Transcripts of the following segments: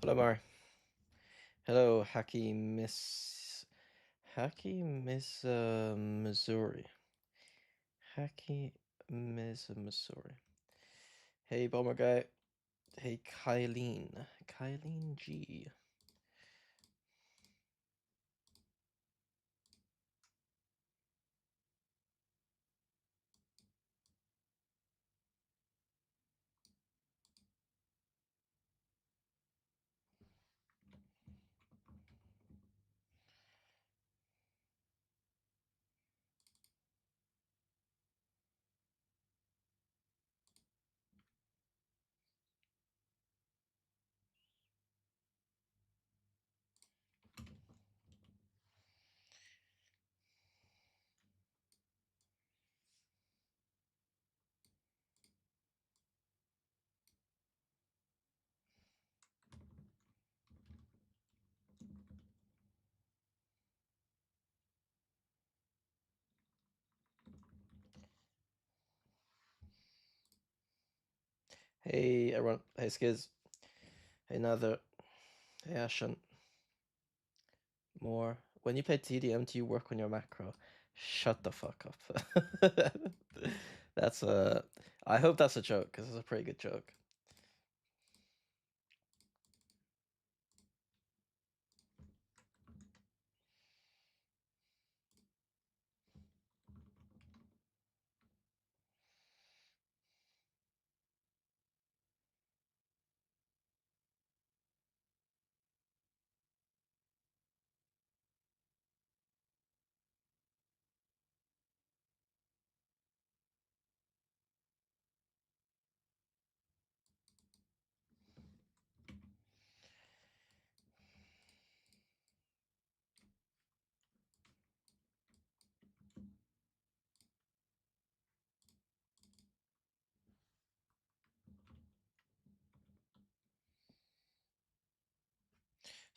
Hello, Mari. Hello, Miss Missouri. Miss Missouri. Hey, Bomber Guy. Hey, Kylene G. Hey, everyone. Hey, Skiz. Hey, Nether. Hey, Ashen. More. When you play TDM, do you work on your macro? Shut the fuck up. That's a... I hope that's a joke, because it's a pretty good joke.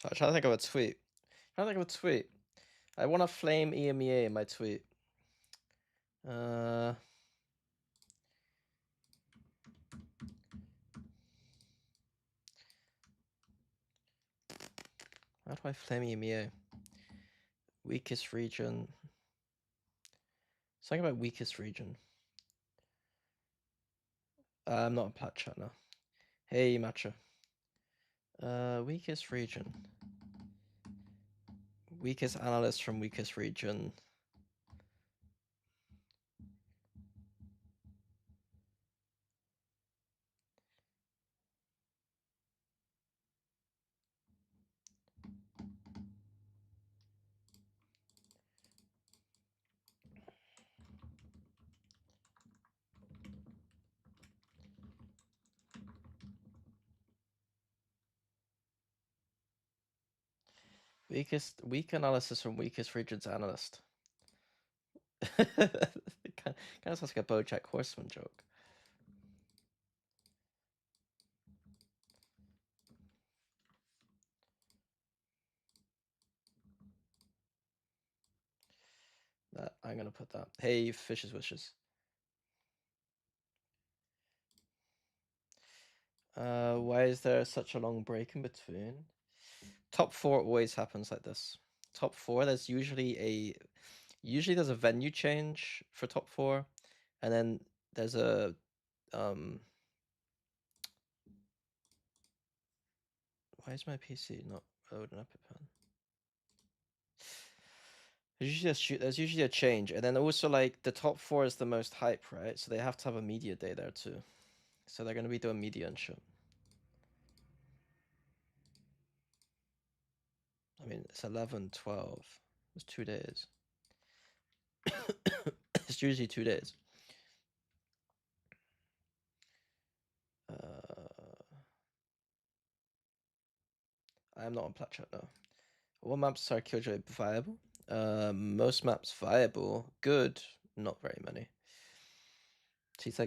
So I'm trying to think of a tweet. I want to flame EMEA in my tweet. How do I flame EMEA? Weakest region. Something about weakest region. I'm not a plat chat now. Hey, Matcha. Weakest region. Weakest analyst from weakest region. Weak analysis from weakest region's analyst. Kind of sounds like a BoJack Horseman joke. I'm gonna put that. Hey, Fish's Wishes. Why is there such a long break in between? Top 4 always happens like this. Top 4, there's usually there's a venue change for top 4, and then there's a why is my PC not loading up a pen? There's usually a change, and then also like the top 4 is the most hype, right? So they have to have a media day there too. So they're gonna be doing media and shit. I mean, it's 11, 12. It's 2 days. It's usually 2 days. I am not on plat chat now. What maps are Killjoy viable? Most maps viable. Good, not very many. She's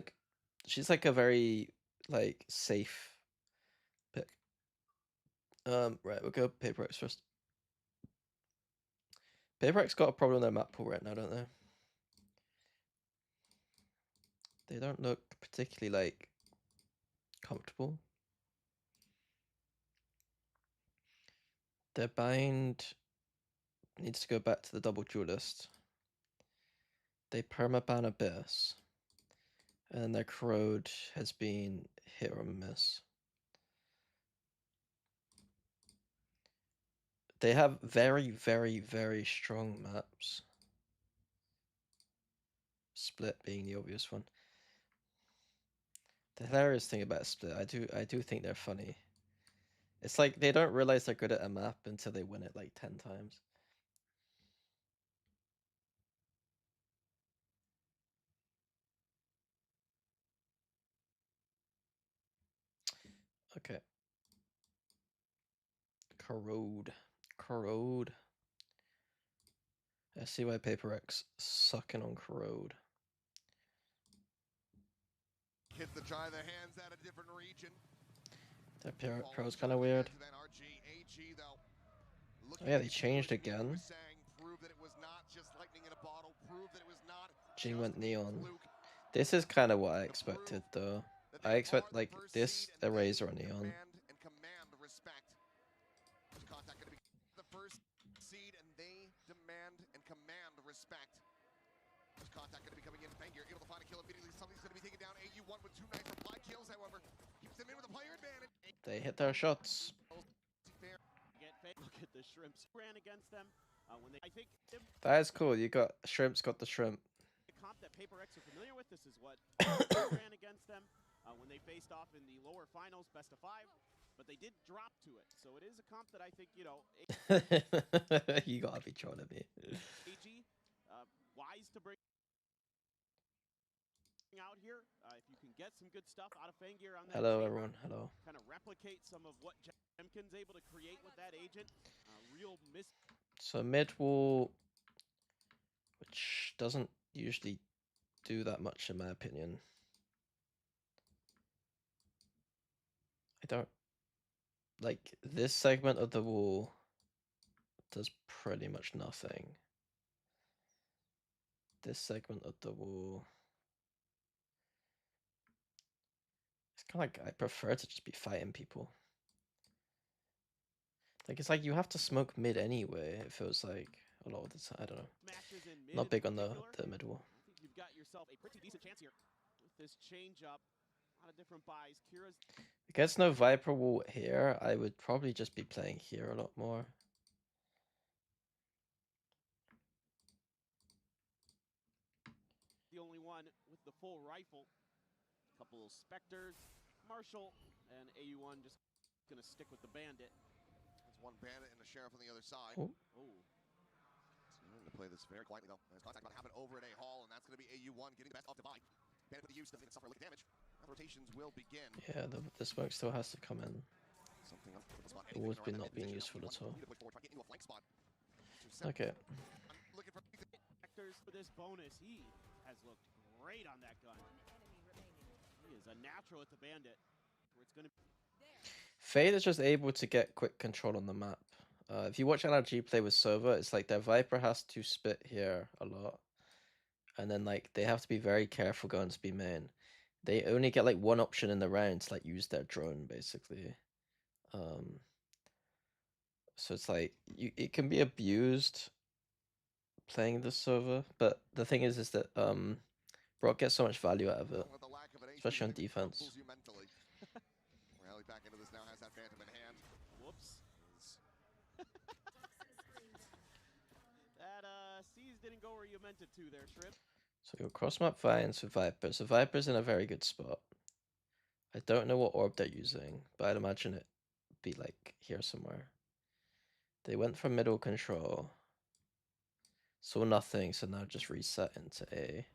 like a very like safe pick. Right, we'll go PRX first. PRX got a problem in their map pool right now, don't they? They don't look particularly like comfortable. Their bind needs to go back to the double duelist. They permaban Abyss. And their corrode has been hit or miss. They have very, very, very strong maps. Split being the obvious one. The hilarious thing about Split, I do think they're funny. It's like they don't realize they're good at a map until they win it like 10 times. Okay. Corrode. Corrode. I see why PRX sucking on corrode. Kids that try their hands at a different region. That pro's kind of weird. Oh yeah, they changed again. G went neon. This is kind of what I expected though. I expect like this eraser on neon. The first seed and they demand and command respect. There's contact going to be coming in. Fangir able to find a kill immediately. Something's going to be taken down. AU1 with 2 nice reply kills, however, keeps them in with a player advantage. They hit their shots. Look at the shrimps ran against them. When they, I think that is cool. You got shrimps, got the shrimp. The comp that PRX are familiar with. This is what ran against them when they faced off in the lower finals, best of 5. But they did drop to it, so it is a comp that I think you gotta be trolling me. AG, wise to bring out here. If you can get some good stuff out of Fangir on that. Hello everyone. Hello. Kind of replicate some of what Jemkin's able to create with that agent. Real miss. So mid wall, which doesn't usually do that much in my opinion. I don't like this segment of the wall does pretty much nothing. This segment of the wall, it's kind of like I prefer to just be fighting people. Like it's like you have to smoke mid anyway. It feels like a lot of the time. I don't know. Not big on the mid wall. I think you've got yourself a pretty decent chance here with this change up. A lot of different buys. Kira's. If there's no Viper wall here, I would probably just be playing here a lot more. The only one with the full rifle. A couple of Spectres, Marshall, and AU1 just gonna stick with the bandit. There's one bandit and the sheriff on the other side. Oh. To play this very quietly though. There's contact about to happen over at A hall, and that's going to be AU1 getting the best off divide. Bandit with the use doesn't even suffer a lick of damage. Rotations will begin. Yeah, the smoke still has to come in. Something up the spot. The wall's been not being useful at all. Okay. For this bonus, he has looked great on that gun. He is a natural at the bandit. Where it's gonna. Fade is just able to get quick control on the map. If you watch NRG play with Sova, it's like their Viper has to spit here a lot. And then like they have to be very careful going to be main. They only get like one option in the round to like use their drone basically. So it's like it can be abused playing the Sova, but the thing is that Brock gets so much value out of it, especially on defense. Rally back into this now, has that phantom in hand. Whoops. That C's didn't go where you meant it to there, Shrimp. So your cross map Vines with Viper. So Viper's in a very good spot. I don't know what orb they're using, but I'd imagine it be like here somewhere. They went for middle control. Saw nothing, so now just reset into A.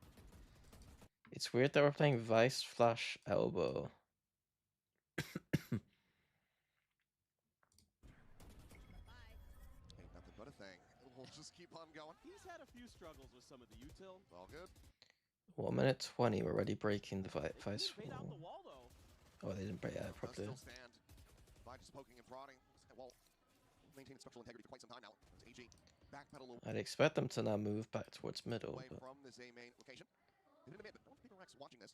It's weird that we're playing Vice Flash Elbow. Ain't nothing but a thing. We'll just keep on going. He's had a few struggles with some of the util. All good. 1 minute 20, we're already breaking the Vice wall. Oh, they didn't break it properly. Still stand. By just poking and prodding. Well, maintaining structural integrity for quite some time now. It's AG. Backpedal. I'd expect them to now move back towards middle. Away but... from this A main location. But no PRX watching this.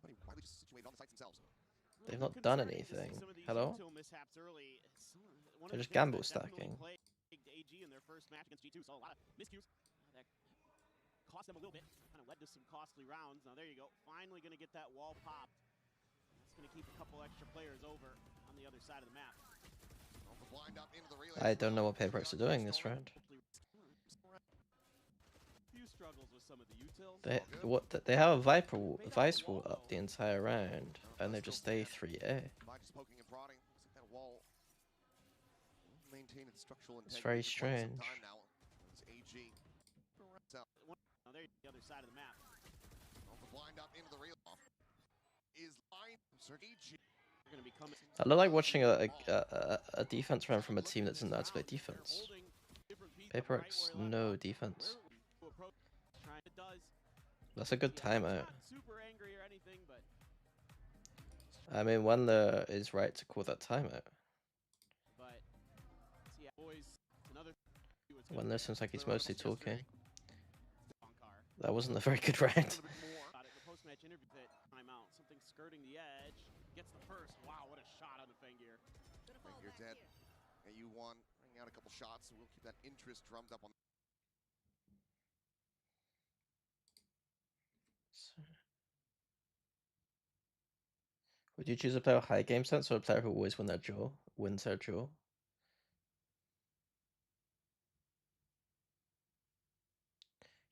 Everybody widely just situated on the sites themselves. They've not done anything. Hello? They're just gamble stacking. AG in their first match against G2, so a lot of miscues that cost them a little bit, kind of led to some costly rounds. Now there you go, finally going to get that wall popped. That's going to keep a couple extra players over on the other side of the map. I don't know what PRX are doing this round. Few struggles with some of the utils. They have a Vice Wall up the entire round, and they just stay 3A. It's very strange. Now there's the other side of the map. I look like watching a defense round from a team that doesn't know how to play defense. PRX, no defense. That's a good timeout. I mean, Wendler is right to call that timeout. Wendler seems like he's mostly talking. That wasn't a very good round. Something skirting the edge. Gets the first. Wow, what a shot on the Fengir. Fengir dead. AU1 bringing out a couple shots, so we'll keep that interest drummed up on. Would you choose a player with high game sense or a player who always wins their draw?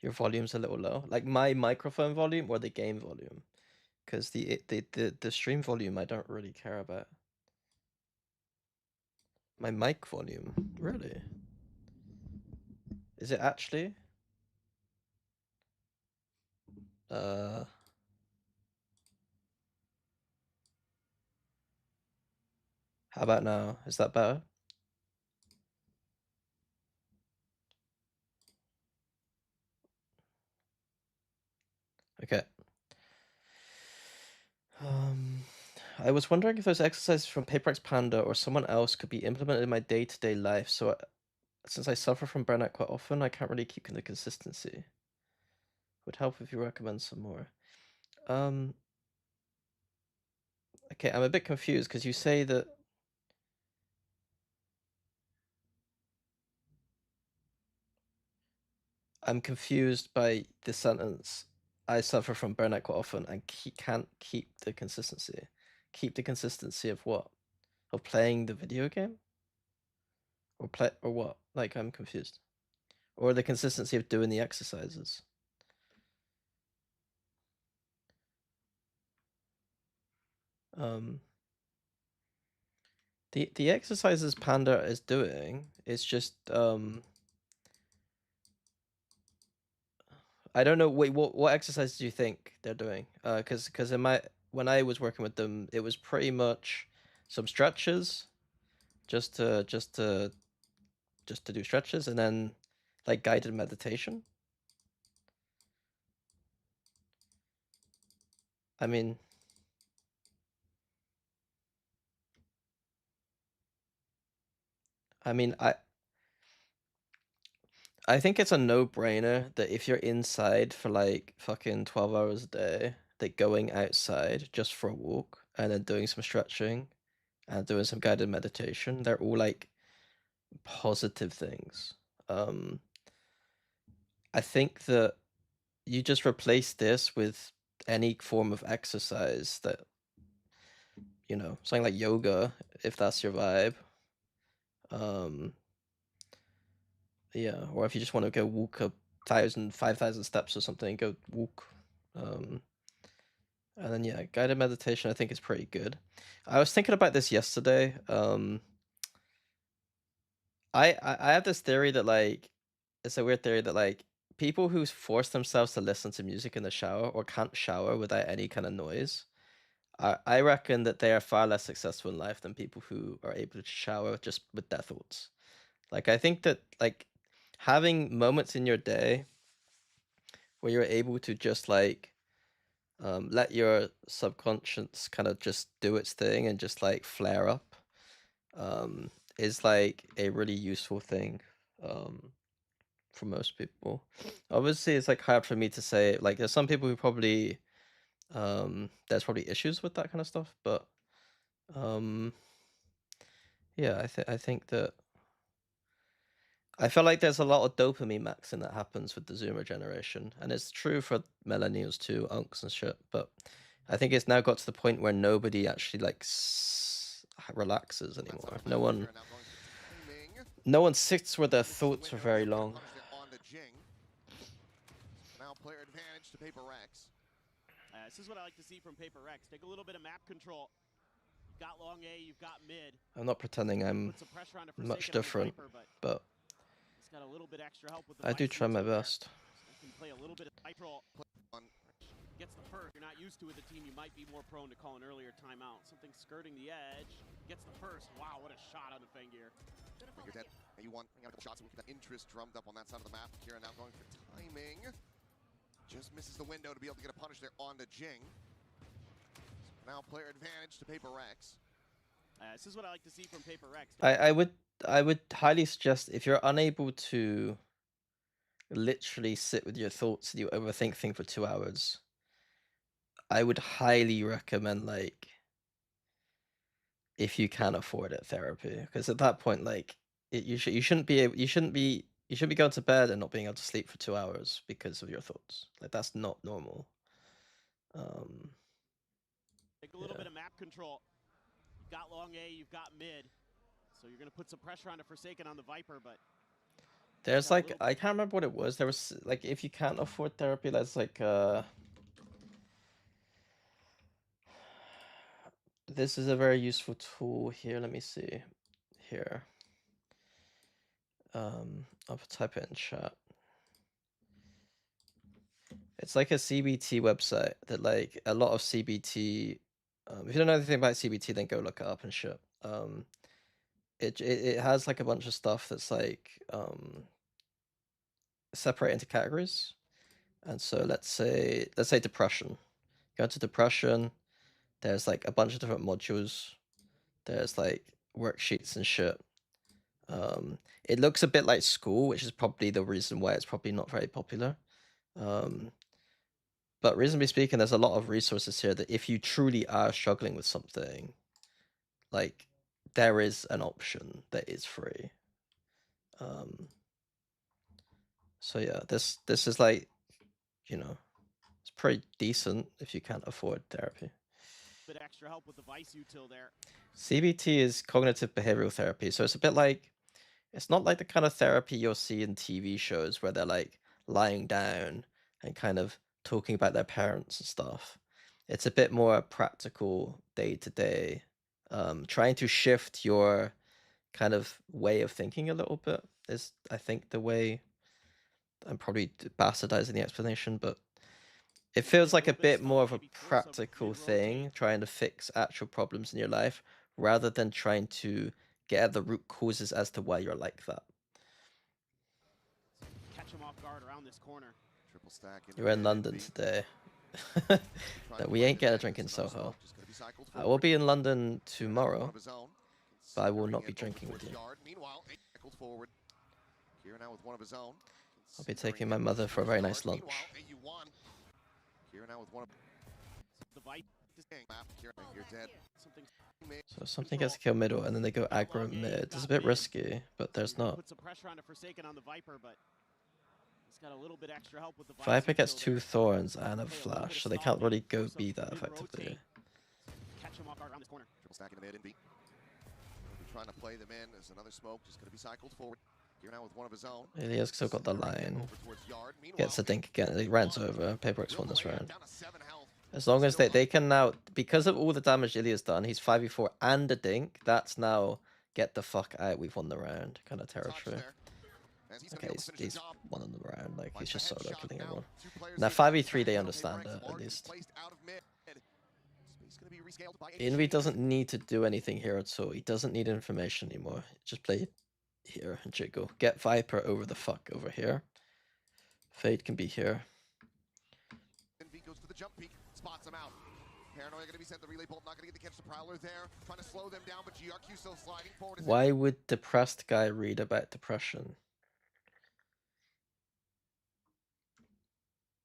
Your volume's a little low. Like my microphone volume or the game volume? Because the stream volume I don't really care about. My mic volume, really? Is it actually? How about now? Is that better? Okay. I was wondering if those exercises from PRX Panda or someone else could be implemented in my day-to-day life. So, since I suffer from burnout quite often, I can't really keep the consistency. Would help if you recommend some more. Okay, I'm a bit confused because you say that. I'm confused by the sentence. I suffer from burnout quite often and can't keep the consistency. Keep the consistency of what? Of playing the video game? Or what? Like, I'm confused. Or the consistency of doing the exercises. The exercises Panda is doing is just I don't know. Wait, what exercises do you think they're doing? Because when I was working with them, it was pretty much some stretches, just to do stretches, and then like guided meditation. I mean, I think it's a no-brainer that if you're inside for like fucking 12 hours a day, that going outside just for a walk and then doing some stretching and doing some guided meditation, they're all like positive things. I think that you just replace this with any form of exercise that, you know, something like yoga, if that's your vibe. Yeah, or if you just want to go walk 5,000 steps or something, go walk. And then yeah, guided meditation I think is pretty good. I was thinking about this yesterday. I have this theory that like it's a weird theory that like people who force themselves to listen to music in the shower or can't shower without any kind of noise, I reckon that they are far less successful in life than people who are able to shower just with their thoughts. Like I think that like having moments in your day where you're able to just like let your subconscious kind of just do its thing and just like flare up is like a really useful thing for most people. Obviously it's like hard for me to say, like there's some people who probably there's probably issues with that kind of stuff, but Yeah, I think that I feel like there's a lot of dopamine maxing that happens with the Zoomer generation, and it's true for millennials too, unks and shit. But I think it's now got to the point where nobody actually like relaxes anymore. No one sits with their thoughts for very long. Now player advantage to PRX. This is what I like to see from PRX. Take a little bit of map control. You've got long A, you've got mid. I'm not pretending I'm Put some pressure on much different, but he's got a little bit extra help with the I do try my best. So can play a little bit of control. Gets the first. You're not used to with a team. You might be more prone to call an earlier timeout. Something skirting the edge. Gets the first. Wow, what a shot on the Fengear. You're dead. You got a couple shots. We get that interest drummed up on that side of the map. Kira now going for timing. Just misses the window to be able to get a punish there on the Jing. Now player advantage to PRX. This is what I like to see from PRX. I would highly suggest, if you're unable to literally sit with your thoughts and you overthink things for 2 hours, I would highly recommend, like, if you can afford it, therapy, because at that point, like, you shouldn't be going to bed and not being able to sleep for 2 hours because of your thoughts. Like, that's not normal. Take a little bit of map control. You've got long A, you've got mid. So you're going to put some pressure on the Forsaken on the Viper, but there's like, I can't remember what it was. There was like, if you can't afford therapy, that's like this is a very useful tool here. Let me see here. I'll type it in chat. It's like a CBT website that, like, a lot of CBT. If you don't know anything about CBT, then go look it up and shit. It has like a bunch of stuff that's like separate into categories. And so let's say depression. Go into depression. There's like a bunch of different modules. There's like worksheets and shit. It looks a bit like school, which is probably the reason why it's probably not very popular. But reasonably speaking, there's a lot of resources here that if you truly are struggling with something, like, there is an option that is free. So yeah, this is like, you know, it's pretty decent if you can't afford therapy. bit extra help with the Vice util there. CBT is cognitive behavioral therapy, so it's a bit like, it's not like the kind of therapy you'll see in TV shows where they're like lying down and kind of talking about their parents and stuff. It's a bit more practical, day to day, trying to shift your kind of way of thinking a little bit is, I think, the way. I'm probably bastardizing the explanation, but it feels like a bit more of a practical thing, trying to fix actual problems in your life rather than trying to get at the root causes as to why you're like that. Catch him off guard around this corner. Triple stack. You're in London today. That we ain't get a drink in Soho. I will be in London tomorrow, but I will not be drinking with you. Meanwhile, forward. Here now with one of his own. I'll be taking my mother for a very nice lunch. Here now with one of the Vice. You're dead. So something gets to kill middle, and then they go aggro mid. It's a bit risky, but there's not. Put some pressure on the Forsaken on the Viper, but he's got a little bit extra help with the Vice. Viper gets 2 thorns and a flash, so they can't really go B that effectively. Catch him off guard around this corner. Triple stack in the mid and B. Trying to play them in. There's another smoke, just going to be cycled forward. Here now with one of his own. Ilia's still got the line. Gets a dink again. He runs over. PRX won this round. As long as they can now, because of all the damage Ilia's done, he's 5v4 and a dink. That's now get the fuck out. We've won the round kind of territory. Okay, he's won the round. Like, he's just solo killing everyone. Now 5v3, they understand it at least. Envy doesn't need to do anything here at all. He doesn't need information anymore. Just play here and jiggle. Get Viper over the fuck over here. Fade can be here. Envy goes for the jump peek, spots him out. Paranoia going to be sent the relay bolt, not going to get to catch the Prowler there. Trying to slow them down, but GRQ still sliding forward. Why would depressed guy read about depression?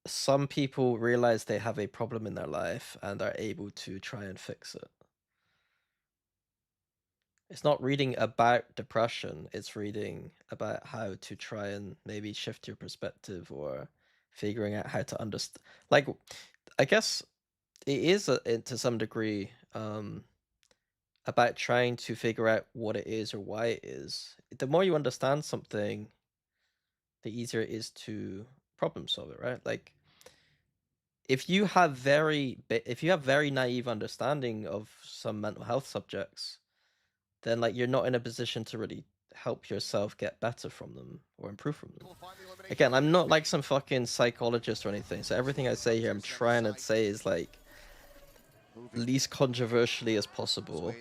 Some people realize they have a problem in their life and are able to try and fix it. It's not reading about depression, it's reading about how to try and maybe shift your perspective or figuring out how to understand. Like, I guess it is to some degree about trying to figure out what it is or why it is. The more you understand something, the easier it is to problem solve it, right? Like, if you have very naive understanding of some mental health subjects, then like you're not in a position to really help yourself get better from them or improve from them. Again, I'm not like some fucking psychologist or anything, so everything I say here I'm trying to say is like least controversially as possible.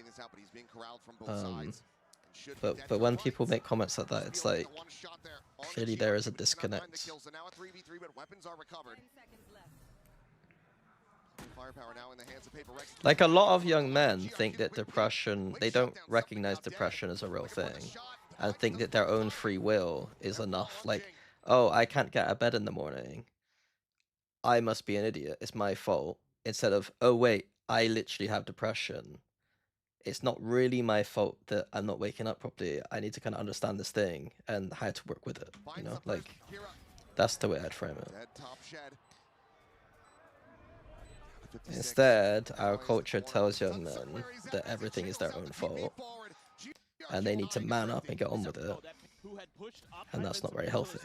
But when people make comments like that, it's like clearly there is a disconnect. Like a lot of young men think that depression, they don't recognize depression as a real thing and think that their own free will is enough. Like, oh, I can't get out of bed in the morning, I must be an idiot, it's my fault. Instead of, oh wait, I literally have depression. It's not really my fault that I'm not waking up properly. I need to kind of understand this thing and how to work with it, you know? Like, that's the way I'd frame it. Instead, our culture tells young men that everything is their own fault and they need to man up and get on with it, and that's not very healthy.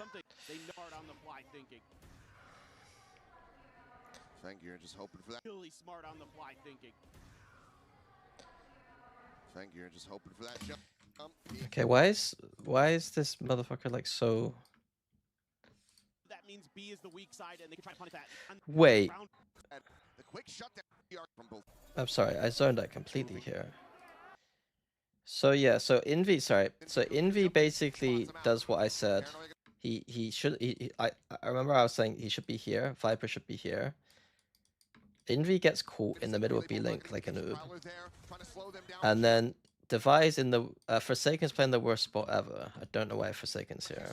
You're just hoping for that. Really smart on the fly thinking. You're just hoping for that jump. Okay, why is this motherfucker like so? That means B is the weak side, and they can try to punish that. Wait. The quick shutdown from both. I'm sorry, I zoned out completely here. So yeah, so Envy basically does what I said. I remember I was saying he should be here, Viper should be here. Envy gets caught in the middle of B-Link like a noob. And then Device in the Forsaken's playing the worst spot ever. I don't know why Forsaken's here.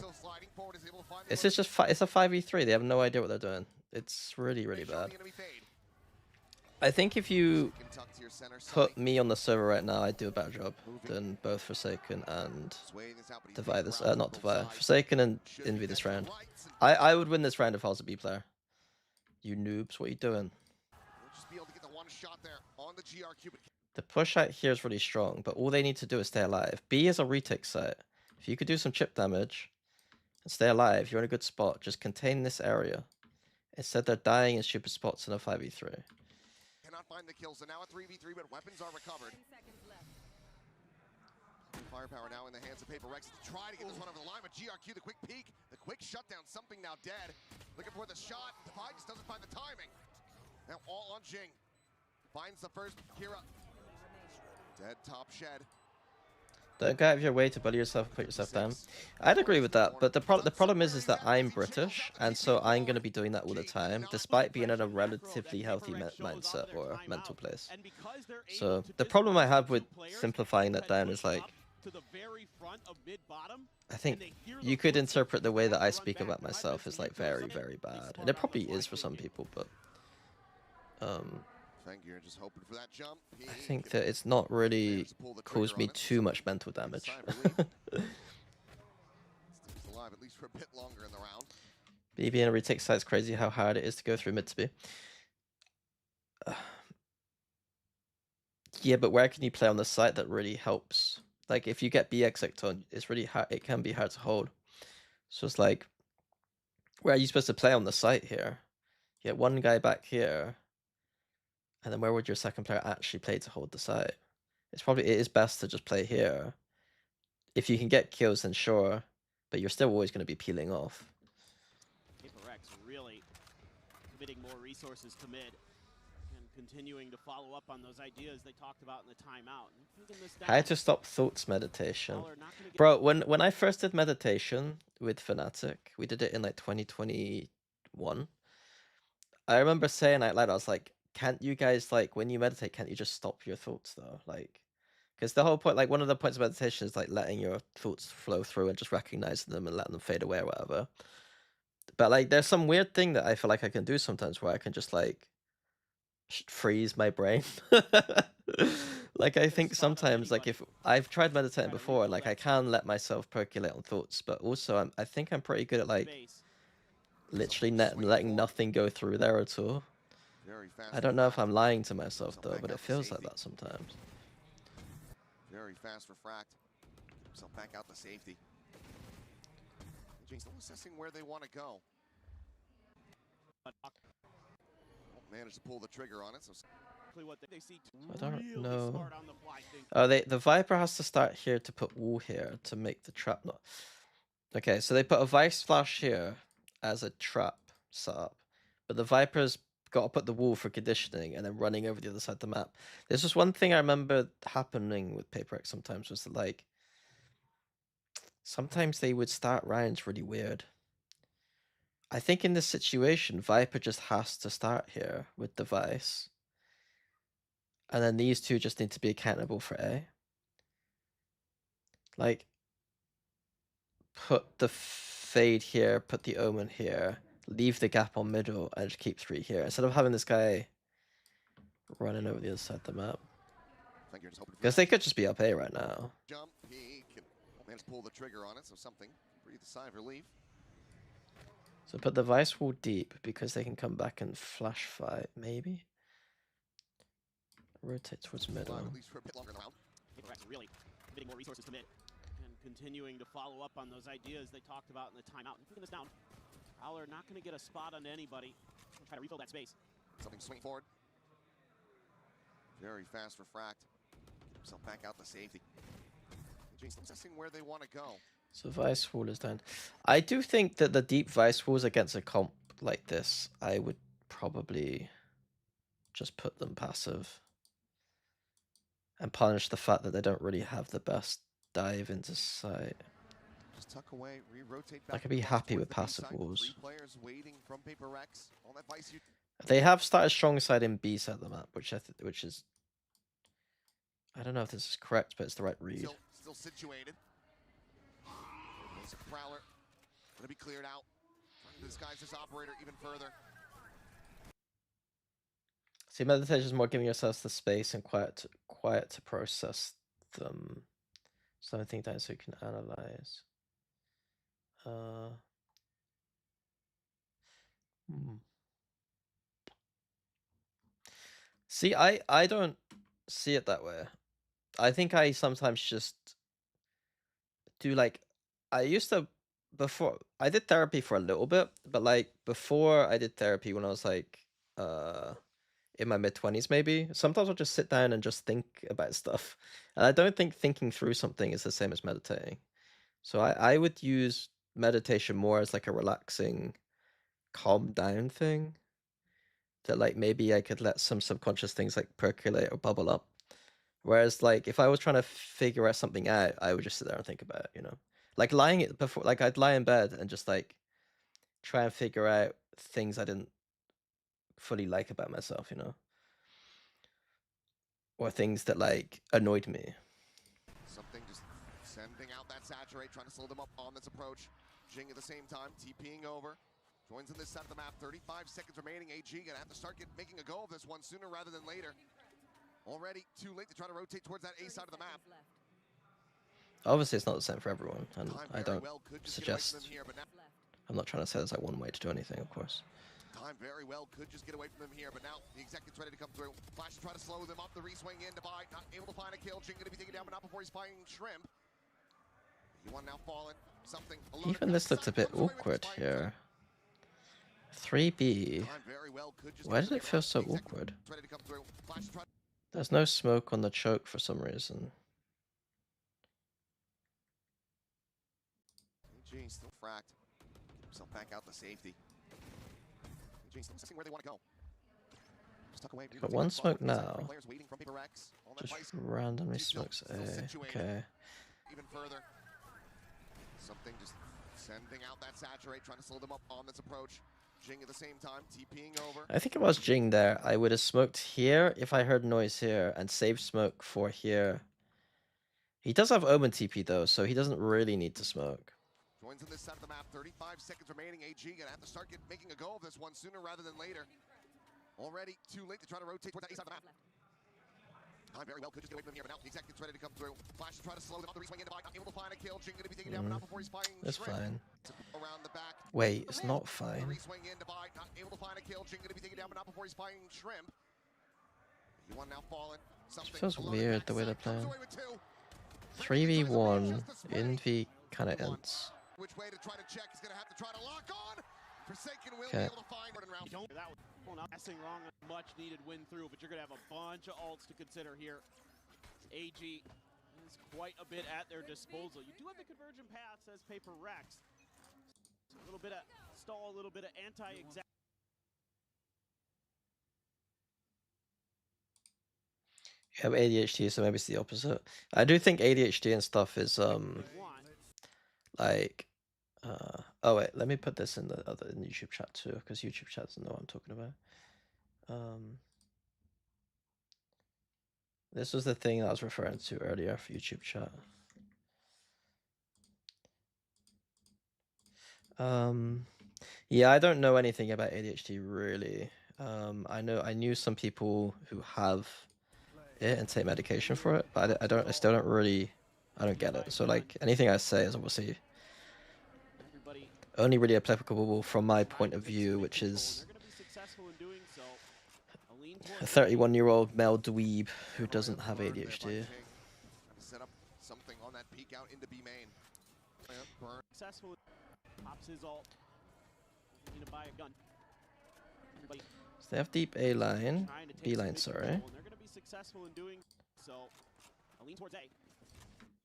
It's just it's a 5v3. They have no idea what they're doing. It's really, really bad. I think if you put me on the server right now, I'd do a better job than both Forsaken and Devi this not Devi. Forsaken and Envy this round. I would win this round if I was a B player. You noobs, what are you doing? The push out here is really strong, but all they need to do is stay alive. B is a retake site. If you could do some chip damage and stay alive, you're in a good spot. Just contain this area. Instead, they're dying in stupid spots in a 5v3. Cannot find the kills, so now a 3v3, but weapons are recovered. Firepower now in the hands of PRX to try to get this one over the line, but GRQ, the quick peek, the quick shutdown, something now dead. Looking for the shot, Defi just doesn't find the timing. Now all on Jing. Finds the first Kira. Dead top shed. Don't go out of your way to bully yourself and put yourself down. I'd agree with that, but the problem is that I'm British, and so I'm going to be doing that all the time, despite being in a relatively healthy mindset or mental place. So the problem I have with simplifying that down is like, I think you could interpret the way that I speak about myself as like very, very bad, and it probably is for some people, but Just hoping for that jump. I think that it's not really caused me too much mental damage. Alive at least for a bit longer in the round. BB in a retake site is crazy how hard it is to go through mid to B. Yeah, but where can you play on the site that really helps? Like if you get BX on, it's really hard. It can be hard to hold. So it's like, where are you supposed to play on the site here? You get one guy back here. And then where would your second player actually play to hold the site? It is best to just play here. If you can get kills, then sure, but you're still always going to be peeling off. PRX really committing more resources to mid and continuing to follow up on those ideas they talked about in the timeout. How to stop thoughts meditation. Bro, when I first did meditation with Fnatic, we did it in like 2021. I remember saying out loud, I was like, can't you guys, like, when you meditate, can't you just stop your thoughts, though? Like, because the whole point, like, one of the points of meditation is, like, letting your thoughts flow through and just recognizing them and letting them fade away or whatever. But, like, there's some weird thing that I feel like I can do sometimes where I can just, like, freeze my brain. Like, I think sometimes, like, if I've tried meditating before, and like I can let myself percolate on thoughts, but also I think I'm pretty good at like literally letting nothing go through there at all. Very fast. I don't know if I'm lying to myself though, but it feels like that sometimes. Very fast refract. Himself back out to safety. Still assessing where they want to go. Managed to pull the trigger on it. So I don't know. Oh, the Viper has to start here to put wall here to make the trap not. Okay, so they put a Vice Flash here as a trap setup, but the Viper's got to put the wall for conditioning and then running over the other side of the map. There's just one thing I remember happening with PRX sometimes was that, like, sometimes they would start rounds really weird. I think in this situation, Viper just has to start here with the Vice. And then these two just need to be accountable for A. Like, put the Fade here, put the Omen here, leave the gap on middle, and just keep 3 here. Instead of having this guy running over the other side of the map. Because they could just be up A right now. Jump, he can pull the trigger on it, so something. Breathe a sigh of relief. So put the Vice wall deep because they can come back and flash fight, maybe? Rotate towards middle. At least for a bit longer in the round. PRX really getting more resources to mid and continuing to follow up on those ideas they talked about in the timeout. And putting this down, Prowler not going to get a spot on anybody. Try to refill that space. Something swing forward. Very fast refract. Get himself back out to safety. Still assessing where they want to go. So Vice wall is down. I do think that the deep Vice walls against a comp like this, I would probably just put them passive. And punish the fact that they don't really have the best dive into sight. Just tuck away, re-rotate back. I could be happy with passive walls. 3 players waiting from PRX on that Vice. They have started strong side in B side of the map, which is I don't know if this is correct, but it's the right read. Still situated. Prowler gonna be cleared out. Trying to disguise this operator even further. See, meditation is more giving yourselves the space and quiet to process them. Something down so you can analyze. See, I don't see it that way. I think I sometimes just do like I used to before I did therapy for a little bit, but like before I did therapy when I was like in my mid-20s maybe, sometimes I'll just sit down and just think about stuff. And I don't think thinking through something is the same as meditating. So I would use meditation more as like a relaxing, calm down thing. That like maybe I could let some subconscious things like percolate or bubble up. Whereas like if I was trying to figure out something out, I would just sit there and think about it, you know. Like lying it before, like I'd lie in bed and just like try and figure out things I didn't fully like about myself, you know. Or things that like annoyed me. Something just sending out that saturate, trying to slow them up on this approach. Jing at the same time, TPing over. Joins in this side of the map, 35 seconds remaining. AG gonna have to start making a go of this one sooner rather than later. Already too late to try to rotate towards that A side of the map. Obviously, it's not the same for everyone, and I don't suggest. I'm not trying to say there's like one way to do anything, of course. Time very well could just get away from them here, but now the executive's ready to come through. Flash to try to slow them up. The re-swing in, Divide not able to find a kill. Jing gonna be taken down, but not before he's finding Shrimp. One now fallen. Something. Even this looks a bit awkward here. 3B. Why did it feel so awkward? There's no smoke on the choke for some reason. AG still fracked. Get himself back out to safety. AG still assessing where they want to go. Got one smoke now. Just randomly smokes A. Okay. Even further. Something just sending out that saturate, trying to slow them up on this approach. Jing at the same time, TPing over. I think if I was Jing there, I would have smoked here if I heard noise here and saved smoke for here. He does have Omen TP though, so he doesn't really need to smoke. Joins in this side of the map, 35 seconds remaining. AG gonna have to start making a go of this one sooner rather than later. Already too late to try to rotate towards that A side of the map. Very well, could just get away from him here, but now the exec gets ready to come through. Flash to try to slow them up. The reswing in Divide, not able to find a kill. Jing gonna be taken down, but not before he's fighting It's Shrimp. fine. Around the back. Wait, it's not The fine. reswing in Divide, not able to find a kill. Jing gonna be taken down, but not before he's fighting Shrimp. E1 now fallen. It feels weird the way they're playing. 3v1 in the kind of ends. Which way to try to check? He's gonna have to try to lock on. Forsaken will be Okay. able to find it in round. You don't, that was pulling out, passing wrong on much needed win through, but you're going to have a bunch of ults to consider here. AG is quite a bit at their disposal. You do have the conversion path, says PRX. A little bit of stall, a little bit of anti-exact. You have ADHD, so maybe it's the opposite. I do think ADHD and stuff is like oh wait, let me put this in the other in YouTube chat too, because YouTube chat doesn't know what I'm talking about. This was the thing I was referring to earlier for YouTube chat. Yeah, I don't know anything about ADHD really. I knew some people who have it and take medication for it, but I still don't really, I don't get it. So like anything I say is obviously only really applicable from my point of view, which is a 31-year-old male dweeb who doesn't have ADHD. Set up something on that peek out into B main. Successful. Pops his ult. Looking to buy a gun. So they have deep A line, B line, sorry. They're going to be successful in doing so. I'll lean towards A.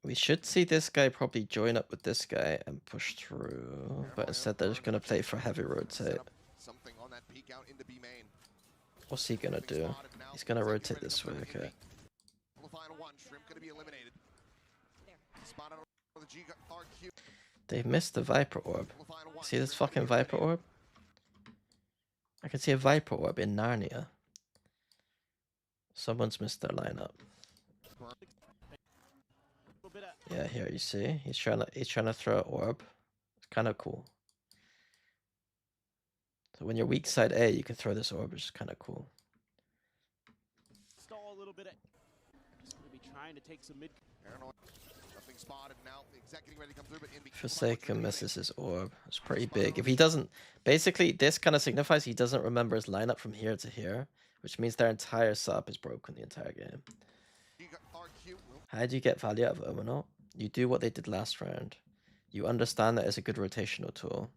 We should see this guy probably join up with this guy and push through, but instead they're just gonna play for heavy rotate. Something on that peek out into B main. What's he gonna do? He's gonna rotate this way, okay. Shrimp gonna be eliminated. Spotted on the GRQ. They've missed the Viper Orb. See this fucking Viper Orb? I can see a Viper Orb in Narnia. Someone's missed their lineup. Yeah, here you see. He's trying to throw an orb. It's kind of cool. So when you're weak side A, you can throw this orb, which is kind of cool. Stall a little bit. Just gonna be trying to take some mid. Nothing spotted now. Executing ready to come through, but in Forsaken misses his orb. It's pretty big. If he doesn't, basically this kind of signifies he doesn't remember his lineup from here to here, which means their entire setup is broken the entire game. How do you get value out of Omen? You do what they did last round. You understand that it's a good rotational tool.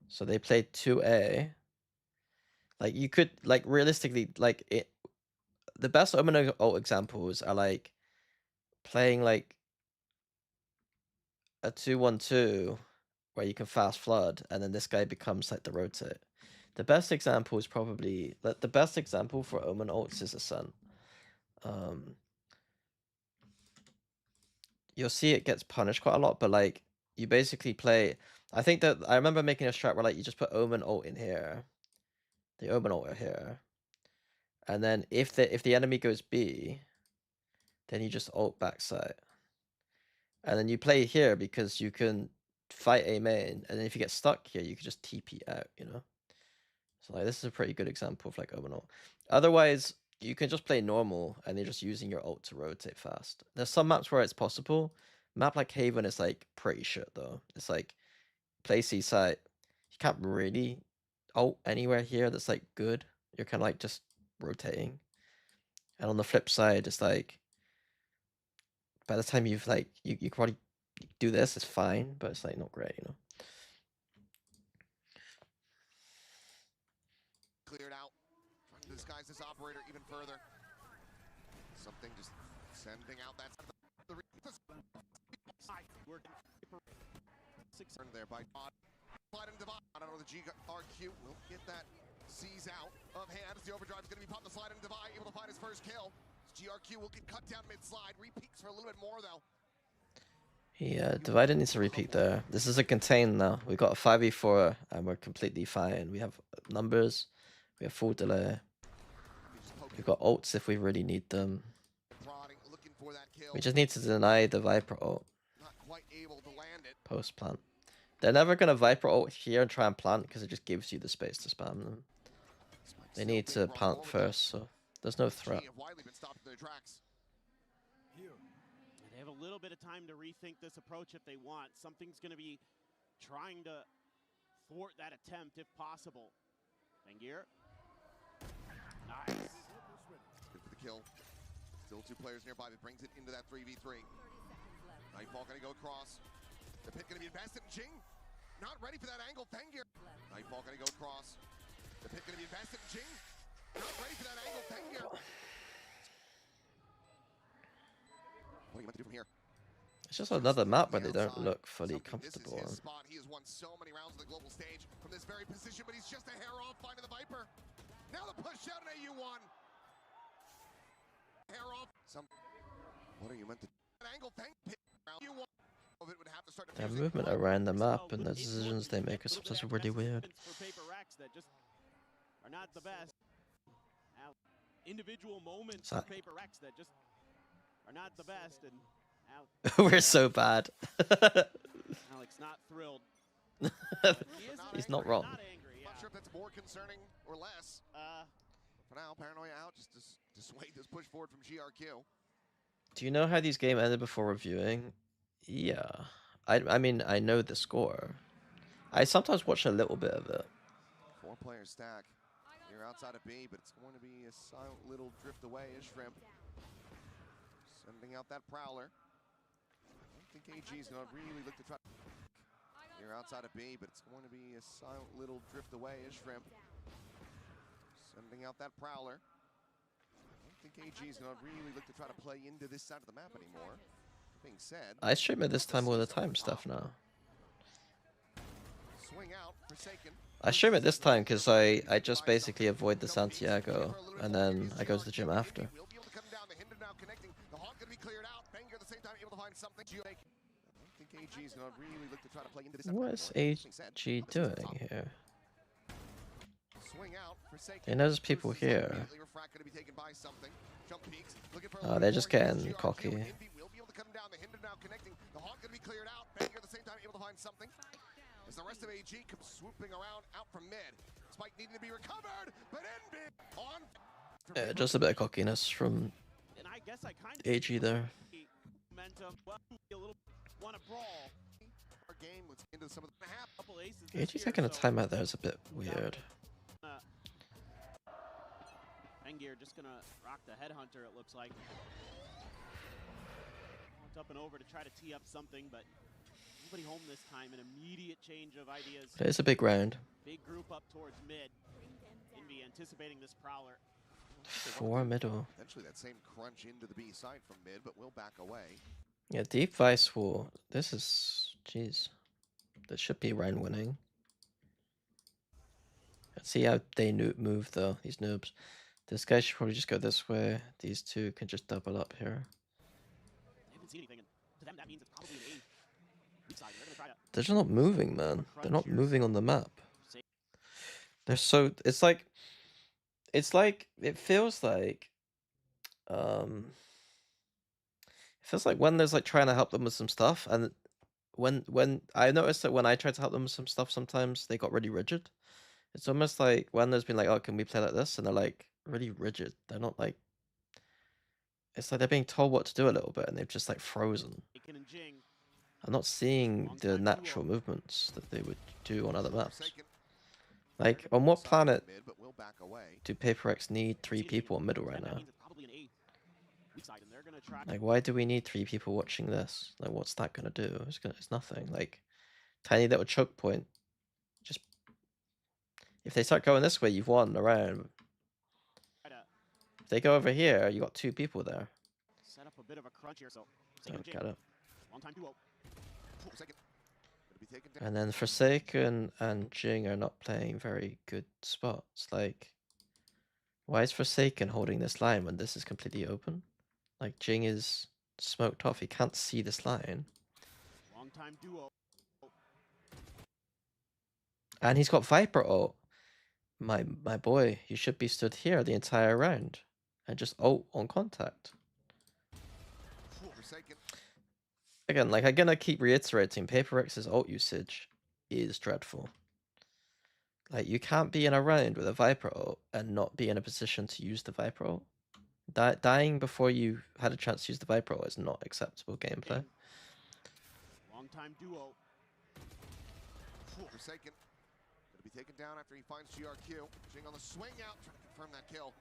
So they played 2A. Like you could, like realistically, like it. The best Omen ult examples are like playing like a 2-1-2 where you can fast flood, and then this guy becomes like the rotate. The best example is probably the best example for Omen ults is the Sun. You'll see it gets punished quite a lot, but like you basically play. I think that I remember making a strat where like you just put Omen ult in here, the Omen ult here, and then if the enemy goes B, then you just ult backside, and then you play here because you can fight A main, and then if you get stuck here, you can just TP out, you know. So like this is a pretty good example of like Omen ult. Otherwise, you can just play normal, and you're just using your ult to rotate fast. There's some maps where it's possible. Map like Haven is like pretty shit though. It's like play C site. You can't really ult anywhere here that's like good. You're kind of like just rotating. And on the flip side, it's like by the time you've like you can probably do this, it's fine, but it's like not great, you know. Cleared out. Trying to disguise this operator even further. Something just sending out that there by Todd. Slide and divide. I don't know, the GRQ will get that seize out of hand as the overdrive is going to be popped. The slide and divide, able to find his first kill. GRQ will get cut down mid-slide. Repeats for a little bit more though. Yeah, Divided needs to repeat there. This is a contain now. We've got a 5v4 and we're completely fine. We have numbers. We have full delay. We've got ults if we really need them. We just need to deny the Viper ult. Post plant. They're never going to Viper ult here and try and plant because it just gives you the space to spam them. They need to plant first, so There's no threat. Have widely been stopped in their tracks. They have a little bit of time to rethink this approach if they want. Something's going to be trying to thwart that attempt if possible. Fengir. Nice. Good for the kill. Still two players nearby that brings it into that 3v3. Nightfall gonna go across. The pit gonna be invested in Jing. Not ready for that angle, Fengir. Nightfall gonna go across. The pit gonna be invested in Jing. Not ready for that angle, Fengir. What are you about to do from here? It's just another map where they don't look fully comfortable. This is his spot. He has won so many rounds on the global stage from this very position, but he's just a hair off finding the Viper. Now the push out in AU1. Hair off. What are you meant to do? That angle, AU1. Of it would have to start Their movement around the map and the decisions they make are sometimes really weird. For PRX that just are not the best. Individual moments for PRX that just are not the best, and we're so bad. Alex not thrilled. He's not wrong. Not angry, yeah. Not sure if that's more concerning or less. For now, paranoia out just to dissuade this push forward from GRQ. Do you know how these games ended before reviewing? Yeah. I mean, I know the score. I sometimes watch a little bit of it. 4-player stack. You're outside of B, but it's going to be a silent little drift away as Shrimp. Sending out that Prowler. I don't think AG is going to really look to try. You're outside of B, but it's going to be a silent little drift away as Shrimp. Sending out that Prowler. I don't think AG is going to really look to try to play into this side of the map anymore. Being said, I stream at this time all the time stuff now. Swing out, Forsaken. I stream at this time because I just basically avoid the Santiago and then I go to the gym after. What is AG doing here? He knows people here. Oh, they're just getting cocky. As the rest of AG comes swooping around out from mid. Spike needing to be recovered, but NB on. Yeah, just a bit of cockiness from AG there. AG taking a timeout there is a bit weird. Fengir just gonna rock the headhunter, it looks like. Up and over to try to tee up something, but nobody home this time. An immediate change of ideas. It's a big round. Big group up towards mid. Envy anticipating this Prowler. 4 middle. Eventually that same crunch into the B side from mid, but we'll back away. Yeah, deep vice wall. This is, jeez. This should be round winning. Let's see how they move though, these noobs. This guy should probably just go this way. These two can just double up here. See anything, and to them that means it's probably an A. Side. They're gonna try to they're just not moving, man. They're not moving on the map. They're so it's like it feels like when there's like trying to help them with some stuff, and when I noticed that when I tried to help them with some stuff, sometimes they got really rigid. It's almost like when there's been like, oh, can we play like this, and they're like really rigid. They're not like. It's like they're being told what to do a little bit, and they've just like frozen. I'm not seeing the natural movements that they would do on other maps. Like, on what planet do PRX need 3 people in middle right now? Like, why do we need 3 people watching this? Like, what's that gonna do? It's nothing. Like, tiny little choke point. Just if they start going this way, you've won a round. If they go over here, you got 2 people there. Set up a bit of a crunch here, so don't get it. Long time duo. And then Forsaken and Jing are not playing very good spots. Like, why is Forsaken holding this line when this is completely open? Like, Jing is smoked off. He can't see this line. Long time duo. And he's got Viper ult. My boy, you should be stood here the entire round and just ult on contact. Again, like, I'm gonna keep reiterating, PRX's ult usage is dreadful. Like, you can't be in a round with a Viper ult and not be in a position to use the Viper ult. Dying before you had a chance to use the Viper ult is not acceptable gameplay. Long time duo. Forsaken. Gonna be taken down after he finds GRQ. Jing on the swing out, trying to confirm that kill.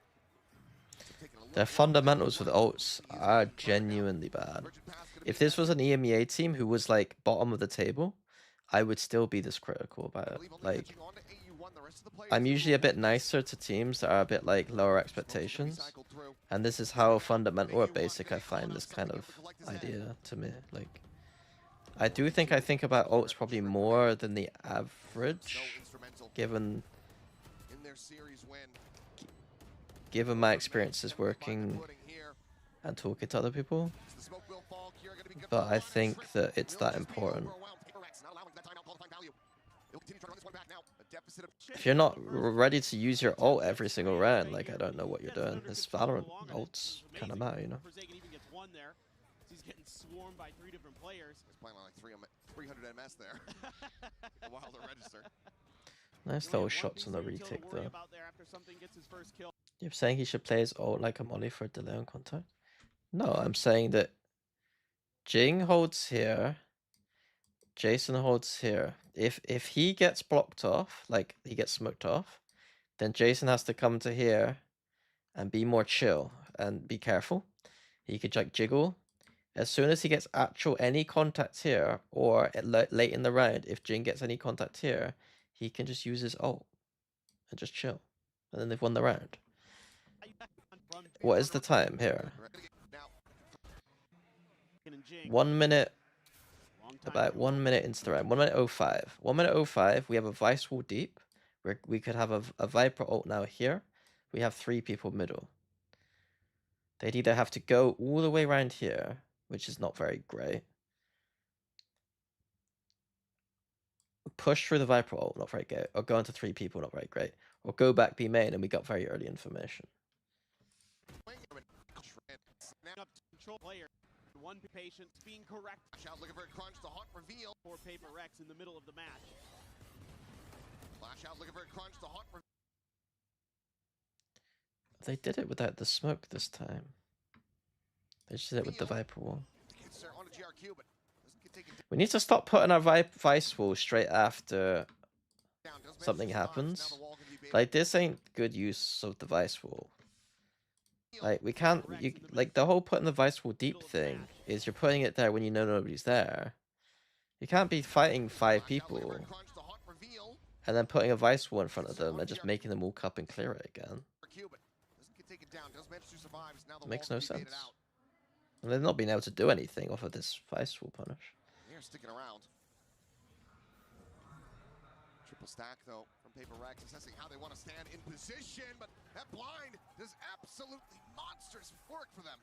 Their fundamentals with ults are genuinely bad. If this was an EMEA team who was like bottom of the table, I would still be this critical about it. Like, I'm usually a bit nicer to teams that are a bit like lower expectations, and this is how fundamental or basic I find this kind of idea to me. Like, I do think I think about ults probably more than the average, given my experiences working and talking to other people. But I think that it's that important. If you're not ready to use your ult every single round, like, I don't know what you're doing. This Valorant ults kind of matter, you know? He's getting swarmed by 3 different players. He's playing like 300 MS there. A while to register. Nice little shots on the retake, though. You're saying he should play his ult like a molly for a delay on contact? No, I'm saying that Jing holds here, Jason holds here. If he gets blocked off, like he gets smoked off, then Jason has to come to here and be more chill and be careful. He could like jiggle. As soon as he gets any contact here, or late in the round, if Jing gets any contact here, he can just use his ult and just chill. And then they've won the round. What is the time here? 1 minute. About 1 minute into the round. 1 minute 05. 1 minute 05, we have a Vice Wall deep. Where we could have a Viper ult now here. We have 3 people middle. They'd either have to go all the way around here, which is not very great. Push through the Viper ult, not very good. Or go into 3 people, not very great. Or go back B main, and we got very early information. Control player. One patient being correct. Flash out looking for a crunch. The hot reveal. For PRX in the middle of the match. Flash out looking for a crunch. The hot reveal. They did it without the smoke this time. They just did it with the Viper wall. We need to stop putting our Vice wall straight after something happens. Like, this ain't good use of the Vice wall. Like, we can't, like, the whole putting the Vice wall deep thing is you're putting it there when you know nobody's there. You can't be fighting 5 people and then putting a Vice wall in front of them and just making them walk up and clear it again. It makes no sense. And they've not been able to do anything off of this Vice wall punish. They're sticking around. Triple stack, though, from PRX, assessing how they want to stand in position, but that blind does absolutely monstrous work for them.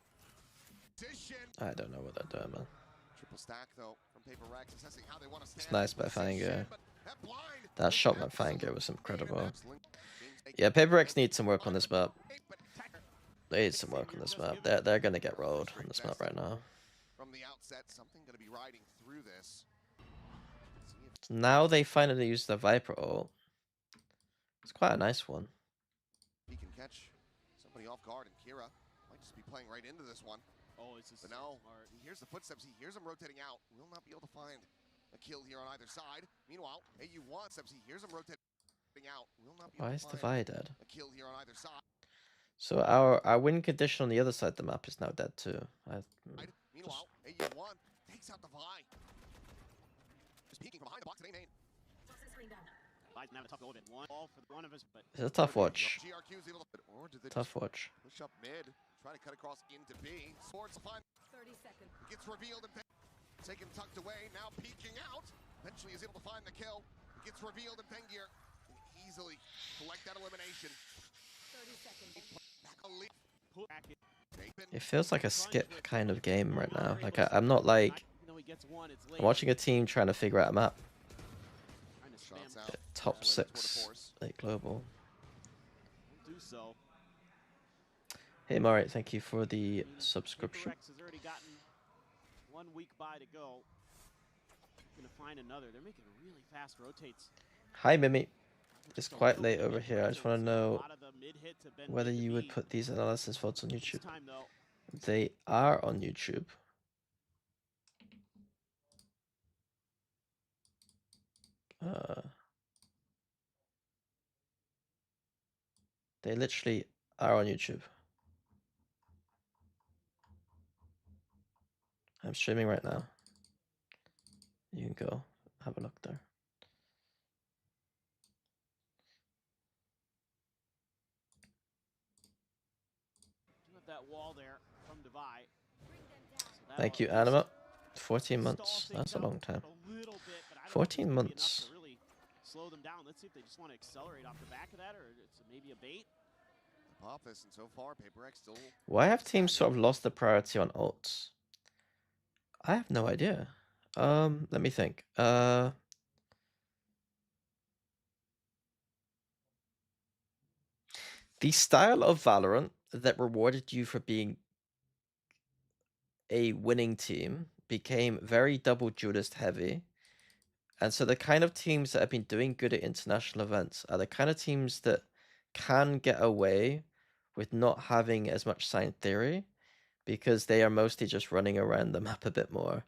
Position. I don't know what they're doing, man. Triple stack, though, from PRX, assessing how they want to stand. It's nice by Fanger. That shot by Fanger was incredible. Yeah, PRX needs some work on this map. They need some work on this map. They're gonna get rolled on this map right now. From the outset, something gonna be riding through this. Now they finally use the Viper ult. It's quite a nice one. He can catch somebody off guard, and Kira might just be playing right into this one. Oh, it's just but no, he hears the footsteps, he hears them rotating out. Will not be able to find a kill here on either side. Meanwhile, AU1 steps, he hears them rotating out. Will not be able to find a kill here on either side. So our win condition on the other side of the map is now dead too. Meanwhile, AU1 takes out the Vi. Just peeking from behind the box at A-main. It's a tough watch. Tough watch. Push up mid, try to cut across into B. Sports 30 seconds. Gets revealed and taken tucked away. Now peeking out. Eventually is able to find the kill. Gets revealed and Pengear can easily collect that elimination. 30 seconds. It feels like a skip kind of game right now. Like I'm not like I'm watching a team trying to figure out a map. Top 6 like global. Hey Mari, thank you for the subscription. PRX has already gotten 1 week by to go. Gonna find another. They're making really fast rotates. Hi Mimi. It's quite late over here. I just want to know whether you would put these analysis VODs on YouTube. They are on YouTube. They literally are on YouTube. I'm streaming right now. You can go have a look there. That wall there from Divide. Thank you, Anima. 14 months. That's a long time. 14 months. Really slow them down. Let's see if they just want to accelerate off the back of that, or it's maybe a bait. Pop this, and so far, PRX still. Why have teams sort of lost the priority on ults? I have no idea. Let me think. The style of Valorant that rewarded you for being a winning team became very double duelist heavy. And so the kind of teams that have been doing good at international events are the kind of teams that can get away with not having as much signed theory because they are mostly just running around the map a bit more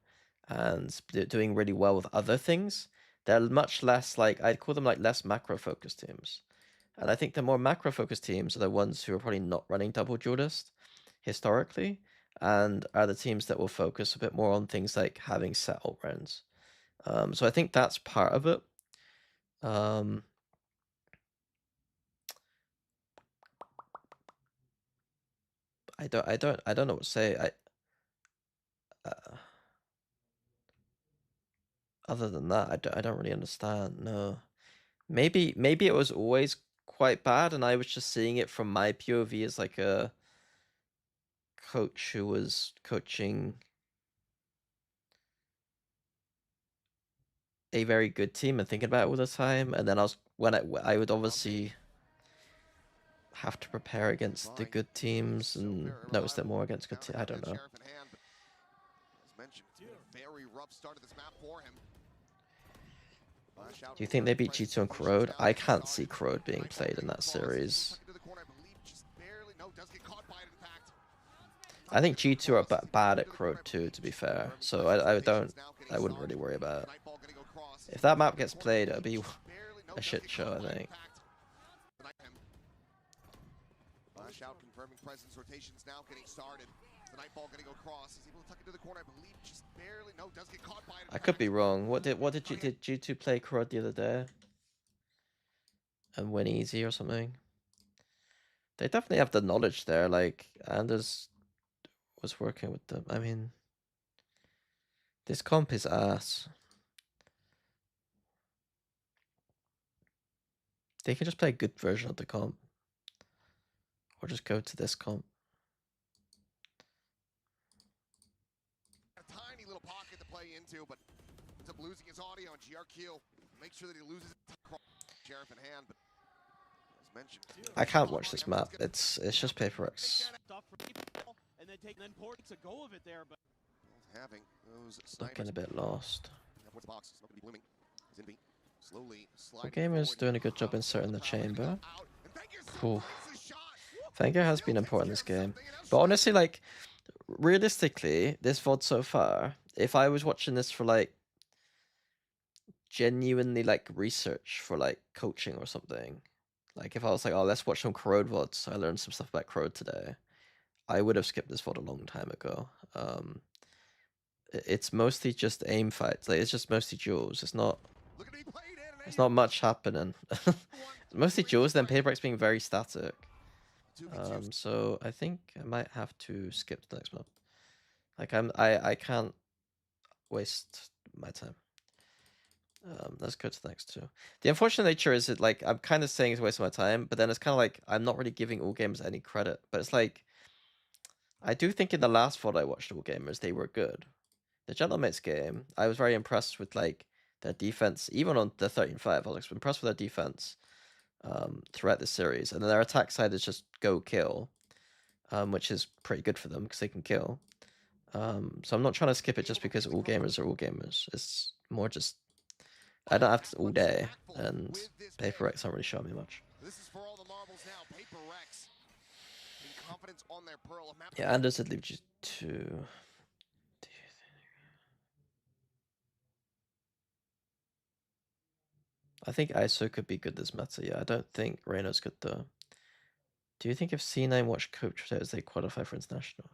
and doing really well with other things. They're much less like, I'd call them like less macro focused teams. And I think the more macro focused teams are the ones who are probably not running double duelist historically and are the teams that will focus a bit more on things like having set ult rounds. So I think that's part of it. I don't know what to say. Other than that, I don't really understand. No, maybe it was always quite bad, and I was just seeing it from my POV as like a coach who was coaching a very good team and thinking about it all the time. And then I would obviously have to prepare against the good teams and notice it more against good teams. I don't know. Do you think they beat G2 and Crode? I can't see Crode being played in that series. I think G2 are bad at Crode too, to be fair. So I wouldn't really worry about it. If that map gets played, it'll be a shit show, I think. Flash out, confirming presence. Rotations now getting started. The Nightball going to go across. He's able to tuck into the corner, I believe, just barely. No, does get caught by it. I could be wrong. Did G2 play Crud the other day? And win easy or something? They definitely have the knowledge there. Like, Anders was working with them. I mean, this comp is ass. They can just play a good version of the comp. Or just go to this comp. A tiny little pocket to play into, but ends up losing his audio on GRQ. Make sure that he loses Sheriff in hand, but as mentioned, I can't watch this map. It's just PRX. Looking a bit lost. The gamer's doing a good job inserting the chamber. Cool. Fengar has been important in this game. But honestly, like, realistically, this VOD so far, if I was watching this for, like, genuinely, like, research for, like, coaching or something, like, if I was like, oh, let's watch some Corrode VODs, I learned some stuff about Corrode today, I would have skipped this VOD a long time ago. It's mostly just aim fights. Like, it's just mostly duels. It's not much happening. Mostly duels, then PRX being very static. So I think I might have to skip the next map. Like I can't waste my time. Let's go to the next two. The unfortunate nature is that, like, I'm kind of saying it's a waste of my time, but then it's kind of like I'm not really giving All Gamers any credit. But it's like, I do think in the last VOD I watched All Gamers, they were good. The Gentlemates game, I was very impressed with, like, their defense. Even on the 13-5, I was impressed with their defense throughout the series. And then their attack side is just go kill, which is pretty good for them because they can kill. So I'm not trying to skip it just because all gamers are all gamers. It's more just I don't have to all day, and PRX aren't really showing me much. This is for all the marbles now. PRX in confidence on their pearl. Yeah, Anders had leave G2. I think ISO could be good this meta. Yeah, I don't think Reyna's good though. Do you think if C9 watched Coach Potatoes, they qualify for international?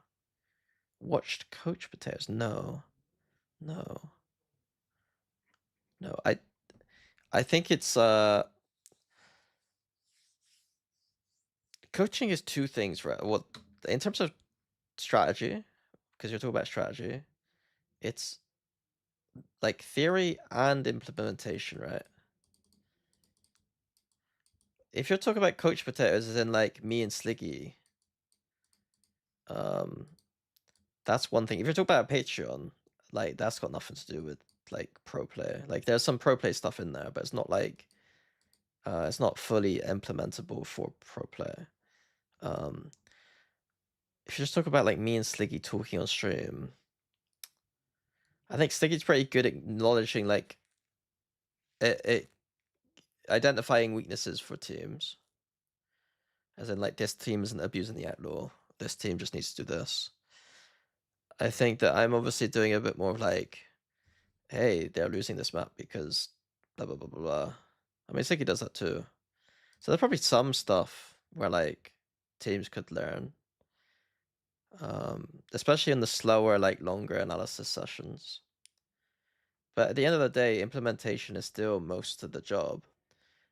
Watched Coach Potatoes? No. No. No. I think it's coaching is two things, right? Well, in terms of strategy, because you're talking about strategy, it's like theory and implementation, right? If you're talking about Coach Potatoes, as in like me and Sliggy, that's one thing. If you're talking about Patreon, like that's got nothing to do with like pro play. Like there's some pro play stuff in there, but it's not like it's not fully implementable for pro play. If you just talk about like me and Sliggy talking on stream, I think Sliggy's pretty good at acknowledging like it identifying weaknesses for teams. As in like this team isn't abusing the outlaw. This team just needs to do this. I think that I'm obviously doing a bit more of like, hey, they're losing this map because blah blah blah blah blah. I mean Sliggy does that too. So there's probably some stuff where like teams could learn. Especially in the slower, like longer analysis sessions. But at the end of the day, implementation is still most of the job.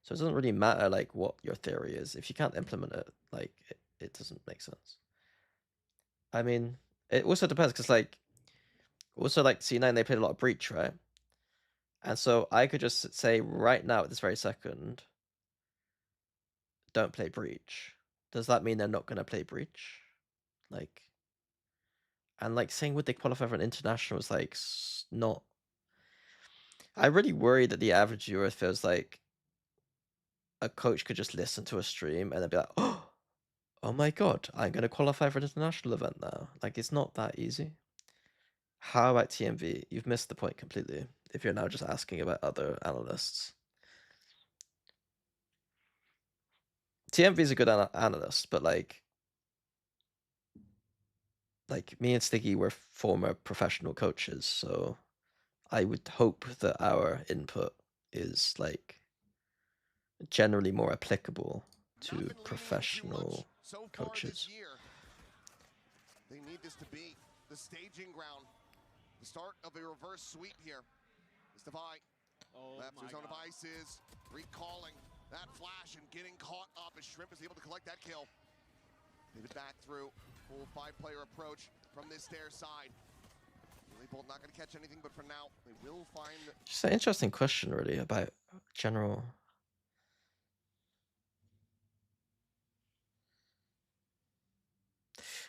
So it doesn't really matter like what your theory is. If you can't implement it, like it doesn't make sense. I mean, it also depends because like also like C9 they played a lot of Breach, right? And so I could just say right now at this very second, don't play Breach. Does that mean they're not gonna play Breach? Like, and like saying would they qualify for an international is like not. I really worry that the average viewer feels like a coach could just listen to a stream and then be like, oh my god, I'm going to qualify for an international event now. Like, it's not that easy. How about TMV? You've missed the point completely if you're now just asking about other analysts. TMV is a good analyst, but like me and Sticky were former professional coaches, so I would hope that our input is like generally more applicable to professional coaches. They need this to be the staging ground, the start of a reverse sweep here. It's Devi. Left to his own devices, recalling that flash and getting caught up as Shrimp is able to collect that kill. Pivot back through, full 5-player approach from this stair side. Bolt not going to catch anything, but for now, they will find. Just an interesting question, really, about general.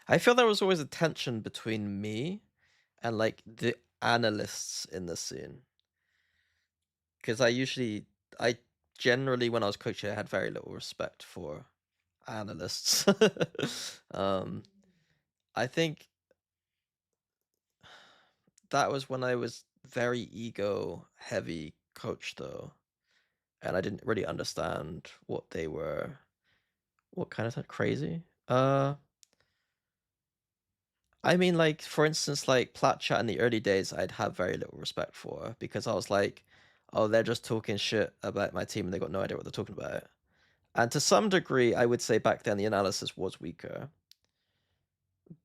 I feel there was always a tension between me and like the analysts in the scene. Because I generally, when I was coaching, I had very little respect for analysts. I think that was when I was very ego heavy coach though. And I didn't really understand what they were, what kind of crazy. I mean, like, for instance, like, Plat Chat in the early days, I'd have very little respect for, because I was like, oh, they're just talking shit about my team and they got no idea what they're talking about. And to some degree, I would say back then the analysis was weaker.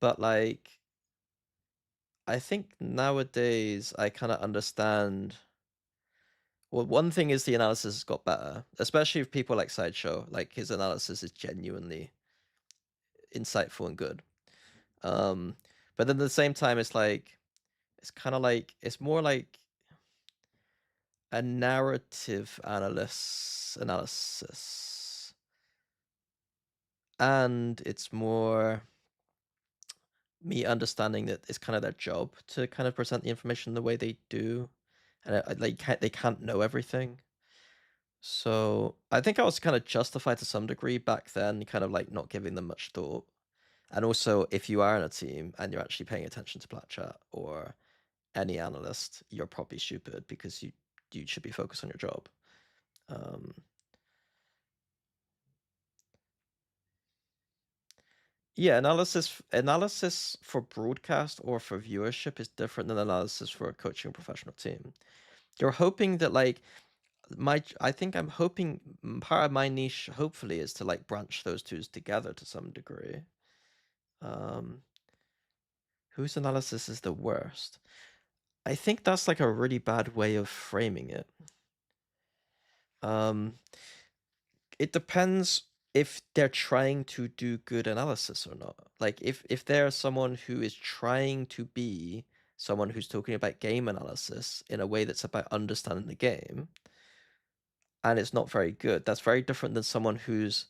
But, like, I think nowadays I kind of understand. Well, one thing is the analysis has got better, especially with people like Sideshow. Like, his analysis is genuinely insightful and good. But then at the same time, it's like, it's kind of like, it's more like a narrative analysis. And it's more me understanding that it's kind of their job to kind of present the information the way they do. And they can't know everything. So I think I was kind of justified to some degree back then, kind of like not giving them much thought. And also, if you are in a team and you're actually paying attention to Plat Chat or any analyst, you're probably stupid because you you should be focused on your job. Yeah, analysis for broadcast or for viewership is different than analysis for a coaching professional team. You're hoping that like I think I'm hoping part of my niche hopefully is to like branch those two together to some degree. Whose analysis is the worst? I think that's like a really bad way of framing it. It depends if they're trying to do good analysis or not. Like if there's someone who is trying to be someone who's talking about game analysis in a way that's about understanding the game, and it's not very good, that's very different than someone whose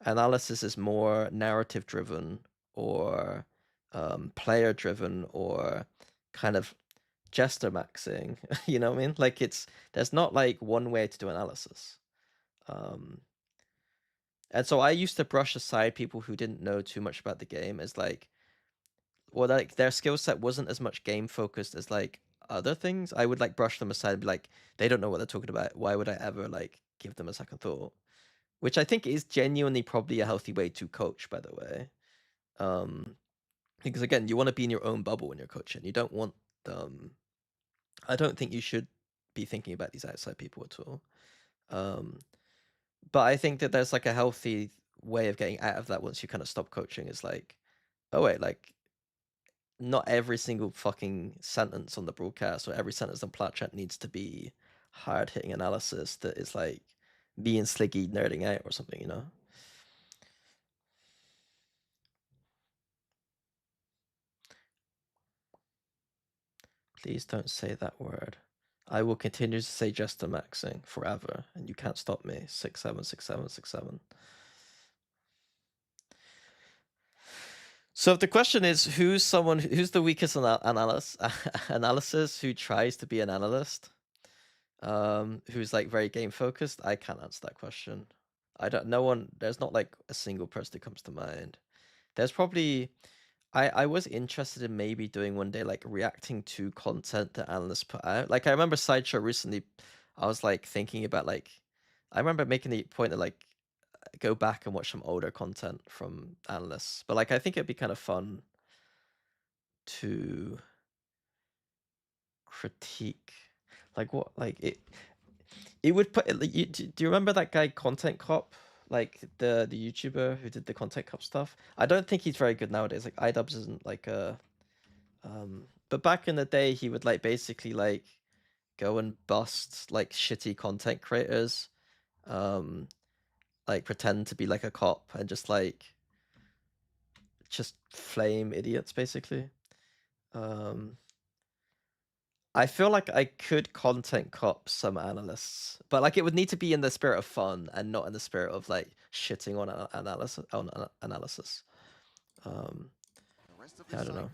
analysis is more narrative driven or player driven or kind of jester maxing. You know what I mean? Like there's not like one way to do analysis. And so I used to brush aside people who didn't know too much about the game as like, well, like their skill set wasn't as much game focused as like other things. I would like brush them aside and be like, they don't know what they're talking about. Why would I ever like give them a second thought? Which I think is genuinely probably a healthy way to coach, by the way. Because again, you want to be in your own bubble when you're coaching. You don't want I don't think you should be thinking about these outside people at all. But I think that there's like a healthy way of getting out of that once you kind of stop coaching. Is like, oh wait, like not every single fucking sentence on the broadcast or every sentence on plat chat needs to be hard hitting analysis that is like being sliggy nerding out or something, you know? Please don't say that word. I will continue to say jester maxing forever, and you can't stop me. 676767. So if the question is who's the weakest analysis who tries to be an analyst, who's like very game focused, I can't answer that question. There's not like a single person that comes to mind. There's probably I was interested in maybe doing one day like reacting to content that analysts put out. Like I remember Sideshow recently, I was like thinking about like I remember making the point to like go back and watch some older content from analysts. But like I think it'd be kind of fun to critique like what like it would put do you remember that guy Content Cop, like the YouTuber who did the Content Cop stuff? I don't think he's very good nowadays. Like iDubbbz isn't like a but back in the day he would like basically like go and bust like shitty content creators, like pretend to be like a cop and just flame idiots basically. I feel like I could content cop some analysts, but like it would need to be in the spirit of fun and not in the spirit of like shitting on analysis. I don't know.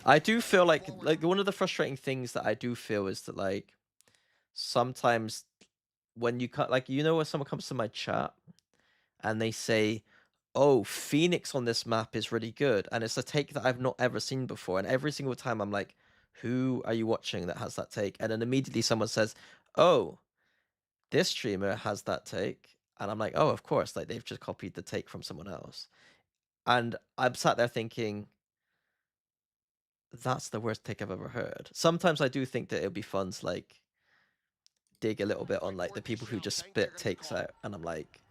I do feel like one of the frustrating things that I do feel is that like sometimes when you cut like when someone comes to my chat and they say, oh, Phoenix on this map is really good, and it's a take that I've not ever seen before, and every single time I'm like, who are you watching that has that take? And then immediately someone says, oh, this streamer has that take, and I'm like, oh, of course, like they've just copied the take from someone else. And I'm sat there thinking, that's the worst take I've ever heard. Sometimes I do think that it would be fun to like dig a little bit on like the people who just spit takes out, and I'm like,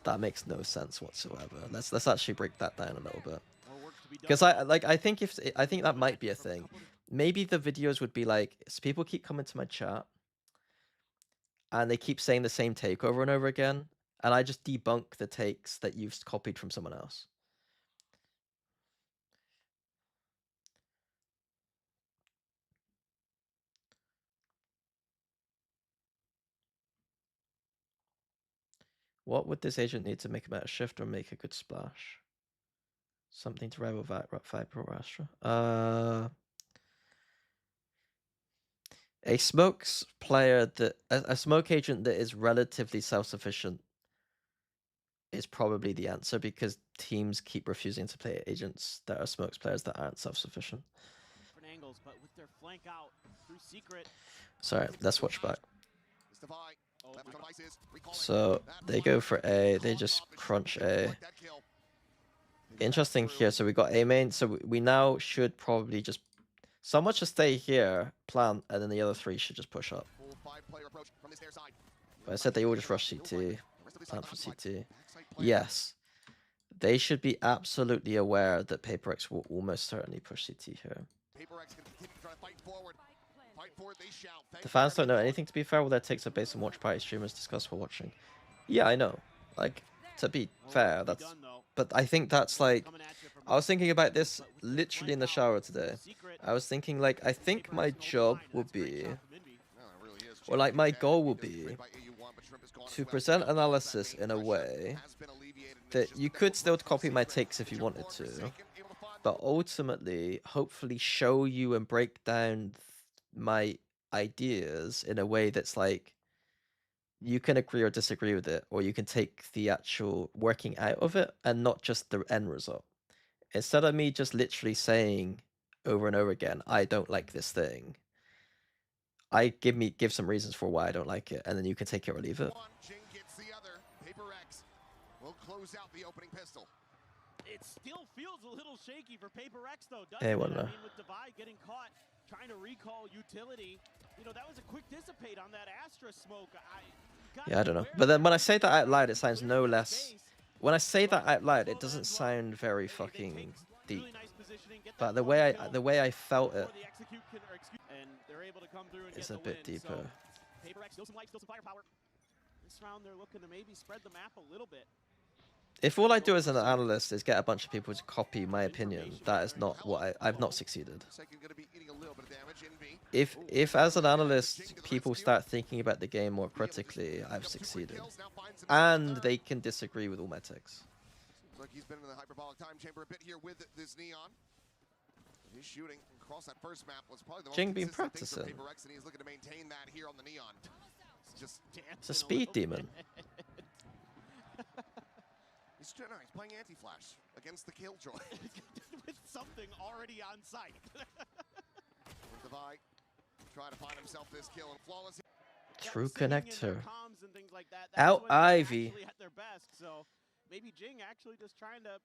that makes no sense whatsoever. Let's actually break that down a little bit. Because I think that might be a thing. Maybe the videos would be like, so people keep coming to my chat and they keep saying the same take over and over again, and I just debunk the takes that you've copied from someone else. What would this agent need to make a better shift or make a good splash? Something to rival Viper or Astra. A smokes player a smoke agent that is relatively self-sufficient is probably the answer, because teams keep refusing to play agents that are smokes players that aren't self-sufficient. Different angles, but with their flank out, through secret. Sorry, let's watch back. It's Devi. Oh Left my God. devices, recalling So that they fire. go for A, they Caught just off, but crunch shouldn't be able to A. collect that kill. They Interesting back here. through. So we got A main. So we now should probably just someone should stay here, plant, and then the other three should just push up. Full 5-player approach from this air side. But I said they all just rush CT, plant for CT. Yes. They should be absolutely aware that PRX will almost certainly push CT here. PRX can continue to try to fight forward. Fight forward, they shall. The fans don't know anything, to be fair. Well, their takes are based on watch party streamers discuss while watching. Yeah, I know. Like, to be fair, that's... But I think that's like... I was thinking about this literally in the shower today. I was thinking, like, I think my job will be... Or, like, my goal will be to present analysis in a way that you could still copy my takes if you wanted to, but ultimately, hopefully show you and break down my ideas in a way that's like, you can agree or disagree with it, or you can take the actual working out of it and not just the end result. Instead of me just literally saying over and over again, I don't like this thing, I give some reasons for why I don't like it, and then you can take it or leave it. Jing gets the other. PRX will close out the opening pistol. It still feels a little shaky for PRX though, doesn't Hey, it? well, I no. mean, with Devi getting caught trying to recall utility, you know, that was a quick dissipate on that Astra smoke. Yeah, I don't know. But then when I say that out loud, it sounds no less... When I say that out loud, it doesn't sound very fucking deep. But the way I felt it is a bit deeper. PRX still some life, still some firepower. This round they're looking to maybe spread the map a little bit. If all I do as an analyst is get a bunch of people to copy my opinion, that is not what I've not succeeded. If as an analyst people start thinking about the game more critically, I've succeeded. And they can disagree with all my takes. Looks like he's been in the hyperbolic time chamber a bit here with this Neon. His shooting across that first map was probably the most Jing been consistent thing practicing. for PRX, and he's looking to maintain that here on the Neon. It's just It's a speed demon. He's playing anti-flash against the Killjoy. With something already on site. Devi trying to find himself this kill and flawless. True connector. Like that. Out Ivy. At their best, so maybe Jing actually just trying to,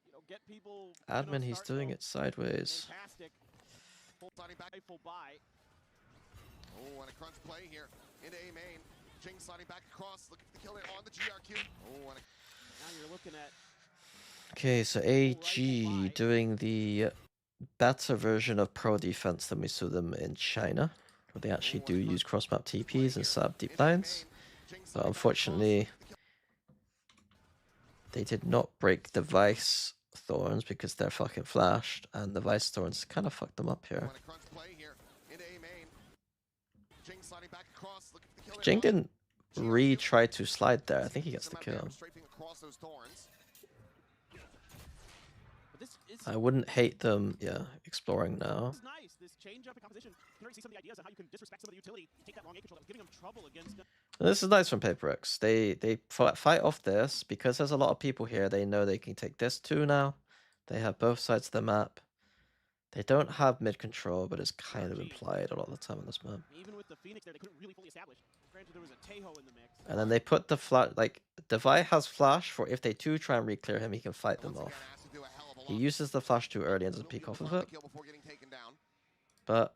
you know, get people. Admin, he's doing it sideways. Fantastic. Full buy. Oh, and a crunch play here into A main. Jing sliding back across, looking for the kill on the GRQ. Oh, and now you're looking at. Okay, so AG doing the better version of pro defense than we saw them in China, where they actually do use cross-map TPs and set up deep lines. But unfortunately, they did not break the Vice Thorns because they're fucking flashed, and the Vice Thorns kind of fucked them up here. Jing didn't retry to slide there. I think he gets the kill. I wouldn't hate them, yeah, exploring now. This is nice. This change up in composition. You can already see some of the ideas on how you can disrespect some of the utility. Take that long A control that was giving them trouble against. This is nice from PRX. They fight off this because there's a lot of people here. They know they can take this too now. They have both sides of the map. They don't have mid control, but it's kind of implied a lot of the time on this map. Even with the Phoenix there, they couldn't really fully establish. Granted, there was a Tejo in the mix. And then they put the flash, like, Devi has flash for if they do try and re-clear him, he can fight them off. He uses the flash too early and doesn't peek off of it. But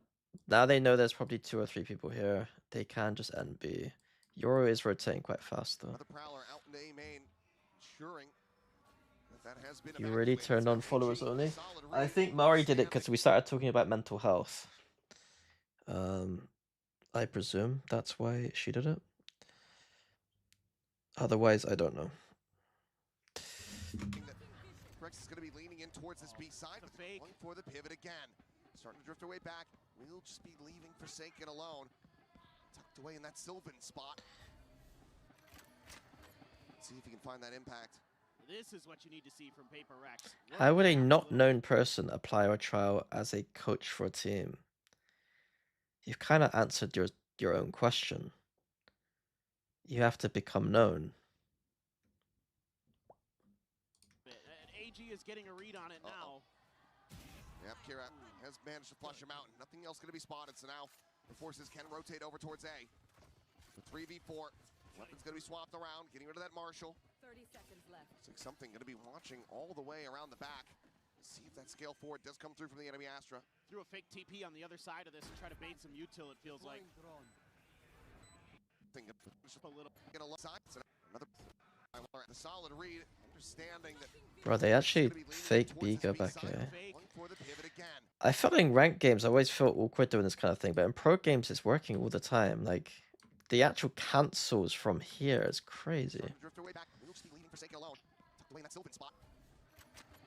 now they know there's probably 2 or 3 people here. They can just end B. Euro is rotating quite fast though. You really turned on followers only? I think Mari did it because we started talking about mental health. I presume that's why she did it. Otherwise, I don't know. PRX is going to be leaning in towards this B side, but going for the pivot again. Starting to drift away back. We'll just be leaving Forsaken alone. Tucked away in that Sylvan spot. Let's see if he can find that impact. This is what you need to see from PRX. How would a not known person apply or trial as a coach for a team? You've kind of answered your own question. You have to become known. AG is getting a read on it now. Yep, Kira has managed to flush him out. Nothing else going to be spotted, so now the forces can rotate over towards A. The 3v4. Weapons going to be swapped around, getting rid of that Marshall. 30 seconds left. Looks like something going to be watching all the way around the back. See if that scale forward does come through from the enemy Astra. Threw a fake TP on the other side of this and try to bait some util, it feels like. Thing Just a little. gonna look side. So another the solid read, understanding that Bro, they actually gonna be leaning fake towards B his go B back side, here. Fake. going for the pivot again. I felt in ranked games, I always felt awkward doing this kind of thing, but in pro games, it's working all the time. Like, the actual cancels from here is crazy. Starting to drift away back. We'll just be leaning for Seiki alone. Tucked away in that Sylvan spot.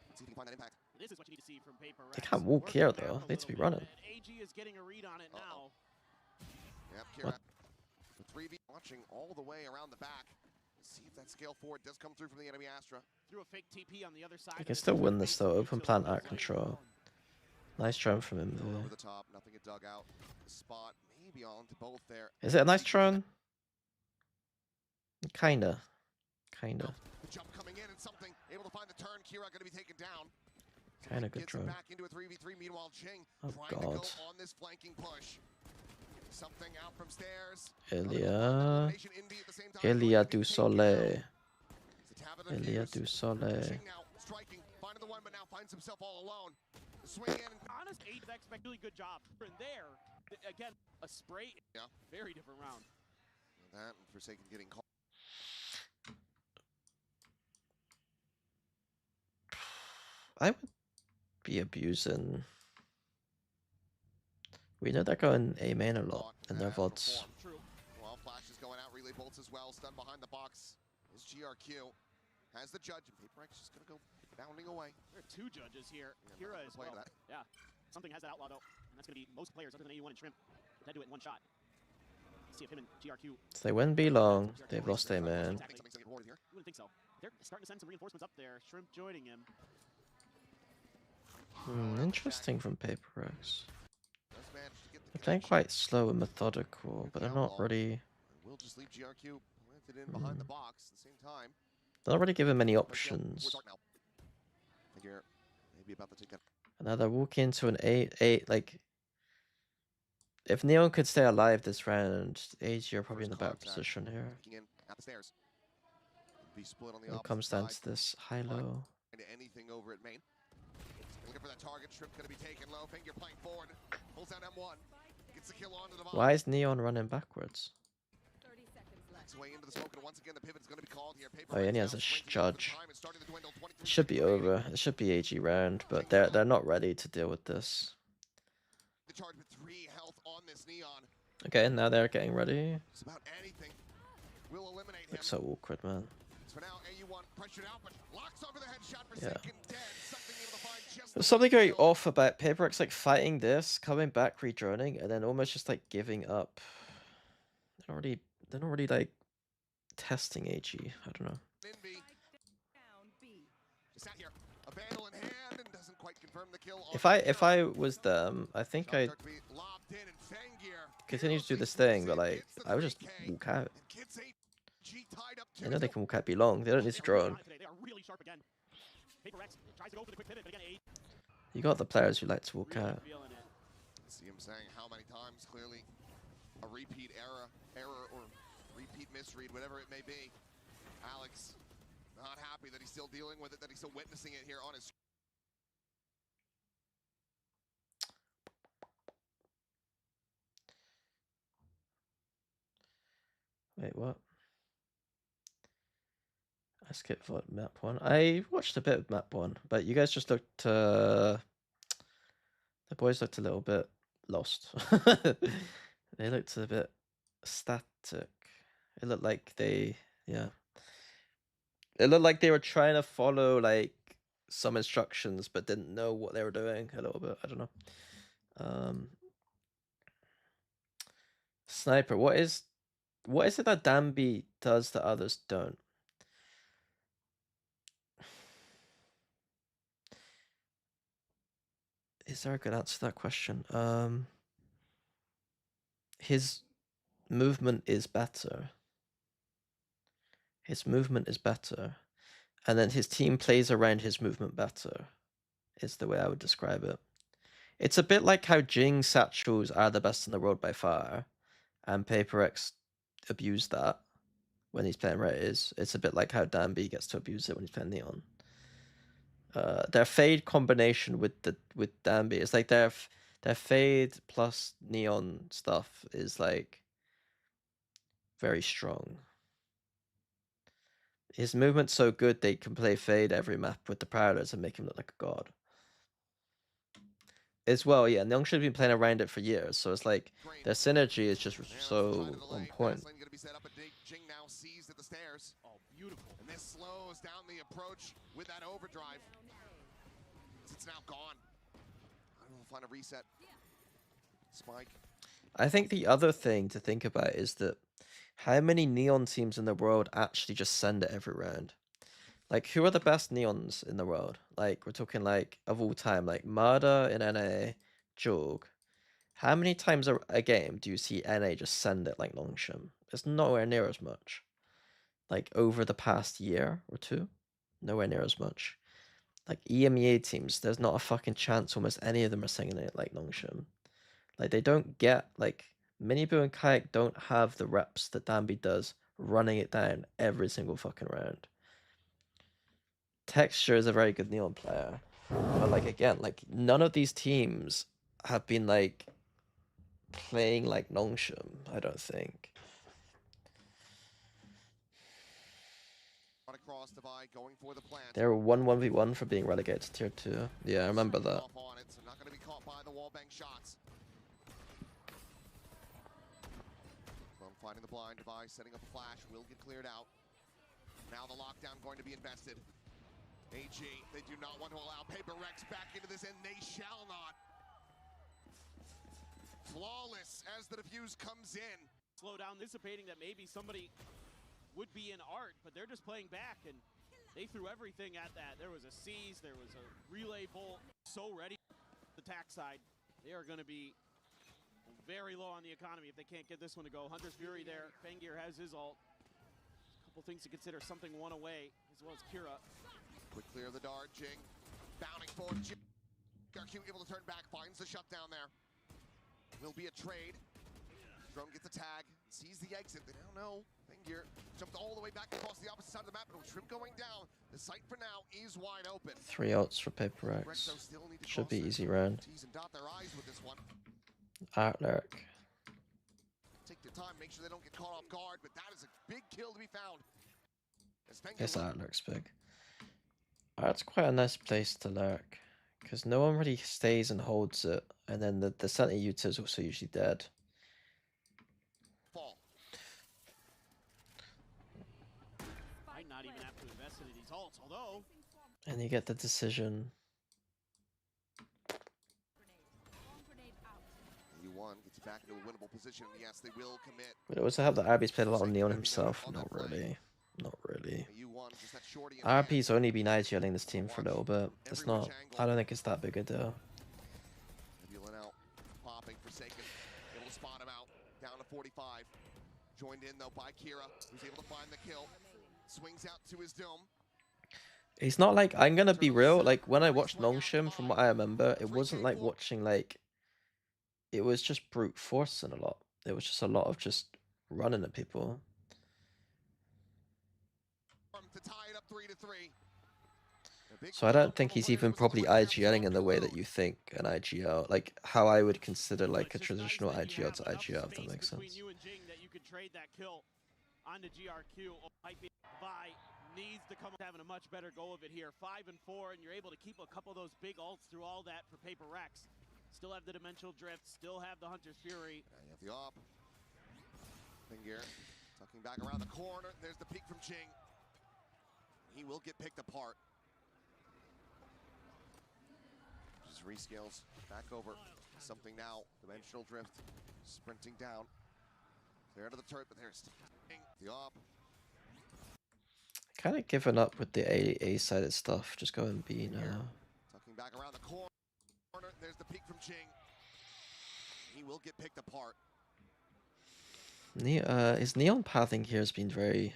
Let's see if he can find that impact. This is what you need to see from Paper They Rex. can't walk Work here, the map though. a They need to be little bit, running. and AG is getting a read on it now. Yep, Kira. The 3v watching all the way around the back. See if that scale forward does come through from the enemy Astra. Threw a fake TP on the other side. They can still win this, though. Open plant out control. Nice drone from him, Over though. the top, nothing get dug out. The spot maybe all into both there. Is it a nice drone? Kinda. Kinda. The jump coming in and something able to find the turn. Kira going to be taken down. Kinda good Gets him drone. back into a 3v3. Meanwhile, Jing Oh, trying to God. go on this flanking push. Something out from stairs. Elia. Elimination Indy at the same time. Elia Going to du be taken Soleil. down. It's a tap of the Elia fuse. du Soleil. Jing now striking, finding the one, but now finds himself all alone. The swing in. Honest, Aid expect really good job. And there, again, a spray. Yeah. Very different round. That and Forsaken getting caught. I would be abusing. We know they're going A main a lot in their VODs. True. Well, Flash is going out, relay bolts as well. Stunned behind the box is GRQ. Has the judge, and Paper X just gonna go bounding away. There are two judges here. Yeah, Kira nothing to as play to well. that. Yeah. Something has that outlaw though, and that's gonna be most players other than AU1 and Shrimp. Had to do it in one shot. See if him and GRQ. If they win B long, they've lost A main. Something's gonna get rewarded here. You wouldn't think so. They're starting to send some reinforcements up there. Shrimp joining him. Interesting from Paper X. Does manage to get the They're playing connection. quite slow and methodical, but they're not really. We'll just leave GRQ planted in behind the box at the same time. They're not really giving many Right, Gil, options. towards Arc now. Figure maybe about to take that. And now they're walking into an 8-8. Like, if Neon could stay alive this round, AG are probably in the better First contact. position here. Kicking in at the stairs. Be split on the It all opposite comes down side. to this high-low. Into anything over at main. Looking for that target. Shrimp going to be taken low. Finger playing forward. Pulls out M1. Gets the kill onto the bomb. Why is Neon running backwards? 30 seconds left. Backs away into the smoke, and once again the pivot is going to be called here. Paper Oh, yeah, and he Rex has now a swings it judge. over the time. It's starting to dwindle. 23 It should be seconds remaining. over. It should be AG round, but they're not ready to deal with this. The charge with 3 health on this Neon. Okay, now they're getting ready. It's about anything. Will eliminate him. Looks so awkward, man. So for now, AU1 pressured out, but locks over the headshot for Yeah. Forsaken dead. Something able to find just There's the something going kill. off about Paper X, like fighting this, coming back, redroning, and then almost just like giving up. They're not really like testing AG. I don't know. Ninby Down B. just sat here, a vandal in hand, and doesn't quite confirm the kill. on If I Kira. was them, I think Shot I'd start to be lobbed in, and Fangir continue to do this barely thing, but sneaks in, like gets the I would just 3K, walk out. and Kids 8G tied up I know they 2-2. can walk out be long. They don't need to They're really drone. on it today. They are really sharp again. Paper X tries to go for the quick pivot, but again, Aid You got the players who like to walk really out. feeling it. See him saying how many times, clearly a repeat error or repeat misread, whatever it may be. Alex not happy that he's still dealing with it, that he's still witnessing it here on his. Wait, what? I skipped what, map 1. I watched a bit of map 1, but you guys just looked. The boys looked a little bit lost. They looked a bit static. It looked like yeah. It looked like they were trying to follow like some instructions, but didn't know what they were doing a little bit. I don't know. Sniper, what is it that Danby does that others don't? Is there a good answer to that question? His movement is better. His movement is better. And then his team plays around his movement better, is the way I would describe it. It's a bit like how Jing satchels are the best in the world by far, and PRX abused that when he's playing Rays. It's a bit like how Danby gets to abuse it when he's playing Neon. Their fade combination with Danby is like their fade plus Neon stuff is like very strong. His movement's so good they can play fade every map with the Prowlers and make him look like a god. As well, yeah, Neon should have been playing around it for years, so it's like their synergy is just so on point. Gonna be set up, and Jing now seized at the stairs. Oh, beautiful. And this slows down the approach with that overdrive. It's now gone. I don't know, find a reset. Spike. I think the other thing to think about is that how many Neon teams in the world actually just send it every round? Like, who are the best Neons in the world? Like, we're talking, like, of all time, like, Marder in NA, Jog. How many times a game do you see NA just send it like Longshim? It's nowhere near as much. Like, over the past year or two, nowhere near as much. Like, EMEA teams, there's not a fucking chance almost any of them are singing it like Longshim. Like, they don't get, like, Miniboo and Kayak don't have the reps that Danby does running it down every single fucking round. Texture is a very good Neon player. But, like, again, like, none of these teams have been, like, playing like Longshim, I don't think. Across divide, going for the plant. They were 1-1v1 for being relegated to tier 2. Yeah, I remember that. On it, so not going to be caught by the wallbang shots. Well, finding the blind device, setting a flash, will get cleared out. Now the lockdown going to be invested. AG, they do not want to allow PRX back into this, and they shall not. Flawless as the defuse comes in. Slow down, anticipating that maybe somebody would be in art, but they're just playing back, and they threw everything at that. There was a seize, there was a relay bolt. So ready. The attack side, they are going to be very low on the economy if they can't get this one to go. Hunter's Fury there. Fengir has his ult. A couple things to consider. Something one away, as well as Kira. Quick clear of the dart. Jing bounding forward. GRQ able to turn back, finds the shutdown there. Will be a trade. Drone gets a tag, sees the exit. They don't know. Fengir jumped all the way back across the opposite side of the map, but with Shrimp going down, the site for now is wide open. 3 ults for PRX. Should be easy round. T's and dot their eyes with this one. Artlyric. Take their time, make sure they don't get caught off guard, but that is a big kill to be found. Yes, Artluric's big. Art's quite a nice place to lurk, because no one really stays and holds it, and then the center Yuta is also usually dead. Fall. Might not even have to invest into these ults, although. And you get the decision. U1 gets back into a winnable position. Yes, they will commit. But it also helped that RB's played a lot on Neon himself. Not really. Not really. U1 just that shorty in RP's only been IGLing this team for a little bit. It's not. I don't think it's that big a deal. Dealing out, popping, Forsaken, able to spot him out, down to 45. Joined in though by Kira, who's able to find the kill. Swings out to his dome. He's not like, I'm gonna be real, like when I watched Longshim, from what I remember, it wasn't like watching like, it was just brute forcing a lot. It was just a lot of just running at people. To tie it up 3-3. So I don't think he's even probably IGLing in the way that you think an IGL, like how I would consider like a traditional IGL to IGL, if that makes sense. You and Jing that you could trade that kill onto GRQ. Needs to come having a much better go of it here. 5 and 4, and you're able to keep a couple of those big ults through all that for PRX. Still have the dimensional drift, still have the Hunter's Fury. And you have the op. Fengir tucking back around the corner. There's the peek from Jing. He will get picked apart. Just rescales back over. Something now. Dimensional drift. Sprinting down. There to the turret, but there's the op. Kind of given up with the A-sided stuff. Just going B now. Tucking back around the corner. There's the peek from Jing. He will get picked apart. His Neon pathing here has been very...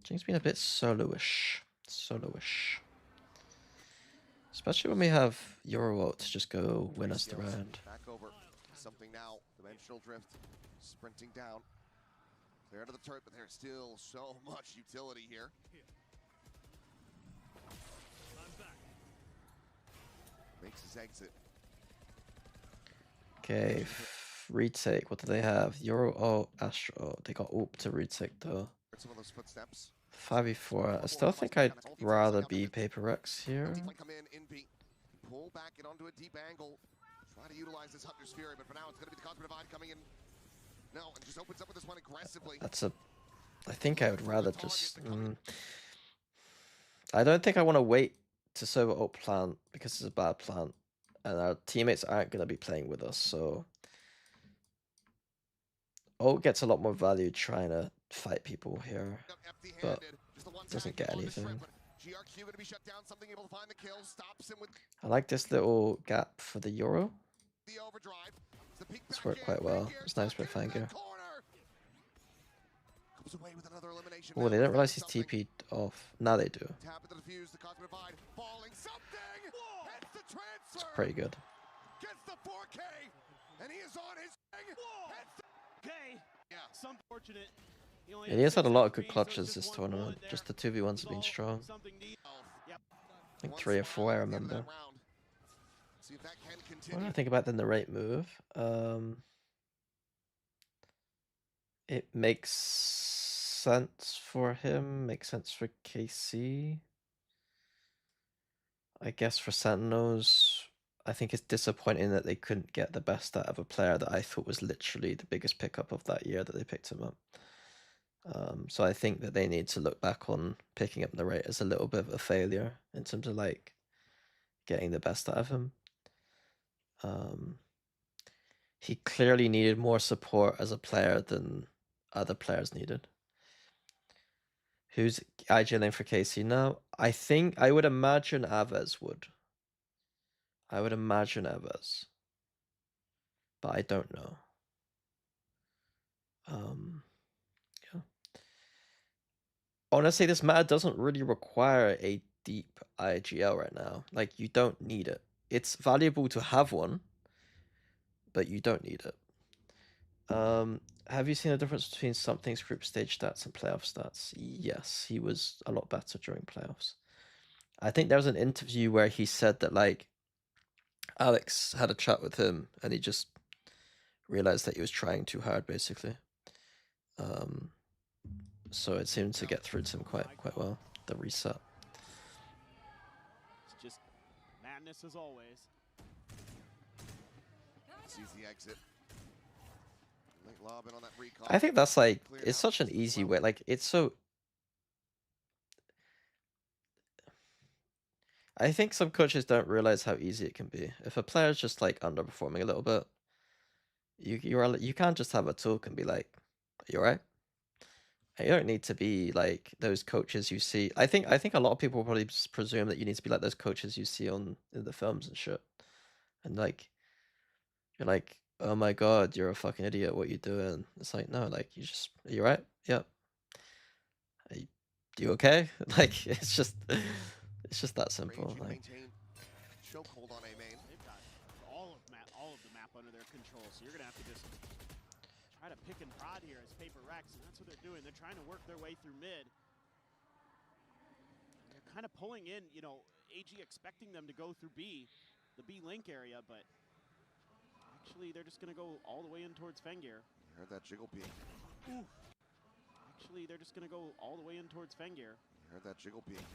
Jing's been a bit soloish. Soloish. Especially when we have Euwok to just go win us the Scales round. back over. Something now. Dimensional drift. Sprinting down. Clear out of the turret, but there's still so much utility here. Makes his exit. Okay, retake. What do they have? Euwok, Astro. They got ult to retake though. Some of those footsteps. 5v4. I still think I'd rather be PRX here. Come in B. Pull back it onto a deep angle. Try to utilize this Hunter's Fury, but for now it's going to be the Cosmic Divide coming in. No, and just opens up with this one aggressively. That's a... I think I would rather just... I don't think I want to wait to serve ult plant because it's a bad plant. And our teammates aren't going to be playing with us, so... ult gets a lot more value trying to fight people here, but doesn't get anything. I like this little gap for the Euro. It's worked quite well. It's nice with Fangir. Oh, they didn't realize he's TP'd off. Now they do. It's pretty good. Yeah, he has had a lot of good clutches this tournament. Just the 2v1s have been strong. I think 3 or 4 I remember. What do I think about the narrate move? It makes sense for him, makes sense for KC. I guess for Sentinels, I think it's disappointing that they couldn't get the best out of a player that I thought was literally the biggest pickup of that year that they picked him up. So I think that they need to look back on picking up the rate as a little bit of a failure in terms of like getting the best out of him. He clearly needed more support as a player than other players needed. Who's IGLing for KC now? I think, I would imagine Aves would. I would imagine Aves. But I don't know. Yeah. Honestly, this meta doesn't really require a deep IGL right now. Like, you don't need it. It's valuable to have one, but you don't need it. Have you seen a difference between Something's group stage stats and playoff stats? Yes, he was a lot better during playoffs. I think there was an interview where he said that, like, Alex had a chat with him and he just realized that he was trying too hard, basically. So it seemed to get through to him quite well, the reset. It's just madness as always. Sees the exit. On that recon. I think that's like, it's such an easy way, like, it's so... I think some coaches don't realize how easy it can be. If a player's just like underperforming a little bit, you can't just have a talk and be like, "Are you alright?" You don't need to be like those coaches you see. I think a lot of people probably presume that you need to be like those coaches you see in the films and shit. And like, you're like, "Oh my god, you're a fucking idiot. What you doing?" It's like, no, like, are you right? Yep. Are you okay? Like, it's just that simple. Like, chokehold on Omen. They've got all of the map under their control, so you're gonna have to just try to pick and prod here as PRX, and that's what they're doing. They're trying to work their way through mid. And they're kind of pulling in, you know, AG expecting them to go through B, the B link area, but actually they're just gonna go all the way in towards Fengir. You heard that jiggle peek. Ooh. Actually, they're just gonna go all the way in towards Fengir. You heard that jiggle peek.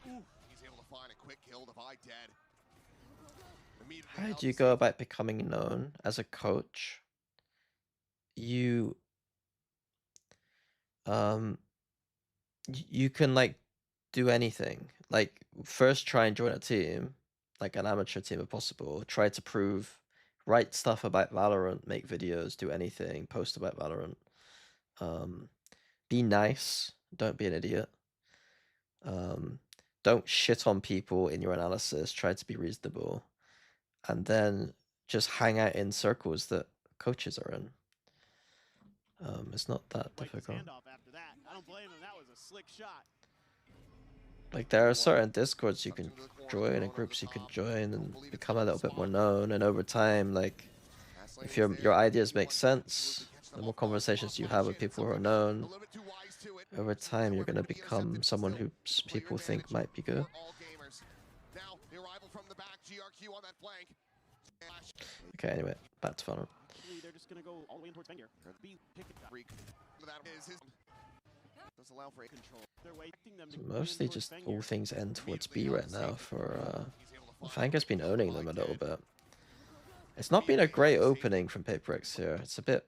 Ooh. He's able to find a quick kill, Divide dead. How do you go about becoming known as a coach? You can like do anything. Like, first try and join a team, like an amateur team if possible. Try to prove, write stuff about Valorant, make videos, do anything, post about Valorant. Be nice, don't be an idiot. Don't shit on people in your analysis, try to be reasonable. And then just hang out in circles that coaches are in. It's not that difficult. After that. I don't blame him. That was a slick shot. Like there are certain discords you can join and groups you can join and become a little bit more known, and over time, like if your ideas make sense, the more conversations you have with people who are known, over time you're gonna become someone who people think might be good. Okay, anyway, back to Valorant. Actually, they're just gonna go all the way in towards Fenrir. B pick it up. Does allow for Control. They're waiting them to So go in mostly towards just Fenrir. all things end towards B right now for Fanga's been owning them a little bit. It's not been a great opening from PRX here. It's a bit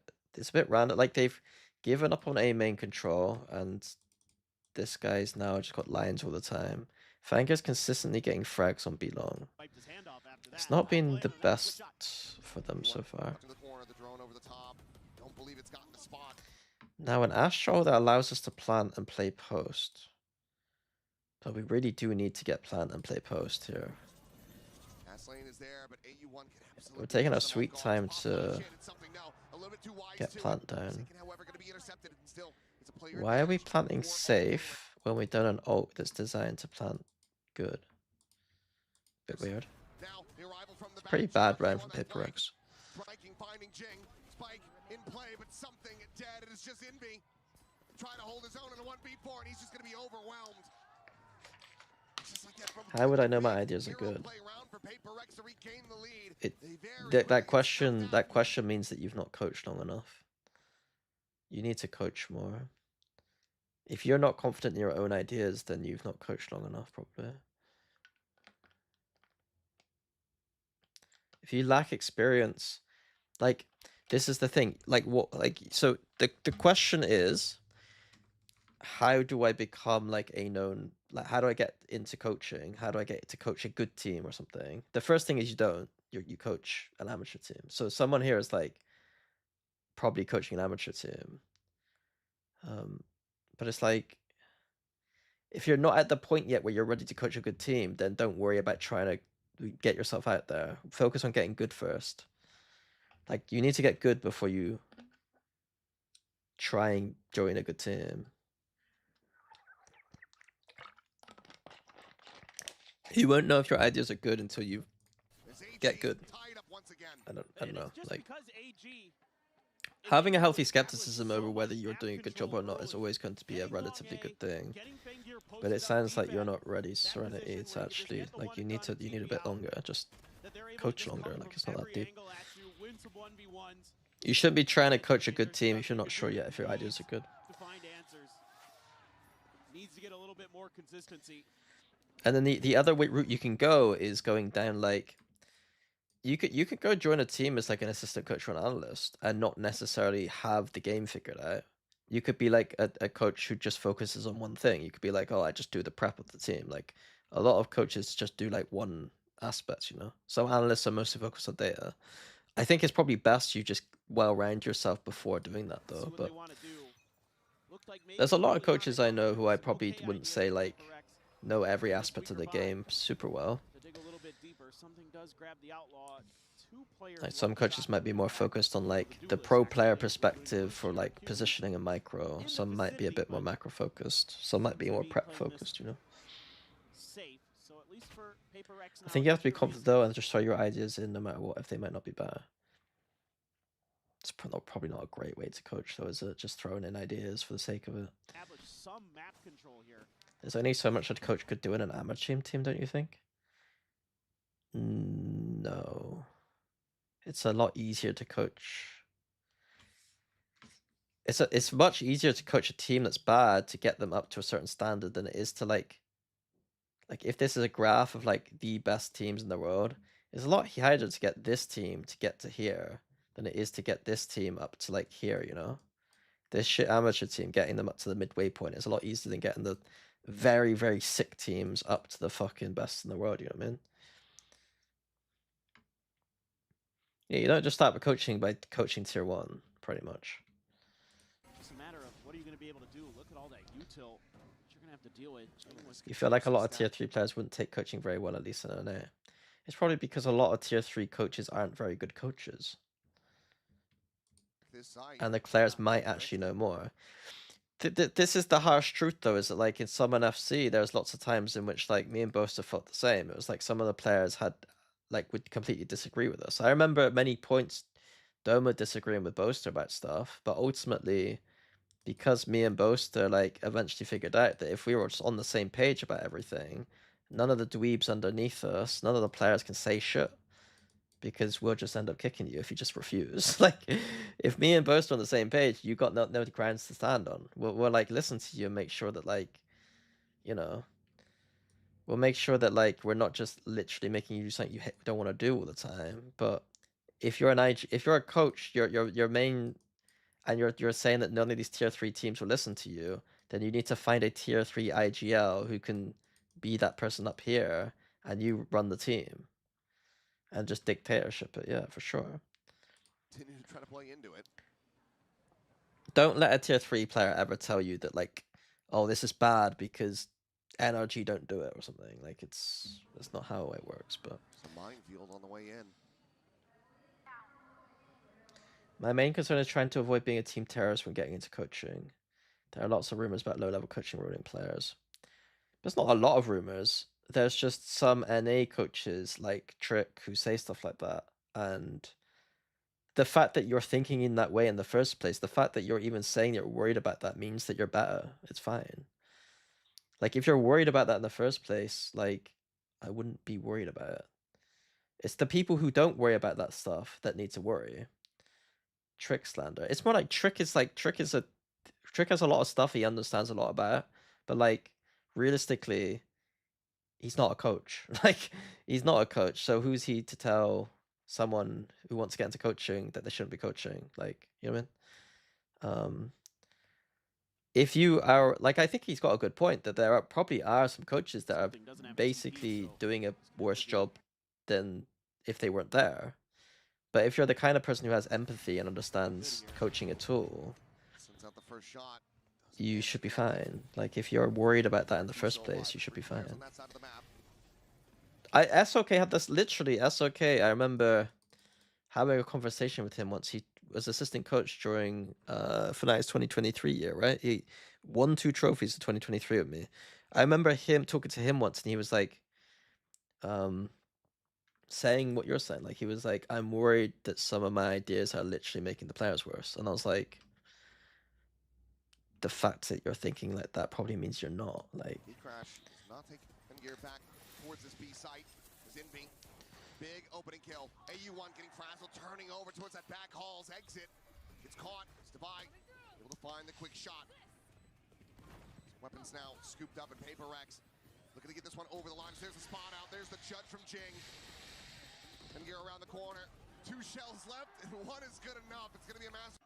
random. Like they've given up on A main control, and this guy's now just got lines all the time. Fanga's consistently getting frags on B long. Wiped his hand off after It's that. not been the And that's a best shot. for them so far. to the corner, the drone over the top. Don't believe it's gotten the spot. Now an Astral that allows us to plant and play post. But we really do need to get plant and play post here. Lane is there, but AU1 can absolutely We're taking our catch them sweet off time guard. to get plant down. Why are we planting safe when we done an ult that's designed to plant good? Bit weird. It's pretty bad round from PRX. Striking, finding Jing. Spike in play, but something dead. It is just Envy. Trying to hold his own in a 1v4, and he's just going to be overwhelmed. How would I know my ideas are good? That question means that you've not coached long enough. You need to coach more. If you're not confident in your own ideas, then you've not coached long enough, probably. If you lack experience, like this is the thing. Like what? Like so the question is, how do I become like a known? Like how do I get into coaching? How do I get to coach a good team or something? The first thing is you don't. You coach an amateur team. So someone here is like probably coaching an amateur team. But it's like, if you're not at the point yet where you're ready to coach a good team, then don't worry about trying to get yourself out there. Focus on getting good first. Like, you need to get good before you try and join a good team. You won't know if your ideas are good until you get good. I don't know. Like, having a healthy skepticism over whether you're doing a good job or not is always going to be a relatively good thing. But it sounds like you're not ready, Serenity. It's actually like you need a bit longer. Just coach longer. Like it's not that deep. You shouldn't be trying to coach a good team if you're not sure yet if your ideas are good. Needs to get a little bit more consistency. And then the other route you can go is going down like you could go join a team as like an assistant coach or an analyst and not necessarily have the game figured out. You could be like a coach who just focuses on one thing. You could be like, oh, I just do the prep of the team. Like a lot of coaches just do like one aspect, you know. Some analysts are mostly focused on data. I think it's probably best you just well-round yourself before doing that though. But there's a lot of coaches I know who I probably wouldn't say like know every aspect of the game super well. Like some coaches might be more focused on like the pro player perspective for like positioning and micro. Some might be a bit more macro focused. Some might be more prep focused, you know. I think you have to be confident though and just throw your ideas in no matter what, if they might not be better. It's probably not a great way to coach though, is it? Just throwing in ideas for the sake of it. There's only so much a coach could do in an amateur team, don't you think? No. It's a lot easier to coach. It's much easier to coach a team that's bad to get them up to a certain standard than it is to like if this is a graph of like the best teams in the world, it's a lot harder to get this team to get to here than it is to get this team up to like here, you know? This shit amateur team, getting them up to the midway point is a lot easier than getting the very, very sick teams up to the fucking best in the world, you know what I mean? Yeah, you don't just start with coaching by coaching tier 1, pretty much. Just a matter of what are you going to be able to do? Look at all that util that you're going to have to deal with. You feel like a lot of tier 3 players wouldn't take coaching very well, at least in NA. It's probably because a lot of tier 3 coaches aren't very good coaches. And the players might actually know more. This is the harsh truth, though, is that like in Summon FC, there's lots of times in which like me and Boaster felt the same. It was like some of the players had like would completely disagree with us. I remember at many points Doma disagreeing with Boaster about stuff, but ultimately, because me and Boaster like eventually figured out that if we were just on the same page about everything, none of the dweebs underneath us, none of the players can say shit. Because we'll just end up kicking you if you just refuse. Like, if me and Boast are on the same page, you got no grounds to stand on. We'll like listen to you and make sure that like, you know, we'll make sure that like we're not just literally making you do something you don't want to do all the time. But if you're if you're a coach, your main, and you're saying that none of these tier 3 teams will listen to you, then you need to find a tier 3 IGL who can be that person up here, and you run the team. And just dictatorship it, yeah, for sure. Continue to try to play into it. Don't let a tier 3 player ever tell you that, like, oh, this is bad because NRG don't do it or something. Like, that's not how it works, but... It's a minefield on the way in. My main concern is trying to avoid being a team terrorist when getting into coaching. There are lots of rumors about low-level coaching ruining players. There's not a lot of rumors. There's just some NA coaches, like Trick, who say stuff like that, and... the fact that you're thinking in that way in the first place, the fact that you're even saying you're worried about that means that you're better. It's fine. Like, if you're worried about that in the first place, like, I wouldn't be worried about it. It's the people who don't worry about that stuff that need to worry. Trick slander. It's more like Trick has a lot of stuff he understands a lot about, but like, realistically, he's not a coach. Like, he's not a coach, so who's he to tell someone who wants to get into coaching that they shouldn't be coaching? Like, you know what I mean? If you are like, I think he's got a good point that there probably are some coaches that are basically doing a worse job than if they weren't there. But if you're the kind of person who has empathy and understands coaching at all, Sends out the first shot. you should be fine. Like, if you're worried about that in the first place, you should be fine. SOK had this, literally, SOK, I remember having a conversation with him once. He was assistant coach during Fnatic's 2023 year, right? He won 2 trophies in 2023 with me. I remember him talking to him once, and he was like, saying what you're saying. Like, he was like, I'm worried that some of my ideas are literally making the players worse. And I was like, the fact that you're thinking like that probably means you're not. Like, Crash does not take gear back towards this B site. Is in B. Big opening kill. AU1 getting frazzled, turning over towards that back hall's exit. Gets caught. Stavai able to find the quick shot. Weapons now scooped up in PRX. Looking to get this one over the line. There's the spot out. There's the judge from Jing. And gear around the corner. 2 shells left, and 1 is good enough. It's going to be a massive.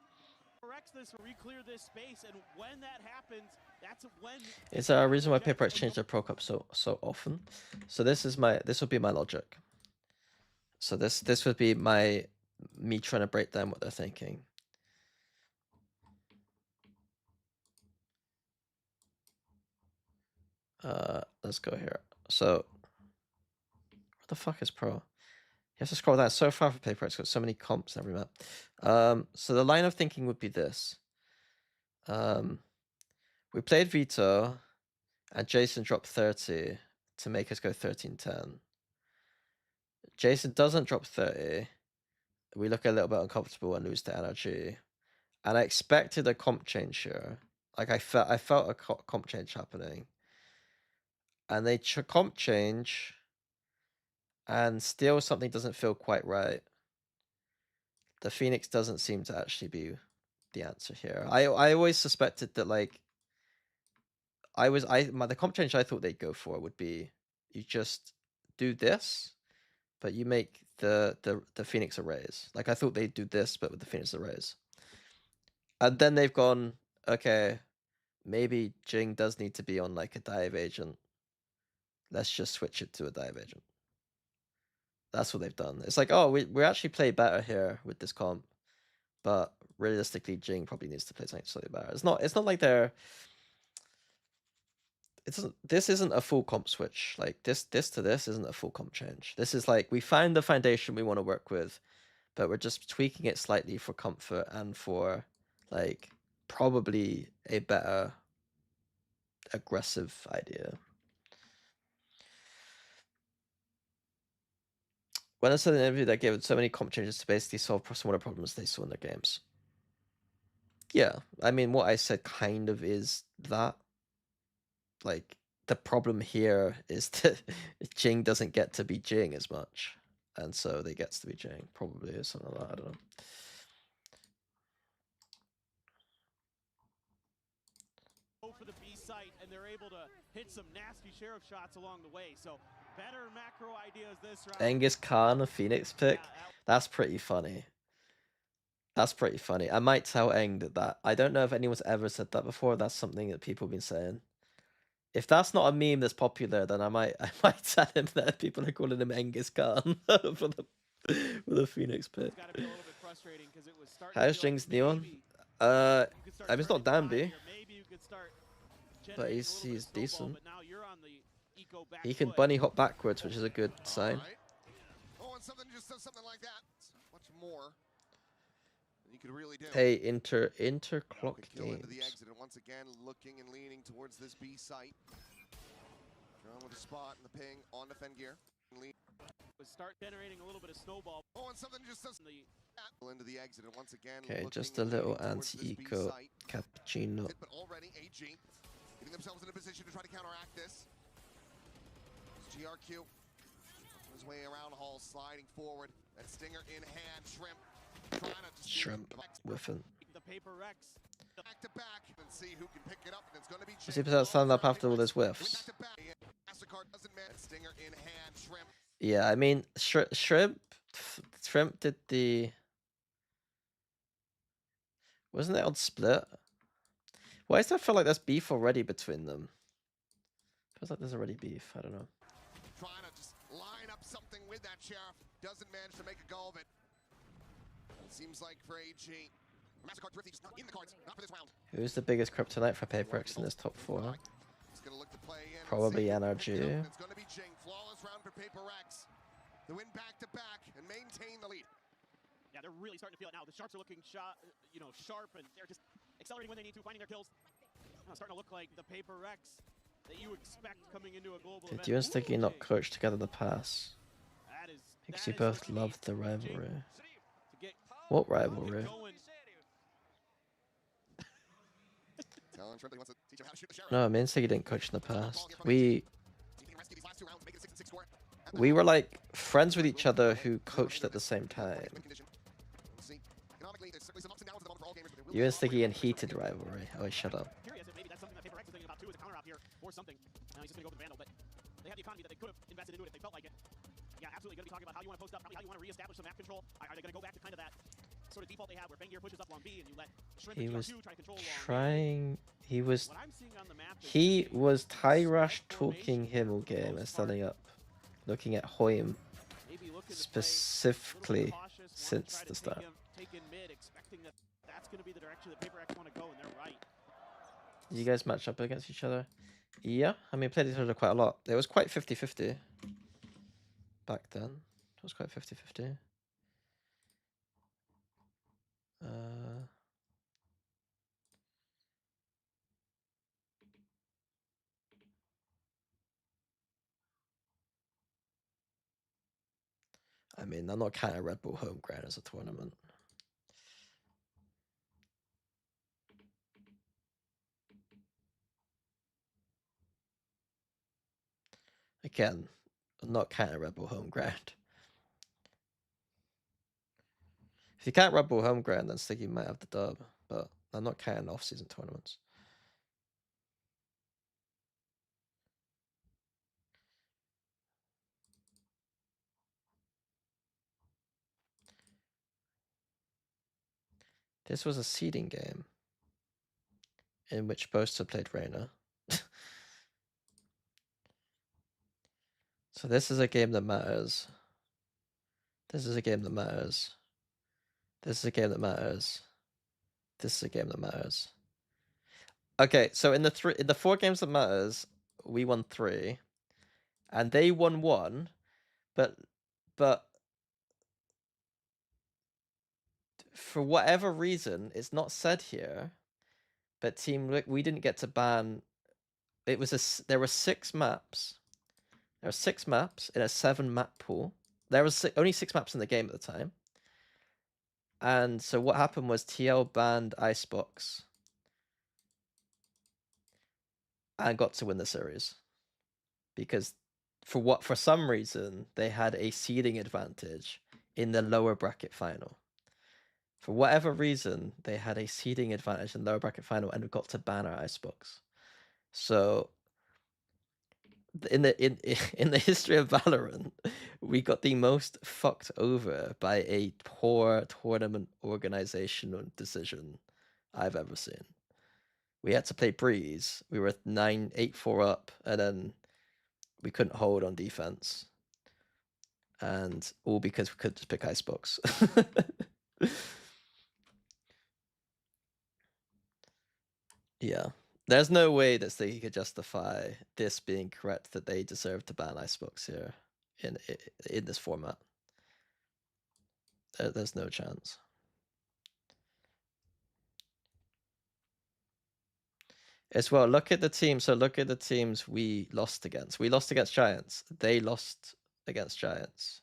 PRX this will re-clear this space, and when that happens, that's when. Is there a reason why PRX changed their pro cup so often? So this would be my logic. So this would be me trying to break down what they're thinking. Let's go here. So what the fuck is pro? You have to scroll down so far for paper. It's got so many comps every map. So the line of thinking would be this. We played Vito, and Jason dropped 30 to make us go 13-10. Jason doesn't drop 30. We look a little bit uncomfortable and lose to energy. And I expected a comp change here. Like, I felt a comp change happening. And they comp change, and still something doesn't feel quite right. The Phoenix doesn't seem to actually be the answer here. I always suspected that, like, the comp change I thought they'd go for would be, you just do this, but you make the Phoenix arrays. Like, I thought they'd do this, but with the Phoenix arrays. And then they've gone, okay, maybe Jing does need to be on, like, a dive agent. Let's just switch it to a dive agent. That's what they've done. It's like, oh, we actually play better here with this comp, but realistically, Jing probably needs to play something slightly better. It's not like they're... This isn't a full comp switch. Like, this to this isn't a full comp change. This is like, we find the foundation we want to work with, but we're just tweaking it slightly for comfort and for, like, probably a better aggressive idea. When I said in an interview that gave so many comp changes to basically solve some of the problems they saw in their games. Yeah, I mean, what I said kind of is that. Like, the problem here is that Jing doesn't get to be Jing as much. And so they gets to be Jing, probably, or something like that, I don't know. For the B site, and they're able to hit some nasty sheriff shots along the way. So better macro ideas this round. Angus Khan, a Phoenix pick. That's pretty funny. That's pretty funny. I might tell Eng that. I don't know if anyone's ever said that before. That's something that people have been saying. If that's not a meme that's popular, then I might tell him that people are calling him Angus Khan for the Phoenix pick. How's Jing's Neon? I mean, it's not dandy, but he's decent. He can bunny hop backwards, which is a good sign. Oh, and something just does something like that. Much more than you could really do. Hey, interclock Kill into the games. exit, and once again looking and leaning towards this B site. Drawn with a spot and the ping on defend gear. Start generating a little bit of snowball. Oh, and something just does into the exit, and once again. Okay, just a little anti-eco cappuccino. But already AG getting themselves in a position to try to counteract this. It's GRQ on his way around Hall, sliding forward. That stinger in hand. Shrimp trying to just Shrimp whiffing. The PRX. Back to back and see who can pick it up, and it's going to be. Is he supposed to stand up after all his whiffs? Stinger in hand. Shrimp. Yeah, I mean, Shrimp did the. Wasn't it on Split? Why does that feel like there's beef already between them? Feels like there's already beef. I don't know. Trying to just line up something with that sheriff. Doesn't manage to make a go of it. It seems like for AG. MasterCard Thrifty just not in the cards. Not for this round. Who's the biggest kryptonite for PRX in this top 4? He's gonna look to play in. Probably NRG. It's gonna be Jing. Flawless round for PRX. The win back to back and maintain the lead. Yeah, they're really starting to feel it now. The Sharks are looking sharp, and they're just accelerating when they need to, finding their kills. Starting to look like the PRX that you expect coming into a global event. Did you and Sticky not coach together in the past? Because you both loved the rivalry. What rivalry? No, me and Sticky didn't coach in the past. We were like friends with each other who coached at the same time. You and Sticky in heated rivalry. Oh, shut up. They had the economy that they could have invested into it if they felt like it. Yeah, absolutely. Going to be talking about how you want to post up, how you want to reestablish some map control. Are they going to go back to kind of that sort of default they have where Bangir pushes up long B and you let Shrimp and GRQ try to control long A? He was Tyrush talking him all game and standing up, looking at Hoym specifically since the start. You guys match up against each other? Yeah, I mean, played each other quite a lot. It was quite 50-50 back then. It was quite 50-50. I mean, I'm not counting Red Bull home ground as a tournament. Again, I'm not counting Red Bull home ground. If you count Red Bull home ground, then Sticky might have the dub, but I'm not counting off-season tournaments. This was a seeding game in which Boaster played Reyna. So this is a game that matters. This is a game that matters. This is a game that matters. This is a game that matters. Okay, so in the 4 games that matters, we won 3, and they won 1, but for whatever reason, it's not said here, but Team Liquid, we didn't get to ban. It was there were 6 maps. There were 6 maps in a 7 map pool. There was only 6 maps in the game at the time. And so what happened was TL banned Icebox and got to win the series because for some reason they had a seeding advantage in the lower bracket final. For whatever reason, they had a seeding advantage in the lower bracket final and got to ban our Icebox. So in the history of Valorant, we got the most fucked over by a poor tournament organizational decision I've ever seen. We had to play Breeze. We were 8-4 up, and then we couldn't hold on defense. And all because we couldn't just pick Icebox. Yeah. There's no way that they could justify this being correct, that they deserve to ban Icebox here in this format. There's no chance. As well, look at the team. So look at the teams we lost against. We lost against Giants. They lost against Giants.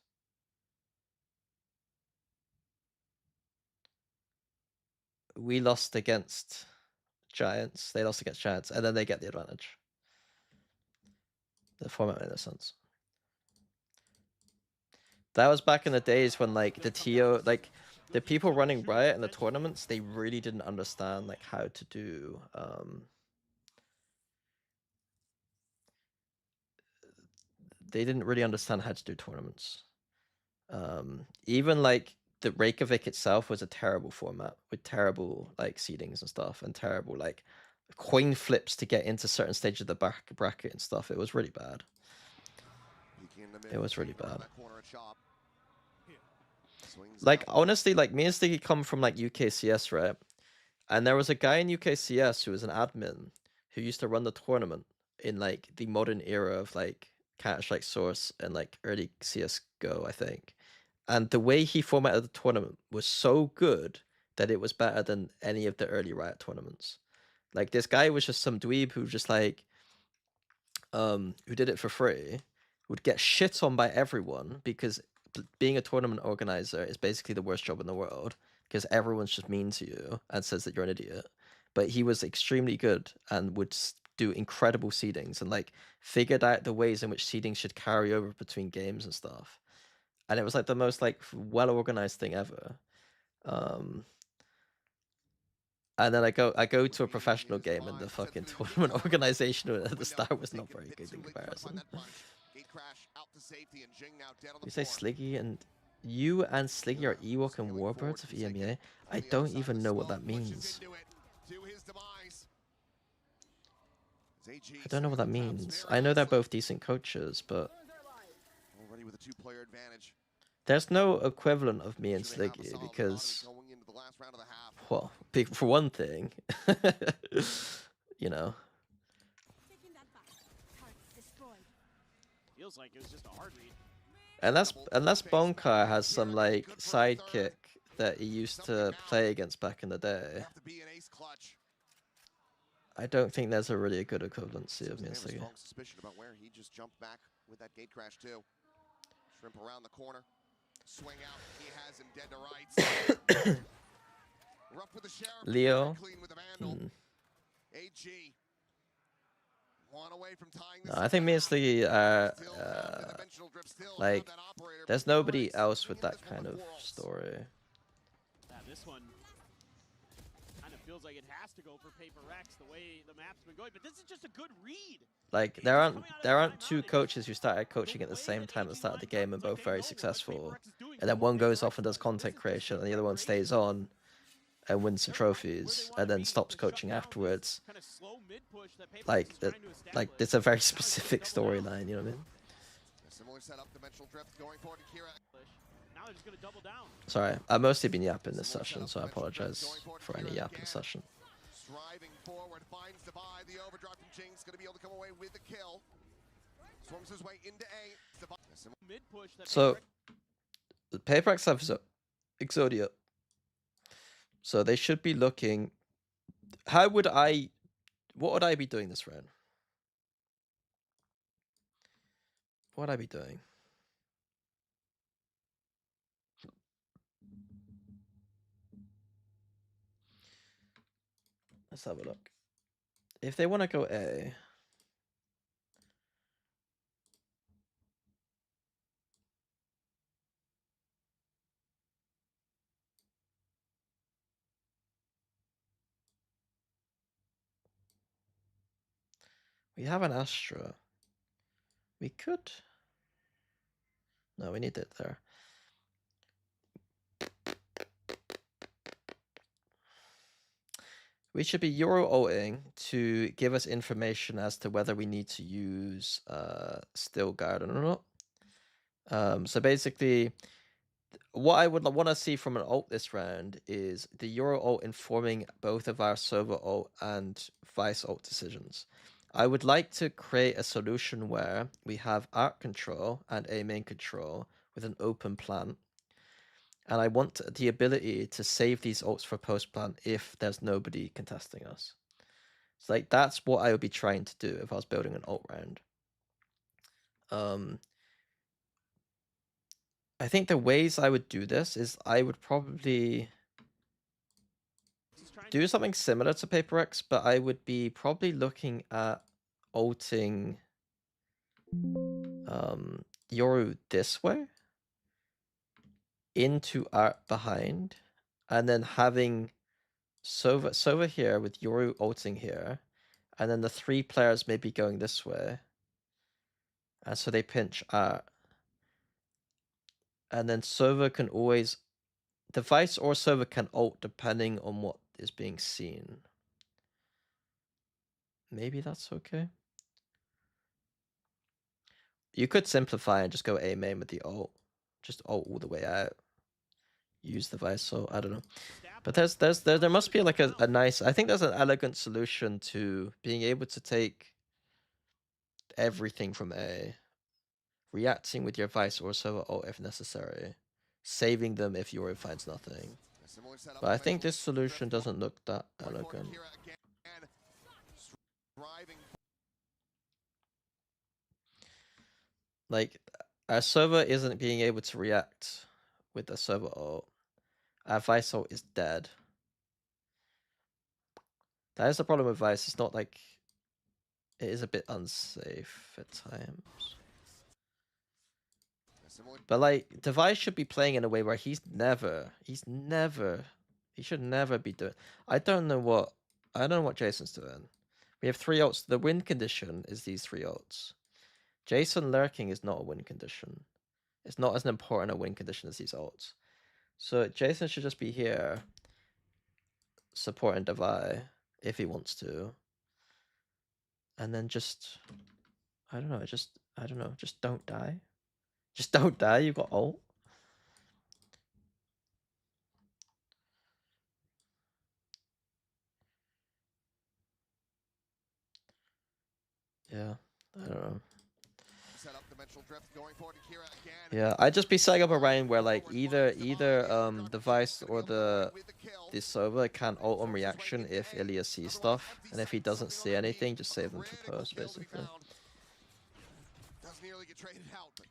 We lost against Giants. They lost against Giants, and then they get the advantage. The format made no sense. That was back in the days when like the TO, like the people running Riot in the tournaments, they really didn't understand like how to do they didn't really understand how to do tournaments. Even like the Reykjavik itself was a terrible format with terrible like seedings and stuff, and terrible like coin flips to get into certain stages of the bracket and stuff. It was really bad. It was really bad. Like honestly, like me and Sticky come from like UKCS, right? And there was a guy in UKCS who was an admin who used to run the tournament in like the modern era of like Counter-Strike Source and like early CS:GO, I think. And the way he formatted the tournament was so good that it was better than any of the early Riot tournaments. Like this guy was just some dweeb who just like who did it for free, would get shit on by everyone because being a tournament organizer is basically the worst job in the world because everyone's just mean to you and says that you're an idiot. But he was extremely good and would do incredible seedings and like figured out the ways in which seedings should carry over between games and stuff. And it was like the most like well organized thing ever. And then I go to a professional game and the fucking tournament organization at the start was not very good in comparison. You say Sliggy and you and Sliggy are Euwok and Warbirds of EMEA? I don't even know what that means. I don't know what that means. I know they're both decent coaches, but there's no equivalent of me and Sliggy because, well, for one thing, you know. Feels like it was just a hard read. Unless Bonkar has some like sidekick that he used to play against back in the day, I don't think there's a really good equivalency of me and Sliggy. Suspicion about where he just jumped back with that gate crash too. Shrimp around the corner, swing out. He has him dead to rights. Rough with the sheriff, Leo. clean with the vandal. AG. One away from tying this. No, I think me and Sliggy are like there's nobody else with that kind of story. Yeah, this one kind of feels like it has to go for PRX the way the map's been going, but this is just a good read. Like there aren't two coaches who started coaching at the same time at the start of the game and both very successful, and then one goes off and does content creation and the other one stays on and wins some trophies and then stops coaching afterwards. Like it's a very specific storyline, you know what I mean? Sorry, I've mostly been yapping this session, so I apologize for any yapping session. Striving forward, finds Divide, the overdrive from Jinx, gonna be able to come away with the kill. Swarms his way into A. So, the PRX have Exodia. So they should be looking How would I... What would I be doing this round? What would I be doing? Let's have a look. If they want to go A... We have an Astra. We could... No, we need it there. We should be Euro ulting to give us information as to whether we need to use Still Garden or not. So basically, what I would want to see from an ult this round is the Euro ult informing both of our Sova ult and Vice ult decisions. I would like to create a solution where we have art control and A main control with an open plant. And I want the ability to save these ults for post plant if there's nobody contesting us. So like that's what I would be trying to do if I was building an ult round. I think the ways I would do this is I would probably do something similar to PRX, but I would be probably looking at ulting Yoru this way into art behind, and then having Sova here with Yoru ulting here, and then the 3 players maybe going this way, and so they pinch art, and then Sova can always... Device or Sova can ult depending on what is being seen. Maybe that's okay. You could simplify and just go A main with the ult. Just ult all the way out. Use the Vice, so I don't know. But there must be like a nice... I think there's an elegant solution to being able to take everything from A, reacting with your Vice or Sova ult if necessary, saving them if Yoru finds nothing. But I think this solution doesn't look that elegant. Like, our Sova isn't being able to react with the Sova ult. Our Vice ult is dead. That is the problem with Vice. It's not like... It is a bit unsafe at times. But like, Device should be playing in a way where he should never be doing... I don't know what Jason's doing. We have 3 ults. The win condition is these 3 ults. Jason lurking is not a win condition. It's not as important a win condition as these ults. So Jason should just be here supporting Devi if he wants to. And then just... I don't know, just don't die. Just don't die, you got ult. Yeah, I don't know. Yeah, I'd just be setting up a round where like either the Vice or the Sova can ult on reaction if Ilya sees stuff, and if he doesn't see anything, just save them for post basically.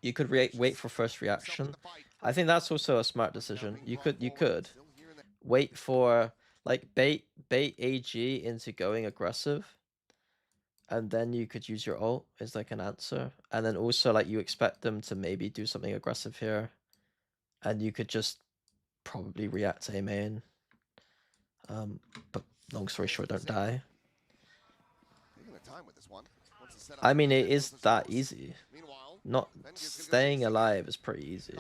You could wait for first reaction. I think that's also a smart decision. You could wait for like bait AG into going aggressive, and then you could use your ult as like an answer, and then also like you expect them to maybe do something aggressive here, and you could just probably react to A main. But long story short, don't die. I mean, it is that easy. Not staying alive is pretty easy.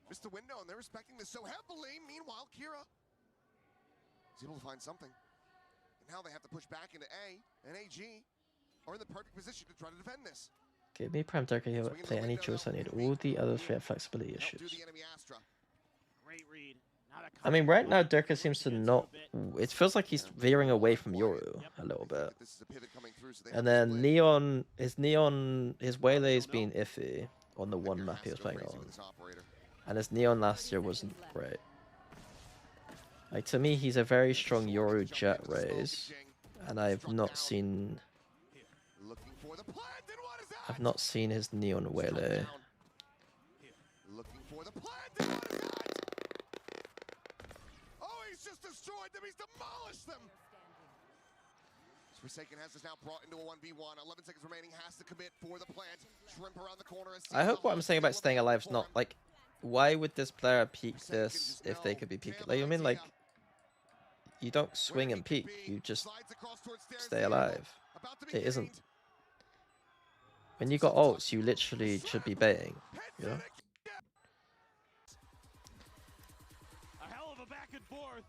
Missed the window, and they're respecting this so heavily. Meanwhile, Kira is able to find something. And now they have to push back into A, and AG are in the perfect position to try to defend this. Give me Prime Darker here, play any choice I need. All the other 3 have flexibility issues. I mean, right now, Durka seems to not... It feels like he's veering away from Yoru a little bit. And then Neon... His Waylay's been iffy on the one map he was playing on. And his Neon last year wasn't great. Like, to me, he's a very strong Yoru jet raise, and I've not seen I've not seen his Neon Wele. Looking for the plant, and what is that? Oh, he's just destroyed them, he's demolished them! Forsaken has this now brought into a 1v1. 11 seconds remaining, has to commit for the plant. Shrimp around the corner. I hope what I'm saying about staying alive is not like, why would this player peek this if they could be peeking? Like, I mean, like, you don't swing and peek, you just stay alive. It isn't. When you got ults, you literally should be baiting, you know? A hell of a back and forth,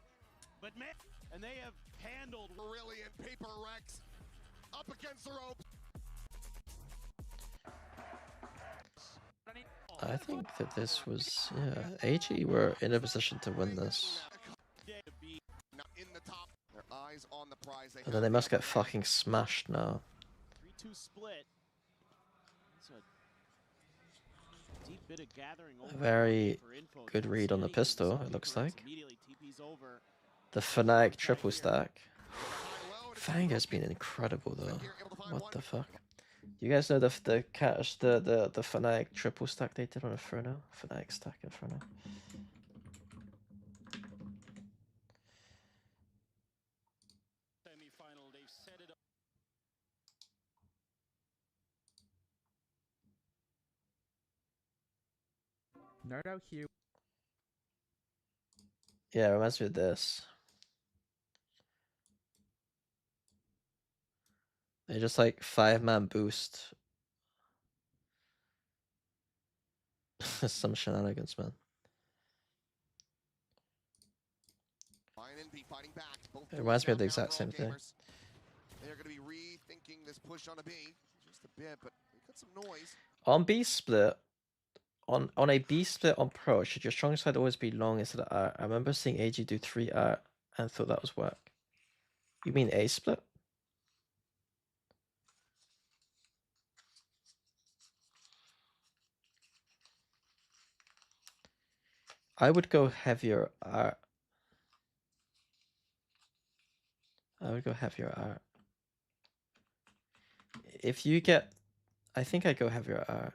but man, and they have handled brilliant PRX up against the ropes. I think that this was, yeah, AG were in a position to win this. And then they must get fucking smashed now. 3-2 split. Deep bit of gathering A very good read on the pistol, it looks like. The Fnatic triple stack. Fang has been incredible though. What the fuck? You guys know the Fnatic triple stack they did on Inferno? Fnatic stack Inferno. Nardo Hugh. Yeah, it reminds me of this. They just like 5-man boost. Some shenanigans, man. It reminds me of the exact same thing. They're going to be rethinking this push on a B just a bit, but we got some noise. On B split, on a B split on pro, should your strong side always be long instead of R? I remember seeing AG do 3 R and thought that was work. You mean A split? I would go heavier R. I would go heavier R. If you get, I think I'd go heavier R.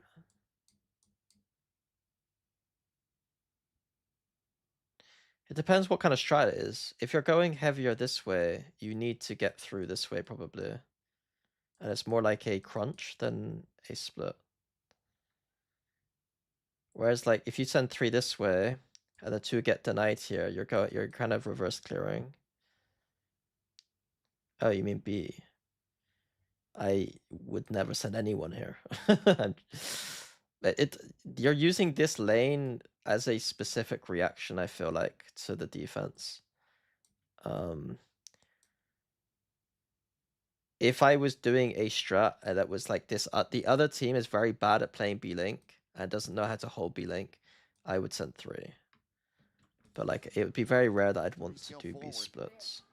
It depends what kind of strat it is. If you're going heavier this way, you need to get through this way probably. And it's more like a crunch than a split. Whereas like if you send 3 this way and the 2 get denied here, you're kind of reverse clearing. Oh, you mean B? I would never send anyone here. You're using this lane as a specific reaction, I feel like, to the defense. If I was doing a strat that was like this, the other team is very bad at playing B-Link and doesn't know how to hold B-Link, I would send 3. But like, it would be very rare that I'd want to do B splits.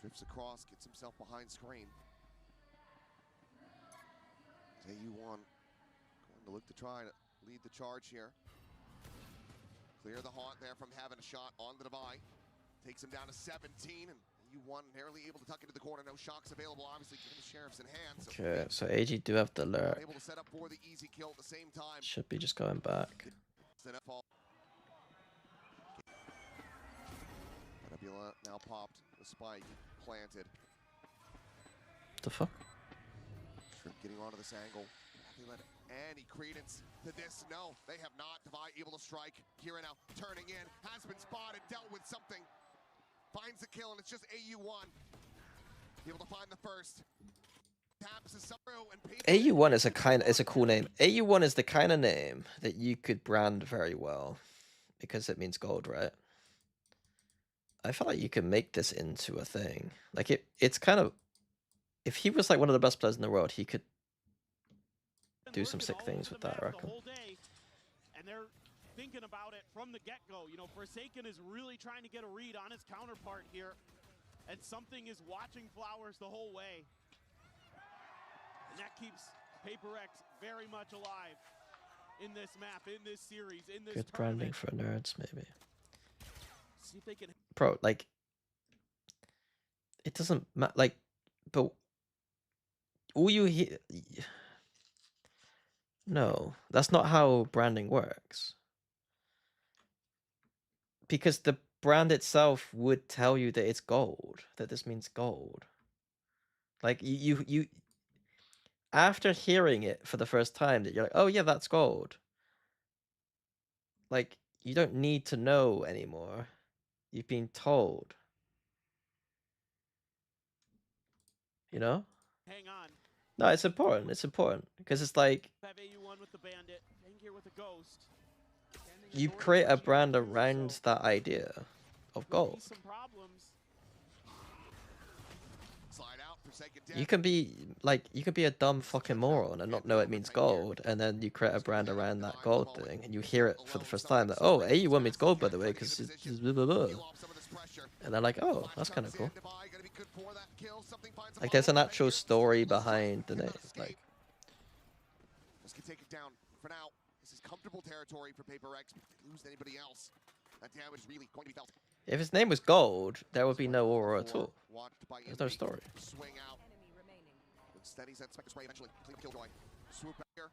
Drifts across, gets himself behind screen. AU1 going to look to try to lead the charge here. Clear the haunt there from having a shot on the divide. Takes him down to 17, and AU1 narrowly able to tuck into the corner. No shocks available, obviously, given the sheriff's in hand. So okay, so AG do have the lurk. Able to set up for the easy kill at the same time. Should be just going back. Now popped, the spike planted. The fuck? Shrimp getting onto this angle. Have they let any credence to this? No, they have not. Divide able to strike. Kira now turning in, has been spotted, dealt with something. Finds the kill, and it's just AU1. Able to find the first. AU1 is a cool name. AU1 is the kind of name that you could brand very well because it means gold, right? I feel like you can make this into a thing. Like it's kind of, if he was like one of the best players in the world, he could do some sick things with that, I reckon. And they're thinking about it from the get-go. You know, Forsaken is really trying to get a read on his counterpart here, and something is watching Flowers the whole way. And that keeps PRX very much alive in this map, in this series, in this Good branding for nerds, maybe. See if they can. Bro, like, it doesn't matter. Like, but all you hear. No, that's not how branding works. Because the brand itself would tell you that it's gold, that this means gold. Like, you after hearing it for the first time, that you're like, oh yeah, that's gold. Like, you don't need to know anymore. You've been told. You know? Hang on. No, it's important. It's important because it's like Have AU1 with the bandit, Fangir with the ghost. you create a brand around that idea of gold. Some problems. Slide out for second You can be like, you could be a dumb fucking moron and not know it means gold, and then you create a brand around that gold thing, and you hear it for the first time that, oh, AU1 means gold, by the way, because it's blah, blah, blah. And they're like, oh, that's kind of cool. Like, there's an actual story behind the name. Like, this can take it down for now. This is comfortable territory for PRX. If they lose anybody else, that damage is really going to be felt. if his name was gold, there would be no aura at all. There's no story. Swing out. Enemy remaining. Instead, he's at spectre spray eventually. Clean killjoy. Swoop back here.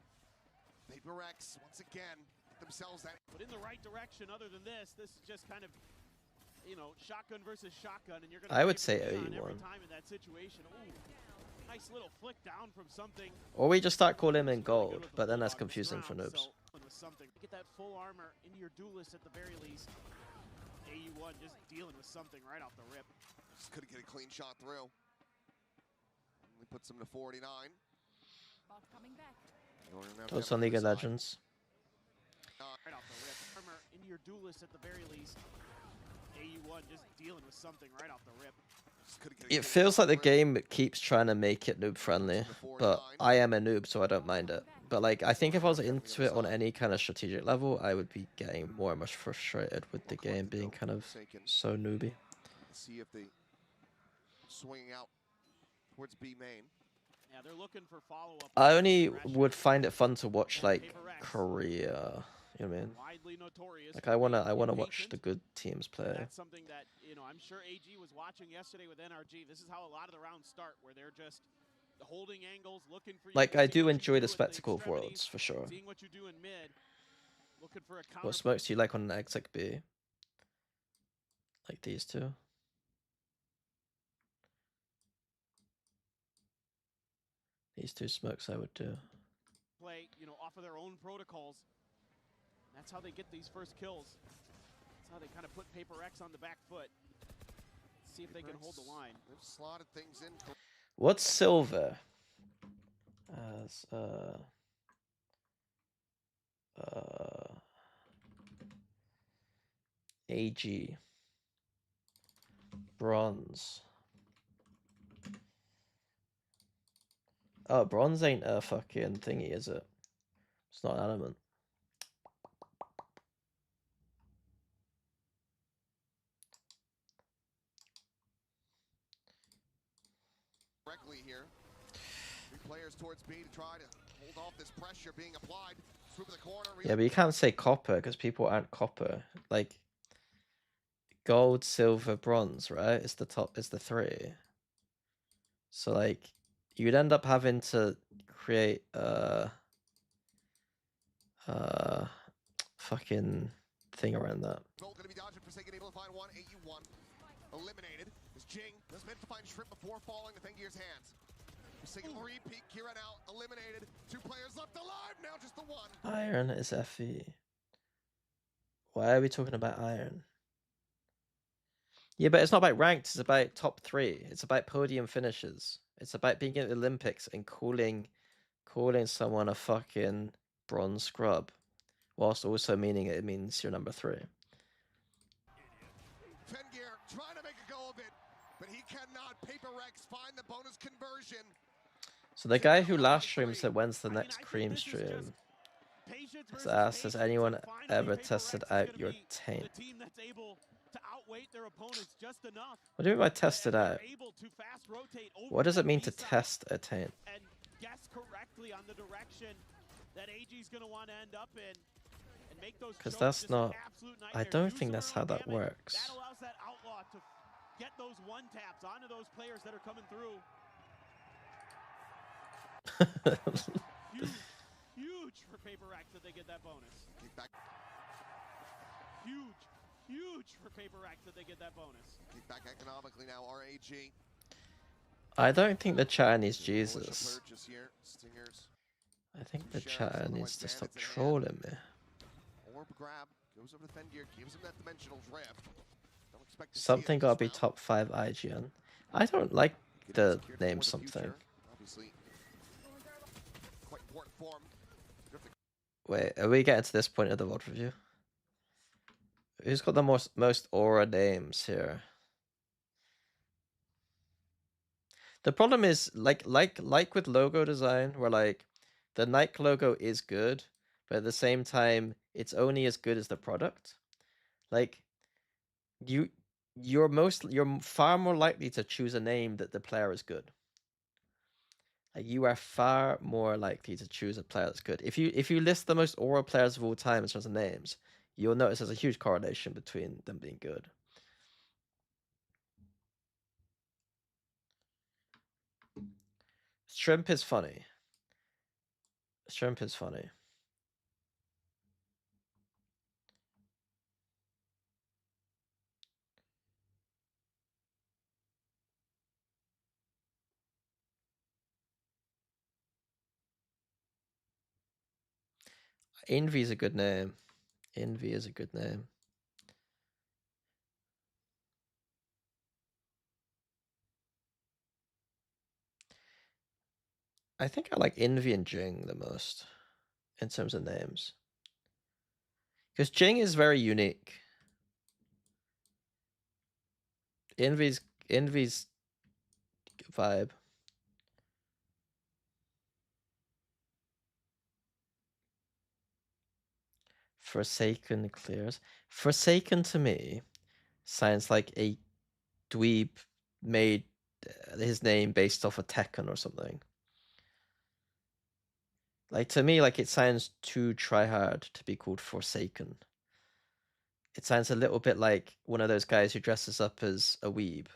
PRX once again get themselves that. But in the right direction. Other than this is just kind of, you know, shotgun versus shotgun, and you're gonna. I would say every AU1. time in that situation. Ooh, nice little flick down from something. Or we just start calling him in gold, but then that's confusing for noobs. Something. Get that full armor into your duelist at the very least. AU1 just dealing with something right off the rip. Just couldn't get a clean shot through. Only puts him to 49. Bot coming back. Those on League of Legends. Right off the rip. Armor into your duelist at the very least. AU1 just dealing with something right off the rip. It feels like the game keeps trying to make it noob friendly, but I am a noob, so I don't mind it. But like, I think if I was into it on any kind of strategic level, I would be getting more and more frustrated with the game being kind of so newbie. See if they swinging out towards B main. Yeah, they're looking for follow-up. I only would find it fun to watch like Korea. You know what I mean? Widely notorious. Like, I wanna watch the good teams play. That's something that, you know, I'm sure AG was watching yesterday with NRG. This is how a lot of the rounds start, where they're just holding angles, looking for you. Like, I do enjoy the spectacle of worlds for sure. Seeing what you do in mid, looking for a counter. What smokes do you like on an exec B? Like these two. These two smokes I would do. Play, you know, off of their own protocols. That's how they get these first kills. That's how they kind of put PRX on the back foot. See if they can hold the line. They've slotted things in. What's silver? As AG. Bronze. Oh, bronze ain't a fucking thingy, is it? It's not an element. Correctly here. Three players towards B to try to hold off this pressure being applied. Swoop in the corner. Yeah, but you can't say copper because people aren't copper. Like, gold, silver, bronze, right? It's the top, it's the three. So like, you'd end up having to create fucking thing around that. Gonna be dodging, Forsaken, able to find one. AU1 eliminated. As Jing has managed to find Shrimp before falling to Fangir's hands. Forsaken repeat. Kira now eliminated. Two players left alive. Now just the one. Iron is FE. Why are we talking about iron? Yeah, but it's not about ranked, it's about top 3. It's about podium finishes. It's about being in the Olympics and calling someone a fucking bronze scrub, whilst also meaning it means you're number 3. Fangir trying to make a go of it, but he cannot. PRX find the bonus conversion. So the guy who last stream said, when's the next cream stream? Has asked, has anyone ever tested out your taint? What do you mean by tested out? What does it mean to test a taint? And guess correctly on the direction that AG's going to want to end up in. Because that's not... I don't think that's how that works. That allows get those one taps onto those players that are coming through. Huge for PRX that they get that bonus. Kick back. Huge for PRX that they get that bonus. Kick back economically now, RAG. I don't think the chat needs The militia Jesus. purchase here. Stingers. I think Two the sheriffs, chat otherwise needs to stop bandits in hand. trolling me. Orb grab. Goes over to Fendir. Gives him that dimensional drift. Don't expect to see Something it gotta this be round. top 5 IGN. I don't like Getting the secured name for the something. future. Obviously, quite important form. Wait, are we getting to this point of the VOD review? Who's got the most aura names here? The problem is like with logo design, where like the Nike logo is good, but at the same time it's only as good as the product. Like you're far more likely to choose a name that the player is good. Like you are far more likely to choose a player that's good. If you list the most aura players of all time in terms of names, you'll notice there's a huge correlation between them being good. Shrimp is funny. Shrimp is funny. Envy is a good name. Envy is a good name. I think I like Envy and Jing the most in terms of names. Because Jing is very unique. Envy's vibe. Forsaken clears. Forsaken to me sounds like a dweeb made his name based off of Tekken or something. Like to me, like it sounds too tryhard to be called Forsaken. It sounds a little bit like one of those guys who dresses up as a weeb.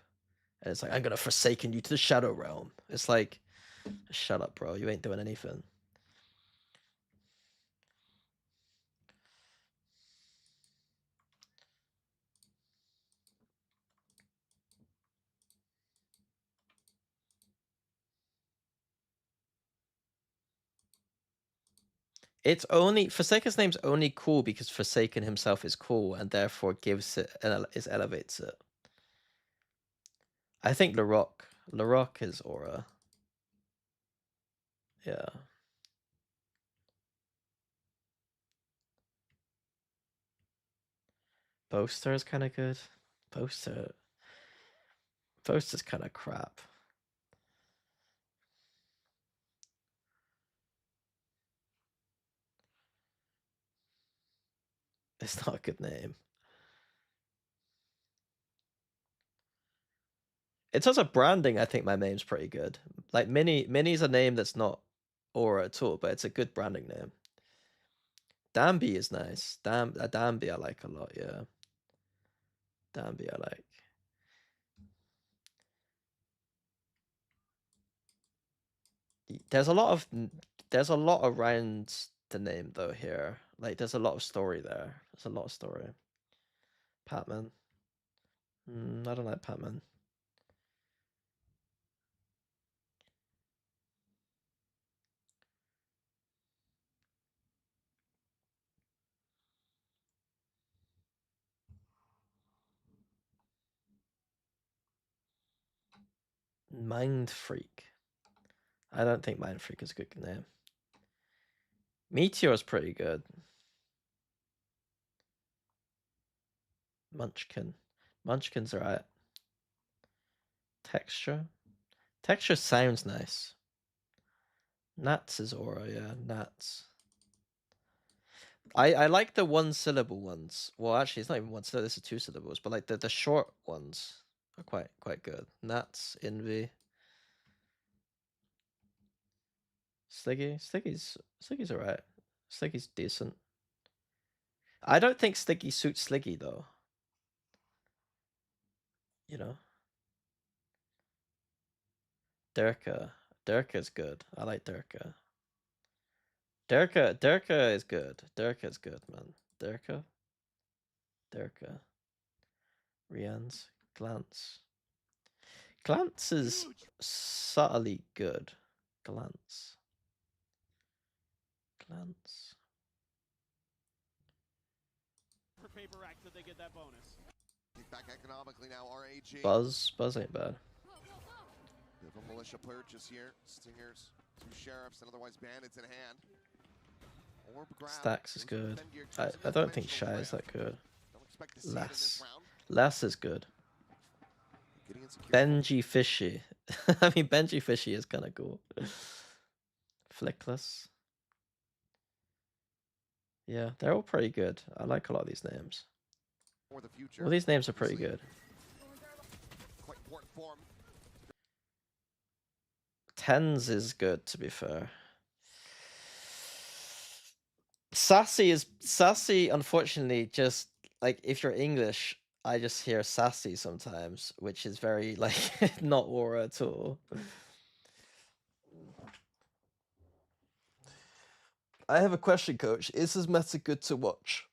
And it's like, I'm gonna forsaken you to the Shadow Realm. It's like, shut up, bro. You ain't doing anything. It's only Forsaken's name's only cool because Forsaken himself is cool and therefore gives it elevates it. I think LaRock is aura. Yeah. Boaster is kind of good. Boaster's kind of crap. It's not a good name. In terms of branding, I think my name's pretty good. Like Mini's a name that's not aura at all, but it's a good branding name. Danby is nice. Danby I like a lot, yeah. Danby I like. There's a lot around the name though here. Like there's a lot of story there. There's a lot of story. Patman. I don't like Patman. Mind Freak. I don't think Mind Freak is a good name. Meteor's pretty good. Munchkin. Munchkin's alright. Texture. Texture sounds nice. Nats is aura, yeah. Nats. I like the one syllable ones. Well, actually, it's not even one syllable. This is two syllables, but like the short ones are quite good. Nats, Envy, Sliggy's alright. Sliggy's decent. I don't think Sliggy suits Sliggy though. You know. Durka. Durka's good. I like Durka. Durka is good. Durka's good, man. Durka. Rian's. Glance. Glance is subtly good. Glance. For Paper X that they get that bonus. Kick back economically now, RAG. Buzz ain't bad. Bit of a militia purchase here. Stingers, 2 sheriffs, and otherwise bandits in hand. Orb grab. Stacks is Goes for the good. Fenrir, I turns into don't think dimensional Shy is that rift. good. Don't expect to see it in this Less. round. Less is good. Getting insecure. Benji Fishy. I mean, Benji Fishy is kind of cool. Flickless. Yeah, they're all pretty good. I like a lot of these names. For the future. All these names are pretty Obviously, good. quite important form. Tens is good, to be fair. Sassy, unfortunately, just like if you're English, I just hear sassy sometimes, which is very like not aura at all. I have a question, coach. Is this meta good to watch?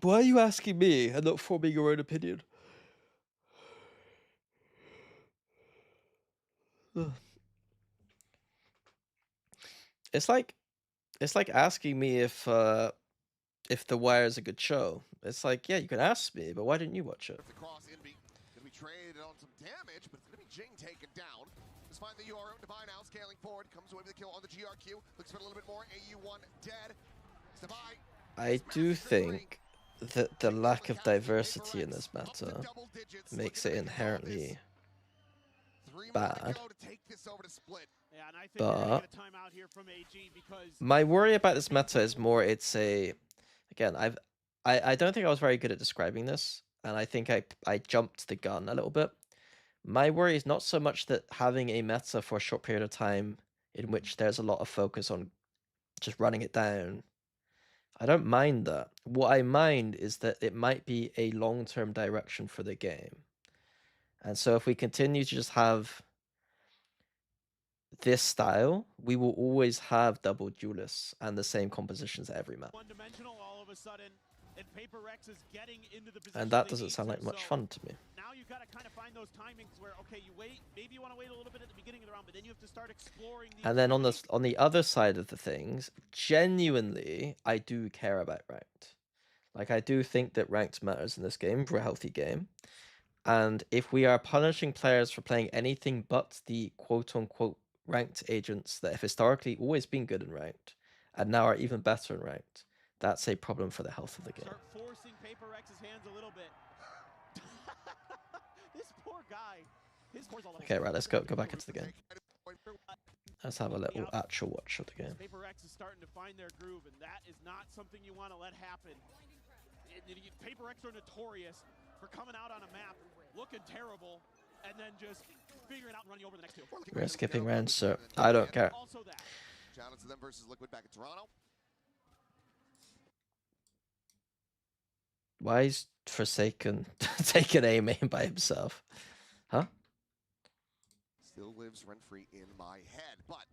Why are you asking me and not forming your own opinion? Ugh. It's like asking me if The Wire is a good show. It's like, yeah, you can ask me, but why didn't you watch it? The cross Envy gonna be traded on some damage, but it's gonna be Jing taken down. Just find the UR Divine now scaling forward, comes away with a kill on the GRQ. Looks for a little bit more. AU1 dead. Stabai. I do think that the lack of diversity in this meta makes it inherently bad. Yeah, and I think But they're gonna get a timeout here from AG because my worry about this meta is more again, I don't think I was very good at describing this, and I think I jumped the gun a little bit. My worry is not so much that having a meta for a short period of time in which there's a lot of focus on just running it down. I don't mind that. What I mind is that it might be a long-term direction for the game. And so if we continue to just have this style, we will always have double duelists and the same compositions at every map. One-dimensional all of a sudden, and Paper X is getting into the position And that they doesn't need sound to, like much so fun to me. now you've got to kind of find those timings where, okay, you wait, maybe you want to wait a little bit at the beginning of the round, but then you have to start exploring the And then on the other side of the things, genuinely, I do care about ranked. Like, I do think that ranked matters in this game for a healthy game. And if we are punishing players for playing anything but the quote-unquote ranked agents that have historically always been good in ranked, and now are even better in ranked, that's a problem for the health of the game. Start forcing Paper X's hands a little bit. This poor guy. His core's all Okay, right, let's go back into the game. Let's have a little actual watch of the game. Paper X is starting to find their groove, and that is not something you want to let happen. Paper X are notorious for coming out on a map, looking terrible, and then just figuring out and running over the next two. We're skipping rounds, so I don't care. Also that. Shout out to them versus Liquid back in Toronto. Why is Forsaken taking A main by himself? Huh? Still lives rent-free in my head, but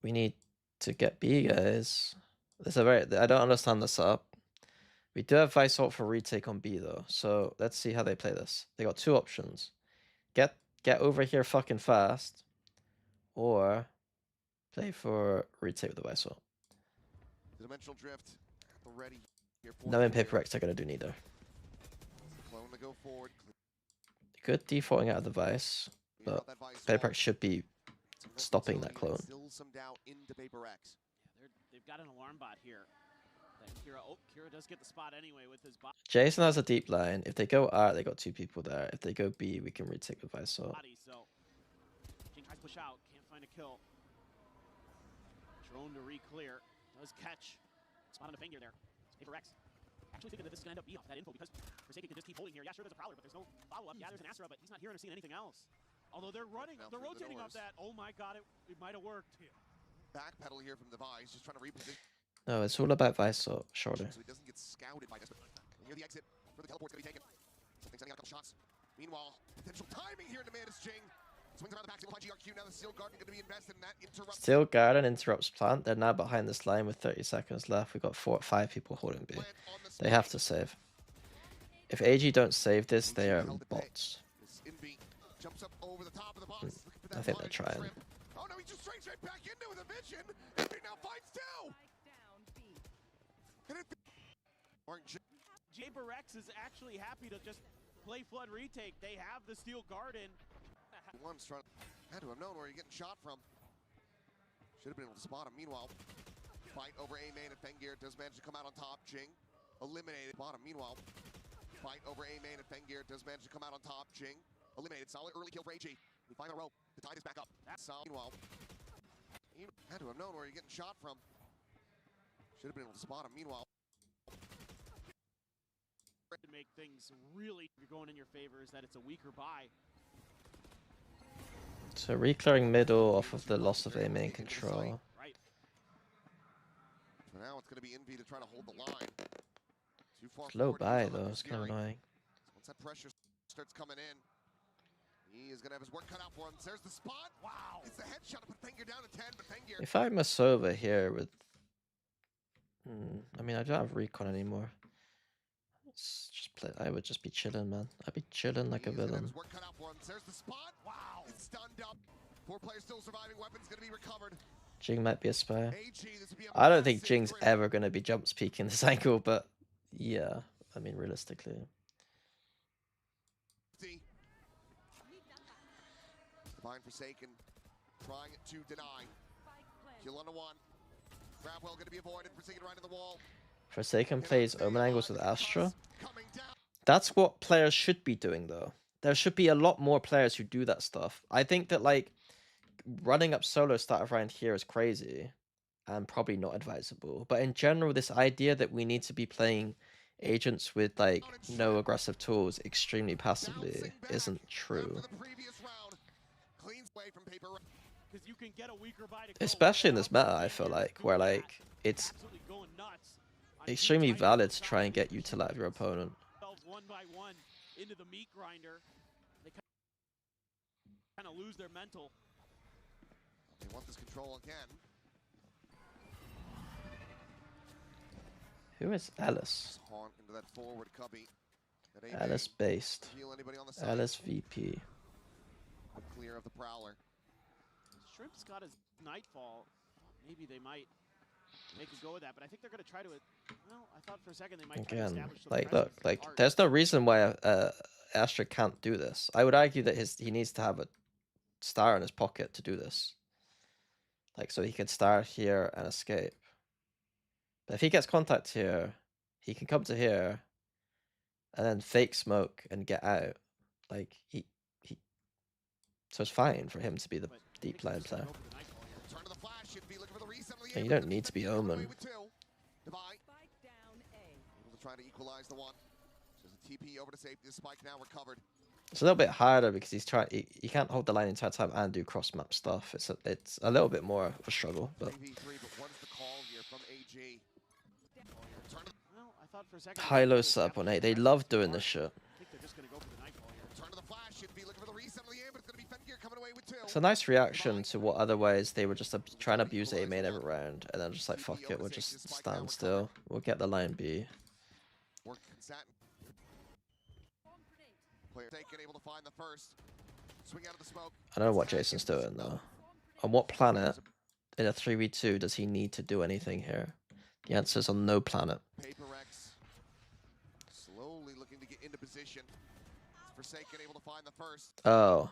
We need to get B, guys. I don't understand the setup. We do have Vicealt for retake on B though, so let's see how they play this. They got 2 options. Get over here fucking fast, or play for retake with the Vicealt. the dimensional drift already here. Knowing Paper X are gonna do neither. Clone to go forward. Good defaulting out of the Vice, but Paper X should be stopping that clone. Still some doubt into Paper X. Yeah, they've got an alarm bot here. Kira does get the spot anyway with his bot. Jason has a deep line. If they go R, they got 2 people there. If they go B, we can retake with Vicealt. So Jing tries to push out, can't find a kill. Drone to re-clear, does catch. Spot on the finger there. Paper X. Actually thinking that this is gonna end up B off that info because Forsaken can just keep holding here. Yeah, sure, there's a Prowler, but there's no follow-up. Yeah, there's an Astra, but he's not hearing or seeing anything else. Although they're running, they're rotating off that. Oh my god, it might have worked. Backpedal here from the Vice, just trying to reposition. No, it's all about Vicealt, surely. So he doesn't get scouted by this. Near the exit, where the teleport's gonna be taken. Something sending out a couple shots. Meanwhile, potential timing here in the mid as Jing swings around the back. He'll find GRQ. Now the Steel Garden going to be invested in that. Interrupt. Steel Garden interrupts plant. They're now behind this line with 30 seconds left. We've got 4 or 5 people holding B. They have to save. If AG don't save this, they are bots. Jumps up over the top of the box. I think they're trying. Oh no, he just straight back into with a vision. Envy now fights too. PRX is actually happy to just play Flood retake. They have the Steel Garden. One's trying. Had to have known where you're getting shot from. Should have been able to spot him. Meanwhile, fight over A main and Fengir does manage to come out on top. Jing eliminated bottom. Meanwhile, fight over A main and Fengir does manage to come out on top. Jing eliminated. Solid early kill for AG. We find the rope. The tide is back up. That's solid. Meanwhile, you had to have known where you're getting shot from. Should have been able to spot him. Meanwhile, to make things really going in your favor is that it's a weaker buy. So reclearing middle off of the loss of A main control. Right. For now, it's going to be Envy to try to hold the line. Too far Low forward, buy though, it's kind of annoying. Once that pressure starts coming in, he is going to have his work cut out for him. There's the spot. Wow. It's the headshot to put Fengir down to 10, but Fengir. If I'm a Sova here with... I mean, I don't have recon anymore. It's just play. I would just be chilling, man. I'd be chilling like a villain. Work cut out for him. There's the spot. Wow. It's stunned up. 4 players still surviving. Weapons going to be recovered. Jing might be a spy. AG, this would be a I don't think massive Jing's trip. ever going to be jump speaking this angle, but yeah, I mean, realistically. Divine Forsaken trying to deny. Kill on the 1. Grabwell going to be avoided. Forsaken right in the wall. Forsaken plays Omen angles with Astra. That's what players should be doing, though. There should be a lot more players who do that stuff. I think that, like, running up solo start around here is crazy and probably not advisable. But in general, this idea that we need to be playing agents with, like, no aggressive tools extremely passively isn't true. You can get a weaker buy to Especially in this meta, I feel like, where, like, it's extremely valid to try and get you to let your opponent. One by one into the meat grinder. They kind of lose their mental. They want this control again. Who is Alice? Haunt into that forward cubby. Alice based. Alice VP. Clear of the Prowler. Shrimp's got his Nightfall. Maybe they might make a go with that, but I think they're going to try to. Well, I thought for a second they might try to Again, establish some like, presence look, like, with there's no reason why Astra can't do this. I would argue that he needs to have a star in his pocket to do this. Like, so he can start here and escape. But if he gets contact here, he can come to here and then fake smoke and get out. Like, so it's fine for him to be the deep lane player. And you don't need to be Omen. Trying to equalize the one. So the TP over to safety. The spike now recovered. It's a little bit harder because he's trying. He can't hold the line the entire time and do cross map stuff. It's a little bit more of a struggle. But Well, I thought for a second high low setup on 8. They love doing this shit. I think they're just going to go for the Nightfall here. Turn to the flash. Should be looking for the reset of the aim, but it's going to be Fengir coming away with 2. It's a nice reaction to what otherwise they were just trying to abuse A main every round, and then just like, fuck it, we'll just stand still. We'll get the line B. Player taken, able to find the first. Swing out of the smoke. I don't know what Jason's doing though. On what planet in a 3v2 does he need to do anything here? The answer is on no planet. PRX slowly looking to get into position. Forsaken able to find the first. Oh.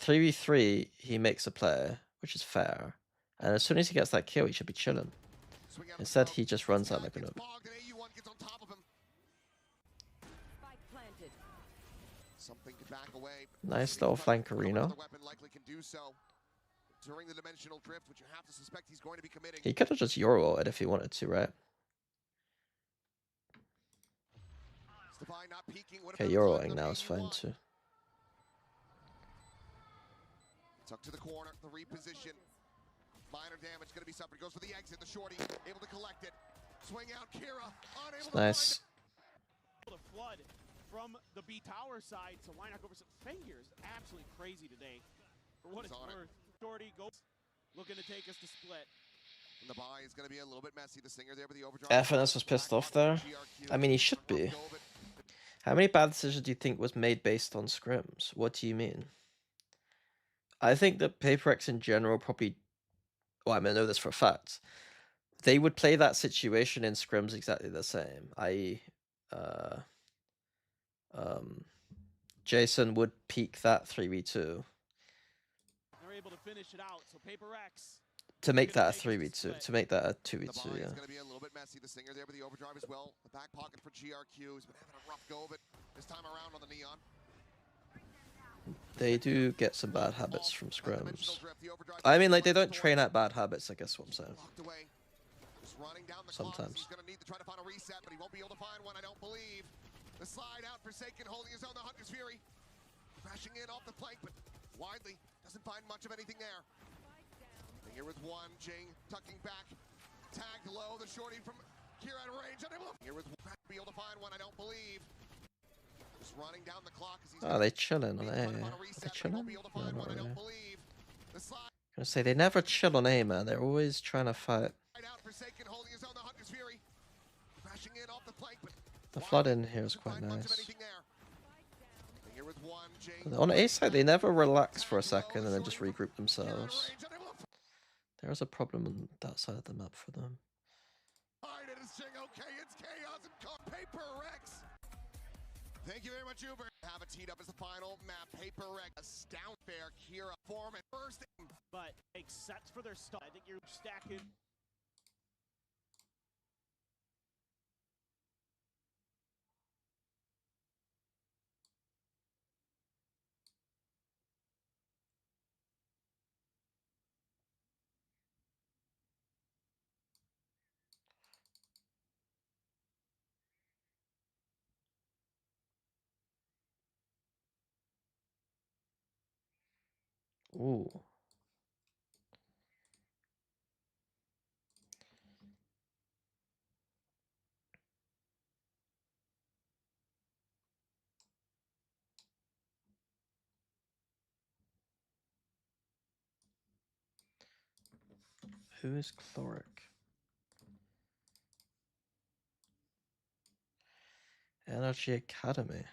3v3, he makes a play, which is fair. And as soon as he gets that kill, he should be chilling. Instead, he just runs out like a noob. Something could back away. Nice little flank arena. During the dimensional drift, which you have to suspect he's going to be committing. He could have just Euro it if he wanted to, right? Okay, Euroing now is fine too. Tuck to the corner, the reposition. Minor damage going to be suffered. Goes for the exit. The shorty able to collect it. Swing out. Kira unable It's nice. to flood. from the B tower side, so why not go for some fingers? Absolutely crazy today. For what it's worth, Shorty goes looking to take us to split. And the buy is going to be a little bit messy. The Singer there with the overdrive. FNS was pissed off there. I mean, he should be. How many bad decisions do you think was made based on scrims? What do you mean? I think that PRX in general probably... Well, I mean, I know this for a fact. They would play that situation in scrims exactly the same. I.e., Jason would peak that 3v2. They're able to finish it out, so PRX to make that a 3v2, to make that a 2v2, yeah. It's going to be a little bit messy. The Singer there with the overdrive as well. The back pocket for GRQ has been having a rough go of it this time around on the Neon. They do get some bad habits from scrims. I mean, like, they don't train at bad habits, I guess what I'm saying. Sometimes. He's going to need to try to find a reset, but he won't be able to find one, I don't believe. The slide out, Forsaken holding his own, the Hunter's Fury. Crashing in off the flank, but widely doesn't find much of anything there. And here with one, Jing tucking back. Tagged low, the shorty from here at range. Here with one, be able to find one, I don't believe. Just running down the clock as he's they chilling on A. They chilling? No, not really. I'm gonna say, they never chill on A, man. They're always trying to fight. The flood in here is quite nice. On A side, they never relax for a second and then just regroup themselves. There is a problem on that side of the map for them. Thank you very much, Uber. Have it teed up as the final map. PRX, astound fair, Kira, form at first. But makes sets for their stuff. I think you're stacking. Ooh. Who is Chloric? Energy Academy.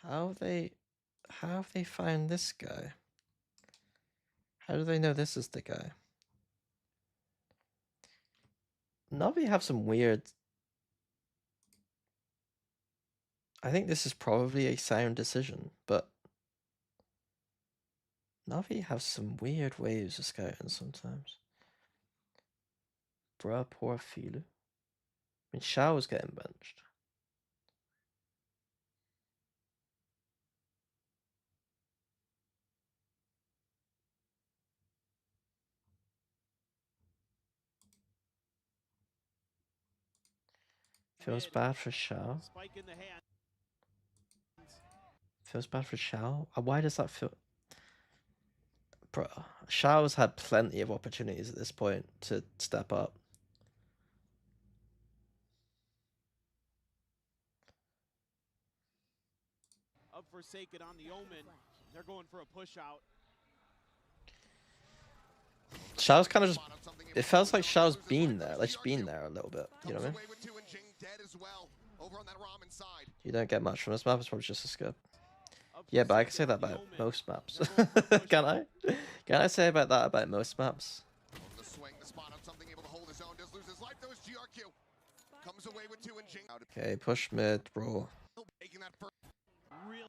How have they found this guy? How do they know this is the guy? Navi have some weird... I think this is probably a sound decision, but Navi have some weird ways of scouting sometimes. Bruh, poor Filu. I mean, Shao's getting benched. Feels bad for Shao. Feels bad for Shao. Why does that feel... Bro, Shao's had plenty of opportunities at this point to step up. Of Forsaken on the Omen. They're going for a push out. Shao's kind of just... It feels like Shao's been there. Like, she's been there a little bit. You know what I mean? You don't get much from this map. It's probably just a skip. Yeah, but I can say that about most maps. Can I? Can I say about that about most maps? Okay, push mid, bro.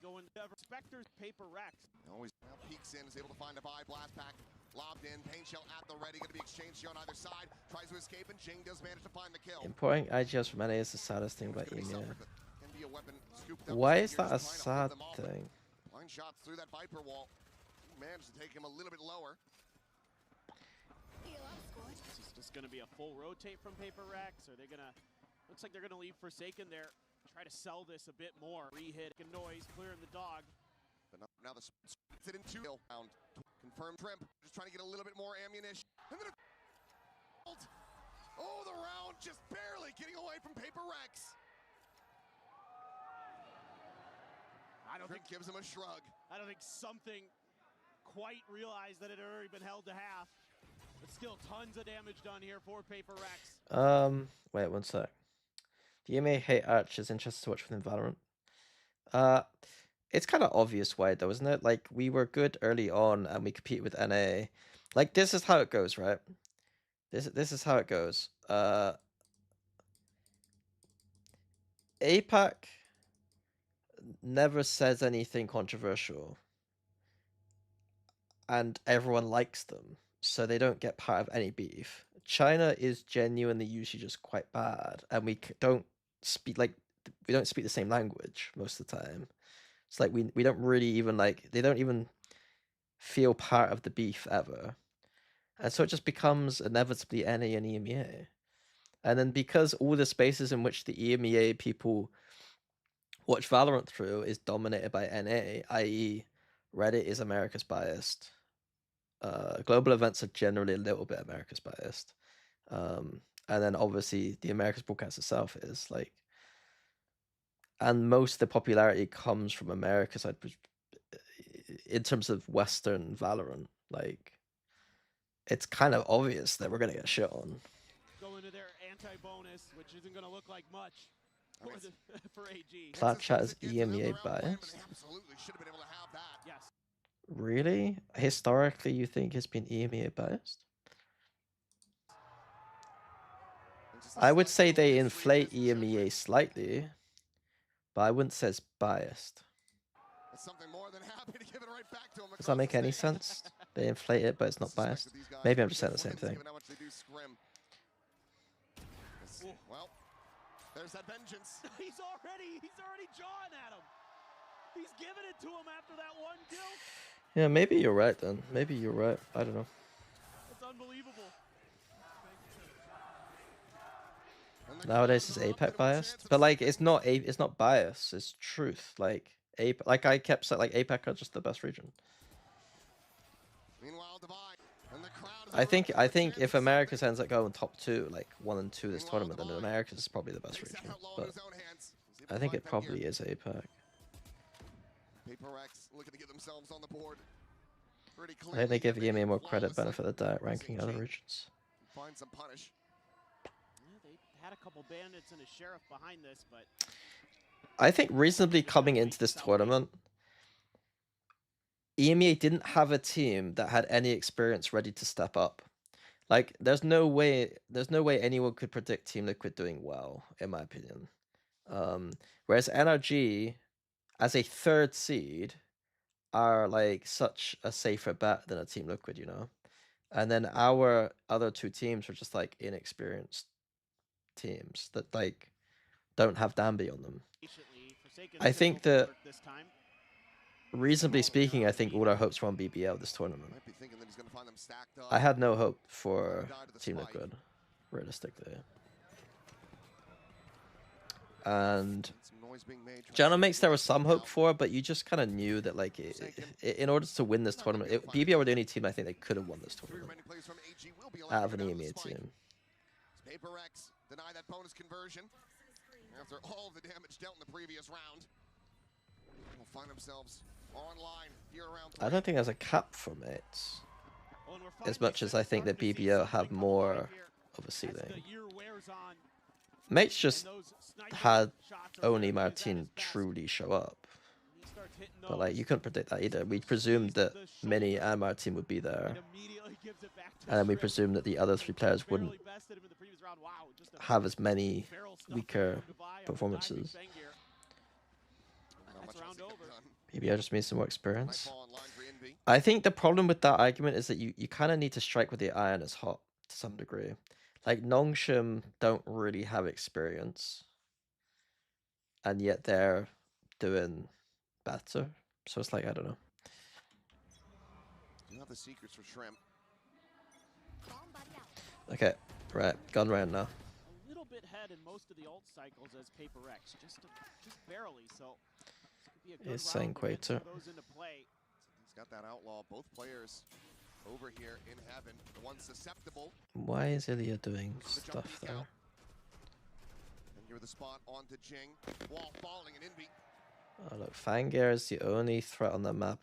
Going Spectre's PRX. Always peeks in, is able to find a buy, blast pack, lobbed in, pain shell at the ready, going to be exchanged here on either side, tries to escape, and Jing does manage to find the kill. Importing IGS from NA is the saddest thing about Emir. Why is that a sad thing? Line shots through that Viper wall. Managed to take him a little bit lower. This is just going to be a full rotate from PRX. Are they going to... Looks like they're going to leave Forsaken there. Try to sell this a bit more. Re-hit, noise, clearing the dog. But now the it in two round. Confirmed trim. Just trying to get a little bit more ammunition. And then oh, the round just barely PRX. I don't think Gives him a shrug. I don't think something quite realized that it had already been held to half. But still tons of damage done here for PRX. Wait one sec. The EMEA hate Arch is interesting to watch within Valorant. It's kind of obvious why though, isn't it? Like, we were good early on and we competed with NA. Like, this is how it goes, right? This is how it goes. APAC never says anything controversial. And everyone likes them, so they don't get part of any beef. China is genuinely usually just quite bad, and we don't speak the same language most of the time. It's like we don't really even like, they don't even feel part of the beef ever, and so it just becomes inevitably NA and EMEA. And then because all the spaces in which the EMEA people watch Valorant through is dominated by NA, i.e. Reddit is America's biased. Global events are generally a little bit America's biased. And then obviously the America's broadcast itself is like, and most of the popularity comes from America side in terms of Western Valorant. Like, it's kind of obvious that we're gonna get shit on. Go into their anti-bonus, which isn't going to look like much for AG. Plat chat is EMEA biased. Absolutely should have been able to have that. Yes. Really? Historically, you think it's been EMEA biased? I would say they inflate EMEA slightly, but I wouldn't say it's biased. Something more than happy to give it right back to him. Does that make any sense? They inflate it, but it's not biased. Maybe I'm just saying the same thing. Well, there's that vengeance. He's already jawing at him. He's giving it to him after that one kill. Yeah, maybe you're right then. Maybe you're right. I don't know. It's unbelievable. Nowadays it's APAC biased, but like it's not bias. It's truth. Like like I kept saying, like APAC are just the best region. I think if Americas ends up going top 2, like 1 and 2 this tournament, then Americas is probably the best region. But I think it probably is APAC. PRX looking to get themselves on the board. I think they give EMEA more credit, benefit of the doubt, ranking other regions. Find some punish. Yeah, they had a couple bandits and a sheriff behind this, but I think reasonably coming into this tournament, EMEA didn't have a team that had any experience ready to step up. Like, there's no way anyone could predict Team Liquid doing well, in my opinion. Whereas NRG, as a 3rd seed, are like such a safer bet than a Team Liquid, you know? And then our other 2 teams were just like inexperienced teams that like don't have Danby on them. I think that, reasonably speaking, I think all our hopes were on BBL this tournament. I had no hope for Team Liquid, realistically. And General Mix there was some hope for, but you just kind of knew that, like, in order to win this tournament, BBL were the only team I think they could have won this tournament out of an EMEA team. PRX deny that bonus conversion after all of the damage dealt in the previous round. Will find themselves online here around 3. I don't think there's a cap for mates, as much as I think that BBL have more of a ceiling. Mates just had only Martin truly show up. But like, you couldn't predict that either. We presumed that Mini and Martin would be there. And then we presumed that the other 3 players wouldn't have as many weaker performances. Maybe I just made some more experience. I think the problem with that argument is that you kind of need to strike with the iron as hot to some degree. Like, Nongshim don't really have experience, and yet they're doing better. So it's like, I don't know. You have the secrets for Shrimp. Okay, right, gun round now. A little bit ahead in most of the ult cycles as PRX, just barely. So this could be a good Is saying Quater. Those into play. He's got that outlaw. Both players over here in heaven. One susceptible. Why is Ilya doing stuff there? Clear the spot onto Jing. Wall falling and Invi. Oh look, Fangir is the only threat on the map.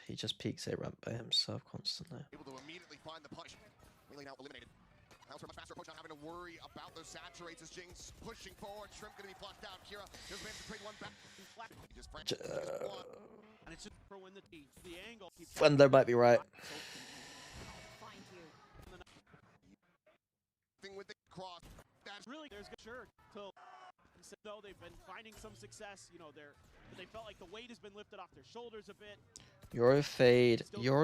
He just peeks a ramp by himself constantly. Able to immediately find the punch. Really now eliminated. Bouncer much faster approach, not having to worry about those saturates as Jing's pushing forward. Shrimp gonna be flushed out. Kira just managed to trade one back. He just frankly just won. And it's just for when the angle keeps Thunder might be right. Find you. Thing with the cross. That's really there's sure till though they've been finding some success, you know, they felt like the weight has been lifted off their shoulders a bit. Euro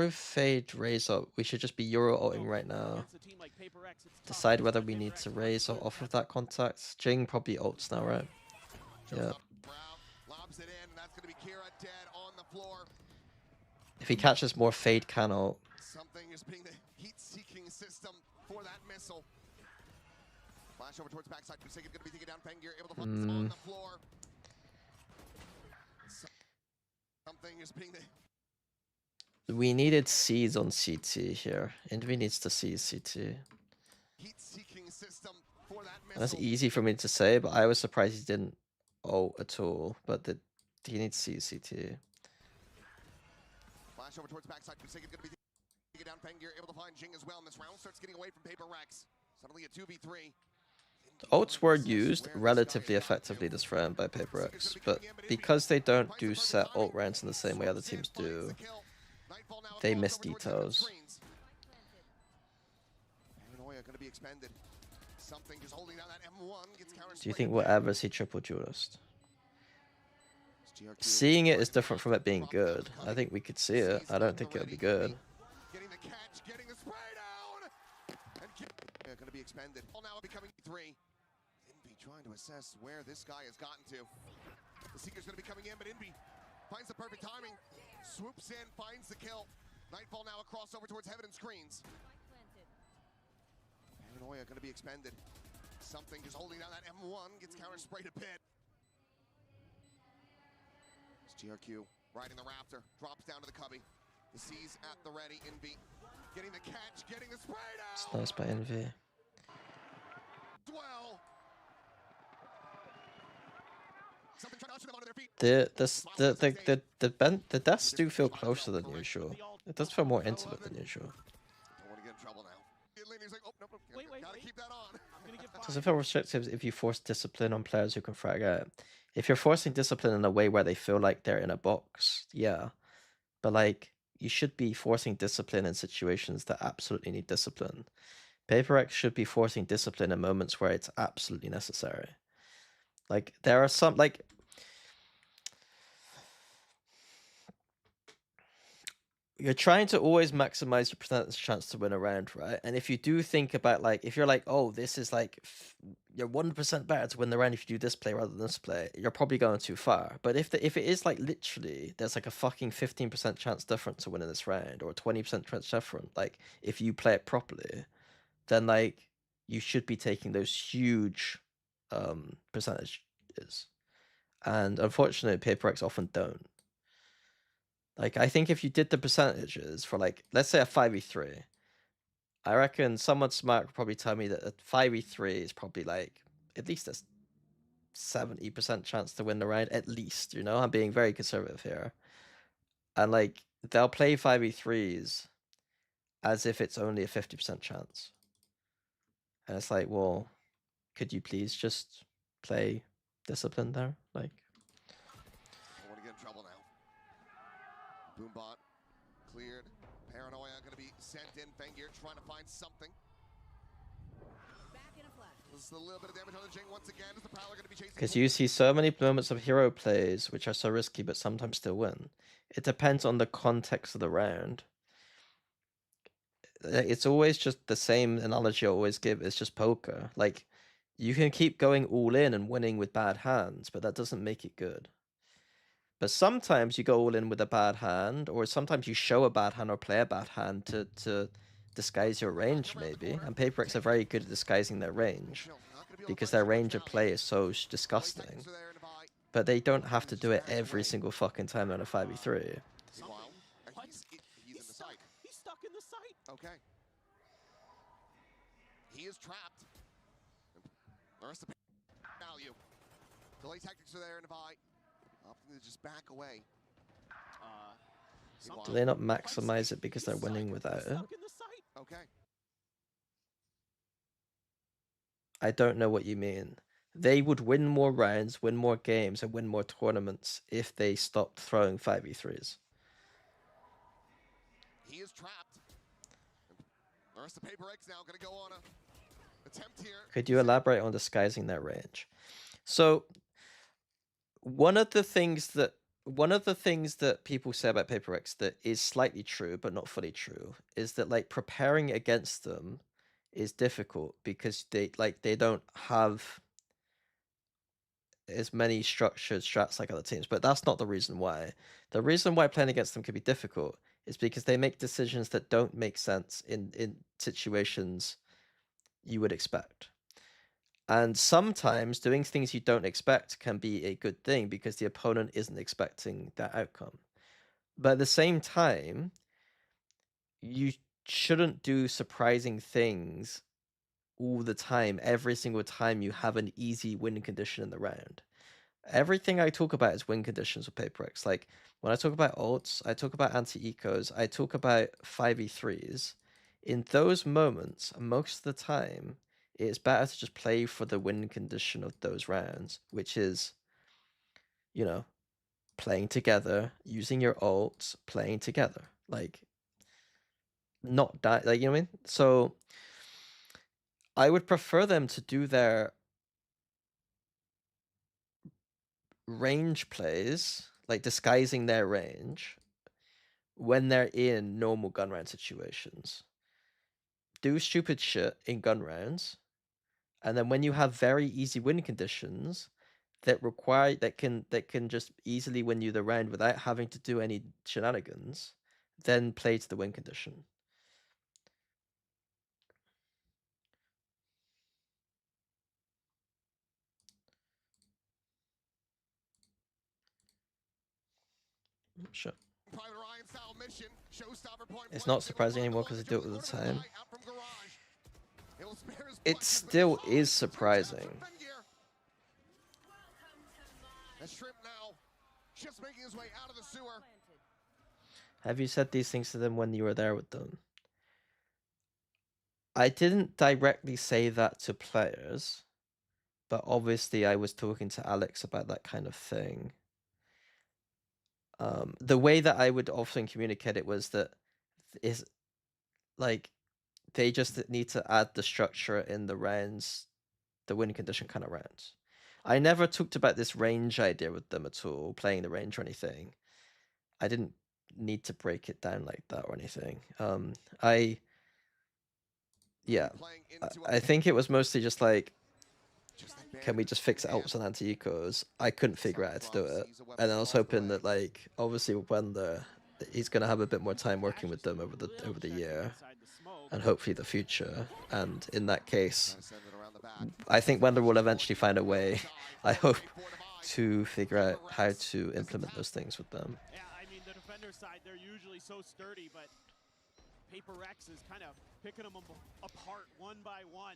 fade, raise up. We should just be Euro ulting right now. Like PRX, Decide whether we need to raise or off of that contact. Jing probably ults now, right? Yeah. lobs it in, and that's gonna be Kira dead on the floor. If he catches more fade, can ult. Something is being the heat-seeking system for that missile. Flash over towards backside. Kusikin gonna be taking down Fengir, able to put this on the floor. Something is being the We needed seeds on CT here. Envy needs to seize CT. heat-seeking system for that And that's missile. easy for me to say, but I was surprised he didn't ult at all. But he needs to seize CT. Flash over towards backside. Kusikin gonna be taking down Fengir, able to find Jing as well. And this round starts getting away from PRX. Suddenly a 2v3. Ults were used relatively effectively this round by PRX, but because they don't do set ult rounds in the same way other teams do, they miss details. Do you think whatever is he triple duelist? Seeing it is different from it being good. I think we could see it. I don't think it would be good. Getting the catch, getting the spray down, and going to be expended. All now becoming 3. Envy trying to assess where this guy has gotten to. The Seeker's going to be coming in, but Envy finds the perfect timing, swoops in, finds the kill. Nightfall now across over towards Heaven and screens. Paranoia going to be expended. Something just holding down that M1, gets counter sprayed a bit. It's GRQ riding the Raptor, drops down to the cubby. The C's at the ready, Envy getting the catch, getting the spray down. It's nice by Envy. Dwell. Something trying to usher them onto their feet. The deaths do feel closer than usual. It does feel more intimate than usual. Don't want to get in trouble now. He's like, oh, no, gotta keep that on. It doesn't feel restrictive if you force discipline on players who can frag out. If you're forcing discipline in a way where they feel like they're in a box, yeah. But like, you should be forcing discipline in situations that absolutely need discipline. PRX should be forcing discipline in moments where it's absolutely necessary. Like, there are some, like... You're trying to always maximize your percentage chance to win a round, right? And if you do think about, like, if you're like, oh, this is like, you're 1% better to win the round if you do this play rather than this play, you're probably going too far. But if it is like literally, there's like a fucking 15% chance difference to winning this round, or a 20% chance different, like, if you play it properly, then like, you should be taking those huge percentages. And unfortunately, PRX often don't. Like, I think if you did the percentages for, like, let's say a 5v3, I reckon someone smart would probably tell me that a 5v3 is probably, like, at least a 70% chance to win the round, at least, you know? I'm being very conservative here. And, like, they'll play 5v3s as if it's only a 50% chance. And it's like, well, could you please just play discipline there? Like... Don't want to get in trouble now. Boombot cleared. Paranoia going to be sent in. Fengir trying to find something. Back in a flash. This is a little bit of damage on the Jing once again. Is the Prowler going to be chasing? Because you see so many moments of hero plays which are so risky but sometimes still win. It depends on the context of the round. It's always just the same analogy I always give. It's just poker. Like, you can keep going all in and winning with bad hands, but that doesn't make it good. But sometimes you go all in with a bad hand, or sometimes you show a bad hand or play a bad hand to disguise your range, maybe. And PRX are very good at disguising their range, because their range of play is so disgusting. But they don't have to do it every single fucking time on a 5v3. He's in the site. He's stuck in the site. Okay. He is trapped. The rest of the value. Delay tactics are there in Vi. Opting to just back away. Do they not maximize it because they're winning without it? Okay. I don't know what you mean. They would win more rounds, win more games, and win more tournaments if they stopped throwing 5v3s. He is trapped. The rest of PRX now going to go on a attempt here. Could you elaborate on disguising their range? So one of the things that people say about PRX that is slightly true but not fully true is that like preparing against them is difficult because they don't have as many structured strats like other teams, but that's not the reason why. The reason why playing against them can be difficult is because they make decisions that don't make sense in situations you would expect. And sometimes doing things you don't expect can be a good thing because the opponent isn't expecting that outcome. But at the same time, you shouldn't do surprising things all the time, every single time you have an easy win condition in the round. Everything I talk about is win conditions with PRX. Like when I talk about ults, I talk about anti-ecos, I talk about 5v3s. In those moments, most of the time, it's better to just play for the win condition of those rounds, which is, you know, playing together, using your ults, playing together. Like, not die, like, you know what I mean? So, I would prefer them to do their range plays, like disguising their range, when they're in normal gun round situations. Do stupid shit in gun rounds, and then when you have very easy win conditions that can just easily win you the round without having to do any shenanigans, then play to the win condition. Sure. It's not surprising anymore because they do it all the time. It still is surprising. Have you said these things to them when you were there with them? I didn't directly say that to players, but obviously I was talking to Alex about that kind of thing. The way that I would often communicate it was that is like they just need to add the structure in the rounds, the win condition kind of rounds. I never talked about this range idea with them at all, playing the range or anything. I didn't need to break it down like that or anything. I think it was mostly just like, can we just fix ults and anti-ecos? I couldn't figure out how to do it. And I was hoping that, like, obviously when he's going to have a bit more time working with them over the year and hopefully the future. And in that case, I think Wender will eventually find a way, I hope, to figure out how to implement those things with them. Yeah, I mean, the defender side, they're usually so sturdy, but PRX is kind of picking them apart one by one.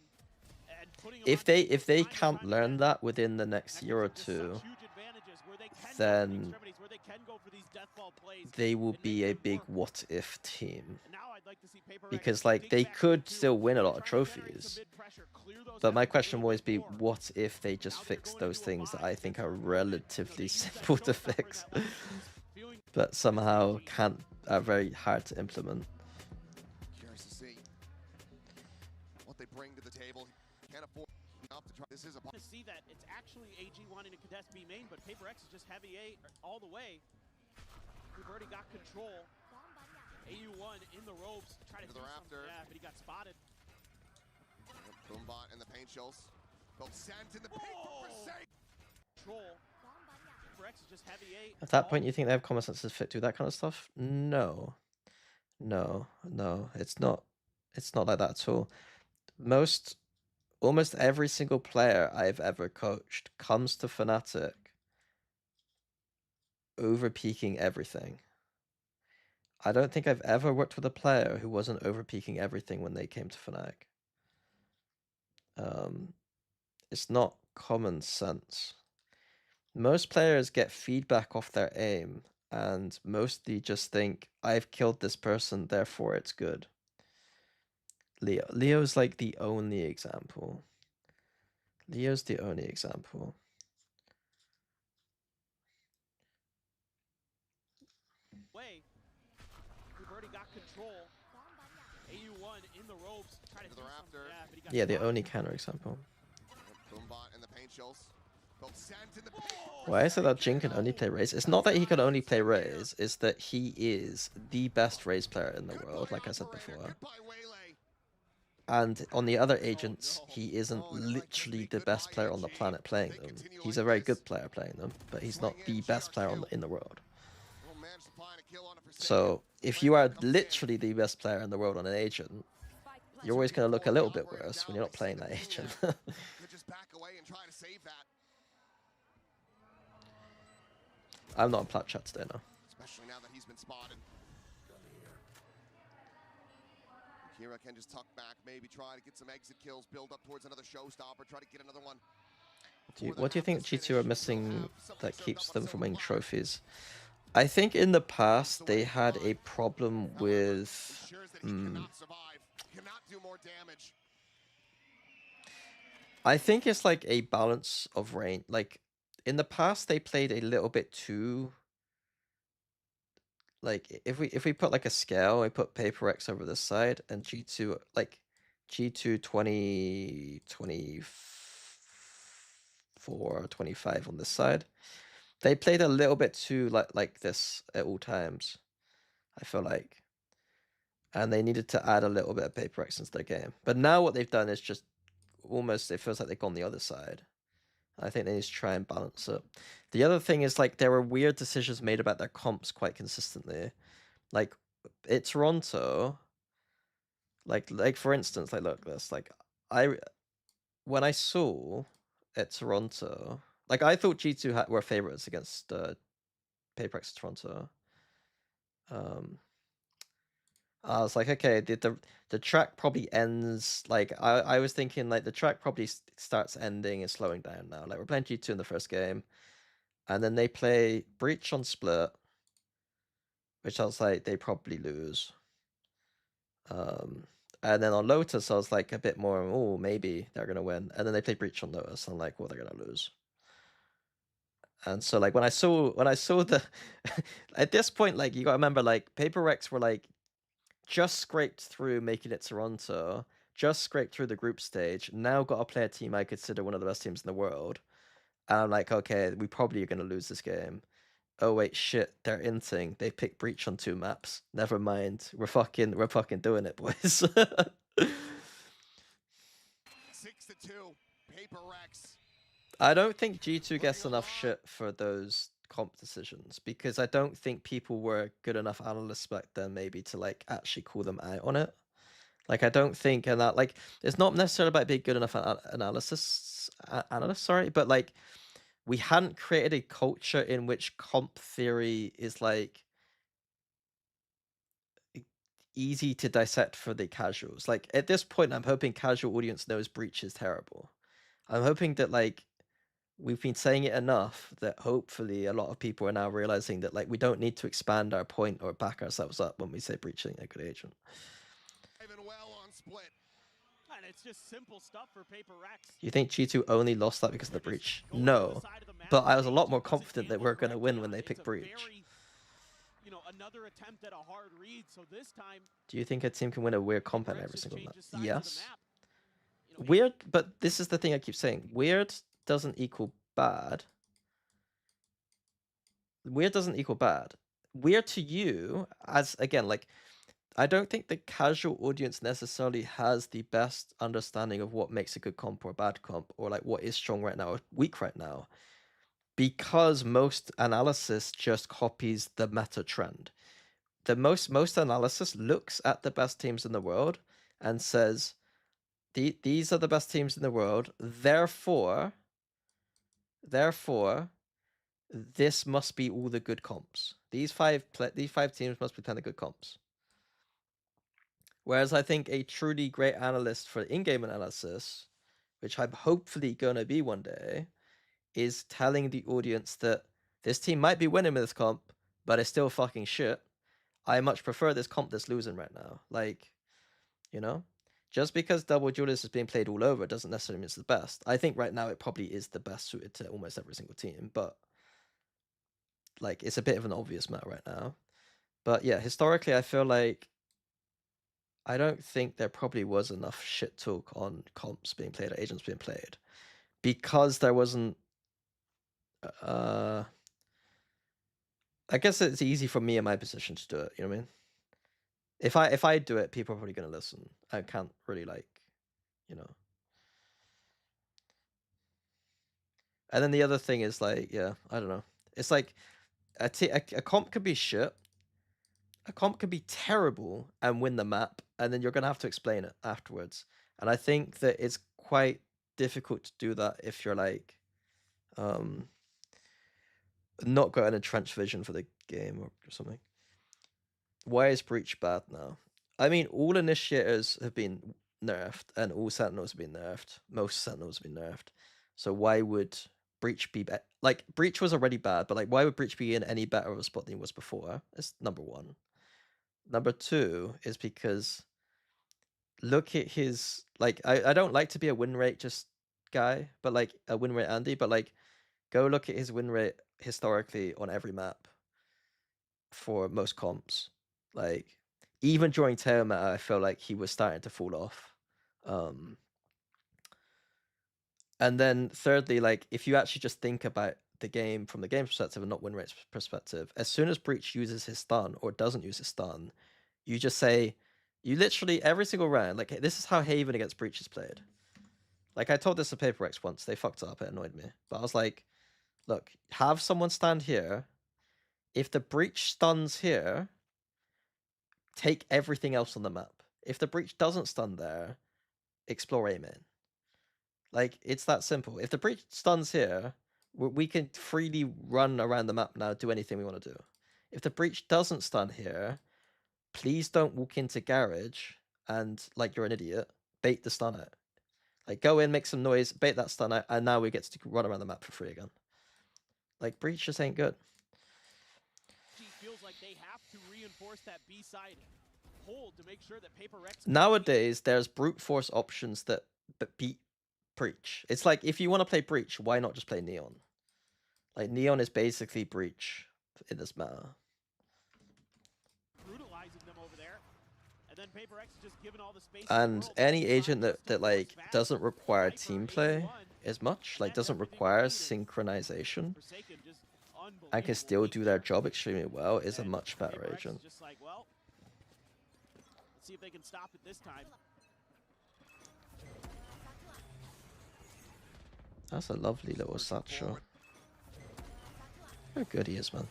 And if they can't learn that within the next year or two, then they will be a big what if team. Because like they could still win a lot of trophies, but my question will always be, what if they just fix those things that I think are relatively simple to fix, but somehow are very hard to implement. Curious to see what they bring to the table. Can't afford enough to try. This is a see that it's actually AG wanting to contest B main, but PRX is just heavy A all the way. We've already got control. AU1 in the ropes, trying to do something. Yeah, but he got spotted. Boombot and the paint shells. Both sent in the paint for control. PRX is just heavy A. At that point, you think they have common sense to fit through that kind of stuff? No, it's not. It's not like that at all. Almost every single player I've ever coached comes to Fnatic over-peaking everything. I don't think I've ever worked with a player who wasn't over-peaking everything when they came to Fnatic. It's not common sense. Most players get feedback off their aim and mostly just think, I've killed this person, therefore it's good. Leo's like the only example. Leo's the only example. Way. We've already got control. AU1 in the ropes. Try to Into the do some- raptor. Yeah, but he got Yeah, the caught. only counter example. Boombot and the paint chills. Both sent in the Why is it that Jin can only play Raze? It's not that he can only play Raze, it's that he is the best Raze player in the world, like I said before. Goodbye, Waylay. And on the other agents, he isn't literally the best player on the planet playing them. He's a very good player playing them, but he's not the best player in the world. Will manage to find a kill on a Forsaken. So if you are literally the best player in the world on an agent, you're always going to look a little bit worse when you're not playing that agent. Could just back away and try to save that. I'm not on plat chat today now. Especially now that he's been spotted. Kira can just tuck back, maybe try to get some exit kills, build up towards another showstopper, try to get another one. What do you think G2 are missing that keeps them from winning trophies? I think in the past they had a problem with I think it's like a balance of range. Like in the past they played a little bit too, like if we put like a scale, we put PRX over this side and G2 like G2 20 24 25 on this side. They played a little bit too like this at all times, I feel like. And they needed to add a little bit of PRX into their game. But now what they've done is just almost, it feels like they've gone the other side. I think they need to try and balance it. The other thing is like there were weird decisions made about their comps quite consistently. Like at Toronto, like for instance, like look this, like when I saw at Toronto, like I thought G2 were favorites against PRX Toronto. I was like, okay, the track probably ends, like, I was thinking, like, the track probably starts ending and slowing down now. Like, we're playing G2 in the first game, and then they play Breach on Split, which I was like, they probably lose. And then on Lotus, I was like, a bit more, oh, maybe they're going to win. And then they play Breach on Lotus, I'm like, well, they're going to lose. And so, like, when I saw the... at this point, like, you got to remember, like, PRX were, like, just scraped through making it Toronto, just scraped through the group stage, now got to play a team I consider one of the best teams in the world. And I'm like, okay, we probably are going to lose this game. Oh wait, shit, they're inting. They picked Breach on 2 maps. Never mind. We're fucking doing it, boys. 6-2, PRX. I don't think G2 gets enough shit for those comp decisions because I don't think people were good enough analysts back then maybe to like actually call them out on it. Like I don't think and that like it's not necessarily about being good enough analysts, sorry, but like we hadn't created a culture in which comp theory is like easy to dissect for the casuals. Like at this point, I'm hoping casual audience knows Breach is terrible. I'm hoping that like we've been saying it enough that hopefully a lot of people are now realizing that like we don't need to expand our point or back ourselves up when we say Breach ain't a good agent. Even well on Split. And it's just simple stuff for PRX. You think G2 only lost that because of the Breach? No, but I was a lot more confident that we're going to win when they picked Breach. You know, another attempt at a hard read, so this time Do you think a team can win a weird comp on every single map? Yes. You know, Weird, but this is the thing I keep saying. Weird doesn't equal bad. Weird doesn't equal bad. Weird to you, as again, like, I don't think the casual audience necessarily has the best understanding of what makes a good comp or a bad comp, or like what is strong right now or weak right now. Because most analysis just copies the meta trend. The most analysis looks at the best teams in the world and says, these are the best teams in the world, therefore, this must be all the good comps. These five teams must be playing the good comps. Whereas I think a truly great analyst for in-game analysis, which I'm hopefully going to be one day, is telling the audience that this team might be winning with this comp, but it's still fucking shit. I much prefer this comp that's losing right now. Like, you know? Just because Double Duelist is being played all over doesn't necessarily mean it's the best. I think right now it probably is the best suited to almost every single team, but like it's a bit of an obvious matter right now. But yeah, historically I feel like I don't think there probably was enough shit talk on comps being played or agents being played because there wasn't I guess it's easy for me in my position to do it, you know what I mean? If I do it, people are probably gonna listen. I can't really like, you know. And then the other thing is like, yeah, I don't know. It's like a comp could be shit. A comp could be terrible and win the map, and then you're gonna have to explain it afterwards. And I think that it's quite difficult to do that if you're like, not got an entrenched vision for the game or something. Why is Breach bad now? I mean, all initiators have been nerfed, and all sentinels have been nerfed. Most sentinels have been nerfed. So why would Breach be like Breach was already bad, but like why would Breach be in any better of a spot than he was before? That's number one. Number two is because look at his like I don't like to be a win rate just guy, but like a win rate Andy, but like go look at his win rate historically on every map for most comps. Like even during tail meta, I feel like he was starting to fall off. And then thirdly, like if you actually just think about the game from the game perspective and not win rates perspective, as soon as Breach uses his stun or doesn't use his stun, you just say, you literally every single round, like this is how Haven against Breach is played. Like I told this to PRX once, they fucked up, it annoyed me. But I was like, look, have someone stand here. If the Breach stuns here, take everything else on the map. If the Breach doesn't stun there, explore A main. Like, it's that simple. If the Breach stuns here, we can freely run around the map now, do anything we want to do. If the Breach doesn't stun here, please don't walk into Garage and, like you're an idiot, bait the stun out. Like, go in, make some noise, bait that stun out, and now we get to run around the map for free again. Like, Breach just ain't good. Feels like they have to reinforce that B-side hold to make sure that PRX Nowadays, there's brute force options that beat Breach. It's like, if you want to play Breach, why not just play Neon? Like, Neon is basically Breach in this meta. Brutalizing them over there. And then PRX just given all the space And any agent that like doesn't require team play as much, like doesn't require synchronization, and can still do their job extremely well, is a much better agent. Just like, well, let's see if they can stop it this time. That's a lovely little satchel. How good he is, man.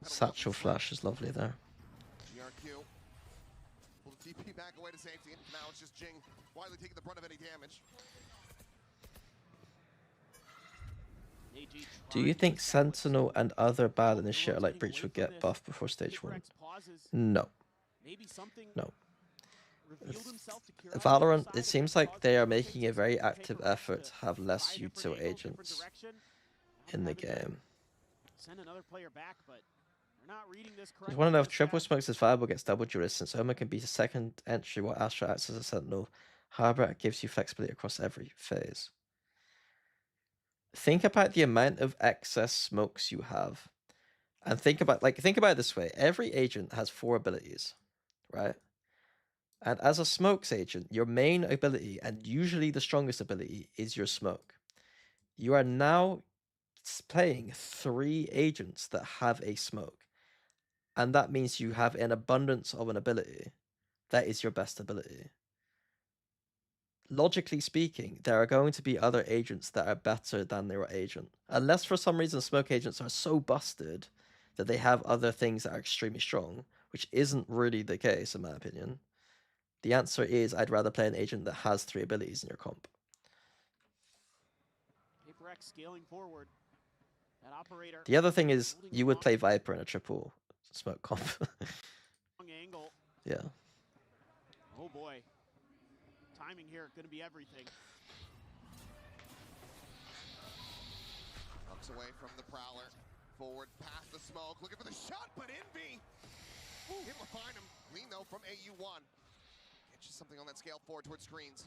Satchel flash is lovely there. ERQ. Pull the TP back away to safety. Now it's just Jing widely taking the brunt of any damage. Do you think Sentinel and other bad initiator like Breach would get buffed before stage 1? No. No. Valorant, it seems like they are making a very active effort to have less util agents in the game. Just want to know if Triple Smokes is viable against Double Duelist, since Omen can be the second entry while Astra acts as a Sentinel. However, it gives you flexibility across every phase. Think about the amount of excess smokes you have. And think about it this way. Every agent has 4 abilities, right? And as a smokes agent, your main ability, and usually the strongest ability, is your smoke. You are now playing 3 agents that have a smoke. And that means you have an abundance of an ability. That is your best ability. Logically speaking, there are going to be other agents that are better than their agent. Unless for some reason smoke agents are so busted that they have other things that are extremely strong, which isn't really the case in my opinion. The answer is I'd rather play an agent that has 3 abilities in your comp. Scaling forward. That operator, the other thing is you would play Viper in a triple smoke comp. Angle. Yeah. Oh boy. Timing here going to be everything. Tucks away from the Prowler. Forward past the smoke, looking for the shot, but Envy able to find him. Clean though from AU1. It's just something on that scale forward towards screens.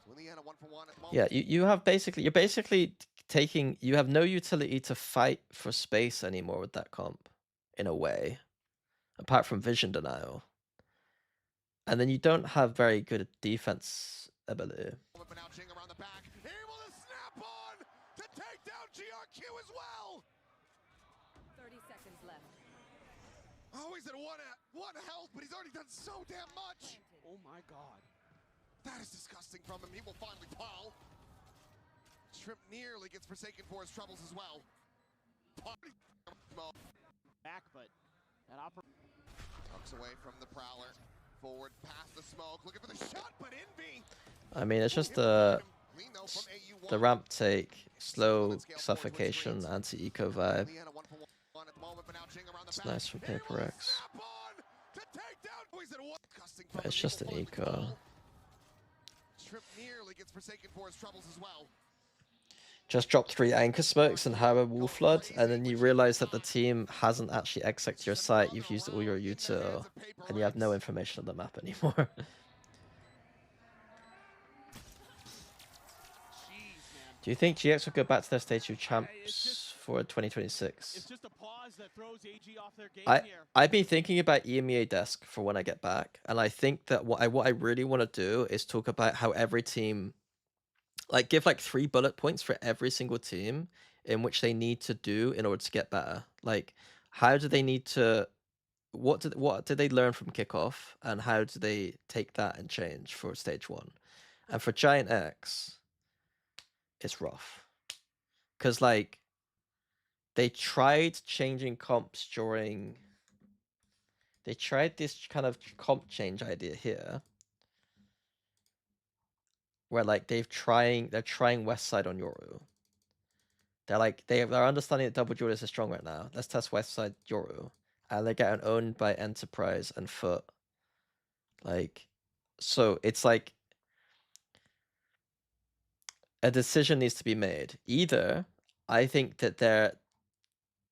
So Indiana 1-for-1 at the moment. Yeah, you're basically taking, you have no utility to fight for space anymore with that comp, in a way, apart from vision denial. And then you don't have very good defense ability. But now Jing around the back, able to snap on to take down GRQ as well. 30 seconds left. Oh, he's at one health, but he's already done so damn much. Oh my god. That is disgusting from him. He will finally fall. Shrimp nearly gets forsaken for his troubles as well. Back, but that Tucks away from the Prowler. Forward past the smoke, looking for the shot, but Envy. I mean, it's just the ramp take, slow suffocation, anti-eco vibe. It's nice from PRX. But it's just an eco. Shrimp nearly gets forsaken for his troubles as well. Just drop 3 anchor smokes and have a wall flood, and then you realize that the team hasn't actually execed your site. You've used all your util, and you have no information on the map anymore. Do you think GX will go back to their stage 2 champs for 2026? It's just a pause that throws AG off their game here. I've been thinking about EMEA desk for when I get back, and I think that what I really want to do is talk about how every team, like, give like 3 bullet points for every single team in which they need to do in order to get better. Like, how do they need to, what did they learn from kickoff, and how do they take that and change for stage 1? And for Giant X, it's rough, because like they tried changing comps during, they tried this kind of comp change idea here, where like they're trying West Side on Yoru. They're like, they're understanding that double duelist is strong right now. Let's test West Side Yoru, and they get owned by Enterprise and Foot. Like, so it's like a decision needs to be made. Either I think that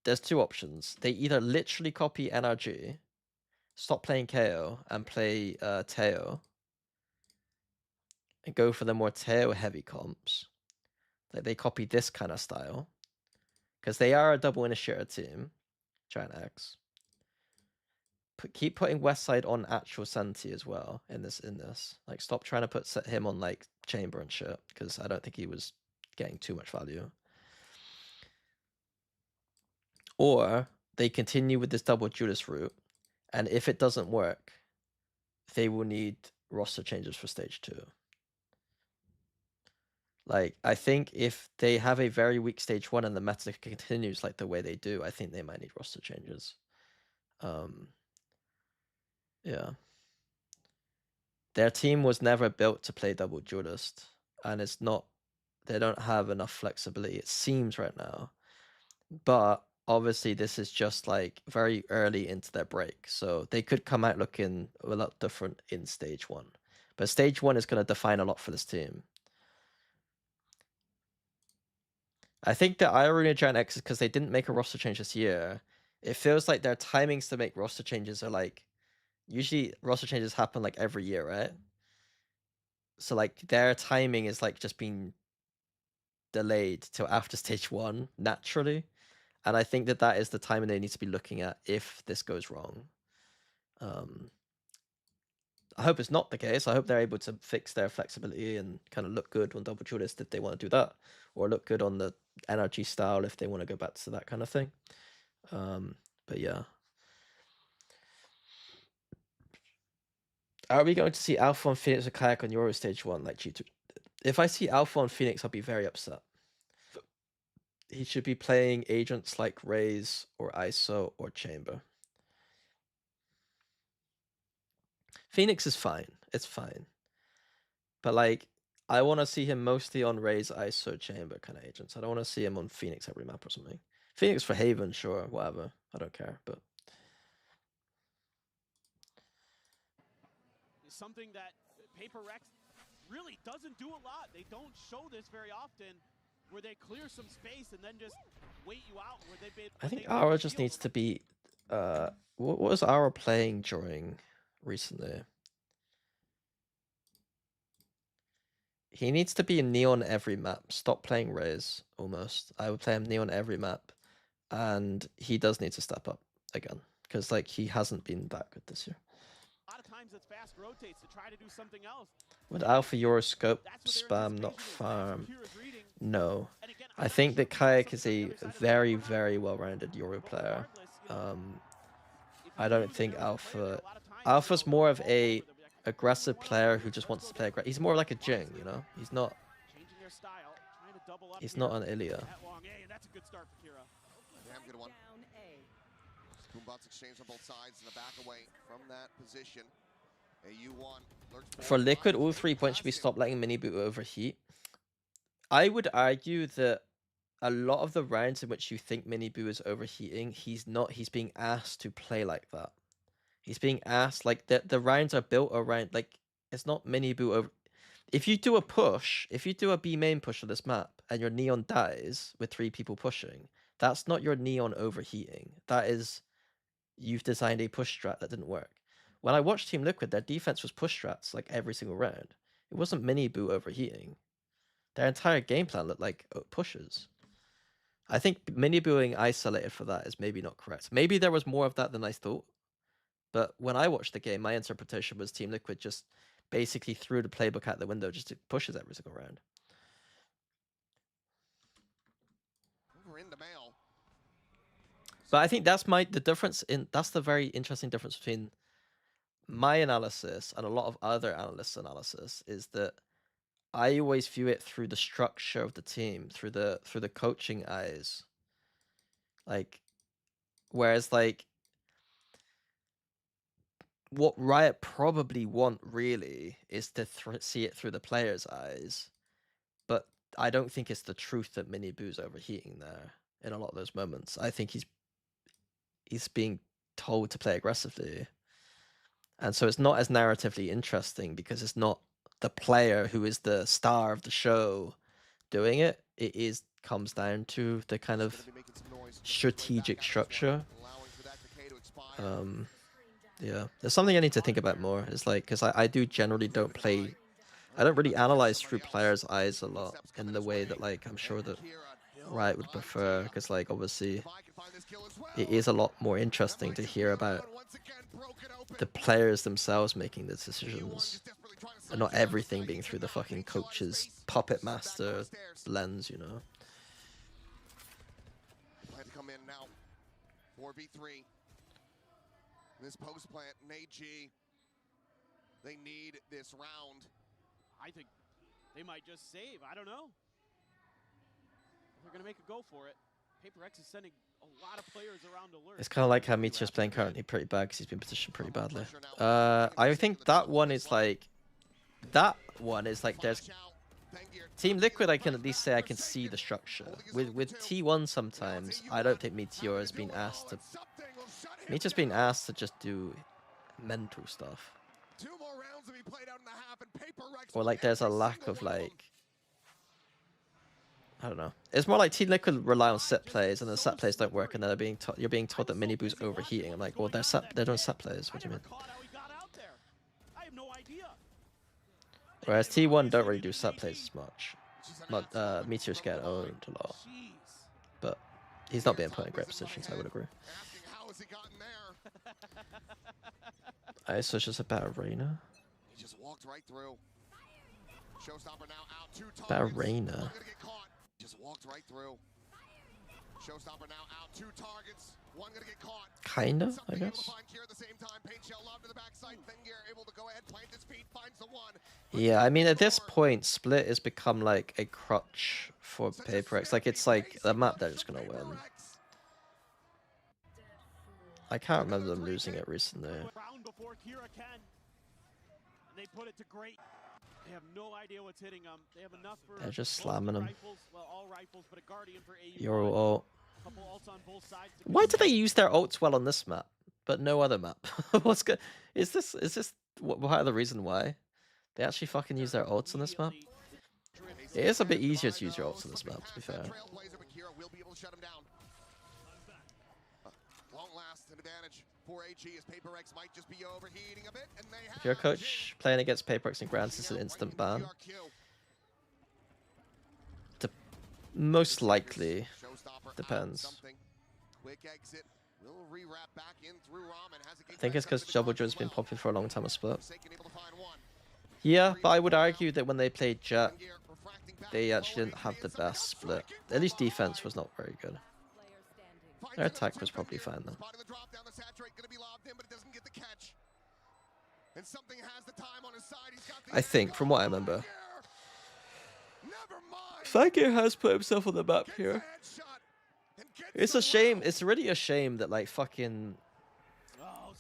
there's 2 options. They either literally copy NRG, stop playing KO, and play Teo, and go for the more Teo heavy comps. Like, they copy this kind of style, because they are a double initiator team, Giant X. Keep putting Westside on actual Senti as well in this. Like, stop trying to put him on like Chamber and shit, because I don't think he was getting too much value. Or they continue with this double Judas route, and if it doesn't work, they will need roster changes for stage 2. Like, I think if they have a very weak stage 1 and the meta continues like the way they do, I think they might need roster changes. Yeah. Their team was never built to play double duelist, and it's not, they don't have enough flexibility, it seems, right now. But obviously this is just like very early into their break, so they could come out looking a lot different in stage 1. But stage 1 is going to define a lot for this team. I think the irony of Giant X is because they didn't make a roster change this year. It feels like their timings to make roster changes are like, usually roster changes happen like every year, right? So like their timing is like just being delayed till after stage 1 naturally. And I think that that is the timing they need to be looking at if this goes wrong. I hope it's not the case. I hope they're able to fix their flexibility and kind of look good on double duelist if they want to do that, or look good on the NRG style if they want to go back to that kind of thing. But yeah. Are we going to see Alpha and Phoenix or Kayak on Euro stage 1 like G2? If I see Alpha on Phoenix, I'll be very upset. He should be playing agents like Raze or ISO or Chamber. Phoenix is fine. It's fine. But like, I want to see him mostly on Raze, ISO, Chamber kind of agents. I don't want to see him on Phoenix every map or something. Phoenix for Haven, sure, whatever. I don't care, but... Something that PRX really doesn't do a lot. They don't show this very often. where they clear some space and then just wait you out. Where they I think Aura just needs to be. What was Aura playing during recently? He needs to be in Neon every map. Stop playing Raze, almost. I would play him Neon every map. And he does need to step up again. Because, like, he hasn't been that good this year. A lot of times it's fast rotates to try to do something else. Would Alpha Euroscope spam not farm? No. I think that Kayak is a very, very well-rounded Euro player. I don't think Alpha's more of a aggressive player who just wants to play aggressive. He's more like a Jing, you know? He's not an Ilya. That's a good start for Kira. Damn good one. Boombots exchange on both sides and a back away from that position. For Liquid, all 3 points should be stopped letting Mini Boot overheat. I would argue that a lot of the rounds in which you think Mini Boo is overheating, he's not. He's being asked to play like that. He's being asked, like, the rounds are built around, like, it's not Mini Boo over. If you do a push, if you do a B main push on this map and your Neon dies with 3 people pushing, that's not your Neon overheating. That is, you've designed a push strat that didn't work. When I watched Team Liquid, their defense was push strats like every single round. It wasn't Mini Boo overheating. Their entire game plan looked like pushes. I think Mini Booing isolated for that is maybe not correct. Maybe there was more of that than I thought. But when I watched the game, my interpretation was Team Liquid just basically threw the playbook out the window just to pushes every single round. We're in the mail. But I think that's that's the very interesting difference between my analysis and a lot of other analysts' analysis, is that I always view it through the structure of the team, through the coaching eyes. Like, whereas, like, what Riot probably want really is to see it through the players' eyes, but I don't think it's the truth that Mini Boo's overheating there in a lot of those moments. I think he's being told to play aggressively, and so it's not as narratively interesting because it's not the player who is the star of the show doing it. It comes down to the kind of strategic structure. Yeah, there's something I need to think about more. It's like, because I do generally don't really analyze through players' eyes a lot in the way that, like, I'm sure that Riot would prefer, because, like, obviously it is a lot more interesting to hear about the players themselves making the decisions and not everything being through the fucking coach's puppet master lens, you know. Plan to come in now. 4v3. This post plant, AG, they need this round. I think they might just save. I don't know. They're going to make a go for it. PRX is sending a lot of players around alert. It's kind of like how Meteor's playing currently pretty bad because he's been positioned pretty badly. I think that one is like... there's... Team Liquid, I can at least say I can see the structure. With T1 sometimes, I don't think Meteor has been asked to... Meteor's been asked to just do mental stuff. Or, like, there's a lack of, like... I don't know. It's more like Team Liquid rely on set plays, and the set plays don't work, and then you're being told that Mini Boo's overheating. I'm like, well, they're doing set plays. What do you mean? Whereas T1 don't really do set plays as much. But Meteor's getting owned a lot. But he's not being put in great positions, I would agree. So it's just a better Reyna. He just walked right through. Showstopper now out. 2 targets. Better Reyna. Just walked right through. Showstopper now out. 2 targets. One gonna get caught. Kinda, I guess. Yeah, I mean, at this point, Split has become like a crutch for PRX. Like, it's like the map they're just gonna win. I can't remember them losing it recently. They put it to great. They have no idea what's hitting them. They have enough for... They're just slamming them. Well, all rifles, but a Guardian for AU. Euro ult. Couple ults on both sides. Why do they use their ults well on this map, but no other map? What's good? Is this part of the reason why they actually fucking use their ults on this map? It is a bit easier to use your ults on this map, to be fair. Long last advantage for AG as PRX might just be overheating a bit, and they have If you're a coach playing against PRX and Grants, it's an instant ban. Most likely. Depends. Quick exit. Will rewrap back in through Omen. I think it's because Double Joe's been popular for a long time on split. Yeah, but I would argue that when they played Jet, they actually didn't have the best split. At least defense was not very good. Their attack was probably fine though. I think, from what I remember, Fagir has put himself on the map here. It's a shame. It's really a shame that like fucking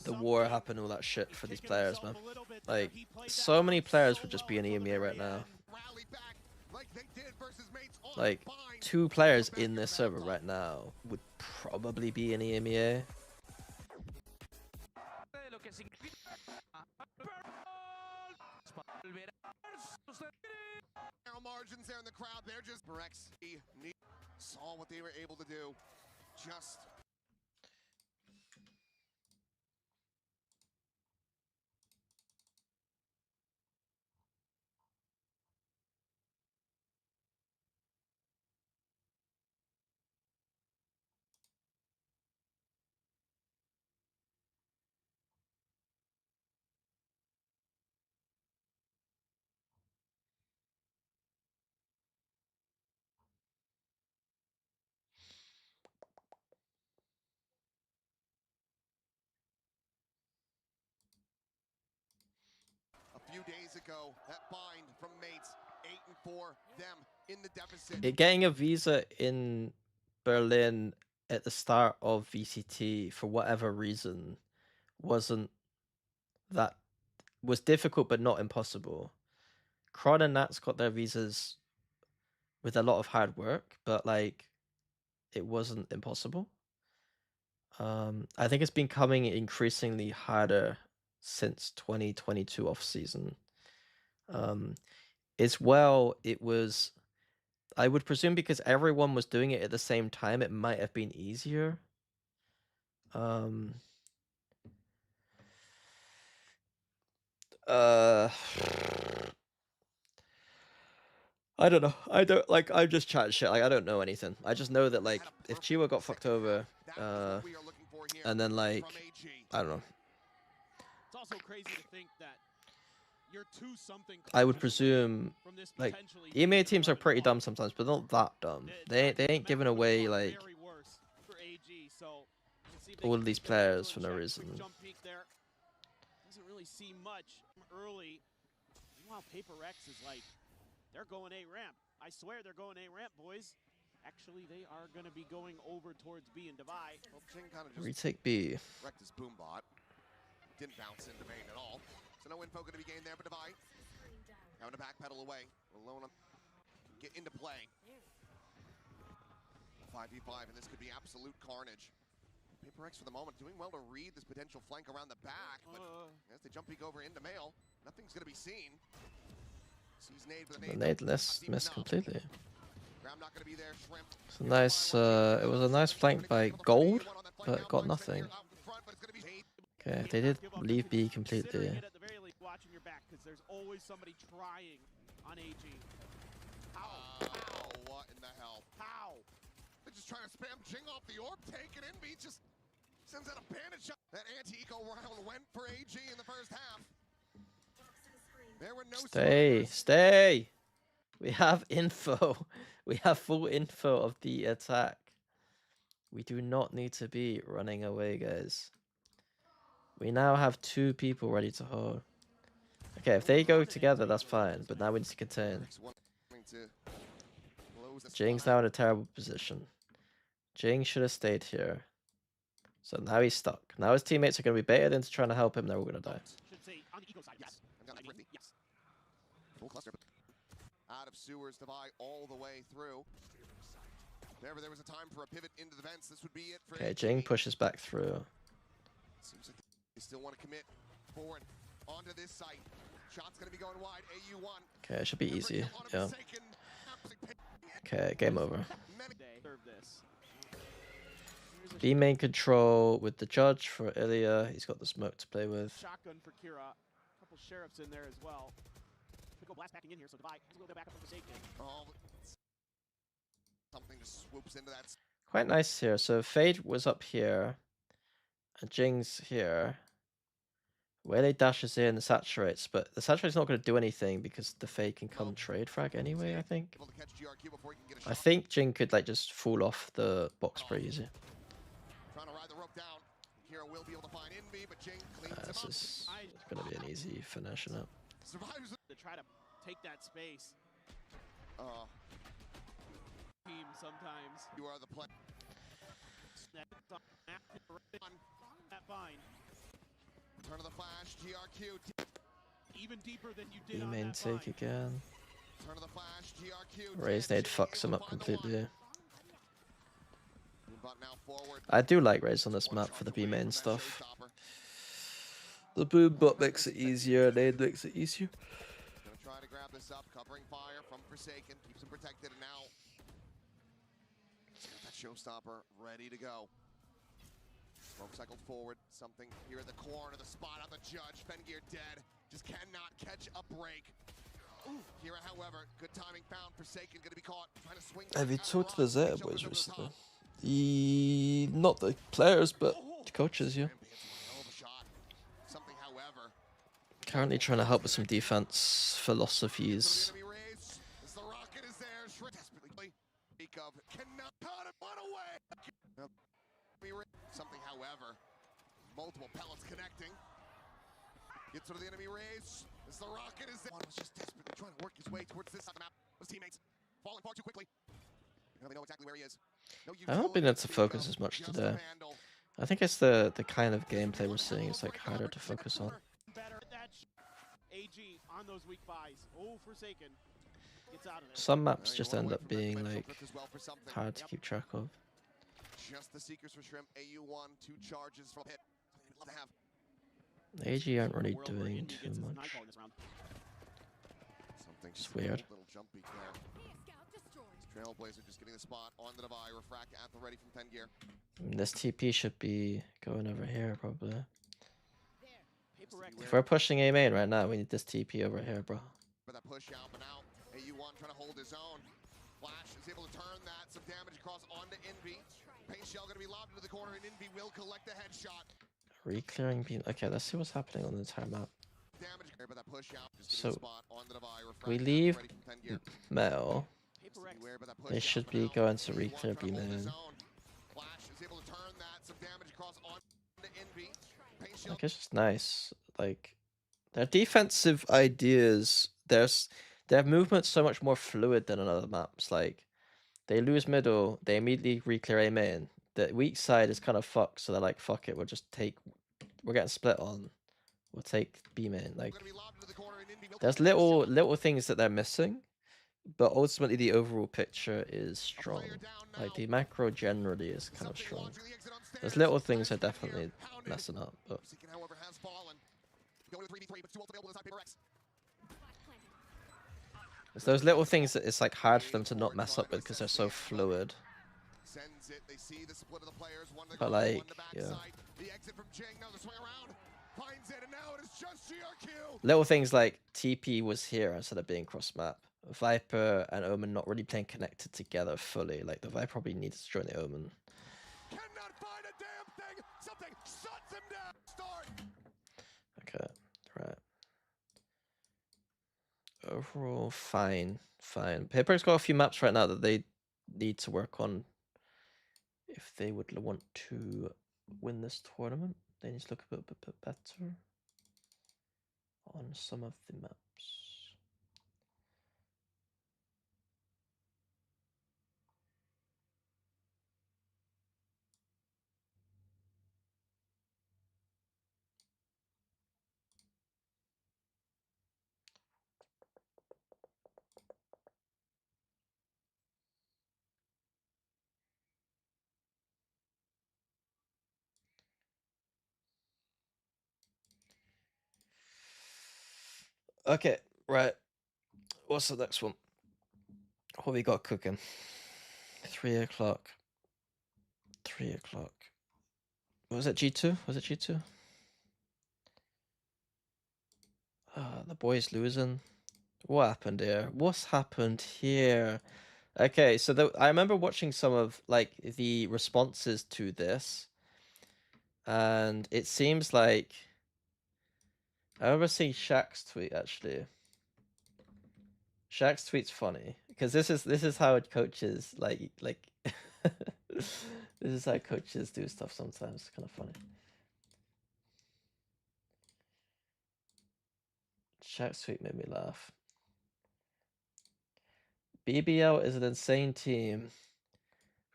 the war happened and all that shit for these players, man. Like, so many players would just be in EMEA right now. Like, 2 players in this server right now would probably be in EMEA. Margins there in the crowd. They're just PRX saw what they were able to do. Just a few days ago, that bind from mates, 8-4, them in the deficit. Getting a visa in Berlin at the start of VCT for whatever reason was difficult but not impossible. Kron and Nats got their visas with a lot of hard work, but like it wasn't impossible. I think it's been coming increasingly harder since 2022 off season. As well, it was, I would presume, because everyone was doing it at the same time, it might have been easier. I don't know. I'm just chatting shit. Like, I don't know anything. I just know that, like, if Chiwa got fucked over, and then, like, I don't know. It's also crazy to think that you're 2-something. I would presume, like, EMEA teams are pretty dumb sometimes, but not that dumb. They ain't giving away, like, all of these players for no reason. Doesn't really see much early. Meanwhile, PRX is like, they're going A-ramp. I swear they're going A-ramp, boys. Actually, they are going to be going over towards B and Divide. Well, Jing kind of just retake B. wrecked his boom bot. Didn't bounce into main at all. So no info going to be gained there, but Divide having to backpedal away. Alone get into play. 5v5, and this could be absolute carnage. PRX for the moment doing well to read this potential flank around the back, but as they jump peek over into mail, nothing's going to be seen. Sees nade with a nade. The nade missed completely. Not gonna be there. Shrimp. It's a nice, it was a nice flank by Gold, but got nothing. Okay, they did leave B completely. Watching your back, because there's always somebody trying on AG. How? What in the hell? How? They're just trying to spam Jing off the orb, take it in. B just sends out a bandit shot. That anti-eco round went for AG in the first half. There were no Stay. We have info. We have full info of the attack. We do not need to be running away, guys. We now have 2 people ready to hold. Okay, if they go together, that's fine. But now we need to contain. Jing's now in a terrible position. Jing should have stayed here. So now he's stuck. Now his teammates are going to be baited into trying to help him. They're all going to die. Should say on the eco side, yes. Yes. Full cluster. Out of sewers, Divide all the way through. If ever there was a time for a pivot into the vents, this would be it for Okay, Jing pushes back through. Seems like they still want to commit forward onto this site. Shot's gonna be going wide. AU1. Okay, it should be easy. On a Yeah. Forsaken. Okay, game over. Serve this. Here's a B main control with the judge for Ilya. He's got the smoke to play with. shotgun for Kira. A couple sheriffs in there as well. Pickle blast backing in here, so Devi has a little bit back up from Forsaken. Oh, something just swoops into that. Quite nice here. So Fade was up here, and Jing's here. Where they dashes in, the saturates, but the saturate's not going to do anything because the Fade can come trade frag anyway, I think. Able to catch GRQ before he can get a I shot. think Jing could like just fall off the box pretty easy. Trying to ride the rope down. Kira will be able to find Envy, but Jing cleans him This up. is going to be an easy finish, isn't it? Survives To try to take that space. Uh, Team sometimes. you are the play. That fine. Turn of the flash, GRQ. Even deeper than you B did on main that take vine. again. Turn of the flash, GRQ. Raise nade fucks him up completely. But now forward. I do like Raise on this map for the B main stuff. The boom bot makes it easier, nade makes it easier. Gonna try to grab this up, covering fire from Forsaken, keeps him protected, and now that showstopper ready to go. Smoke cycled forward, something here in the corner, the spot on the judge. Fengear dead, just cannot catch a break. Ooh, Kira, however, good timing found. Forsaken gonna be caught, trying to swing. Have you out of talked to the line, Zeta reach over boys to the recently? top. Not the players, but the coaches, yeah. Rampage, hell of a shot. Something, however, Currently trying to help with some defense philosophies. enemy raise, as the rocket is there, Shred desperately speak of, cannot cut it, one away. Something, however, multiple pellets connecting. Gets to the enemy raise, as the rocket is there. One was just desperately trying to work his way towards this side of the map. His teammates falling far too quickly. They know exactly where he is. No I haven't been able to focus as much today. I think it's the kind of gameplay we're seeing is like harder to focus on. Better at that AG on those weak buys. Oh, Forsaken. Gets out of there. Some maps just end up being like hard to keep track of. Just the Seekers for Shrimp, AU1, 2 charges from hit. Love to have. AG aren't really World where doing Indy too gets his much. nightfall in this round. Something It's weird. Little jump beat there. Scout destroyed. Trailblazer just getting the spot on the Devi. Refract at the ready from Fengear. This TP should be going over here probably. Paper X. If we're pushing A main right now, we need this TP over here, bro. For that push out, but now AU1 trying to hold his own. Flash is able to turn that. Some damage across onto Envy. Paint shell going to be lobbed into the corner, and Envy will collect the headshot. Re-clearing beam. Okay, let's see what's happening on the entire map. Damage there, but that push out. Just So, getting the spot on the Devi. Refract we at the leave ready from Fengear. Metal. Paper X. Beware, but that push They out, should but be now going to AU1 re-clear trying B to hold his main. own. Flash is able to turn that. Some damage across onto Envy. Paint shell. Like, it's just nice. Like, their defensive ideas, their movement's so much more fluid than on other maps. Like, they lose middle, they immediately re-clear A main. The weak side is kind of fucked, so they're like, fuck it, we're getting split on. We'll take B main. Like, Gonna be lobbed into the corner, and Envy will there's collect the shot. little things that they're missing, but ultimately the overall picture is A strong. player down Like, now. the macro generally is kind of Something strong. launching the exit There's upstairs. little things Flash are from here, definitely pounded. messing up, but Forsaken, however, has fallen. Going to 3v3, but 2 ults available inside PRX. it's those little things that it's like hard for them to not mess up with because they're so fluid. Sends it. They see the split of the players. One to the But corner, like, one to yeah. backside. The exit from Jing. Now the swing around. Finds it, and now it is just GRQ. Little things like TP was here instead of being cross map. Viper and Omen not really playing connected together fully. Like the Viper probably needs to join the Omen. Cannot find a damn thing. Something shuts him down. Start. Okay, right. Overall, fine. Paper's got a few maps right now that they need to work on if they would want to win this tournament. They need to look a bit better on some of the maps. Okay, right. What's the next one? What we got cooking? 3 o'clock. 3 o'clock. Was it G2? Was it G2? The boys losing. What happened here? What's happened here? Okay, so I remember watching some of like the responses to this, and it seems like I remember seeing Shaq's tweet actually. Shaq's tweet's funny because this is how coaches like this is how coaches do stuff sometimes. It's kind of funny. Shaq's tweet made me laugh. BBL is an insane team.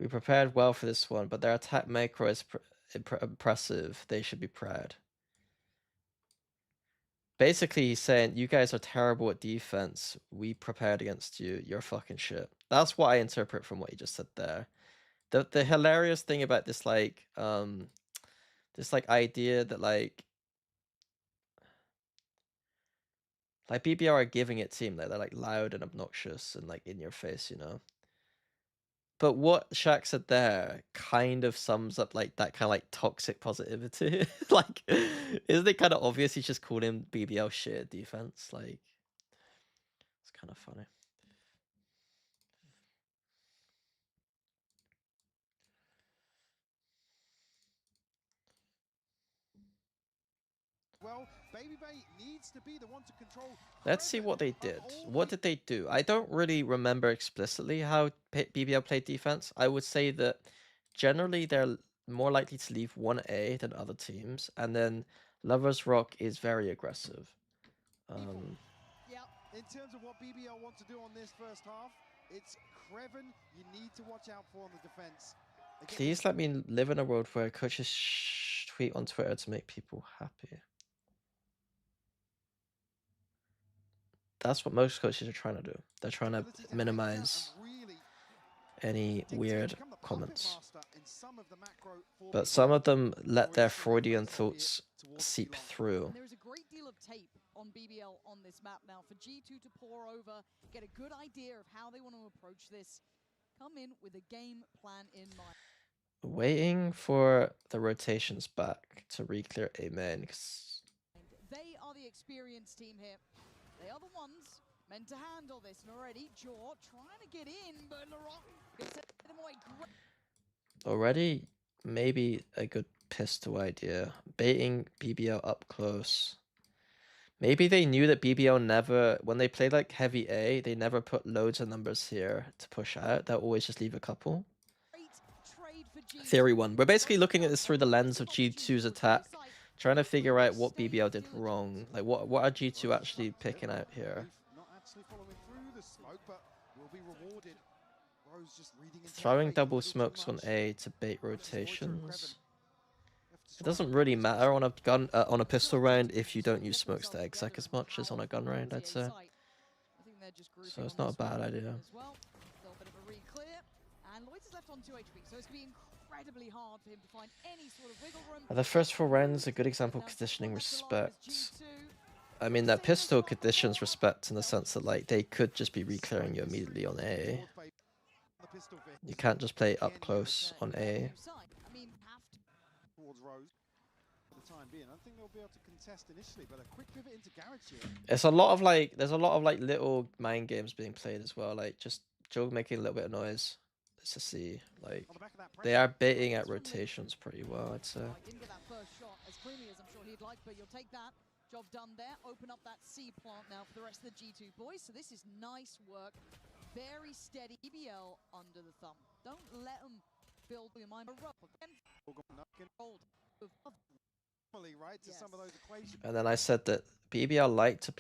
We prepared well for this one, but their attack macro is impressive. They should be proud. Basically, he's saying, you guys are terrible at defense. We prepared against you. You're fucking shit. That's what I interpret from what he just said there. The hilarious thing about this idea that like BBR are giving it team, they're like loud and obnoxious and like in your face, you know. But what Shaq said there kind of sums up like that kind of like toxic positivity. Like, isn't it kind of obvious he's just called him BBL shit at defense? Like, it's kind of funny. Well, Baby Bay needs to be the one to control. Let's see what they did. What did they do? I don't really remember explicitly how BBL played defense. I would say that generally they're more likely to leave 1A than other teams, and then Lovers Rock is very aggressive. Yeah, in terms of what BBL want to do on this first half, it's Creven you need to watch out for on the defense. Please let me live in a world where coaches tweet on Twitter to make people happy. That's what most coaches are trying to do. They're trying to minimize any weird comments. But some of them let their Freudian thoughts seep through. There is a great deal of tape on BBL on this map now for G2 to pour over, get a good idea of how they want to approach this, come in with a game plan in mind. Waiting for the rotations back to re-clear Amen. They are the experienced team here. They are the ones meant to handle this. And already, Jaw trying to get in, but Laurent gonna set them away. Already, maybe a good pistol idea. Baiting BBL up close. Maybe they knew that BBL never, when they played like heavy A, they never put loads of numbers here to push out. They'll always just leave a couple. Theory 1. We're basically looking at this through the lens of G2's attack, trying to figure out what BBL did wrong. Like, what are G2 actually picking out here? Not actually following through the smoke, but will be rewarded. Rose just reading Throwing double smokes on A to bait rotations. It doesn't really matter on a gun on a pistol round if you don't use smokes to exec as much as on a gun round, I'd say. So it's not a bad idea. The first 4 rounds a good example of conditioning respect. I mean, that pistol conditions respect in the sense that like they could just be re-clearing you immediately on A. You can't just play up close on A. It's a lot of like, there's a lot of like little mind games being played as well. Like just Joe making a little bit of noise. Let's just see. Like they are baiting at rotations pretty well, I'd say. Didn't get that first shot as cleanly as I'm sure he'd like, but you'll take that. Job done there. Open up that C plant now for the rest of the G2 boys. So this is nice work. Very steady. BBL under the thumb. Don't let them build your mind. And then I said that BBL like to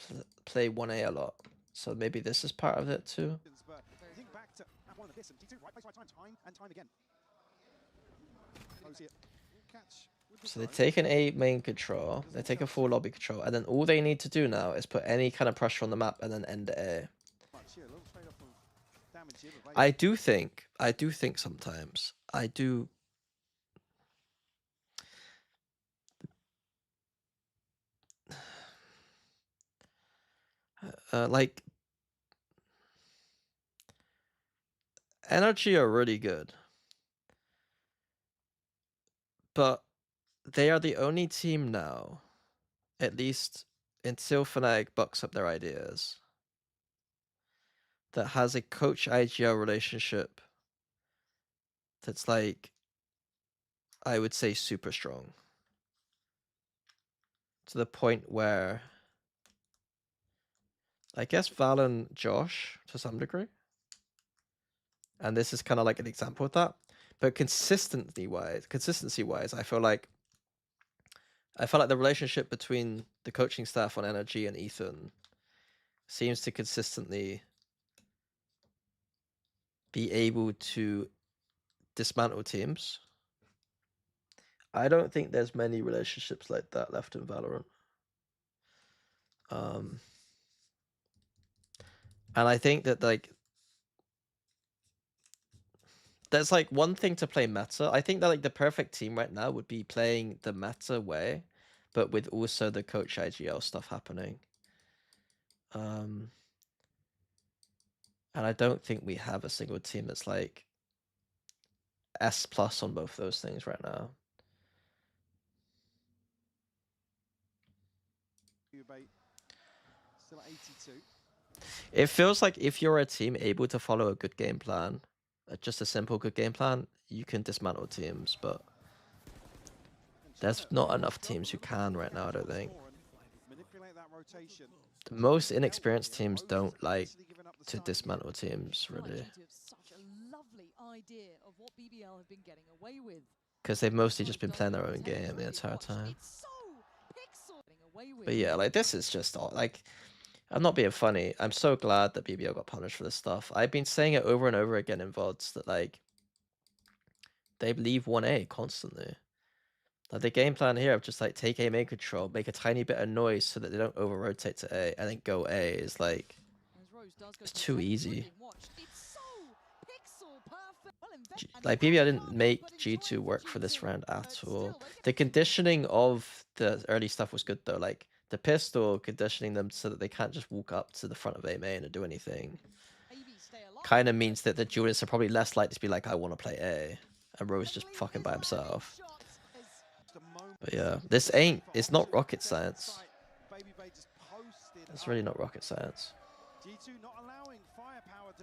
play 1A a lot. So maybe this is part of it too. So they take an A main control, they take a full lobby control, and then all they need to do now is put any kind of pressure on the map and then end A. I do think sometimes, like Energy are really good, but they are the only team now, at least until Fnatic bucks up their ideas, that has a coach IGL relationship that's like, I would say, super strong. To the point where I guess Val and Josh to some degree. And this is kind of like an example of that. But consistency wise, I feel like the relationship between the coaching staff on Energy and Ethan seems to consistently be able to dismantle teams. I don't think there's many relationships like that left in Valorant. And I think that like there's like one thing to play meta. I think that like the perfect team right now would be playing the meta way, but with also the coach IGL stuff happening. And I don't think we have a single team that's like S+ on both those things right now. Still at 82. It feels like if you're a team able to follow a good game plan, just a simple good game plan, you can dismantle teams, but there's not enough teams who can right now, I don't think. The most inexperienced teams don't like to dismantle teams, really. Because they've mostly just been playing their own game the entire time. But yeah, like this is just all, like, I'm not being funny. I'm so glad that BBL got punished for this stuff. I've been saying it over and over again in VODs that like they leave 1A constantly. Like the game plan here of just like take A main control, make a tiny bit of noise so that they don't over rotate to A, and then go A is like it's too easy. Like BBL didn't make G2 work for this round at all. The conditioning of the early stuff was good though. Like the pistol conditioning them so that they can't just walk up to the front of A main and do anything. Kind of means that the duelists are probably less likely to be like, I want to play A, and Rose just fucking by himself. But yeah, this ain't, it's not rocket science. It's really not rocket science.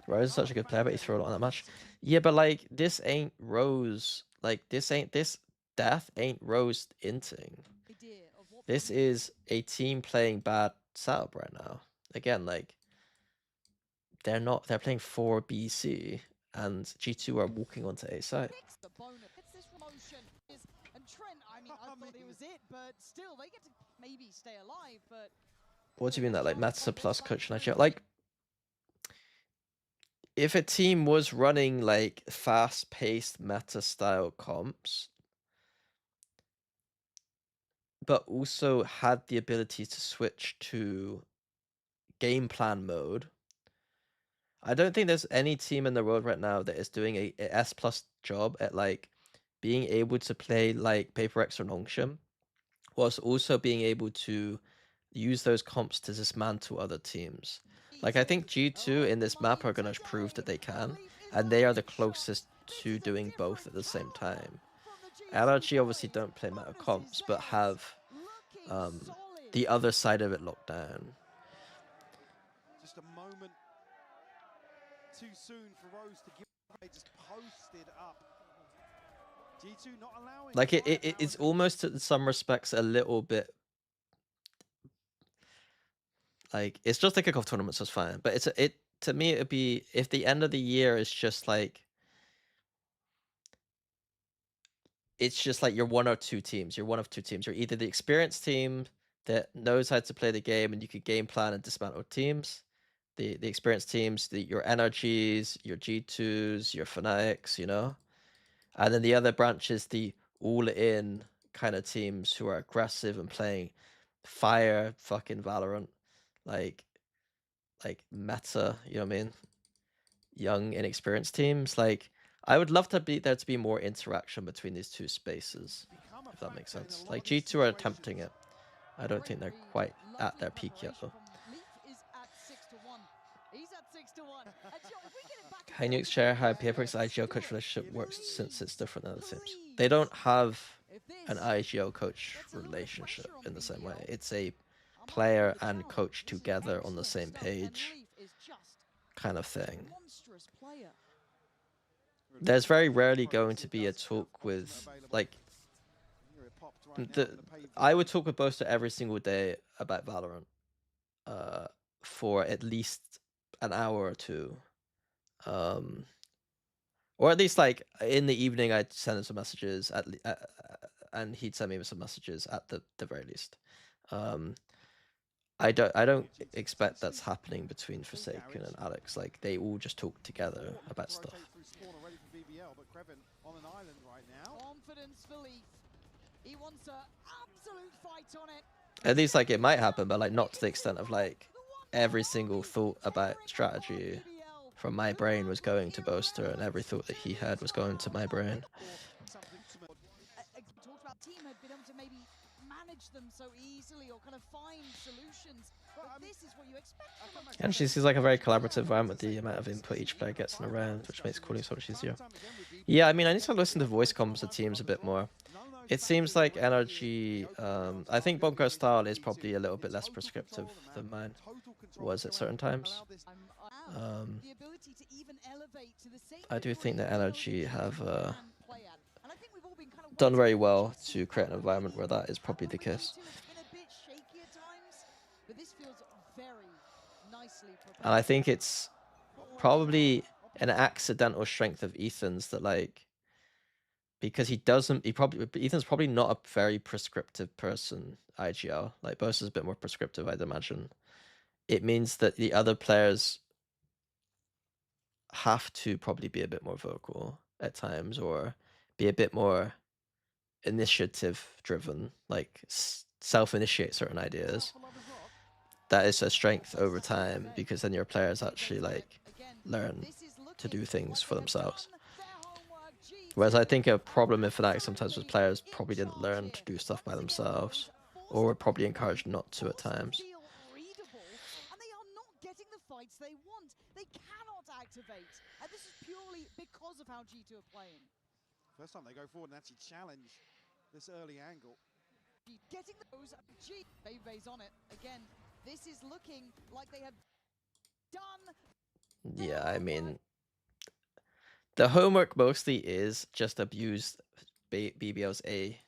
Rose is such a good player, but he threw a lot on that match. Yeah, but like, this ain't Rose. Like, this death ain't Rose inting. This is a team playing bad setup right now. Again, like, they're playing 4 BC, and G2 are walking onto A side. What do you mean that, like, meta plus coach and like, if a team was running like fast-paced meta-style comps, but also had the ability to switch to game plan mode, I don't think there's any team in the world right now that is doing a S+ job at like being able to play like PRX or Nongshim, whilst also being able to use those comps to dismantle other teams. Like, I think G2 in this map are going to prove that they can, and they are the closest to doing both at the same time. LRG obviously don't play meta comps, but have the other side of it locked down. Just a moment too soon for Rose to give away, just posted up. G2 not allowing. Like, it's almost in some respects a little bit like, it's just a kickoff tournament, so it's fine. But to me, it'd be, if the end of the year is just like, it's just like you're one or two teams. You're one of two teams. You're either the experienced team that knows how to play the game and you could game plan and dismantle teams. The experienced teams, your NRGs, your G2s, your Fnatic, you know? And then the other branch is the all-in kind of teams who are aggressive and playing fire fucking Valorant. Like meta, you know what I mean? Young, inexperienced teams. Like, I would love to there to be more interaction between these two spaces, if that makes sense. Like, G2 are attempting it. I don't think they're quite at their peak yet, though. Can you share how PRX IGL coach relationship works since it's different than other teams? They don't have an IGL coach relationship in the same way. It's a player and coach together on the same page kind of thing. There's very rarely going to be a talk with, like, I would talk with Boaster every single day about Valorant for at least an hour or two. Or at least, like, in the evening, I'd send him some messages, and he'd send me some messages at the very least. I don't expect that's happening between Forsaken and Alex. Like, they all just talk together about stuff. Confidence for Leaf. He wants an absolute fight on it. At least, like, it might happen, but, like, not to the extent of, like, every single thought about strategy from my brain was going to Boaster, and every thought that he had was going to my brain. Talked about team had been able to maybe manage them so easily or kind of find solutions, but this is what you expect from them. And she seems like a very collaborative environment with the amount of input each player gets in a round, which makes calling so much easier. Yeah, I mean, I need to listen to voice comms of teams a bit more. It seems like Energy, I think Bonko's style is probably a little bit less prescriptive than mine was at certain times. I do think that Energy have done very well to create an environment where that is probably the case. And I think it's probably an accidental strength of Ethan's that, like, because Ethan's probably not a very prescriptive person, IGL. Like, Boaster's a bit more prescriptive, I'd imagine. It means that the other players have to probably be a bit more vocal at times, or be a bit more initiative driven, like self-initiate certain ideas. That is a strength over time, because then your players actually, like, learn to do things for themselves. Whereas I think a problem in Fnatic sometimes was players probably didn't learn to do stuff by themselves, or were probably encouraged not to at times. And they are not getting the fights they want. They cannot activate. And this is purely because of how G2 are playing. First time they go forward and actually challenge this early angle. Getting those G. Bay's on it. Again, this is looking like they have done. Yeah, I mean, the homework mostly is just abuse BBL's A.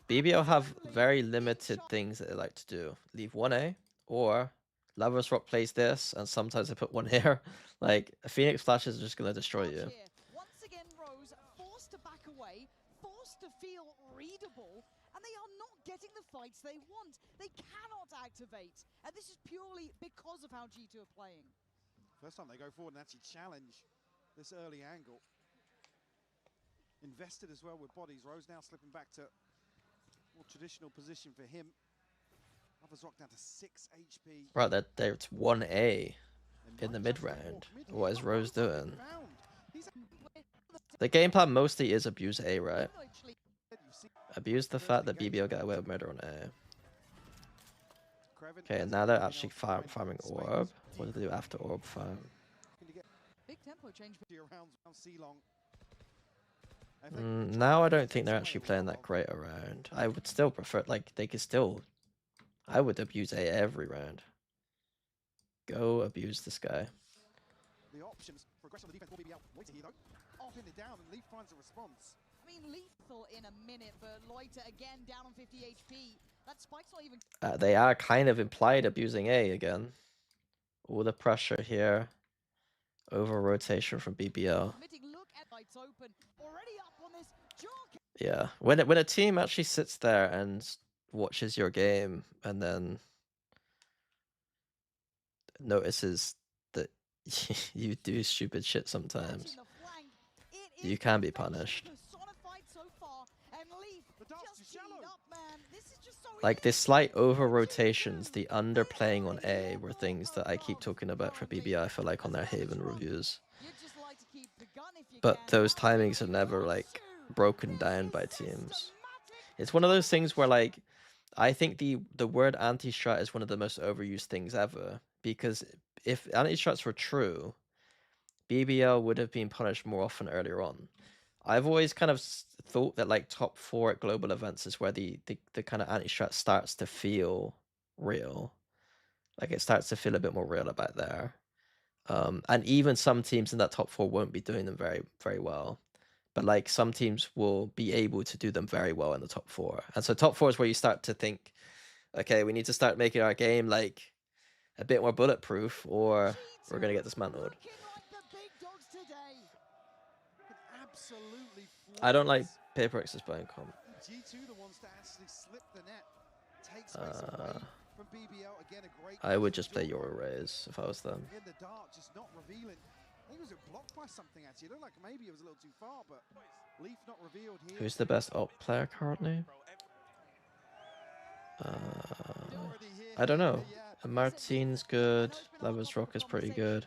BBL have very limited things that they like to do. Leave 1A, or Lovers Rock plays this, and sometimes they put one here. Like, Phoenix flashes are just going to destroy you. Once again, Rose forced to back away, forced to feel readable, and they are not getting the fights they want. They cannot activate, and this is purely because of how G2 are playing. First time they go forward and actually challenge this early angle. Invested as well with bodies. Rose now slipping back to more traditional position for him. Others rock down to 6 HP. Right, it's 1A in the mid round. What is Rose doing? The game plan mostly is abuse A, right? Abuse the fact that BBL got away with murder on A. Okay, and now they're actually farming orb. What do they do after orb farm? Big tempo change around C-Long. Now I don't think they're actually playing that great around. I would still prefer, like, they could still... I would abuse A every round. Go abuse this guy. The options for aggression on the defense for BBL. Wait here though. Pin it down and Leaf finds a response. I mean, lethal in a minute, but Loiter again down on 50 HP. That spike's not even... They are kind of implied abusing A again. All the pressure here. Over rotation from BBL. Look at lights open. Already up on this. Yeah, when a team actually sits there and watches your game and then notices that you do stupid shit sometimes, you can be punished. Like, this slight over rotations, the underplaying on A were things that I keep talking about for BBI, I feel like, on their Haven reviews. But those timings are never, like, broken down by teams. It's one of those things where, like, I think the word anti-strat is one of the most overused things ever. Because if anti-strats were true, BBL would have been punished more often earlier on. I've always kind of thought that like top 4 at global events is where the kind of anti-strat starts to feel real. Like it starts to feel a bit more real about there. And even some teams in that top 4 won't be doing them very, very well. But like some teams will be able to do them very well in the top 4. And so top 4 is where you start to think, okay, we need to start making our game like a bit more bulletproof or we're going to get dismantled. Looking like the big dogs today. Absolutely I don't like flawless. PRX's playing comp. G2 the ones to actually slip the net. Take space away from BBL. Again, a great I would just play Yoru Rays if I was them. in the dark, just not revealing. I think it was blocked by something actually. It looked like maybe it was a little too far, but Leaf not revealed here. Who's the best op player currently? I don't know. Martin's good. Levers Rock is pretty good.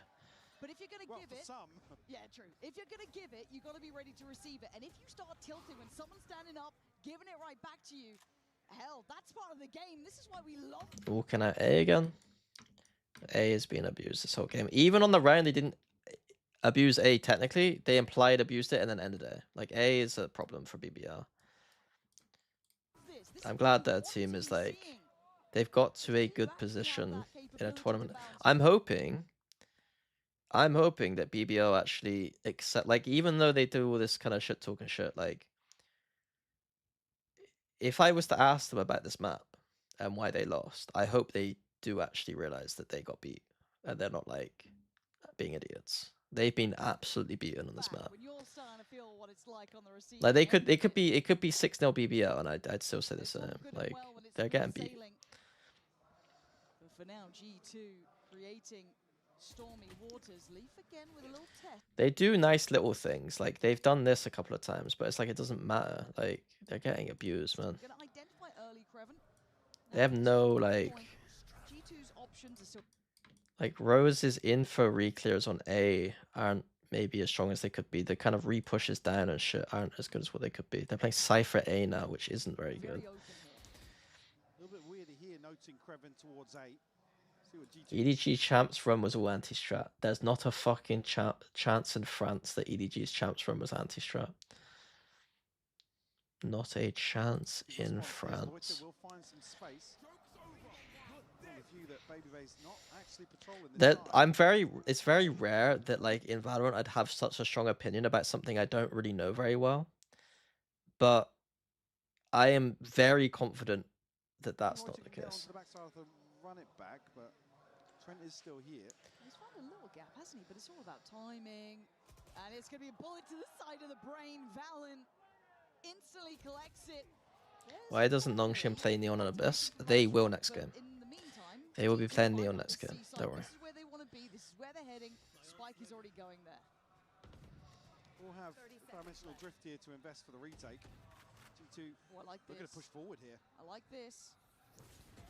But if you're going to give it, yeah, true. If you're going to give it, you got to be ready to receive it. And if you start tilting when someone's standing up, giving it right back to you, hell, that's part of the game. This is why we love. Walking out A again. A is being abused this whole game. Even on the round, they didn't abuse A technically. They implied abused it and then ended it. Like A is a problem for BBL. I'm glad that team is like they've got to a good position in a tournament. I'm hoping that BBL actually accept, like, even though they do all this kind of shit talking shit, like, if I was to ask them about this map and why they lost, I hope they do actually realize that they got beat and they're not like being idiots. They've been absolutely beaten on this map. Like it could be 6-0 BBL and I'd still say the same. Like they're getting beat. But for now, G2 creating stormy waters. Leaf again with a little test. They do nice little things. Like they've done this a couple of times, but it's like it doesn't matter. Like they're getting abused, man. They have no like. G2's options are still. Like Rose's info reclears on A aren't maybe as strong as they could be. The kind of re-pushes down and shit aren't as good as what they could be. They're playing Cypher A now, which isn't very good. A little bit weird here, noting Kreven towards A. EDG champs run was all anti-strat. There's not a fucking chance in France that EDG's champs run was anti-strat. Not a chance in France. That it's very rare that like in Valorant I'd have such a strong opinion about something I don't really know very well. But I am very confident that that's not the case. Run it back, but Trent is still here. He's found a little gap, hasn't he? But it's all about timing. And it's going to be a bullet to the side of the brain. Valen instantly collects it. Why doesn't Nongshin play Neon and Abyss? They will next game. They will be playing Neon next game. Don't worry. This is where they want to be. This is where they're heading. Spike is already going there. We'll have dimensional drift here to invest for the retake. G2, I like this. We're going to push forward here. I like this.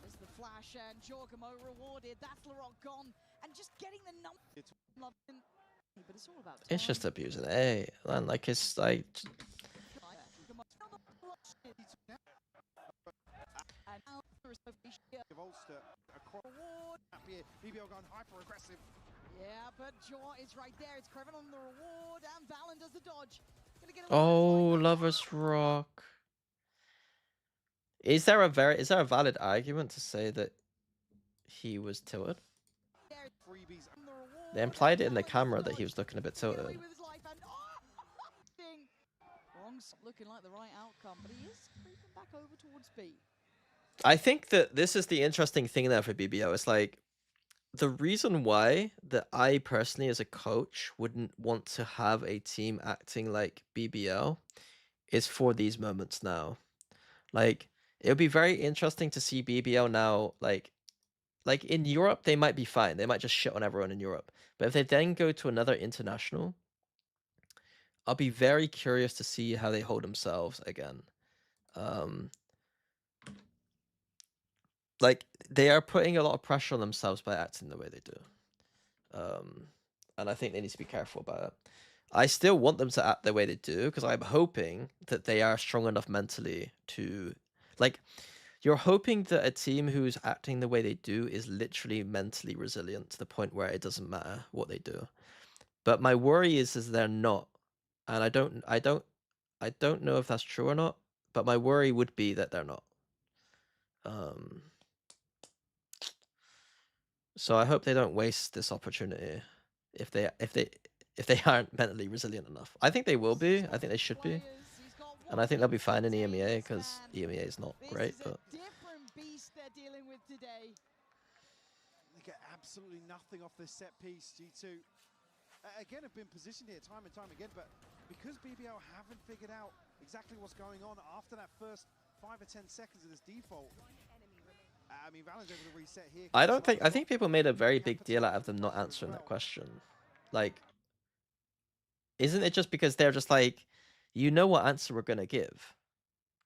There's the flash and Jorgamo rewarded. That's Larock gone. And just getting the number. But it's all about time. It's just abusing A. And like it's like. And now there is BBL gone hyper aggressive. Yeah, but Jaw is right there. It's Kreven on the reward, and Valen does the dodge. Oh, Lover's Rock. Is there a valid argument to say that he was tilted? They implied it in the camera that he was looking a bit tilted. Looking like the right outcome, but he is creeping back over towards B. I think that this is the interesting thing there for BBL. It's like the reason why that I personally as a coach wouldn't want to have a team acting like BBL is for these moments now. Like it would be very interesting to see BBL now, like in Europe, they might be fine. They might just shit on everyone in Europe. But if they then go to another international, I'll be very curious to see how they hold themselves again. Like they are putting a lot of pressure on themselves by acting the way they do. And I think they need to be careful about it. I still want them to act the way they do because I'm hoping that they are strong enough mentally to, like, you're hoping that a team who's acting the way they do is literally mentally resilient to the point where it doesn't matter what they do. But my worry is they're not, and I don't know if that's true or not. But my worry would be that they're not. So I hope they don't waste this opportunity if they aren't mentally resilient enough. I think they will be. I think they should be. And I think they'll be fine in EMEA because EMEA is not great, but different beast they're dealing with today. They get absolutely nothing off this set piece. G2 again have been positioned here time and time again, but because BBL haven't figured out exactly what's going on after that first 5 or 10 seconds of this default. I mean, Valen's able to reset here. I think people made a very big deal out of them not answering that question. Like, isn't it just because they're just like, you know what answer we're gonna give?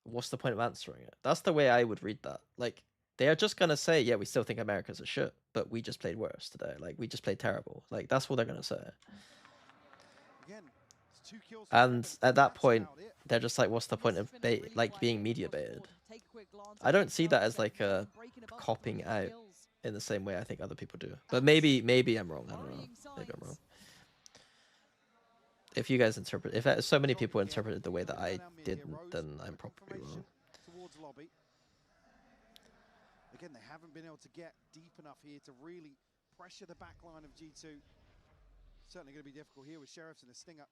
What's the point of answering it? That's the way I would read that. Like, they are just gonna say, yeah, we still think America's a shit, but we just played worse today. Like, we just played terrible. Like, that's what they're gonna say. Again, it's 2 kills. And at that point, they're just like, what's the point of being media baited? I don't see that as like a copping out in the same way I think other people do. But maybe I'm wrong. I don't know. Maybe I'm wrong. If you guys interpret, if so many people interpreted the way that I didn't, then I'm probably wrong. Towards lobby. Again, they haven't been able to get deep enough here to really pressure the back line of G2. Certainly going to be difficult here with Sheriffs and a Stinger.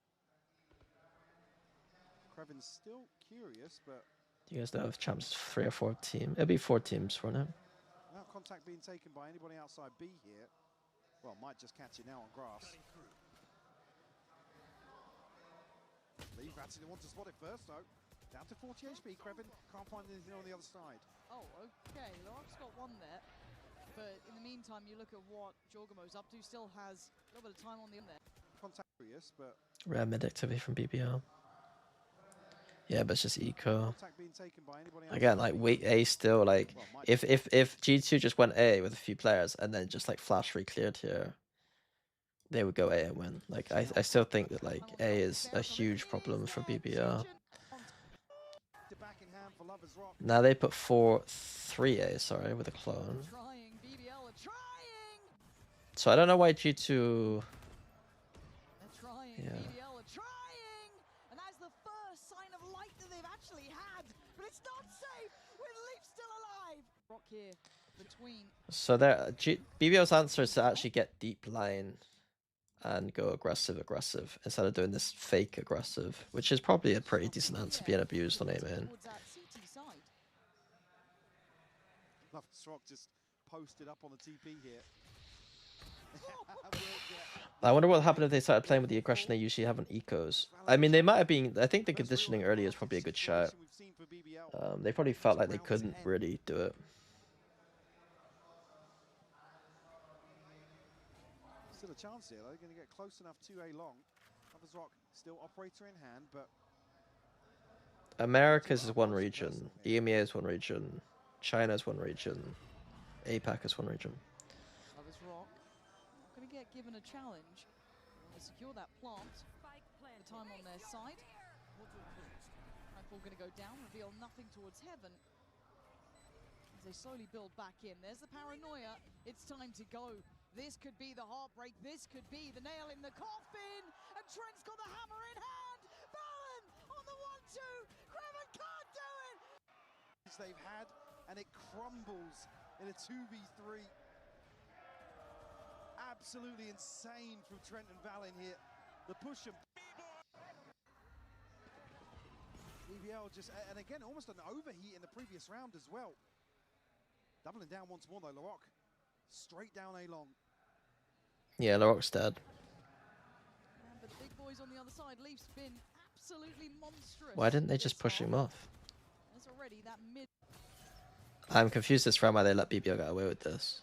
Krevin's still curious, but... Do you guys know if Champ's 3 or 4 team? It'll be 4 teams for now. Without contact being taken by anybody outside B here. Well, might just catch it now on grass. Leave actually wants to spot it first, though. Down to 40 HP, Krevin can't find anything on the other side. Oh, okay. Lark's got one there. But in the meantime, you look at what Jorgamo's up to. Still has a little bit of time on the end there. Contact curious, but... Rare mid activity from BBL. Yeah, but it's just eco. Again, like, wait, A still, like, if G2 just went A with a few players and then just, like, flash re-cleared here, they would go A and win. Like, I still think that, like, A is a huge problem for BBL. Now they put 3A, sorry, with a clone. So I don't know why G2... Yeah. And that's the first sign of light that they've actually had. But it's not safe with Leaf still alive. Rock here between. So BBL's answer is to actually get deep line and go aggressive instead of doing this fake aggressive, which is probably a pretty decent answer being abused on A-main. Rock just posted up on the TP here. I wonder what happened if they started playing with the aggression they usually have on ecos. I mean, they might have been... I think the conditioning earlier is probably a good shout. They probably felt like they couldn't really do it. Still a chance here, though. They're going to get close enough to A long. Lovers Rock still operator in hand, but... America's is one region. EMEA is one region. China's one region. APAC is one region. Lovers Rock not going to get given a challenge. They want to secure that plant. The time on their side. Rifle going to go down, reveal nothing towards heaven. As they slowly build back in. There's the paranoia. It's time to go. This could be the heartbreak. This could be the nail in the coffin. And Trent's got the hammer in hand. Baron on the 1-2. Kreven can't do it. They've had, and it crumbles in a 2v3. Absolutely insane from Trent and Valen here. The push and BBL just, and again, almost an overheat in the previous round as well. Doubling down once more though, Larocque. Straight down A long. Yeah, Larocque's dead. But the big boys on the other side, Leaf's been absolutely monstrous. Why didn't they just push him off? There's already that mid. I'm confused this round why they let BBL get away with this.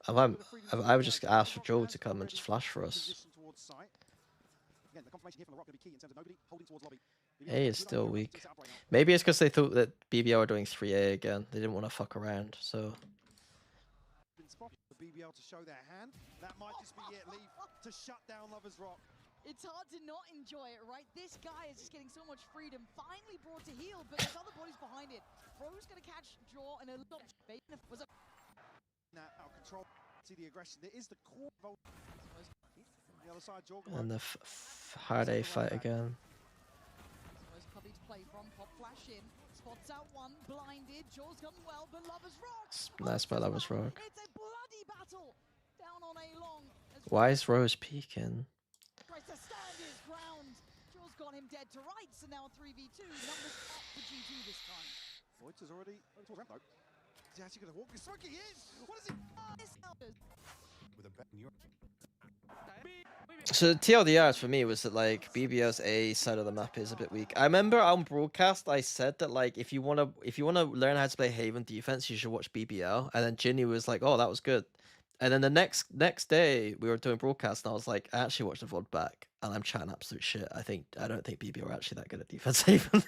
I would just ask for Joel to come and just flash for us. A is still weak. Maybe it's because they thought that BBL were doing 3A again. They didn't want to fuck around, so... BBL to show their hand. That might just be it, Leaf, to shut down Lovers Rock. It's hard to not enjoy it, right? This guy is just getting so much freedom, finally brought to heel, but there's other bodies behind it. Bro's gonna catch Jaw and a little was a now out of control. See the aggression. There is the core vote. the other side, Jorgemont. And the hard A fight again. Almost cubby to play from. Pop flash in. Spots out one. Blinded. Jaw's gone well, but Lover's Rock. Nice by Lover's Rock. It's a bloody battle. Down on A long. Why is Rose peeking? Tries to stand his ground. Jaw's got him dead to rights, and now 3v2. Numbers up for G2 this time. Loiter's already towards ramp though. He's actually going to walk. He's smoking. He is. What is it? With a bet in your So the TLDRs for me was that like BBL's A side of the map is a bit weak. I remember on broadcast I said that like if you wanna learn how to play Haven defense, you should watch BBL. And then Ginny was like, "Oh, that was good." And then the next day we were doing broadcast, and I was like, "I actually watched the VOD back, and I'm chatting absolute shit. I don't think BBL are actually that good at defense Haven."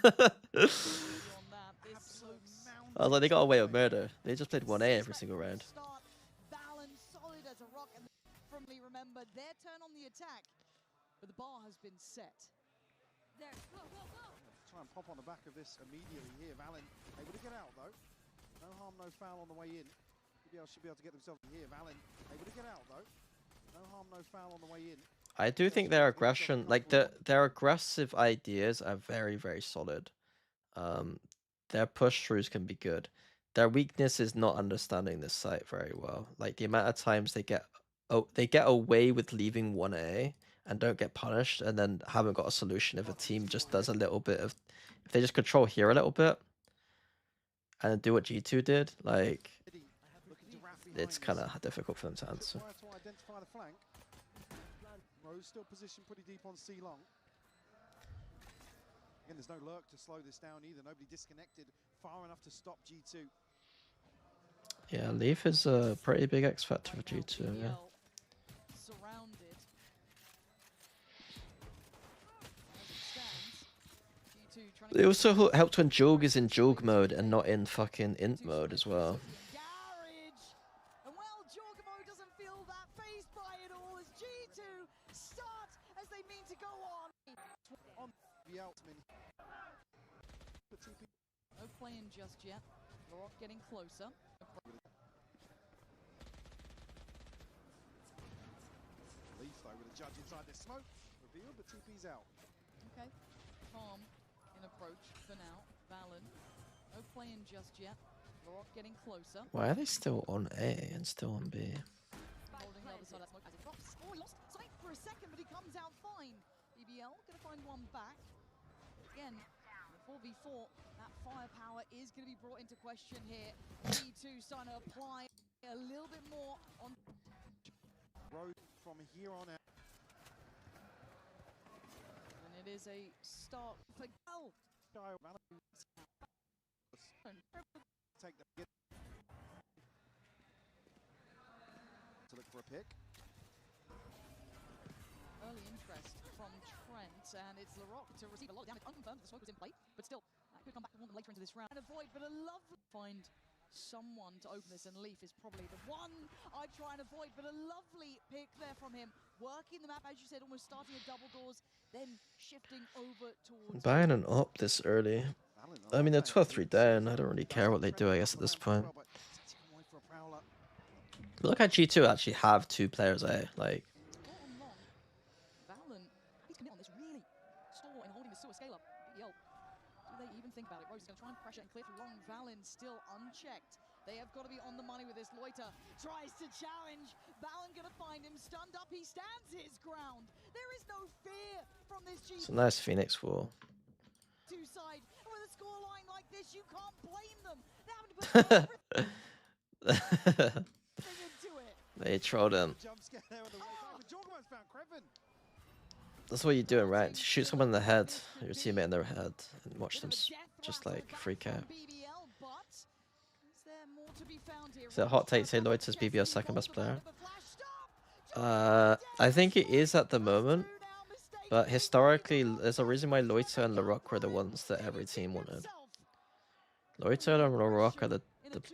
I was like, they got away with murder. They just played 1A every single round. Solid as a rock, and firmly remember their turn on the attack, but the bar has been set. There. Go, go, go. Try and pop on the back of this immediately here. Valen able to get out though. No harm, no foul on the way in. BBL should be able to get themselves in here. Valen able to get out though. No harm, no foul on the way in. I do think their aggression, like their aggressive ideas, are very, very solid. Their push throughs can be good. Their weakness is not understanding this site very well. Like the amount of times they get away with leaving 1A and don't get punished, and then haven't got a solution if a team just does a little bit of, if they just control here a little bit and then do what G2 did, like it's kind of difficult for them to answer. To identify the flank. Rose still positioned pretty deep on C long. Again, there's no lurk to slow this down either. Nobody disconnected far enough to stop G2. Yeah, Leaf is a pretty big X factor for G2. Yeah. Surrounded. It also helps when Jog is in Jog mode and not in fucking int mode as well. And well, Jorgamo doesn't feel that phased by it all as G2 start as they mean to go on. On the Outman. No playing just yet. Rock getting closer. Leaf though with a judge inside the smoke. Revealed, but TP's out. Okay. Calm in approach for now. Valen. No playing just yet. Rock getting closer. Why are they still on A and still on B? Holding the other side of that smoke as it drops. Oh, he lost sight for a second, but he comes out fine. BBL gonna find one back. Again, in the 4v4, that firepower is gonna be brought into question here. G2 starting to apply a little bit more on Road from here on out. and it is a start for Gal. Take the hit. To look for a pick. Early interest from Trent, and it's Larocque to receive a lot of damage. Unconfirmed, the smoke was in play, but still, that could come back to haunt them later into this round. And avoid, but a lovely find someone to open this, and Leaf is probably the one I try and avoid, but a lovely pick there from him. Working the map, as you said, almost starting at double doors, then shifting over towards... Buying an up this early. I mean, they're 12-3 down. I don't really care what they do, I guess, at this point. But look at G2 actually have 2 players A. Like, Valen, he's commit on this really. Store in holding the sewer scale up. BBL, do they even think about it? Rose is going to try and pressure and clear through long. Valen still unchecked. They have got to be on the money with this. Loiter tries to challenge. Valen going to find him stunned up. He stands his ground. There is no fear from this G2 it's a nice Phoenix wall. side. And with a scoreline like this, you can't blame them. They're having to put everything into it. They trolled him. Jump scare there on the way back, but Jorgemont's found Kreven. That's what you're doing, right? Shoot someone in the head, your teammate in their head, and watch them just like freak out. So hot take say Loiter's BBL's second best player. I think it is at the moment, but historically, there's a reason why Loiter and Larocque were the ones that every team wanted. Loiter and Larocque are the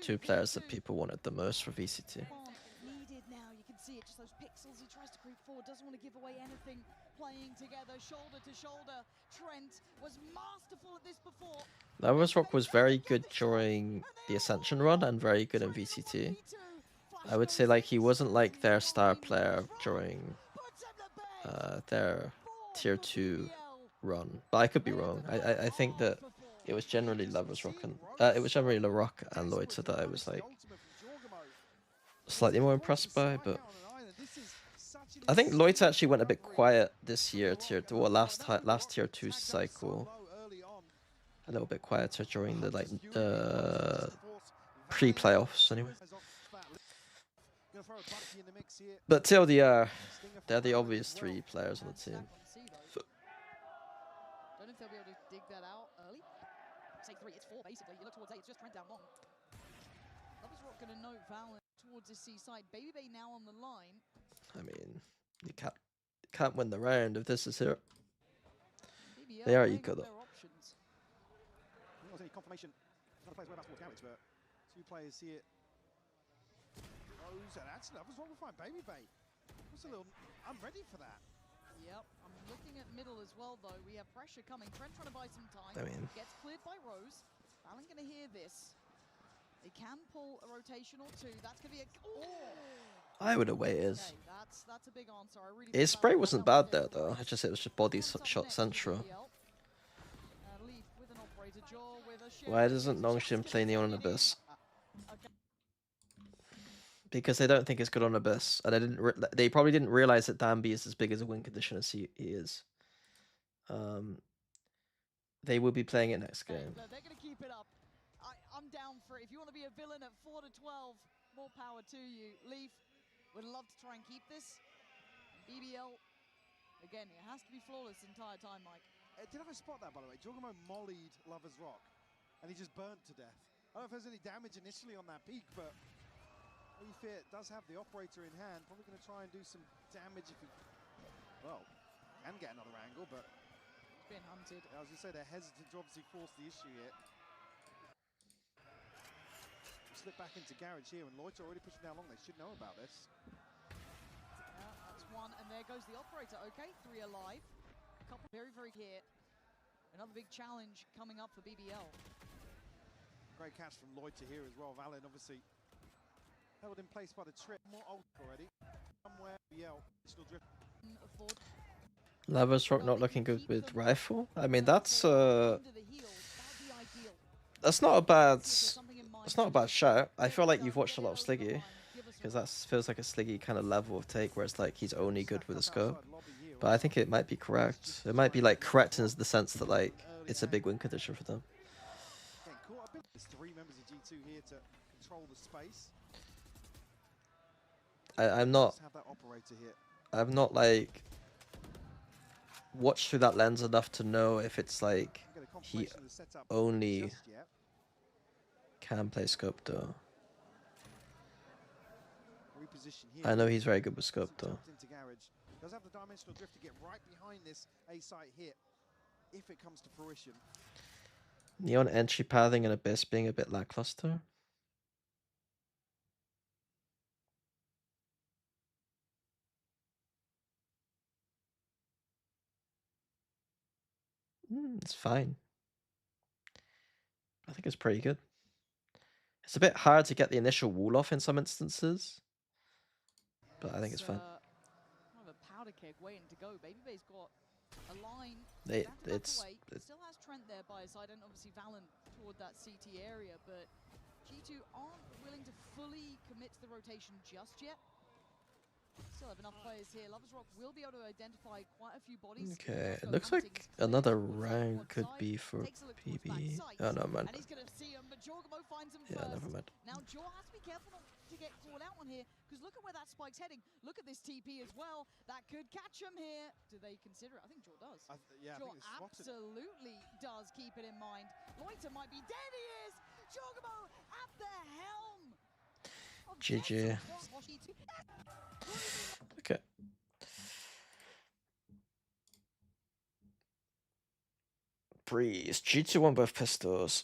2 players that people wanted the most for VCT. Needed now, you can see it, just those pixels. He tries to creep forward, doesn't want to give away anything. Playing together, shoulder to shoulder. Trent was masterful at this before. Lover's was very good during the Ascension run and very good in VCT. I would say like he wasn't like their star player during their tier 2 run, but I could be wrong. I think that it was generally Lovers Rock and it was generally LaRock and Loiter that I was like slightly more impressed by, but I think Loiter actually went a bit quiet this year, last tier 2 cycle. A little bit quieter during the like pre-playoffs anyway. But TLDR, they're the obvious 3 players on the team. Don't know if they'll be able to dig that out early. Say 3, it's 4 basically. You look towards A, it's just Trent down long. Lovers Rock gonna note Valen towards the C side. Baby Bay now on the line. I mean, you can't win the round if this is here. BBL They are weighing eco up though. their options. There wasn't any confirmation. Another player's whereabouts towards garage, but 2 players here. Rose, and actually, that was wrong with fine. Baby Bay. I'm ready for that. Yep, I'm looking at middle as well though. We have pressure coming. Trent trying to buy some time. I mean, Gets cleared by Rose. Valen gonna hear this. They can pull a rotation or 2. That's gonna be a. I would have waited. Okay, that's a big answer. I really His thought spray Valen wasn't had that bad there one though. It was just body shot central. Leaf with an operator jaw with a shield. Why doesn't Nongshin play Neon Abyss? Okay. Because they don't think it's good on Abyss, and they probably didn't realize that Danby is as big as a win condition as he is. They will be playing it next game. They're gonna keep it up. I'm down for it. If you want to be a villain at 4 to 12, more power to you. Leaf would love to try and keep this. BBL, again, it has to be flawless the entire time, Mike. Did I spot that, by the way? Jorgamo mollied Lovers Rock, and he just burnt to death. I don't know if there's any damage initially on that peak, but Leaf does have the operator in hand. Probably going to try and do some damage if he, well, can get another angle, but He's being hunted. I was going to say they're hesitant to obviously force the issue here. Slip back into garage here, and Loiter already pushing down long. They should know about this. Yeah, that's 1, and there goes the operator. Okay, 3 alive. A couple very here. Another big challenge coming up for BBL. Great catch from Loiter here as well. Valen obviously held in place by the trip. More ult already. Somewhere BBL additional drift. Lovers Rock not looking good with rifle. I mean, that's not a bad shout. I feel like you've watched a lot of Sliggy, because that feels like a Sliggy kind of level of take where it's like he's only good with a scope. But I think it might be correct. It might be like correct in the sense that like it's a big win condition for them. There's 3 members of G2 here to control the space. I'm not Have that operator here. I've not like watched through that lens enough to know if it's like he only can play scope though. I know he's very good with scope though. Does have the dimensional drift to get right behind this A site hit if it comes to fruition. Neon entry pathing and Abyss being a bit lackluster. It's fine. I think it's pretty good. It's a bit hard to get the initial wall off in some instances, but I think it's fine. Kind of a powder keg waiting to go. Baby Bay's got a line. It's still has Trent there by his side, and obviously Valen toward that CT area, but G2 aren't willing to fully commit to the rotation just yet. Still have enough players here. Lovers Rock will be able to identify quite a few bodies. Okay, it looks like another round could be for PB. Oh no, man. And he's gonna see him, but Jorgamo finds him Yeah, first. never mind. Now Jor has to be careful not to get caught out on here, because look at where that spike's heading. Look at this TP as well. That could catch him here. Do they consider it? I think Jor does. Yeah, Jor I think it's spotted. absolutely does keep it in mind. Loiter might be dead. He is. Jorgamo at the helm. GG. Okay. Breeze. G2 won both pistols.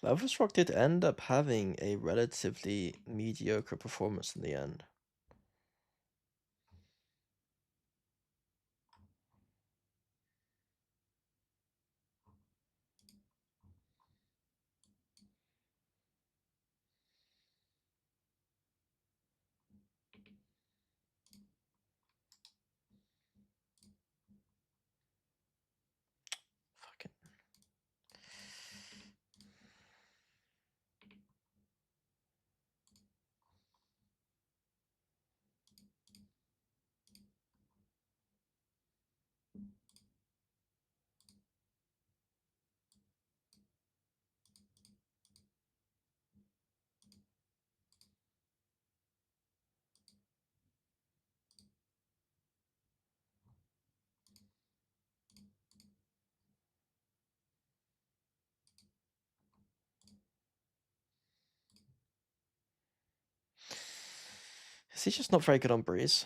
Lovers Rock did end up having a relatively mediocre performance in the end. He's just not very good on Breeze.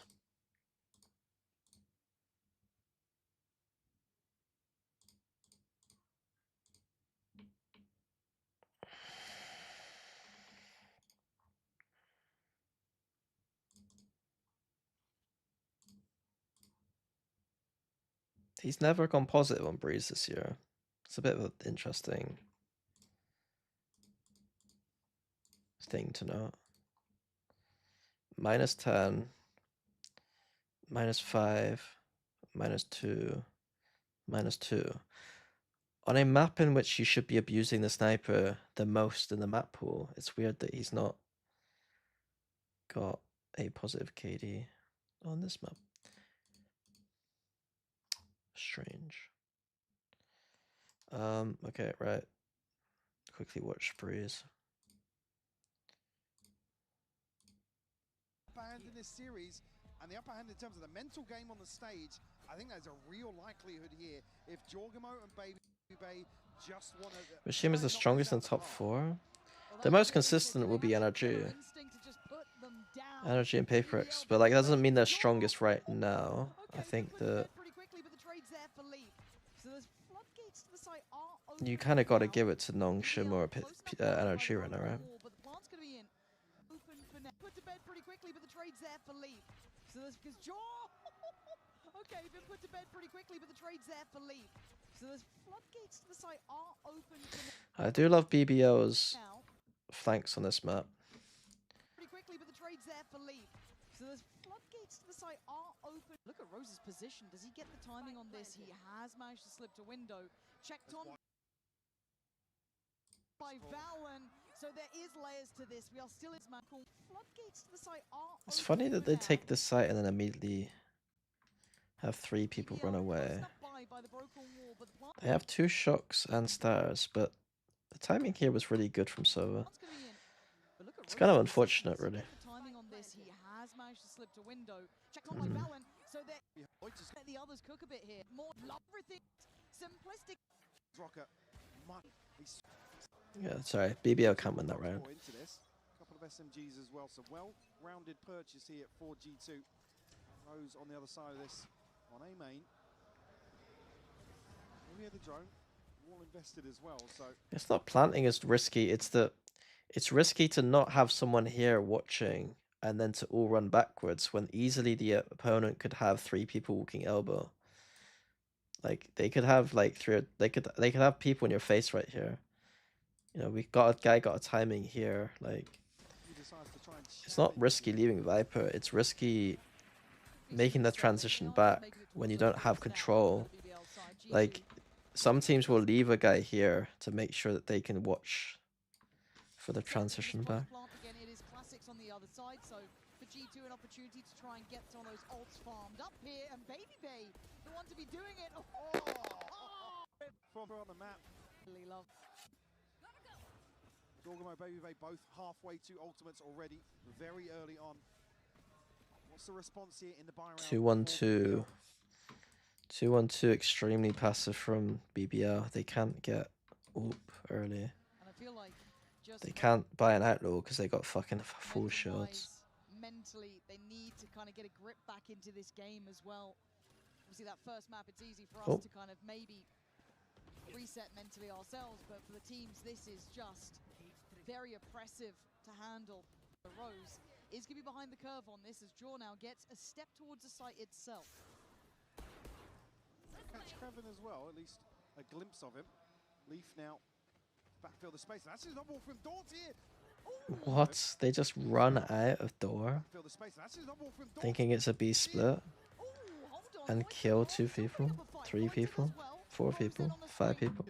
He's never gone positive on Breeze this year. It's a bit of an interesting thing to note. -10, -5, -2, -2. On a map in which you should be abusing the sniper the most in the map pool, it's weird that he's not got a positive KD on this map. Strange. Okay, right. Quickly watch Breeze. Upper hand in this series, and the upper hand in terms of the mental game on the stage, I think there's a real likelihood here if Jorgamo and Baby Bay just want to. Rashim is the strongest in top 4. The most consistent will be Energy. Energy and PRX, but like that doesn't mean they're strongest right now. I think that you kind of got to give it to Nongshim or Energy right now, right? Put to bed pretty quickly, but the trade's there for Leaf. So there's because okay, been put to bed pretty quickly, but the trade's there for Leaf. So there's floodgates to the site are open. I do love BBL's flanks on this map. Pretty quickly, but the trade's there for Leaf. So there's floodgates to the site are open. Look at Rose's position. Does he get the timing on this? He has managed to slip to window. Checked on by Valen. So there is layers to this. We are still in man called floodgates to the site are. It's funny that they take this site and then immediately have 3 people run away. They have 2 shocks and stars, but the timing here was really good from Sova. It's kind of unfortunate, really. Timing on this, he has managed to slip to window. Checked on by Valen. So that let the others cook a bit here. More love everything simplistic. Yeah, sorry, BBL can't win that round. Into this. Couple of SMGs as well, so well-rounded purchase here for G2. Rose on the other side of this on A main. We have the drone, all invested as well. So it's not planting as risky. It's that it's risky to not have someone here watching and then to all run backwards when easily the opponent could have 3 people walking elbow. Like they could have like 3. They could have people in your face right here. You know, we got a guy got a timing here. Like it's not risky leaving Viper. It's risky making the transition back when you don't have control. Like some teams will leave a guy here to make sure that they can watch for the transition back. Again, it is classics on the other side, so for G2 an opportunity to try and get some of those ults farmed up here, and Baby Bay, the one to be doing it. From on the map. Really love. Jorgamo, Baby Bay both halfway to ultimates already, very early on. What's the response here in the buy round? 2-1-2. 2-1-2, extremely passive from BBL. They can't get oop early. And I feel like just they can't buy an outlaw because they got fucking full shields. Mentally, they need to kind of get a grip back into this game as well. Obviously, that first map, it's easy for us to kind of maybe reset mentally ourselves, but for the teams, this is just very oppressive to handle. The Rose is going to be behind the curve on this as Jaw now gets a step towards the site itself. Catch Kevin as well, at least a glimpse of him. Leaf now backfill the space. That's his double from Daunt here. Ooh. What? They just run out of door, thinking it's a B split, and kill 2 people, 3 people, 4 people, 5 people.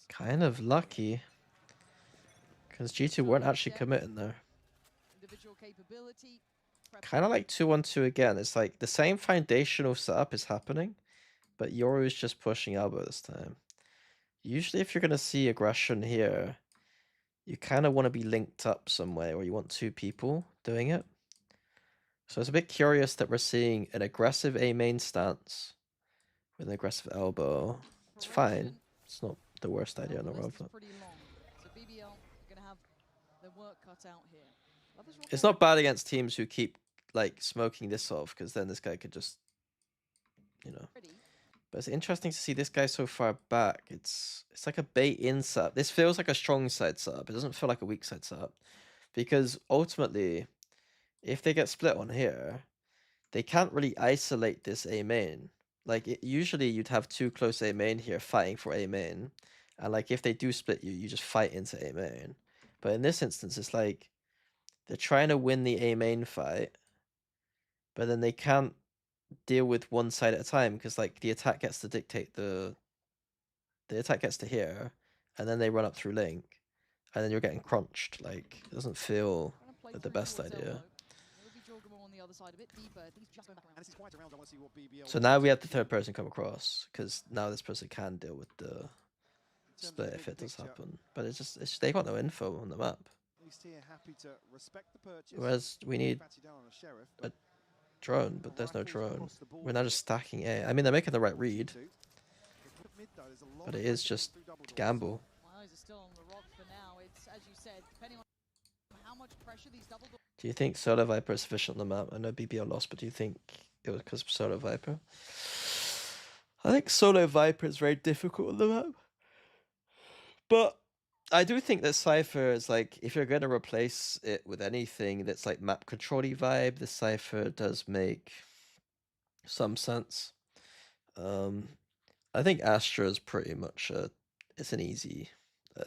Kind of lucky, because G2 weren't actually committing there. Kind of like 2-1-2 again. It's like the same foundational setup is happening, but Yoru's just pushing elbow this time. Usually if you're going to see aggression here, you kind of want to be linked up some way, or you want 2 people doing it. So it's a bit curious that we're seeing an aggressive A main stance with an aggressive elbow. It's fine. It's not the worst idea in the world. But So BBL are going to have their work work cut out here. Lovers It's Rock not bad against teams who keep like smoking this off, because then this guy could just, you know. already. But it's interesting to see this guy so far back. It's like a bait in setup. This feels like a strong side setup. It doesn't feel like a weak side setup, because ultimately, if they get split on here, they can't really isolate this A main. Like usually you'd have two close A main here fighting for A main, and like if they do split you, you just fight into A main. But in this instance, it's like they're trying to win the A main fight, but then they can't deal with one side at a time, because like the attack gets to dictate the attack gets to here, and then they run up through link, and then you're getting crunched. Like it doesn't feel Trying to play like the through best towards idea. elbow. It'll be Jorgamon on the other side a bit deeper. He's just going back around. And this is quite around. I want to see what BBL. So now we have the third person come across, because now this person can deal with the split if it does happen. But it's just they got no info on the map. At least here, happy to respect the purchase. Whereas we need Fancy down on a sheriff, a drone, but there's no rifles drone. across the board We're now just stacking A. I mean, they're making the right read, G2. Mid, though, there's a lot but of it is pressure just through double to doors. gamble. My eyes are still on the rock for now. It's, as you said, depending on how much pressure these double doors. Do you think Solar Viper is sufficient on the map? I know BBL lost, but do you think it was because of Solar Viper? I think Solo Viper is very difficult on the map. But I do think that Cypher is like, if you're going to replace it with anything that's like map control-y vibe, the Cypher does make some sense. I think Astra is pretty much it's an easy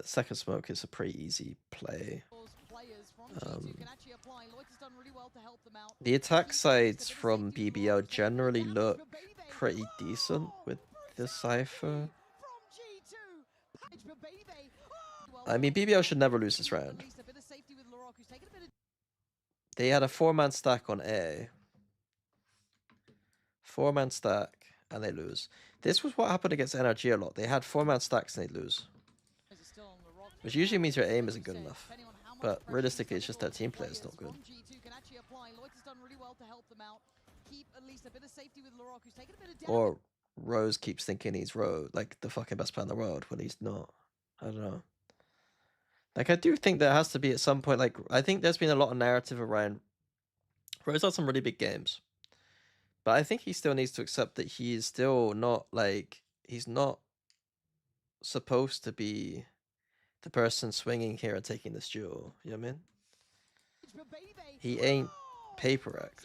second smoke is a pretty easy play. Players from G2 can actually apply. Loic has done really well to help them out. The attack G2 sides just a bit of from safety with BBL Loic. generally Damage look for Baby. pretty decent with the Cypher. From G2. Package for Baby. I mean, BBL should never lose this round. At least a bit of safety with Laroc, who's taken a bit of They had a 4-man stack on A. 4-man stack, and they lose. This was what happened against NRG a lot. They had 4-man stacks and they'd lose. Which usually means your aim isn't good enough. But realistically, it's just their team play is not good. Or Rose keeps thinking he's like the fucking best player in the world when he's not. I don't know. Like, I do think there has to be at some point, like, I think there's been a lot of narrative around Rose had some really big games. But I think he still needs to accept that he is still not, like, he's not supposed to be the person swinging here and taking this duel. You know what I mean? He ain't PRX.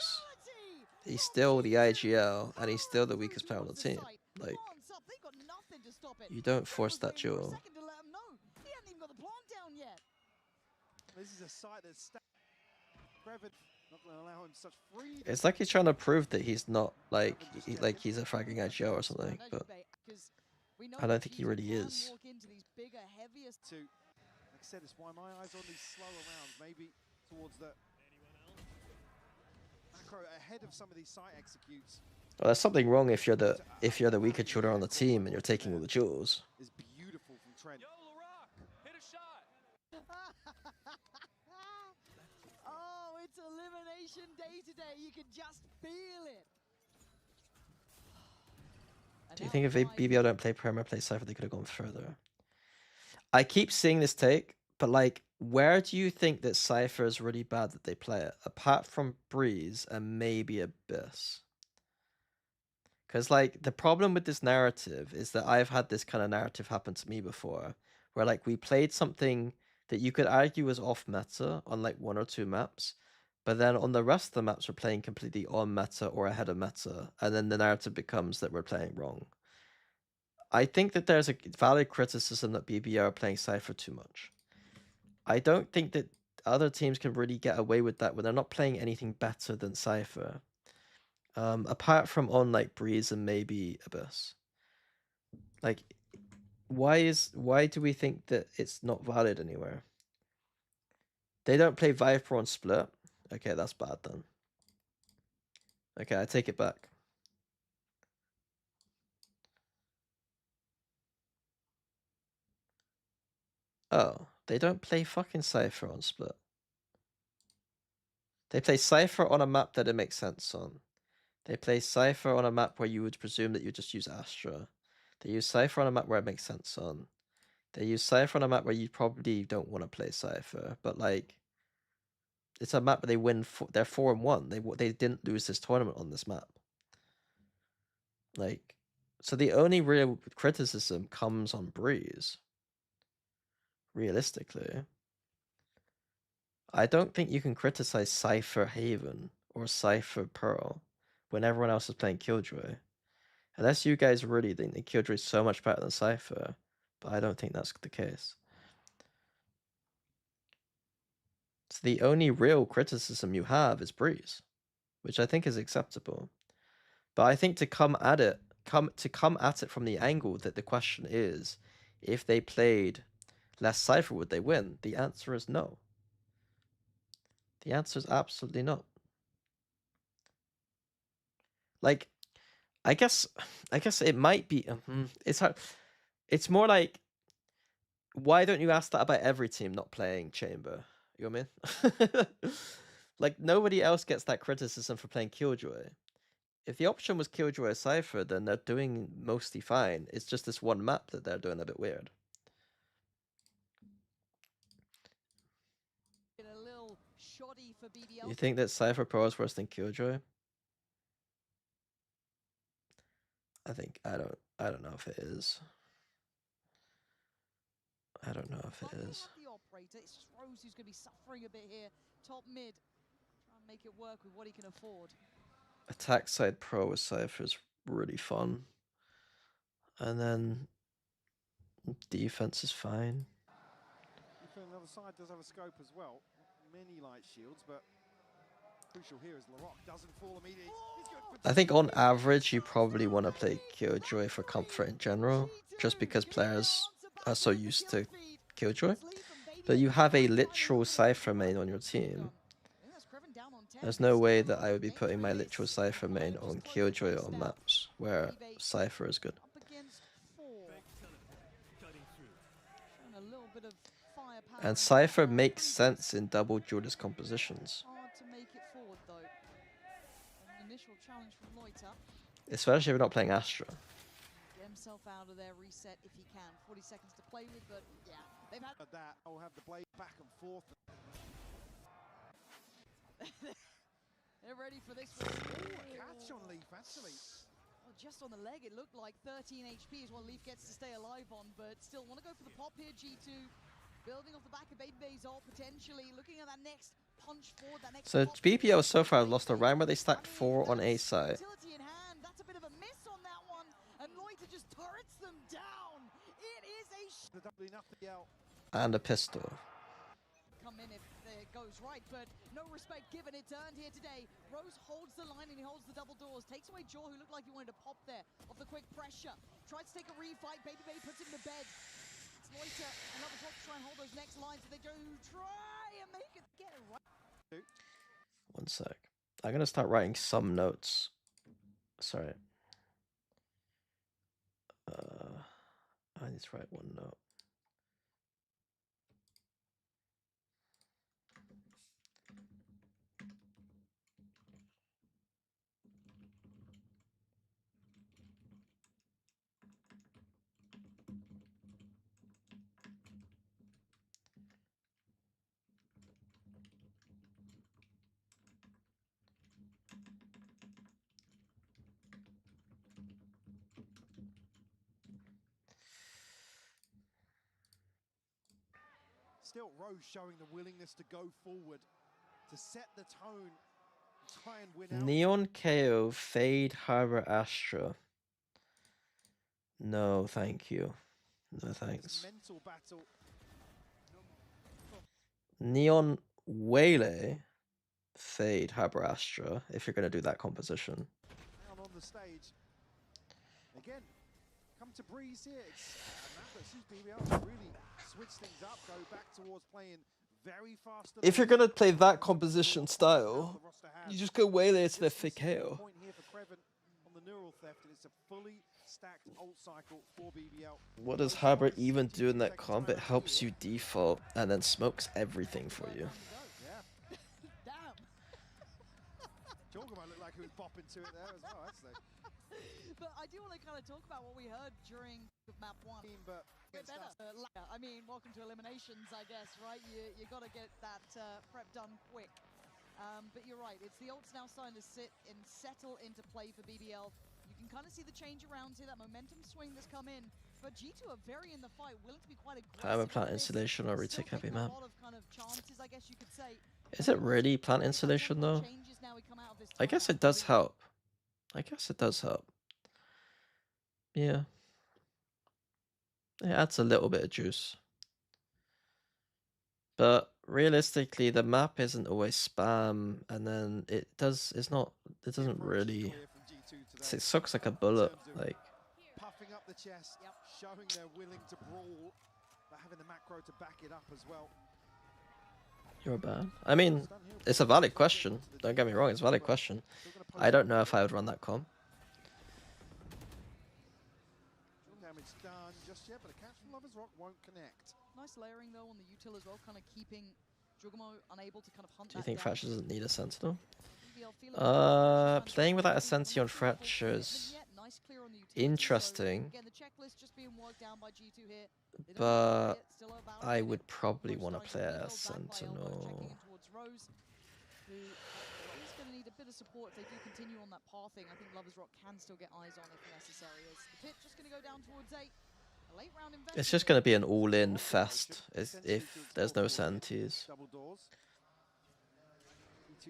He's still the IGL, and he's still the weakest player on the team. Like, you don't force that duel. This is a site that's Brevin not going to allow him such free. It's like he's trying to prove that he's not like he's a fragging IGL or something, but I don't think he really is. Like I said, it's why my eyes on these slower rounds, maybe towards the macro ahead of some of these site executes. Well, there's something wrong if you're the weaker shooter on the team and you're taking all the duels. Is beautiful from Trent. Yo, Laroc, hit a shot. Oh, it's elimination day today. You can just feel it. Do you think if BBL don't play Premier, play Cypher, they could have gone further? I keep seeing this take, but like, where do you think that Cypher is really bad that they play it? Apart from Breeze and maybe Abyss. Because like, the problem with this narrative is that I've had this kind of narrative happen to me before, where like, we played something that you could argue was off meta on like 1 or 2 maps, but then on the rest of the maps we're playing completely on meta or ahead of meta, and then the narrative becomes that we're playing wrong. I think that there's a valid criticism that BBL are playing Cypher too much. I don't think that other teams can really get away with that when they're not playing anything better than Cypher. Apart from on like Breeze and maybe Abyss. Like, why do we think that it's not valid anywhere? They don't play Viper on Split. Okay, that's bad then. Okay, I take it back. Oh, they don't play fucking Cypher on Split. They play Cypher on a map that it makes sense on. They play Cypher on a map where you would presume that you just use Astra. They use Cypher on a map where it makes sense on. They use Cypher on a map where you probably don't want to play Cypher, but like, It's a map where they win. They're 4-1. They didn't lose this tournament on this map. Like, so the only real criticism comes on Breeze. Realistically, I don't think you can criticize Cypher Haven or Cypher Pearl when everyone else is playing Killjoy. Unless you guys really think that Killjoy is so much better than Cypher, but I don't think that's the case. So the only real criticism you have is Breeze, which I think is acceptable. But I think to come at it from the angle that the question is, if they played less Cypher, would they win? The answer is no. The answer is absolutely not. Like, I guess it might be. It's hard. It's more like, why don't you ask that about every team not playing Chamber? You know what I mean? Like, nobody else gets that criticism for playing Killjoy. If the option was Killjoy or Cypher, then they're doing mostly fine. It's just this one map that they're doing a bit weird. A little shoddy for BBL. You think that Cypher Pro is worse than Killjoy? I don't know if it is. I don't know if it is. The operator, it's just Rose who's going to be suffering a bit here. Top mid, try and make it work with what he can afford. Attack side Pro with Cypher is really fun. And then defense is fine. On the other side does have a scope as well. Many light shields, but crucial here is Larocque doesn't fall immediately. I think on average you probably want to play Killjoy for comfort in general, just because players are so used to Killjoy. But you have a literal Cypher main on your team. There's no way that I would be putting my literal Cypher main on Killjoy on maps where Cypher is good. And Cypher makes sense in double duelist compositions. Especially if you're not playing Astra. Get himself out of there, reset if he can. 40 seconds to play with, but yeah, they've had that. I'll have the blade back and forth. They're ready for this one. Oh, a catch on Leaf, actually. Well, just on the leg, it looked like 13 HP is what Leaf gets to stay alive on, but still want to go for the pop here, G2. Building off the back of Baby's ult, potentially looking at that next punch forward, that next. So BBL so far lost a round where they stacked 4 on A side. That's a bit of a miss on that one, and Loiter just turrets them down. It is a and a pistol. Come in if it goes right, but no respect given. It turned here today. Rose holds the line and he holds the double doors. Takes away Jaw, who looked like he wanted to pop there off the quick pressure. Tries to take a refight. Baby puts him to bed. Loiter, another shot to try and hold those next lines. If they do try and make it, get it right. One sec. I'm gonna start writing some notes. Sorry. I need to write one note. Still, Rose showing the willingness to go forward, to set the tone, try and win out. Neon KO, Fade, Harbor, Astra. No, thank you. No thanks. Mental battle. Neon Waylay, Fade, Harbor, Astra, if you're going to do that composition. Down on the stage. Again, come to Breeze here. It's a map that sees BBL really switch things up, go back towards playing very fast. If you're going to play that composition style, you just go Waylay to the thick KO. Point here for Creven on the neural theft, and it's a fully stacked ult cycle for BBL. What does Harbor even do in that comp? It helps you default and then smokes everything for you. Yeah. Damn. Jorgemon looked like he was bopping to it there as well, actually. But I do want to kind of talk about what we heard during map 1. But Bit better. I mean, welcome to eliminations, I guess, right? You got to get that prep done quick. But you're right, it's the ults now starting to settle into play for BBL. You can kind of see the change around here, that momentum swing that's come in. But G2 are very in the fight, willing to be quite aggressive. I'm a plant installation or retake heavy map. A lot of kind of chances, I guess you could say. Is it really plant installation though? I guess it does help. I guess it does help. Yeah. It adds a little bit of juice. But realistically, the map isn't always spam, and then it doesn't really, it sucks like a bullet, like. Puffing up the chest, showing they're willing to brawl, but having the macro to back it up as well. You're bad. I mean, it's a valid question. Don't get me wrong, it's a valid question. I don't know if I would run that comp. Damage done just yet, but a catch from Lovers Rock won't connect. Nice layering though on the util as well, kind of keeping Jugumo unable to kind of hunt. Do you think that Fracture doesn't need a Sentinel? BBL Playing without a Senti on Fracture is interesting, but I would probably want to play a Sentinel. He's going to need a bit of support if they do continue on that pathing. I think Lovers Rock can still get eyes on if necessary. As the pit just going to go down towards 8. A late round investment. It's just going to be an all-in fest if there's no Sentis.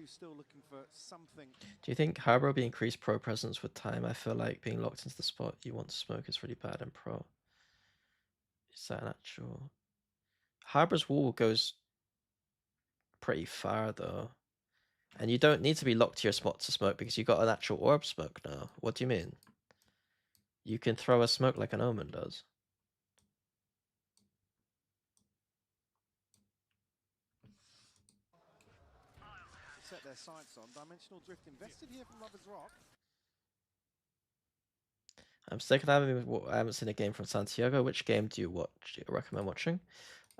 Still looking for something. Do you think Harbor will be increased pro presence with time? I feel like being locked into the spot you want to smoke is really bad in pro. Is that an actual? Harbor's wall goes pretty far though. And you don't need to be locked to your spot to smoke because you got an actual orb smoke now. What do you mean? You can throw a smoke like an Omen does. Set their sights on. Dimensional Drift invested here from Lovers Rock. I'm sick of having. I haven't seen a game from Santiago. Which game do you recommend watching?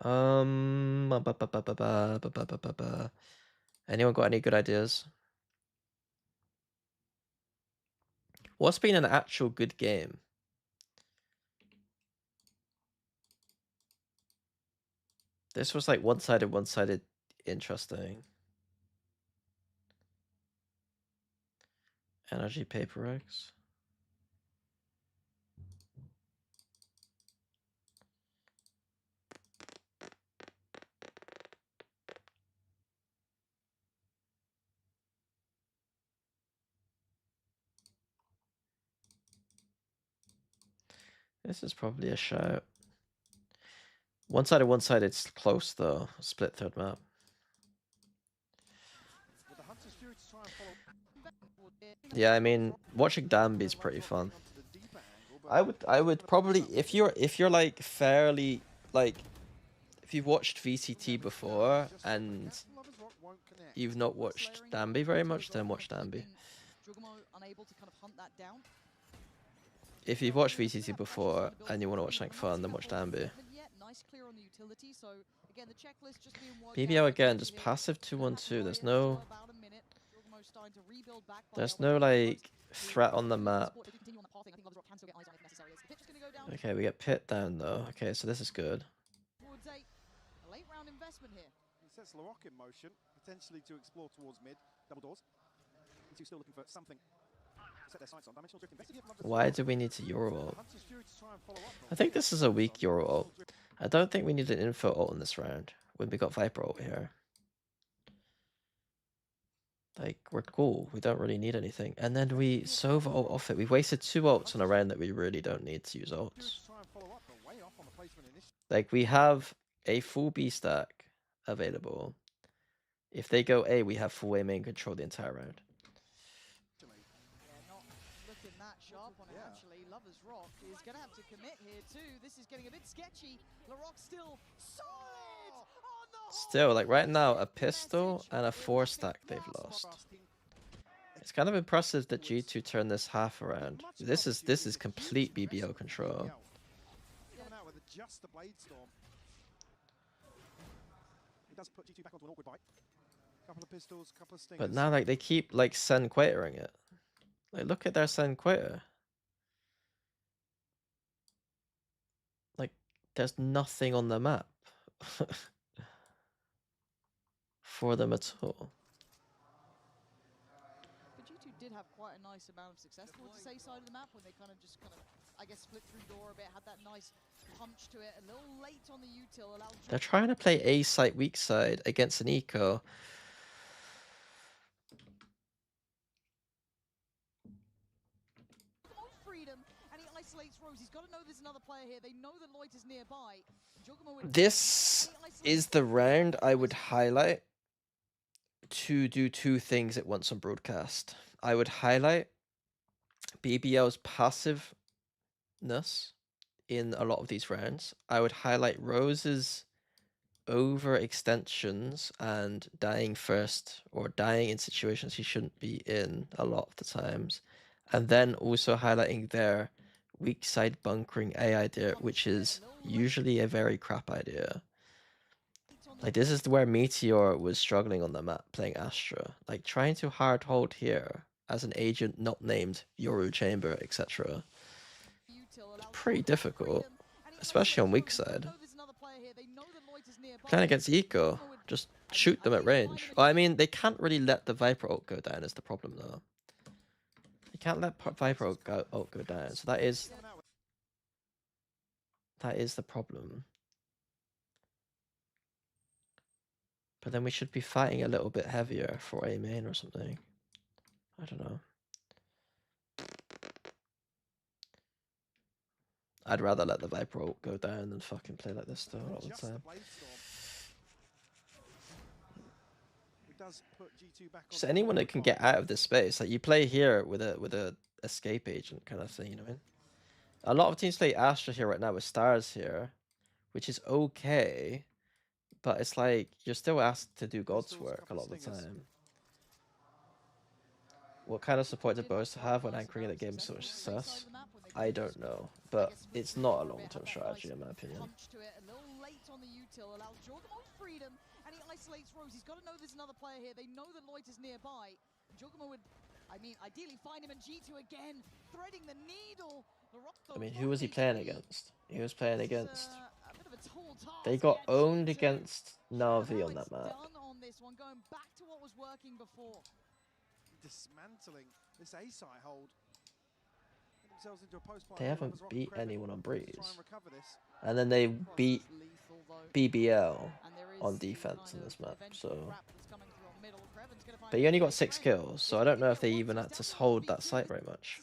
Anyone got any good ideas? What's been an actual good game? This was like one-sided, interesting. Energy PRX. This is probably a shout. One-sided, it's close though. Split third map. Yeah, I mean, watching Danby is pretty fun. I would probably, if you're like fairly, like, if you've watched VCT before and you've not watched Danby very much, then watch Danby. If you've watched VCT before and you want to watch something fun, then watch Danby. BBL again, just passive 2-1-2. There's no like threat on the map. Okay, we get pit down though. Okay, so this is good. He sets Larocque in motion, potentially to explore towards mid. Double doors. G2 still looking for something. Set their sights on. Dimensional Drift invested here from Lovers Rock. Why do we need to Euro ult? I think this is a weak Euro ult. I don't think we need an info ult in this round when we got Viper ult here. Like, we're cool. We don't really need anything. And then we Sova ult off it. We've wasted 2 ults on a round that we really don't need to use ults. Like, we have a full B stack available. If they go A, we have full A main control the entire round. Sharp on it, actually. Lovers Rock is going to have to commit here too. This is getting a bit sketchy. Larocque still solid on the Still, like right now, a pistol and a 4 stack they've lost. It's kind of impressive that G2 turned this half around. This is complete BBL control. But now, like, they keep like Sen Quatering it. Like, look at their Sen Quater. Like, there's nothing on the map for them at all. G2 did have quite a nice amount of success towards the A side of the map when they kind of, I guess, flipped through door a bit, had that nice punch to it. A little late on the util, allowed. They're trying to play A site weak side against an eco. Freedom, and he isolates Rose. He's got to know there's another player here. They know that Lloyd is nearby. This is the round I would highlight to do two things at once on broadcast. I would highlight BBL's passiveness in a lot of these rounds. I would highlight Rose's overextensions and dying first or dying in situations he shouldn't be in a lot of the times. And then also highlighting their weak side bunkering A idea, which is usually a very crap idea. Like, this is where Meteor was struggling on the map playing Astra. Like, trying to hard hold here as an agent not named Yoru Chamber, etc. It's pretty difficult, especially on weak side. Playing against Eco, just shoot them at range. Well, I mean, they can't really let the Viper ult go down is the problem, though. You can't let Viper ult go down, so that is the problem. But then we should be fighting a little bit heavier for A main or something. I don't know. I'd rather let the Viper ult go down than fucking play like this though all the time. So anyone that can get out of this space, like you play here with a escape agent kind of thing, you know what I mean? A lot of teams play Astra here right now with Stars here, which is okay, but it's like you're still asked to do God's work a lot of the time. What kind of support did Boast have when anchoring the game so much success? I don't know, but it's not a long-term strategy in my opinion. And he isolates Rose. He's got to know there's another player here. They know that Lloyd is nearby. Jogamo would, I mean, ideally find him, and G2 again threading the needle. I mean, who was he playing against? He was playing against. They got owned against Na'Vi on that map. On this one, going back to what was working before. Dismantling this A side hold. They haven't beat anyone on Breeze. And then they beat BBL on defense in this map, so. But he only got 6 kills, so I don't know if they even had to hold that site very much.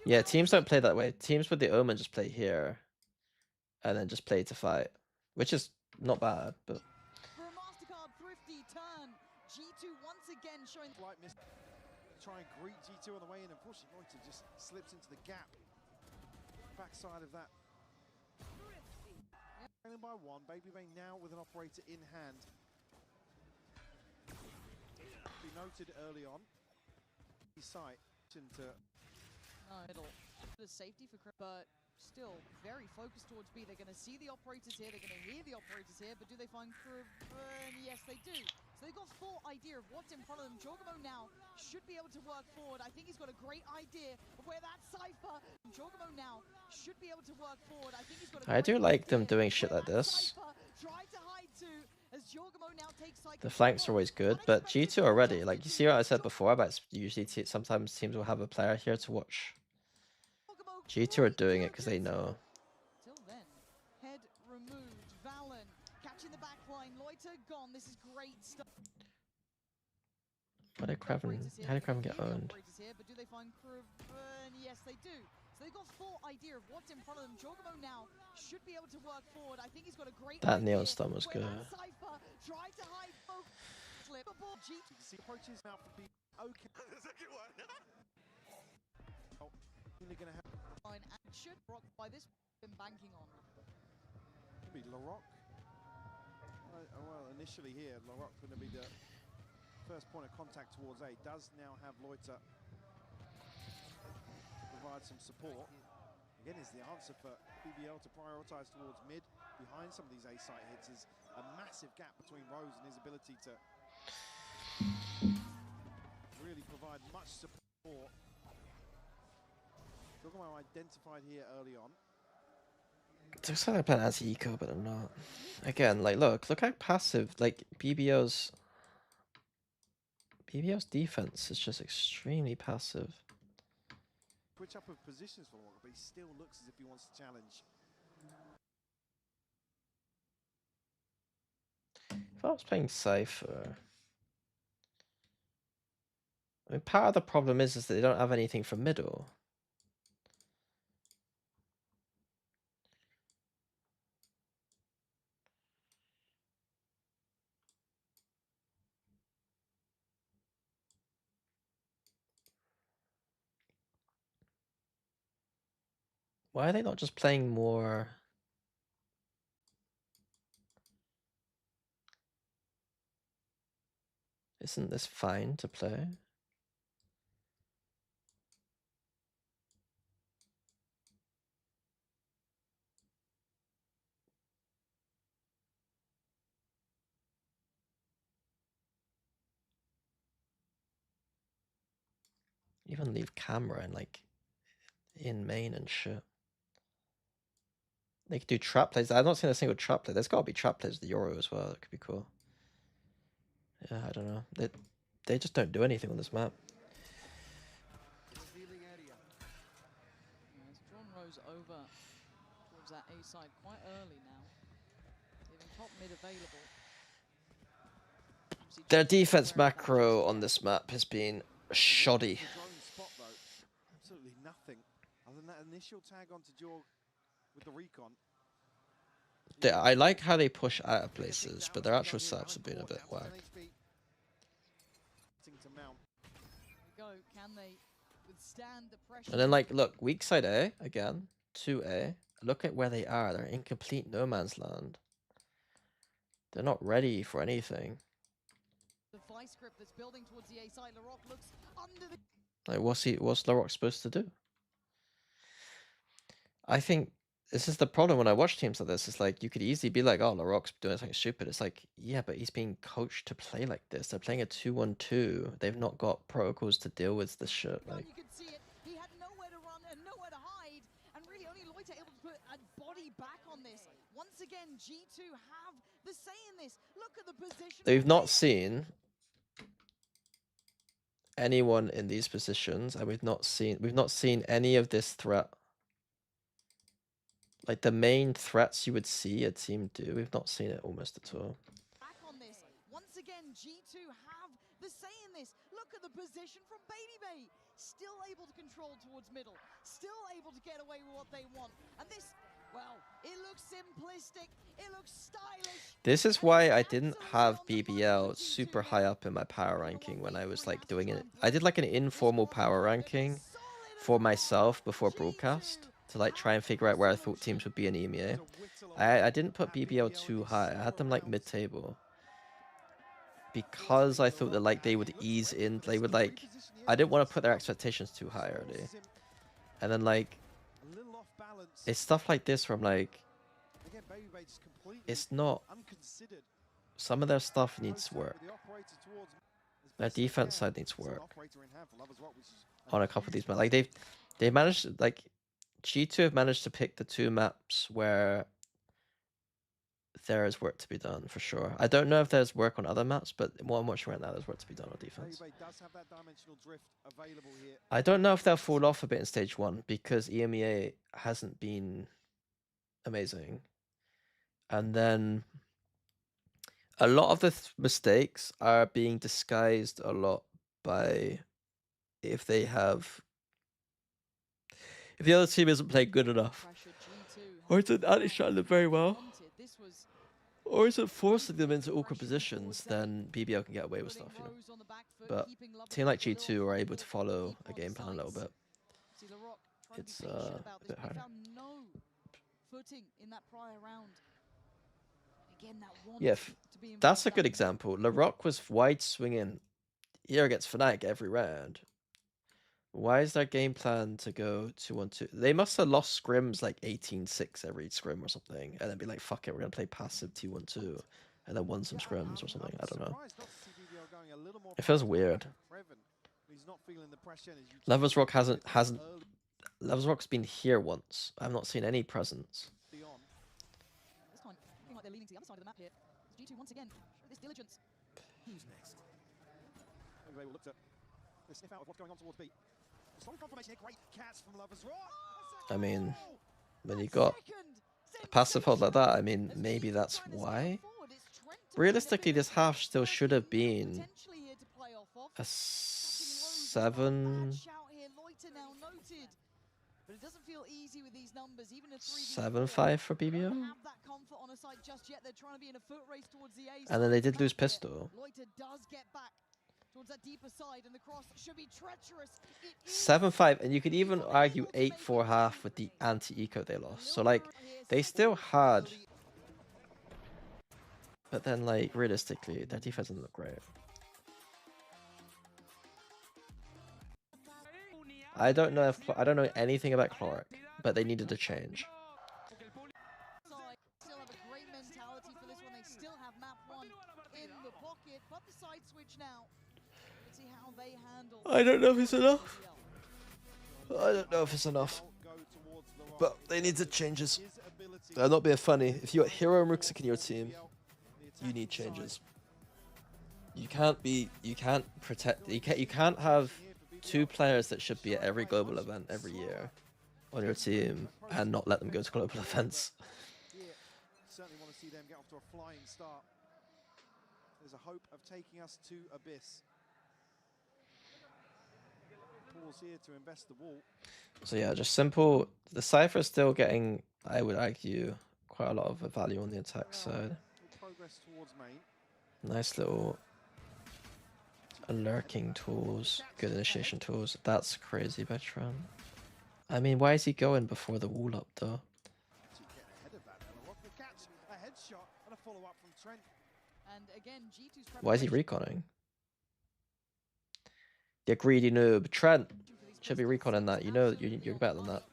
Yeah, teams don't play that way. Teams with the Omen just play here, and then just play to fight, which is not bad, but. G2 once again showing try and greet G2 on the way in. Unfortunately, Reuter just slips into the gap. Backside of that. Trailing by 1. Baby Bay now with an operator in hand. Be noted early on. Sight into the safety for but still very focused towards B. They're going to see the operators here. They're going to hear the operators here. But do they find yes, they do. So they've got full idea of what's in front of them. Jorgamo now should be able to work forward. I think he's got a great idea of where that Cypher. Jorgamo now should be able to work forward. I think he's got a I do like them doing shit like this. The flanks are always good, but G2 already, like you see what I said before about usually sometimes teams will have a player here to watch. G2 are doing it because they know. Till then, head removed. Valen catching the back line. Loiter gone. This is great stuff. How did Kraven get owned? But do they find yes, they do. So they've got full idea of what's in front of them. Jorgamo now should be able to work forward. I think he's got a great That neon stun was good. Tried to hide flip. Approaches now for B. Okay. The second one. Gonna have and should rock by this been banking on. Be Larocque. Well, initially here, Larocque going to be the first point of contact towards A. Does now have Loiter to provide some support. Again, is the answer for BBL to prioritize towards mid. Behind some of these A site hits is a massive gap between Rose and his ability to really provide much support. Jorgamo identified here early on. It looks like they're playing as eco, but they're not. Again, like look how passive like BBL's defense is just extremely passive. Switch up of positions for Walker, but he still looks as if he wants to challenge. If I was playing Cypher, I mean, part of the problem is that they don't have anything from middle. Why are they not just playing more? Isn't this fine to play? Even leave camera and like in main and shit. They could do trap plays. I've not seen a single trap play. There's got to be trap plays the Euro as well. That could be cool. Yeah, I don't know. They just don't do anything on this map. As John rose over towards that A side quite early now, leaving top mid available. Their defense macro on this map has been shoddy. Spot, though. Absolutely nothing other than that initial tag onto Jorg with the recon. I like how they push out of places, but their actual setups have been a bit whack. And then like, look, weak side A again, 2A. Look at where they are. They're in complete no man's land. They're not ready for anything. Like, what's Larocque supposed to do? I think this is the problem when I watch teams like this. It's like you could easily be like, oh, Larocque's doing something stupid. It's like, yeah, but he's being coached to play like this. They're playing a 2-1-2. They've not got protocols to deal with this shit. Like, you could see it. He had nowhere to run and nowhere to hide, and really only Loiter able to put a body back on this. Once again, G2 have the say in this. Look at the position. they've not seen anyone in these positions, and we've not seen any of this threat. Like the main threats you would see a team do, we've not seen it almost at all. Back on this. Once again, G2 have the say in this. Look at the position from Baby. Still able to control towards middle. Still able to get away with what they want. And this, well, it looks simplistic. It looks stylish. This is why I didn't have BBL super high up in my power ranking when I was like doing it. I did like an informal power ranking for myself before broadcast to like try and figure out where I thought teams would be in EMEA. I didn't put BBL too high. I had them like mid-table because I thought that like they would ease in. They would like, I didn't want to put their expectations too high early. And then like, it's stuff like this where I'm like, it's not, some of their stuff needs work. Their defense side needs work on a couple of these maps. Like they've managed, like G2 have managed to pick the 2 maps where there is work to be done for sure. I don't know if there's work on other maps, but what I'm watching right now, there's work to be done on defense. I don't know if they'll fall off a bit in stage 1 because EMEA hasn't been amazing. And then a lot of the mistakes are being disguised a lot by if the other team isn't playing good enough, or isn't anti-stratting them very well, or isn't forcing them into awkward positions, then BBL can get away with stuff, you know. But a team like G2 are able to follow a game plan a little bit. It's a bit harder. Yeah, that's a good example. Larocque was wide swinging. Here gets Fnatic every round. Why is their game plan to go 2-1-2? They must have lost scrims like 18-6 every scrim or something, and then be like, fuck it, we're gonna play passive 2-1-2, and then won some scrims or something. I don't know. It feels weird. Levels Rock hasn't Levels Rock's been here once. I've not seen any presence. they're leaning to the other side of the map here. G2 once again show this diligence. Who's next? Maybe they will look to sniff out of what's going on towards B. Solid confirmation here. Great catch from Lovers Raw. I mean, when you got a passive hold like that, I mean, maybe that's why. Realistically, this half still should have been a 7. But it doesn't feel easy with these numbers, even a 7-5 for BBL. have that comfort on a side just yet. They're trying to be in a foot race towards the A. And then they did lose pistol. Loiter does get back towards that deeper side, and the cross should be treacherous. 7-5, and you could even argue 8-4 half with the anti-eco they lost. So like, they still had, but then like realistically, their defense doesn't look great. I don't know anything about Chloric, but they needed a change. Still have a great mentality for this one. They still have map 1 in the pocket, but the side switch now. Let's see how they handle. I don't know if it's enough. I don't know if it's enough. But they need to changes. I'm not being funny. If you got Hero and Ruxic in your team, you need changes. You can't have 2 players that should be at every global event every year on your team and not let them go to global events. Certainly want to see them get off to a flying start. There's a hope of taking us to Abyss. Pause here to invest the wall. So yeah, just simple. The Cypher is still getting, I would argue, quite a lot of value on the attack side. Progress towards main. Nice little lurking tools, good initiation tools. That's crazy by Trent. I mean, why is he going before the wall up though? Why is he reconning? You greedy noob. Trent should be reconning that. You know that you're better than that.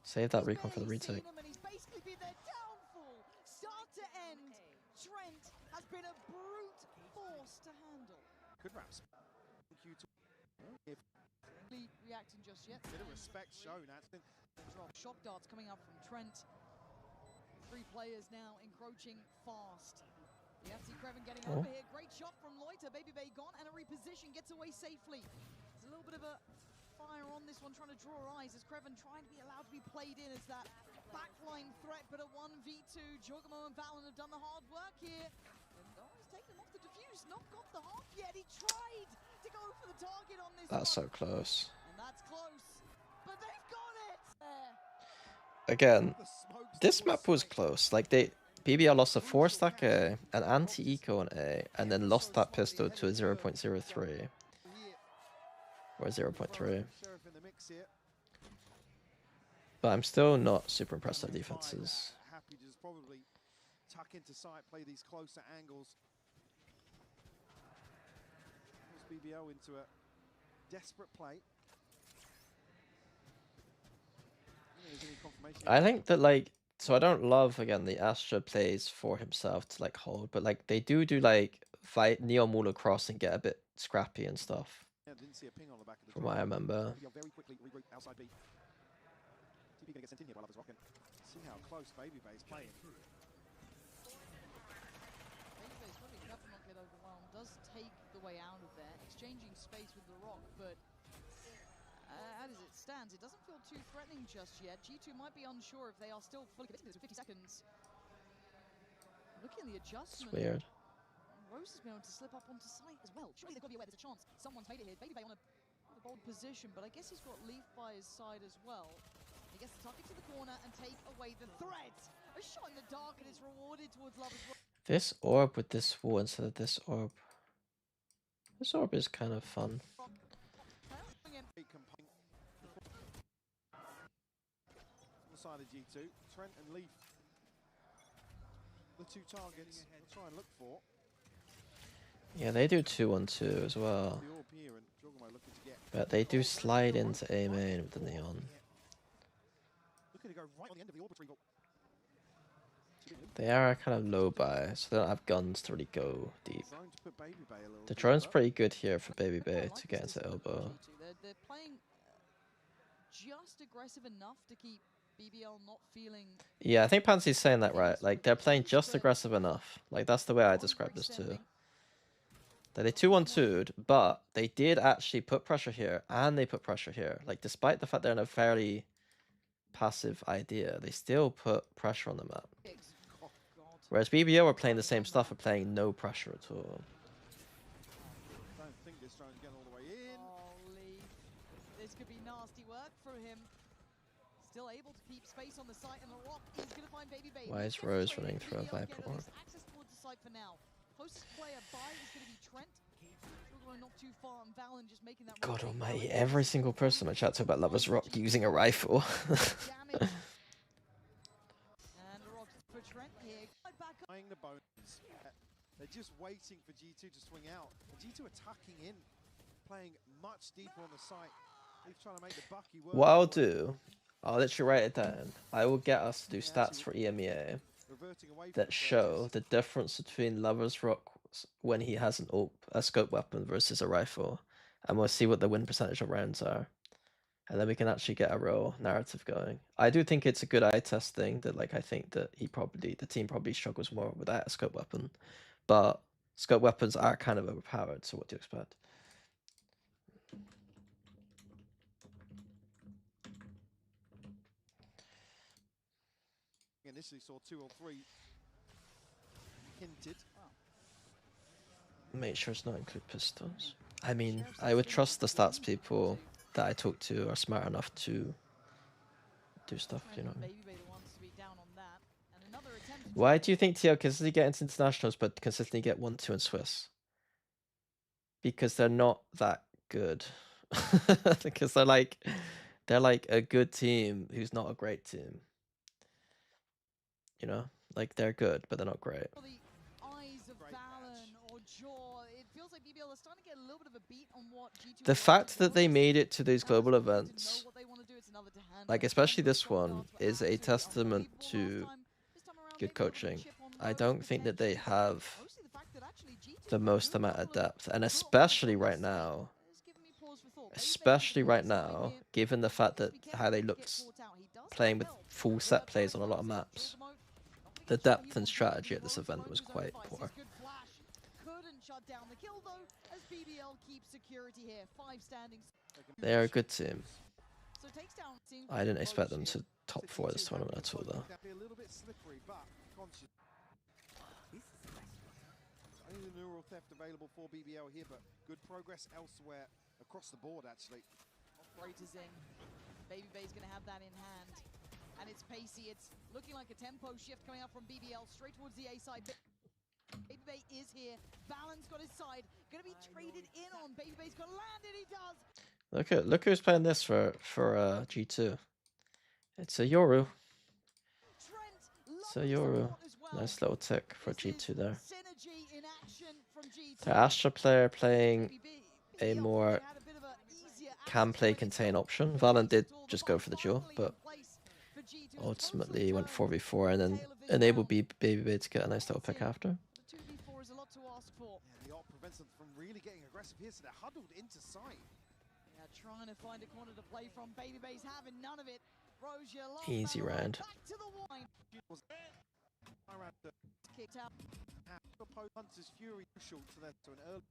Save that recon for the retake. Has been a brute force to handle. Good raps. Thank you to reacting just yet. Bit of respect shown. Shock darts coming up from Trent. 3 players now encroaching fast. You have to see Creven getting over here. Great shot from Loiter. Baby Bay gone and a reposition, gets away safely. There's a little bit of a fire on this one, trying to draw eyes as Creven trying to be allowed to be played in as that backline threat, but a 1v2. Jorgamo and Valen have done the hard work here. He's taken him off the defuse, not got the hop yet. He tried to go for the target on this. That's so close. And that's close, but they've got it. Again, this map was close. Like BBL lost a 4-stack A, an anti-eco on A, and then lost that pistol to a 0.03 or a 0.3. But I'm still not super impressed with defenses. Happy to just probably tuck into sight, play these closer angles. Puts BBL into a desperate play. I think that like, so I don't love again the Astra plays for himself to like hold, but like they do like fight Neon Wall across and get a bit scrappy and stuff. Yeah, didn't see a ping on the back of the from what I remember. Very quickly regroup outside B. TP gonna get sent in here by Lovers Rock and see how close Baby Bay is playing. Baby Bay's probably careful not get overwhelmed. Does take the way out of there, exchanging space with the Rock, but as it stands, it doesn't feel too threatening just yet. G2 might be unsure if they are still fully committed to this with 50 seconds. Looking at the adjustment. It's weird. Rose has been able to slip up onto site as well. Surely they've got to be aware there's a chance someone's made it here. Baby Bay on a bold position, but I guess he's got Leaf by his side as well. He gets the target to the corner and take away the threat. A shot in the dark and it's rewarded towards Lovers Rock. This orb with this wall instead of this orb. This orb is kind of fun. Side of G2, Trent and Leaf, the 2 targets we'll try and look for. Yeah, they do 2-1-2 as well. But they do slide into A main with the Neon. Looking to go right on the end of the orb retrieval. They are kind of low by, so they don't have guns to really go deep. The drone's pretty good here for Baby Bay to get into elbow. They're playing just aggressive enough to keep BBL not feeling Yeah, I think Pansy's saying that right. Like, they're playing just aggressive enough. Like, that's the way I describe this too. That they 2-1-2'd, but they did actually put pressure here, and they put pressure here. Like, despite the fact they're in a fairly passive idea, they still put pressure on the map. oh god. Whereas BBL were playing the same stuff, are playing no pressure at all. Don't think this drone's getting all the way in. Holy. This could be nasty work for him. Still able to keep space on the site, and the rock is going to find Baby Bay. Why is Rose running through a Viper orb? Access towards the site for now. Closest player by is going to be Trent. Still going not too far, and Valen just making that. God almighty, every single person I chat to about Lover's Rock using a rifle. Damage. And the rock for Trent here. Back up. Buying the bones. They're just waiting for G2 to swing out. And G2 are tucking in, playing much deeper on the site. He's trying to make the Bucky work. What I'll do, I'll literally write it down. I will get us to do stats for EMEA that show the difference between Lover's Rock when he has a scope weapon versus a rifle, and we'll see what the win percentage of rounds are, and then we can actually get a real narrative going. I do think it's a good eye test thing that, like, I think that the team probably struggles more without a scope weapon, but scope weapons are kind of overpowered, so what do you expect? Initially saw 2 or 3 hinted. Make sure it's not include pistols. I mean, I would trust the stats people that I talk to are smart enough to do stuff, you know. Why do you think TL consistently get into internationals but consistently get 1-2 in Swiss? Because they're not that good. Because they're like a good team who's not a great team. You know? Like, they're good, but they're not great. The fact that they made it to these global events, like especially this one, is a testament to good coaching. I don't think that they have the most amount of depth, and especially right now, given the fact that how they looked playing with full set plays on a lot of maps, the depth and strategy at this event was quite poor. They are a good team. I didn't expect them to top 4 this tournament at all, though. Only the neural theft available for BBL here, but good progress elsewhere across the board, actually. Operators in. Baby Bay's going to have that in hand. And it's pacey. It's looking like a tempo shift coming out from BBL straight towards the A side. Baby Bay is here. Valen's got his side. Going to be traded in on. Baby Bay's going to land, and he does. Look who's playing this for G2. It's a Yoru. It's a Yoru. Nice little tick for G2 there. The Astra player playing a more can play contain option. Valen did just go for the duel, but ultimately he went 4v4 and then enabled Baby Bay to get a nice little pick after. The 2v4 is a lot to ask for. Yeah, the ult prevents them from really getting aggressive here, so they're huddled into sight. Yeah, trying to find a corner to play from. Baby Bay's having none of it. Rose, easy round. Back to the wine. Kicked out. Hunter's Fury crucial to that to an early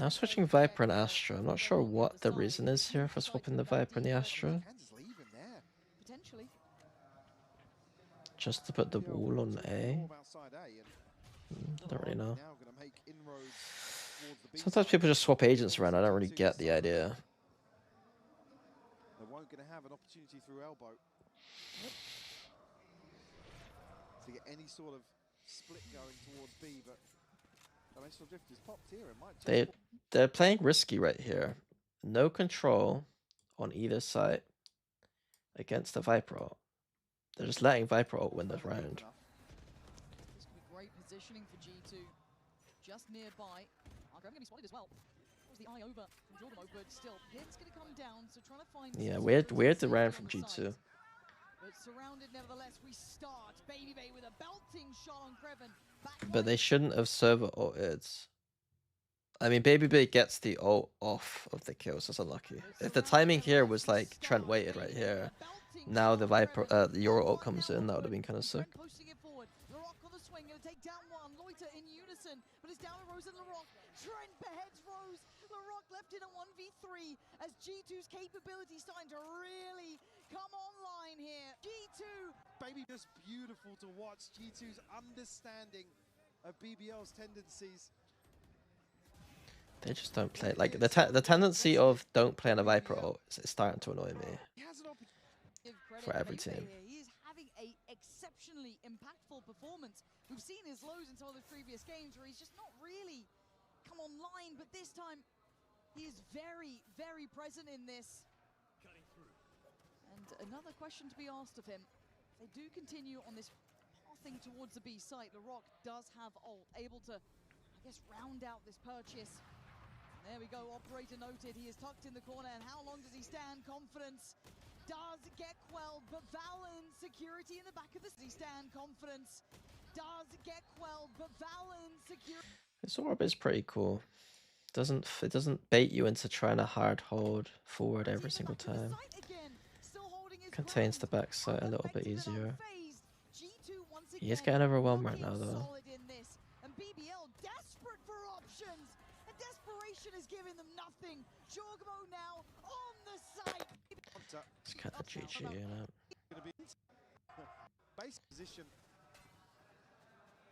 I'm switching Viper and Astra. I'm not sure what the reason is here for swapping the Viper and the Astra. Potentially. Just to put the wall on A? Don't really know. Sometimes people just swap agents around. I don't really get the idea. They weren't going to have an opportunity through elbow to get any sort of split going towards B, but Dimensional Drift is popped here. It might they're playing risky right here. No control on either side against the Viper ult. They're just letting Viper ult win this round. This could be great positioning for G2. Just nearby. I'm going to be spotted as well. Was the eye over from Jordan, but still, hit's going to come down. So trying to find. Yeah, weird the round from G2. But surrounded nevertheless, we start. Baby Bay with a belting shot on Creven. But they shouldn't have server ulted I mean, BBL gets the ult off of the kills. That's unlucky. If the timing here was like Trent waited right here, now the Viper, the Euro ult comes in, that would have been kind of sick. Posting it forward. LaRock on the swing, gonna take down one. Loiter in unison, but it's down to Rose and LaRock. Trent beheads Rose. LaRock left in a 1v3 as G2's capability starting to really come online here. G2. Baby, just beautiful to watch. G2's understanding of BBL's tendencies. They just don't play like the tendency of don't play on a Viper ult is starting to annoy me. He has an opportunity. For every team. He is having a exceptionally impactful performance. We've seen his lows in some of the previous games where he's just not really come online, but this time he is very, very present in this. And another question to be asked of him. If they do continue on this pathing towards the B site, LaRock does have ult, able to, I guess, round out this purchase. There we go, operator noted. He is tucked in the corner, and how long does he stand? Confidence does get quelled, but Valen security in the back of the stand. Confidence does get quelled, but Valen security. This orb is pretty cool. It doesn't bait you into trying to hard hold forward every single time. Contains the backside a little bit easier. He is getting overwhelmed right now though. And BBL desperate for options. And desperation is giving them nothing. Jorgmo now on the site. It's kind of GG, you know. Base position.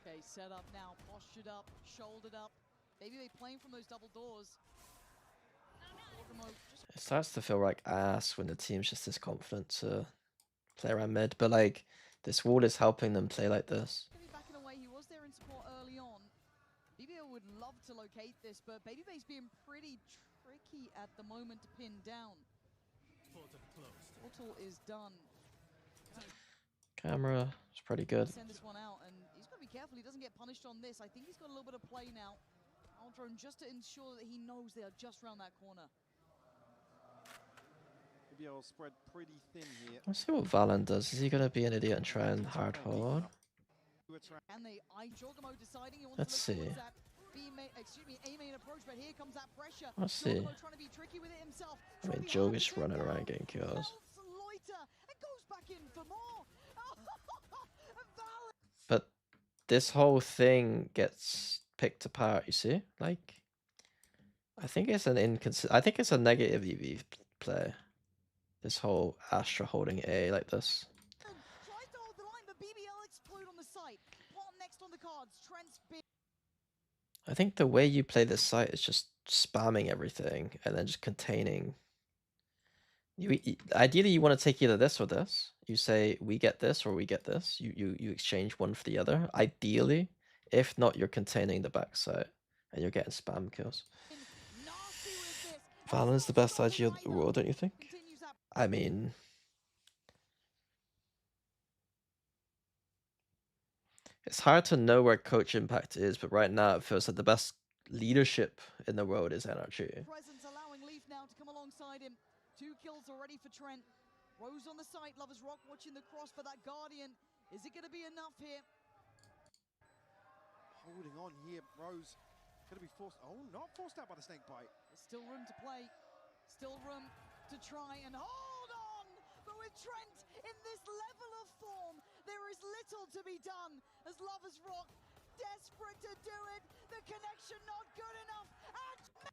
Okay, set up now, postured up, shouldered up. Maybe they playing from those double doors. It starts to feel like ass when the team's just this confident to play around mid, but like this wall is helping them play like this. Backing away, he was there in support early on. BBL would love to locate this, but Babyface being pretty tricky at the moment to pin down. Portal is done. Camera is pretty good. Send this one out, and he's got to be careful he doesn't get punished on this. I think he's got a little bit of play now. Drone just to ensure that he knows they are just around that corner. BBL spread pretty thin here. Let's see what Valen does. Is he gonna be an idiot and try and hard hold? And they Jorgmo deciding he wants Let's to see. that A main approach, but here comes that pressure. Let's see. Trying to be tricky with it himself. I mean, Joe is running around getting kills. Loiter and goes back in for more. But this whole thing gets picked apart, you see? Like, I think it's an I think it's a negative EV play. This whole Astra holding A like this. Tries to hold the line, but BBL explode on the site. Paul next on the cards. Trent's big. I think the way you play this site is just spamming everything and then just containing. Ideally, you want to take either this or this. You say we get this or we get this. You exchange one for the other. Ideally, if not, you're containing the backside and you're getting spam kills. Valen's the best IG of the world, don't you think? I mean, it's hard to know where coach impact is, but right now it feels like the best leadership in the world is NRG. Presence allowing Leaf now to come alongside him. 2 kills already for Trent. Rose on the site, Lovers Rock watching the cross for that Guardian. Is it going to be enough here? Holding on here, Rose. Going to be forced. Oh, not forced out by the snake bite. There's still room to play. Still room to try and hold on. But with Trent in this level of form, there is little to be done as Lovers Rock desperate to do it. The connection not good enough.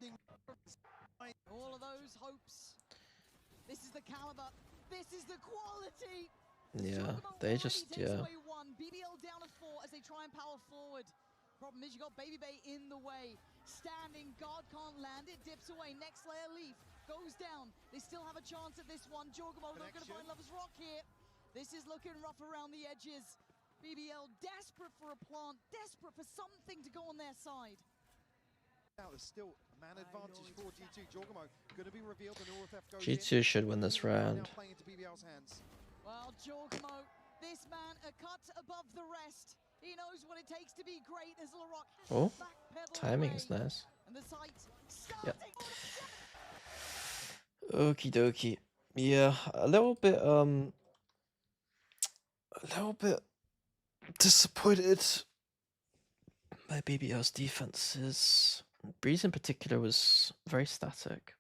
And all of those hopes. This is the caliber. This is the quality. Yeah, they just, yeah. BBL down to 4 as they try and power forward. Problem is you got Baby Bay in the way. Standing, guard can't land, it dips away. Next layer Leaf goes down. They still have a chance at this one. Jorgmo not going to find Lovers Rock here. This is looking rough around the edges. BBL desperate for a plant, desperate for something to go on their side. Now there's still a man advantage for G2. Jorgmo going to be revealed and ORFF goes G2 should win this round. Now playing into BBL's hands. Well, Jorgmo, this man a cut above the rest. He knows what it takes to be great as LaRock has Oh, backpedal timing away. is nice. And the site Yep. starting. Okie dokie. Yeah, a little bit disappointed by BBL's defenses. Breeze in particular was very static.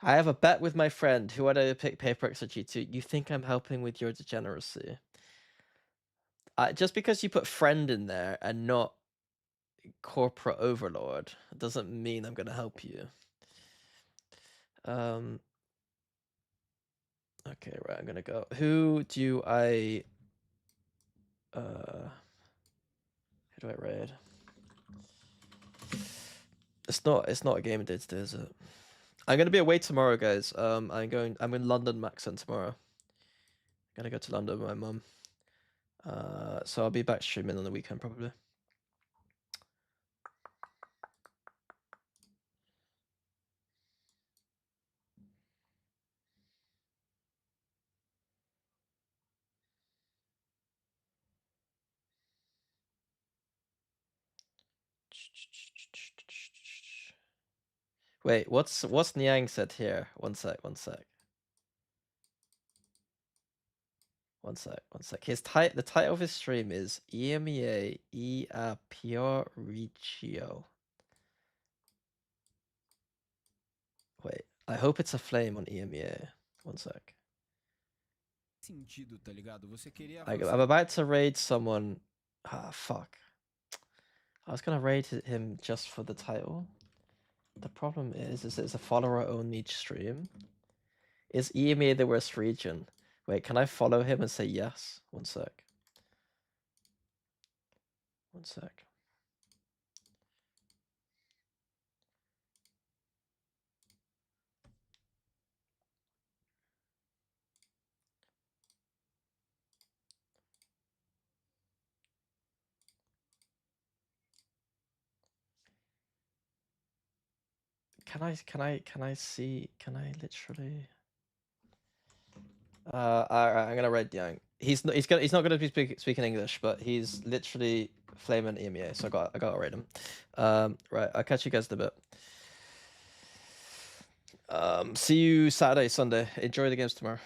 I have a bet with my friend. Who would I pick, PRX or G2? You think I'm helping with your degeneracy? Just because you put friend in there and not corporate overlord doesn't mean I'm gonna help you. Okay, right, I'm gonna go. Who do I raid? It's not a game day today, is it? I'm gonna be away tomorrow, guys. I'm in London Maxon tomorrow. I'm gonna go to London with my mum. So I'll be back streaming on the weekend probably. Wait, what's Niang said here? One sec. One sec. The title of his stream is EMEA e a PRX. Wait, I hope it's a flame on EMEA. One sec. I'm about to raid someone. Ah, fuck. I was gonna raid him just for the title. The problem is it's a follower-only stream. Is EMEA the worst region? Wait, can I follow him and say yes? One sec. One sec. Can I see? Can I literally? Alright, I'm gonna raid Young. He's not gonna be speaking English, but he's literally flaming EMEA, so I gotta raid him. Right, I'll catch you guys in a bit. See you Saturday, Sunday. Enjoy the games tomorrow.